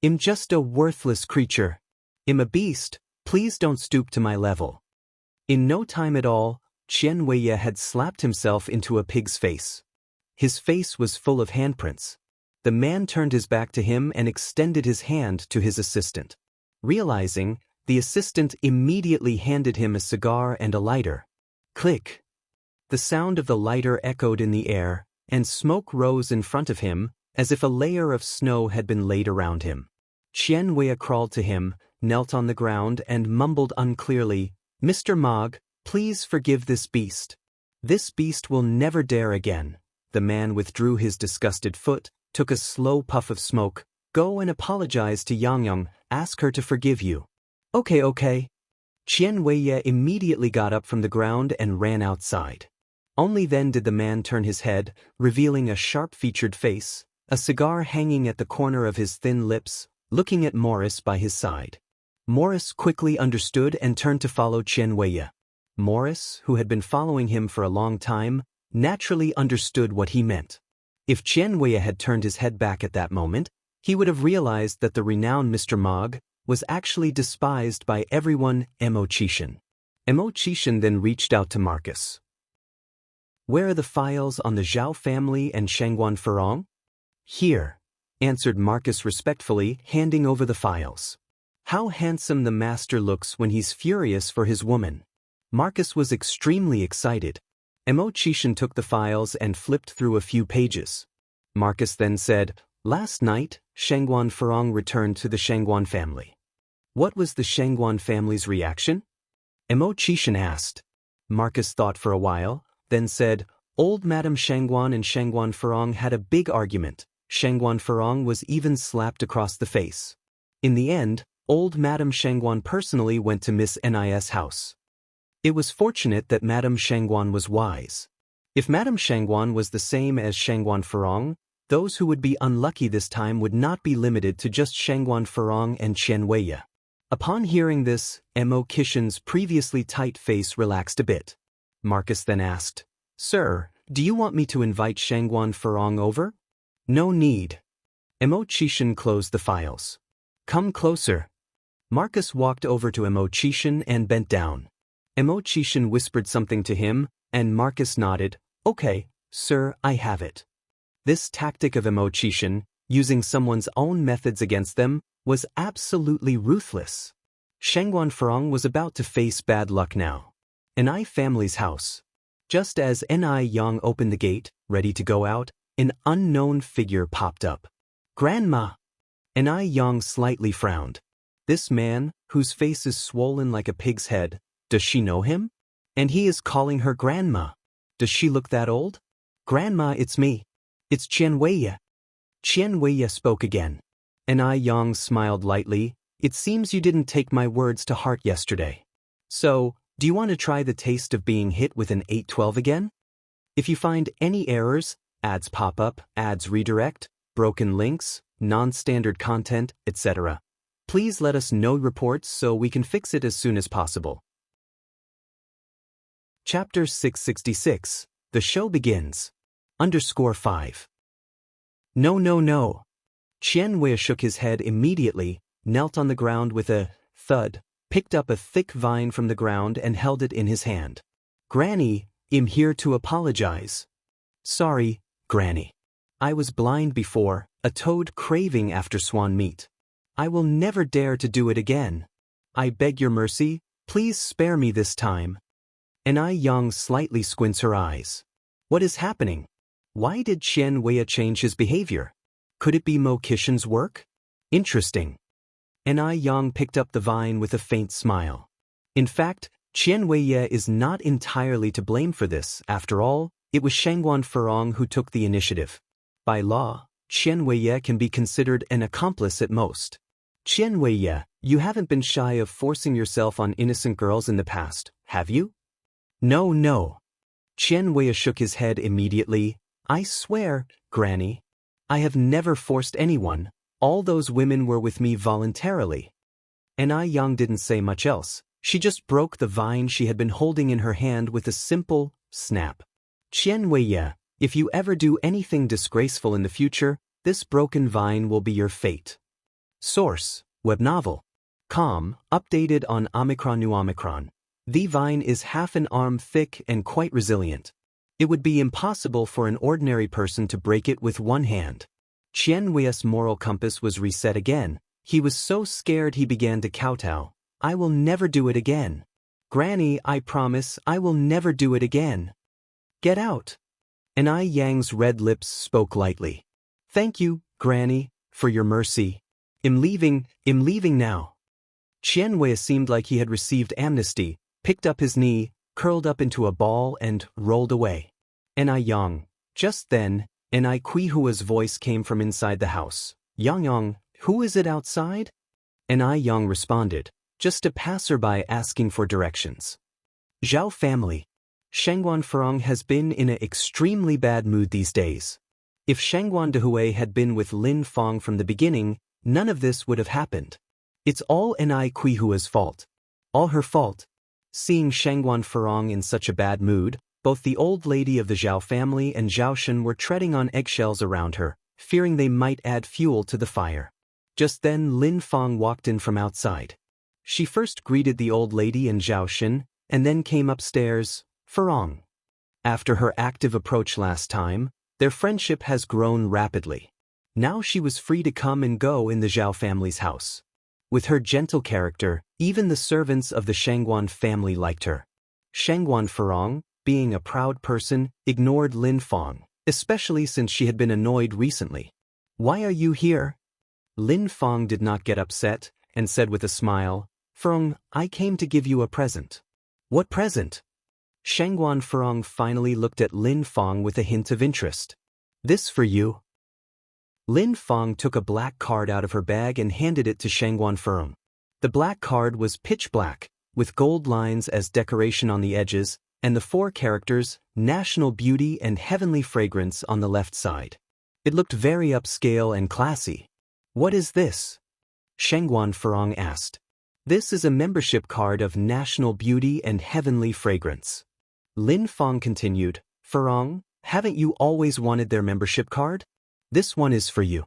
I'm just a worthless creature. I'm a beast. Please don't stoop to my level. In no time at all, Qian Weiye had slapped himself into a pig's face. His face was full of handprints. The man turned his back to him and extended his hand to his assistant. Realizing, the assistant immediately handed him a cigar and a lighter. Click. The sound of the lighter echoed in the air, and smoke rose in front of him, as if a layer of snow had been laid around him. Qian Weiye crawled to him, knelt on the ground and mumbled unclearly, "Mr. Mog, please forgive this beast. This beast will never dare again." The man withdrew his disgusted foot, took a slow puff of smoke. "Go and apologize to Yang, ask her to forgive you." Okay. Qian Weiye immediately got up from the ground and ran outside. Only then did the man turn his head, revealing a sharp-featured face, a cigar hanging at the corner of his thin lips, looking at Morris by his side. Morris quickly understood and turned to follow Qian Weiye. Morris, who had been following him for a long time, naturally understood what he meant. If Qian Weiye had turned his head back at that moment, he would have realized that the renowned Mr. Mog was actually despised by everyone. Emochishan. Emochishan then reached out to Marcus. "Where are the files on the Zhao family and Shangguan Furong?" "Here," answered Marcus respectfully, handing over the files. "How handsome the master looks when he's furious for his woman." Marcus was extremely excited. Emochishan took the files and flipped through a few pages. Marcus then said, "Last night, Shangguan Furong returned to the Shangguan family." "What was the Shangguan family's reaction?" Emochishan asked. Marcus thought for a while, then said, "Old Madame Shangguan and Shangguan Furong had a big argument. Shangguan Furong was even slapped across the face. In the end, old Madame Shangguan personally went to Miss Nis' house. It was fortunate that Madame Shangguan was wise. If Madame Shangguan was the same as Shangguan Furong, those who would be unlucky this time would not be limited to just Shangguan Furong and Qian Weiye." Upon hearing this, Emochishan's previously tight face relaxed a bit. Marcus then asked, "Sir, do you want me to invite Shangguan Furong over?" "No need." Emochishan closed the files. "Come closer." Marcus walked over to Emochishan and bent down. Emochishan whispered something to him, and Marcus nodded. "Okay, sir, I have it." This tactic of Emochishan, using someone's own methods against them, was absolutely ruthless. Shangguan Furong was about to face bad luck now. Ni family's house. Just as Ni Yang opened the gate, ready to go out, an unknown figure popped up. "Grandma!" Ni Yang slightly frowned. This man, whose face is swollen like a pig's head, does she know him? And he is calling her grandma. Does she look that old? "Grandma, it's me. It's Qian Weiye." Qian Weiye spoke again. Ni Yang smiled lightly. "It seems you didn't take my words to heart yesterday. So, do you want to try the taste of being hit with an 812 again? If you find any errors, ads pop up, ads redirect, broken links, non-standard content, etc., please let us know reports so we can fix it as soon as possible." Chapter 666. The show begins. _5. No. Qian Weiye shook his head immediately, knelt on the ground with a thud, picked up a thick vine from the ground and held it in his hand. "Granny, I'm here to apologize." "Sorry, Granny. I was blind before, a toad craving after swan meat. I will never dare to do it again. I beg your mercy, please spare me this time." Ni Yang slightly squints her eyes. What is happening? Why did Qian Weiye change his behavior? Could it be Mochishan's work? Interesting. Ni Yang picked up the vine with a faint smile. In fact, Qian Weiye is not entirely to blame for this. After all, it was Shangguan Furong who took the initiative. By law, Qian Weiye can be considered an accomplice at most. "Qian Weiye, you haven't been shy of forcing yourself on innocent girls in the past, have you?" No. Qian Weiye shook his head immediately. "I swear, Granny, I have never forced anyone. All those women were with me voluntarily." Ni Yang didn't say much else. She just broke the vine she had been holding in her hand with a simple snap. "Qian Weiye, if you ever do anything disgraceful in the future, this broken vine will be your fate." Source: Web novel. Com, updated on Omicron New Omicron. The vine is half an arm thick and quite resilient. It would be impossible for an ordinary person to break it with one hand. Xianxia's moral compass was reset again. He was so scared he began to kowtow. I will never do it again. Granny, I promise I will never do it again. Get out. And Yang's red lips spoke lightly. Thank you, Granny, for your mercy. I'm leaving now. Xianxia seemed like he had received amnesty, picked up his knee, curled up into a ball and rolled away. Yang. Just then, Quihua's voice came from inside the house. Yang, who is it outside? Yang responded, just a passerby asking for directions. Zhao family. Shangguan Furong has been in an extremely bad mood these days. If Shangguan Dehui had been with Lin Fong from the beginning, none of this would have happened. It's all Quihua's fault. All her fault. Seeing Shangguan Furong in such a bad mood, both the old lady of the Zhao family and Zhao Shen were treading on eggshells around her, fearing they might add fuel to the fire. Just then Lin Fong walked in from outside. She first greeted the old lady and Zhao Shen, and then came upstairs. Furong. After her active approach last time, their friendship has grown rapidly. Now she was free to come and go in the Zhao family's house. With her gentle character, even the servants of the Shangguan family liked her. Shangguan Furong, being a proud person, ignored Lin Fong, especially since she had been annoyed recently. Why are you here? Lin Fong did not get upset, and said with a smile, Furong, I came to give you a present. What present? Shangguan Furong finally looked at Lin Fong with a hint of interest. This for you. Lin Fong took a black card out of her bag and handed it to Shangguan Furong. The black card was pitch black, with gold lines as decoration on the edges, and the 4 characters, National Beauty and Heavenly Fragrance on the left side. It looked very upscale and classy. What is this? Shangguan Furong asked. This is a membership card of National Beauty and Heavenly Fragrance. Lin Fong continued, Furong, haven't you always wanted their membership card? This one is for you.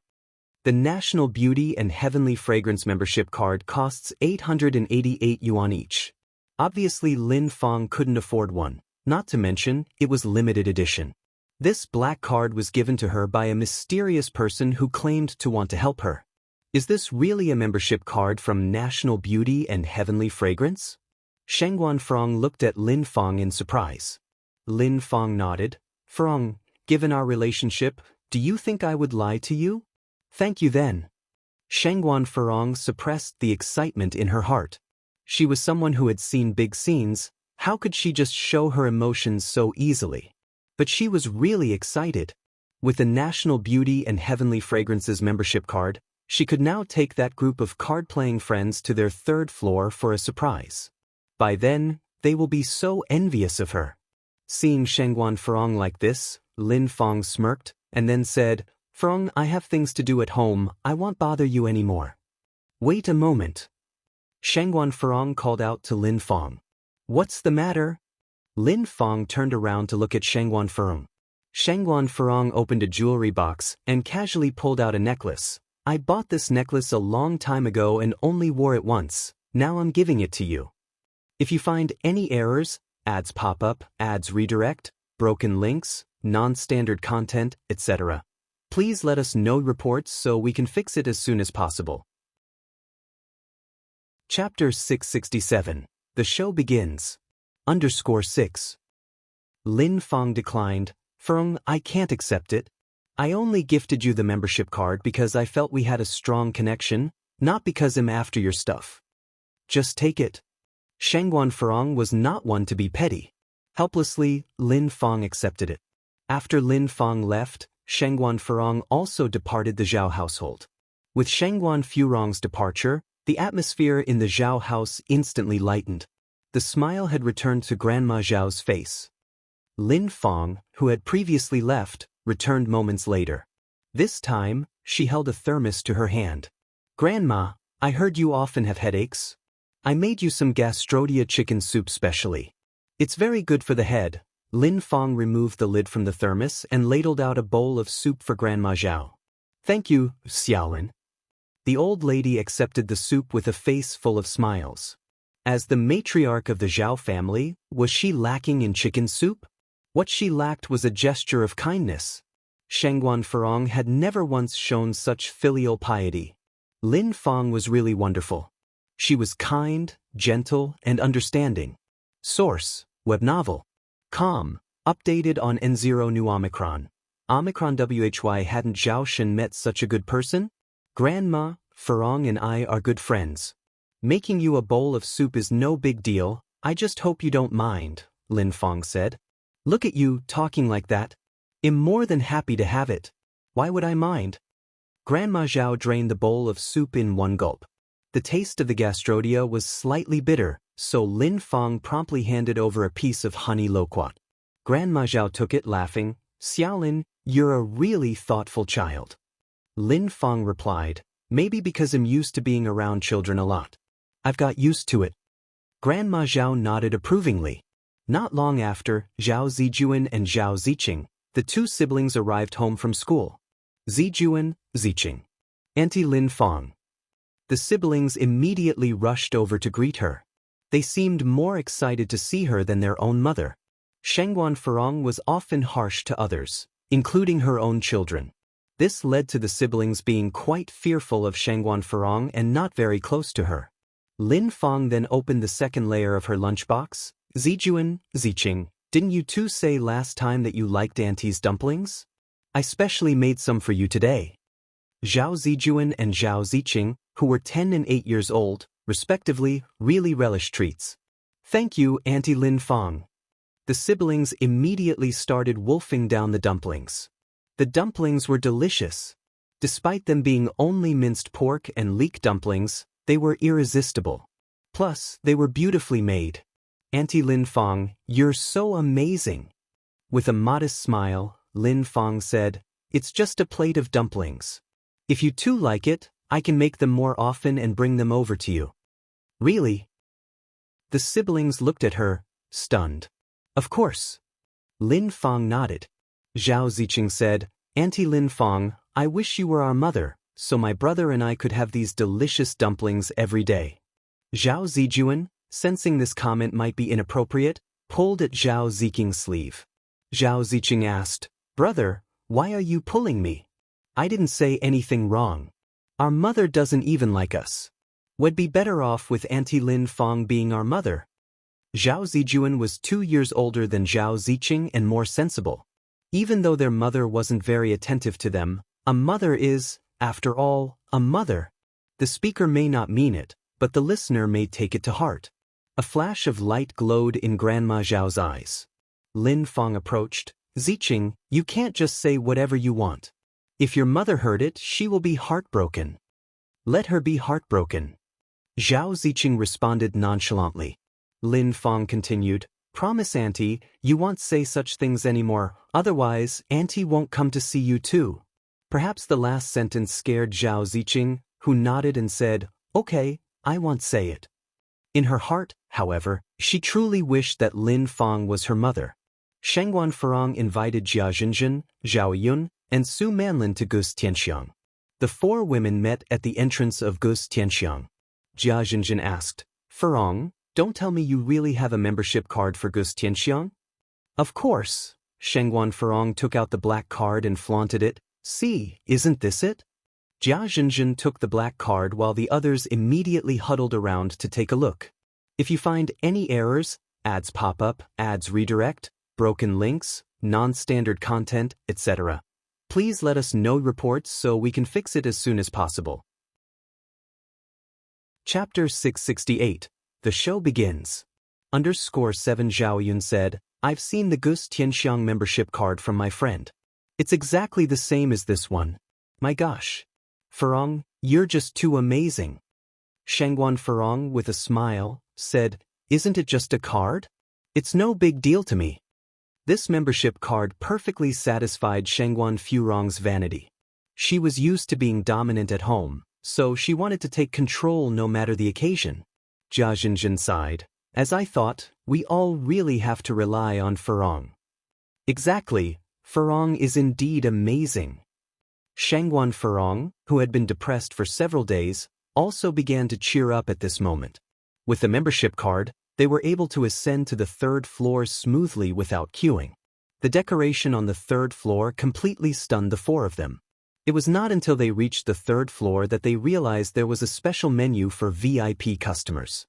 The National Beauty and Heavenly Fragrance membership card costs 888 yuan each. Obviously Lin Fong couldn't afford one, not to mention, it was limited edition. This black card was given to her by a mysterious person who claimed to want to help her. Is this really a membership card from National Beauty and Heavenly Fragrance? Shangguan Furong looked at Lin Fong in surprise. Lin Fong nodded. Furong, given our relationship, do you think I would lie to you? Thank you then. Shangguan Furong suppressed the excitement in her heart. She was someone who had seen big scenes. How could she just show her emotions so easily? But she was really excited. With the National Beauty and Heavenly Fragrances membership card, she could now take that group of card-playing friends to their 3rd floor for a surprise. By then, they will be so envious of her. Seeing Shangguan Furong like this, Lin Fong smirked, and then said, Furong, I have things to do at home, I won't bother you anymore. Wait a moment. Shangguan Furong called out to Lin Fong. What's the matter? Lin Fong turned around to look at Shangguan Furong. Shangguan Furong opened a jewelry box and casually pulled out a necklace. I bought this necklace a long time ago and only wore it once. Now I'm giving it to you. If you find any errors, ads pop up, ads redirect, broken links, non-standard content, etc., please let us know reports so we can fix it as soon as possible. Chapter 667. The show begins. _6. Lin Fong declined. Furong, I can't accept it. I only gifted you the membership card because I felt we had a strong connection, not because I'm after your stuff. Just take it. Shangguan Furong was not one to be petty. Helplessly, Lin Fong accepted it. After Lin Fong left, Shangguan Furong also departed the Zhao household. With Shangguan Furong's departure, the atmosphere in the Zhao house instantly lightened. The smile had returned to Grandma Zhao's face. Lin Fong, who had previously left, returned moments later. This time, she held a thermos to her hand. Grandma, I heard you often have headaches. I made you some gastrodia chicken soup specially. It's very good for the head. Lin Fong removed the lid from the thermos and ladled out a bowl of soup for Grandma Zhao. Thank you, Xiaolin. The old lady accepted the soup with a face full of smiles. As the matriarch of the Zhao family, was she lacking in chicken soup? What she lacked was a gesture of kindness. Shangguan Furong had never once shown such filial piety. Lin Fang was really wonderful. She was kind, gentle, and understanding. Source: web novel. Com. Updated on N0 New Omicron. Omicron WHY hadn't Zhao Shen met such a good person? Grandma, Furong and I are good friends. Making you a bowl of soup is no big deal, I just hope you don't mind, Lin Fang said. Look at you talking like that. I'm more than happy to have it. Why would I mind? Grandma Zhao drained the bowl of soup in one gulp. The taste of the gastrodia was slightly bitter, so Lin Fang promptly handed over a piece of honey loquat. Grandma Zhao took it, laughing. Xiaolin, you're a really thoughtful child. Lin Fang replied, maybe because I'm used to being around children a lot. I've got used to it. Grandma Zhao nodded approvingly. Not long after, Zhao Zijuan and Zhao Ziqing, the two siblings arrived home from school. Zijuan, Ziqing. Auntie Lin Fang. The siblings immediately rushed over to greet her. They seemed more excited to see her than their own mother. Shangguan Furong was often harsh to others, including her own children. This led to the siblings being quite fearful of Shangguan Furong and not very close to her. Lin Fang then opened the second layer of her lunchbox. Zijuan, Ziqing, didn't you two say last time that you liked Auntie's dumplings? I specially made some for you today. Zhao Zijuan and Zhao Ziqing, who were 10 and 8 years old, respectively, really relished treats. Thank you, Auntie Lin Fang. The siblings immediately started wolfing down the dumplings. The dumplings were delicious. Despite them being only minced pork and leek dumplings, they were irresistible. Plus, they were beautifully made. Auntie Lin Fang, you're so amazing. With a modest smile, Lin Fang said, it's just a plate of dumplings. If you two like it, I can make them more often and bring them over to you. Really? The siblings looked at her, stunned. Of course. Lin Fang nodded. Zhao Ziqing said, Auntie Lin Fang, I wish you were our mother, so my brother and I could have these delicious dumplings every day. Zhao Zijuan, sensing this comment might be inappropriate, pulled at Zhao Ziqing's sleeve. Zhao Ziqing asked, Brother, why are you pulling me? I didn't say anything wrong. Our mother doesn't even like us. We'd be better off with Auntie Lin Fang being our mother. Zhao Zijuan was 2 years older than Zhao Ziqing and more sensible. Even though their mother wasn't very attentive to them, a mother is, after all, a mother. The speaker may not mean it, but the listener may take it to heart. A flash of light glowed in Grandma Zhao's eyes. Lin Fang approached. Ziqing, you can't just say whatever you want. If your mother heard it, she will be heartbroken. Let her be heartbroken. Zhao Ziqing responded nonchalantly. Lin Fang continued, Promise Auntie, you won't say such things anymore, otherwise Auntie won't come to see you too. Perhaps the last sentence scared Zhao Ziqing, who nodded and said, Okay, I won't say it. In her heart, however, she truly wished that Lin Fang was her mother. Shangguan Furong invited Jia Zhenzhen, Zhao Yun, and Su Manlin to Gus Tianxiang. The four women met at the entrance of Gus Tianxiang. Jia Zhenzhen asked, Furong, don't tell me you really have a membership card for Gus Tianxiang? Of course. Shangguan Furong took out the black card and flaunted it. See, isn't this it? Jia Zhenzhen took the black card while the others immediately huddled around to take a look. If you find any errors, ads pop up, ads redirect, broken links, non-standard content, etc., please let us know reports so we can fix it as soon as possible. Chapter 668. The show begins. _7 Zhao Yun said, I've seen the Gus Tianxiang membership card from my friend. It's exactly the same as this one. My gosh. Furong, you're just too amazing. Shangguan Furong, with a smile, said, Isn't it just a card? It's no big deal to me. This membership card perfectly satisfied Shangguan Furong's vanity. She was used to being dominant at home, so she wanted to take control no matter the occasion. Jia Zhenzhen sighed. As I thought, we all really have to rely on Furong. Exactly, Furong is indeed amazing. Shangguan Furong, who had been depressed for several days, also began to cheer up at this moment. With the membership card, they were able to ascend to the third floor smoothly without queuing. The decoration on the third floor completely stunned the four of them. It was not until they reached the third floor that they realized there was a special menu for VIP customers.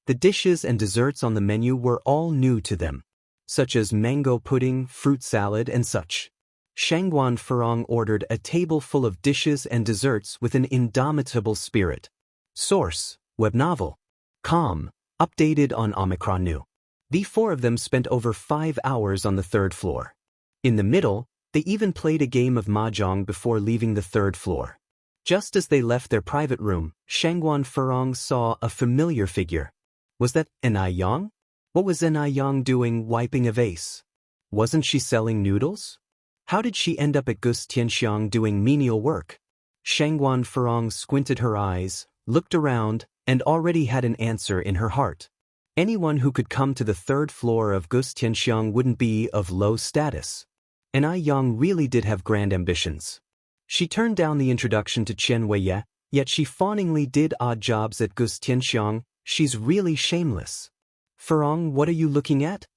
The dishes and desserts on the menu were all new to them, such as mango pudding, fruit salad, and such. Xianxia Furong ordered a table full of dishes and desserts with an indomitable spirit. Source: web novel. Com. Updated on Omicron New. The four of them spent over 5 hours on the third floor. In the middle, they even played a game of mahjong before leaving the third floor. Just as they left their private room, Xianxia Furong saw a familiar figure. Was that Enai Yang? What was Enai Yang doing wiping a vase? Wasn't she selling noodles? How did she end up at Gus Tianxiang doing menial work? Xianxia Furong squinted her eyes, looked around, and already had an answer in her heart. Anyone who could come to the third floor of Gus Tianxiang wouldn't be of low status. Enai Yang really did have grand ambitions. She turned down the introduction to Chen Weiye, yet she fawningly did odd jobs at Gus Tianxiang. She's really shameless. Furong, what are you looking at?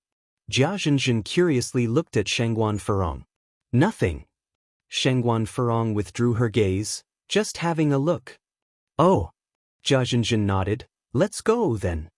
Jia Zhenjin curiously looked at Xianxia Furong. Nothing. Xianxia Furong withdrew her gaze, just having a look. Oh. Jia Zhenjin nodded. Let's go, then.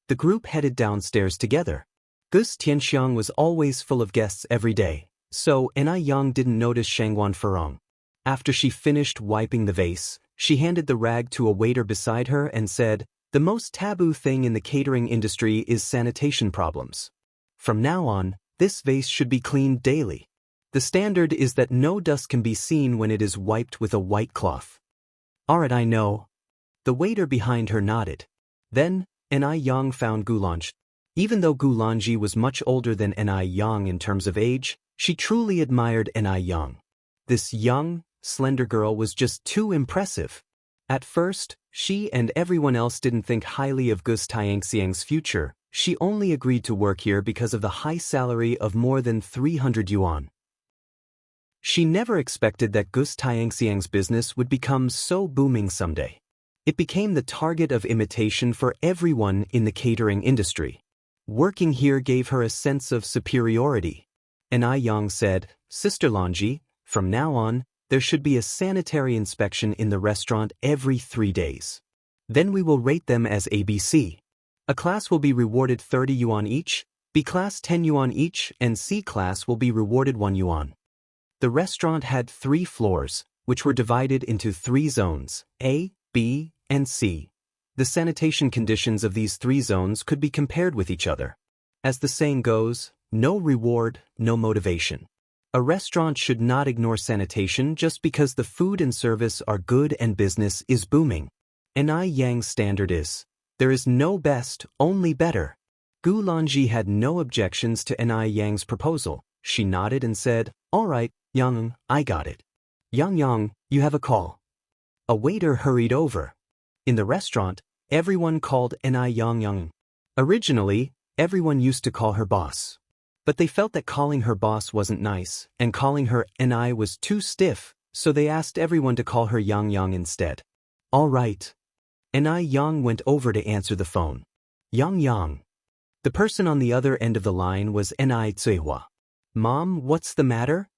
The group headed downstairs together. Gus Tianxiang was always full of guests every day, so Enai Yang didn't notice Xianxia Furong. After she finished wiping the vase, she handed the rag to a waiter beside her and said, "The most taboo thing in the catering industry is sanitation problems. From now on, this vase should be cleaned daily. The standard is that no dust can be seen when it is wiped with a white cloth." "Alright, I know." The waiter behind her nodded. Then, Enai Yang found Gulanji. Even though Gulanji was much older than Enai Yang in terms of age, she truly admired Enai Yang. This young, slender girl was just too impressive. At first, she and everyone else didn't think highly of Gus Tianxiang's future. She only agreed to work here because of the high salary of more than 300 yuan. She never expected that Gus Tianxiang's business would become so booming someday. It became the target of imitation for everyone in the catering industry. Working here gave her a sense of superiority. Enai Yang said, "Sister Lonji, from now on, there should be a sanitary inspection in the restaurant every 3 days. Then we will rate them as ABC. A class will be rewarded 30 yuan each, B class 10 yuan each, and C class will be rewarded 1 yuan. The restaurant had 3 floors, which were divided into 3 zones, A, B, and C. The sanitation conditions of these 3 zones could be compared with each other. As the saying goes, no reward, no motivation. A restaurant should not ignore sanitation just because the food and service are good and business is booming. Enai Yang's standard is, there is no best, only better. Gulanji had no objections to Enai Yang's proposal. She nodded and said, "Alright, Yang, I got it. Yang, you have a call." A waiter hurried over. In the restaurant, everyone called Enai Yang. Originally, everyone used to call her boss. But they felt that calling her boss wasn't nice, and calling her Enai was too stiff, so they asked everyone to call her Yang instead. "All right." Enai Yang went over to answer the phone. Yang. The person on the other end of the line was Enai Tsuihua. "Mom, what's the matter?"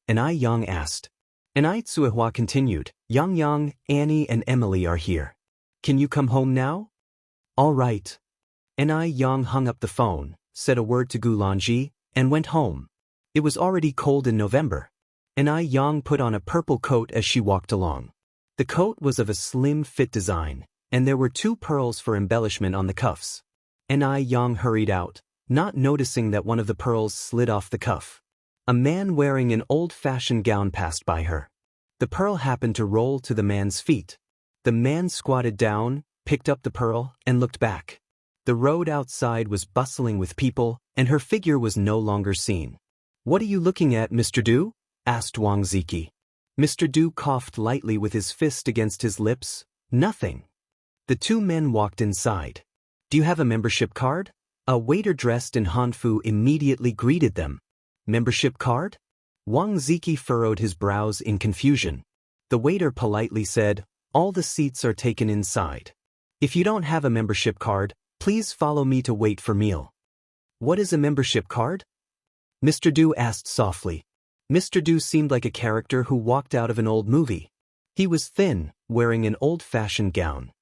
Enai Yang asked. Enai Tsuihua continued, Yang, Annie, and Emily are here. Can you come home now?" "All right." Enai Yang hung up the phone, said a word to Gulanji, and went home. It was already cold in November. Enai Yang put on a purple coat as she walked along. The coat was of a slim fit design, and there were 2 pearls for embellishment on the cuffs. Enai Yang hurried out, not noticing that one of the pearls slid off the cuff. A man wearing an old-fashioned gown passed by her. The pearl happened to roll to the man's feet. The man squatted down, picked up the pearl, and looked back. The road outside was bustling with people, and her figure was no longer seen. "What are you looking at, Mr. Du?" asked Wang Ziki. Mr. Du coughed lightly with his fist against his lips. "Nothing." The 2 men walked inside. "Do you have a membership card?" A waiter dressed in Hanfu immediately greeted them. "Membership card?" Wang Ziki furrowed his brows in confusion. The waiter politely said, "All the seats are taken inside. If you don't have a membership card, Please follow me to wait for meal. What is a membership card? Mr. Du asked softly. Mr. Du seemed like a character who walked out of an old movie. He was thin, wearing an old-fashioned gown.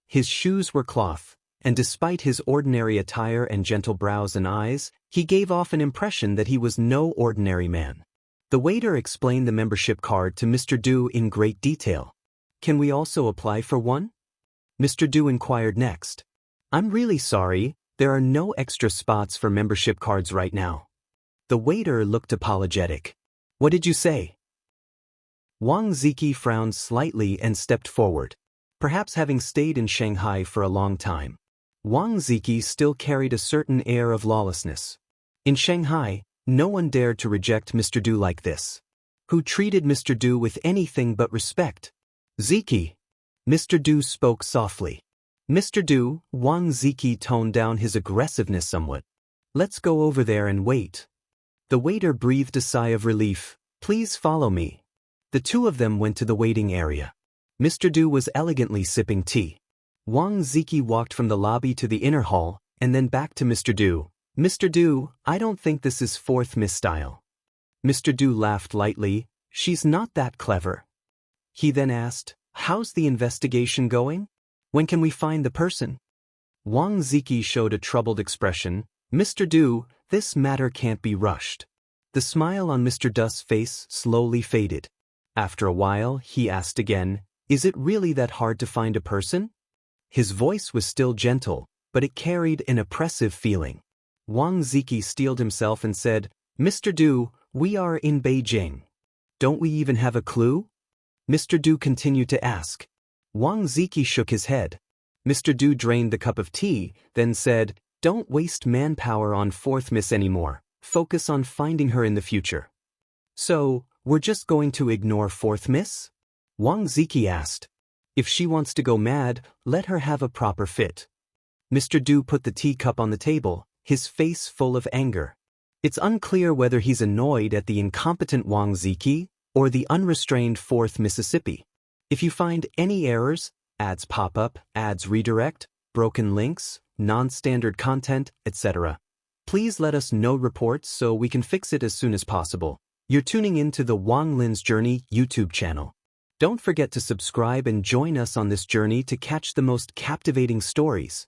His shoes were cloth, and despite his ordinary attire and gentle brows and eyes, he gave off an impression that he was no ordinary man. The waiter explained the membership card to Mr. Du in great detail. Can we also apply for one? Mr. Du inquired next. I'm really sorry, there are no extra spots for membership cards right now. The waiter looked apologetic. What did you say? Wang Ziki frowned slightly and stepped forward. Perhaps having stayed in Shanghai for a long time, Wang Ziki still carried a certain air of lawlessness. In Shanghai, no one dared to reject Mr. Du like this, who treated Mr. Du with anything but respect. Ziki. Mr. Du spoke softly. Mr. Du, Wang Ziki toned down his aggressiveness somewhat. Let's go over there and wait. The waiter breathed a sigh of relief. Please follow me. The two of them went to the waiting area. Mr. Du was elegantly sipping tea. Wang Ziki walked from the lobby to the inner hall, and then back to Mr. Du. Mr. Du, I don't think this is fourth Miss style. Mr. Du laughed lightly. She's not that clever. He then asked, how's the investigation going? When can we find the person? Wang Ziki showed a troubled expression. Mr. Du, this matter can't be rushed. The smile on Mr. Du's face slowly faded. After a while, he asked again, is it really that hard to find a person? His voice was still gentle, but it carried an oppressive feeling. Wang Ziki steeled himself and said, Mr. Du, we are in Beijing. Don't we even have a clue? Mr. Du continued to ask. Wang Ziki shook his head. Mr. Du drained the cup of tea, then said, don't waste manpower on fourth Miss anymore. Focus on finding her in the future. So, we're just going to ignore fourth Miss? Wang Ziki asked. If she wants to go mad, let her have a proper fit. Mr. Du put the teacup on the table, his face full of anger. It's unclear whether he's annoyed at the incompetent Wang Ziki or the unrestrained fourth Mississippi. If you find any errors, ads pop up, ads redirect, broken links, non-standard content, etc., please let us know reports so we can fix it as soon as possible. You're tuning into the Wang Lin's Journey YouTube channel. Don't forget to subscribe and join us on this journey to catch the most captivating stories.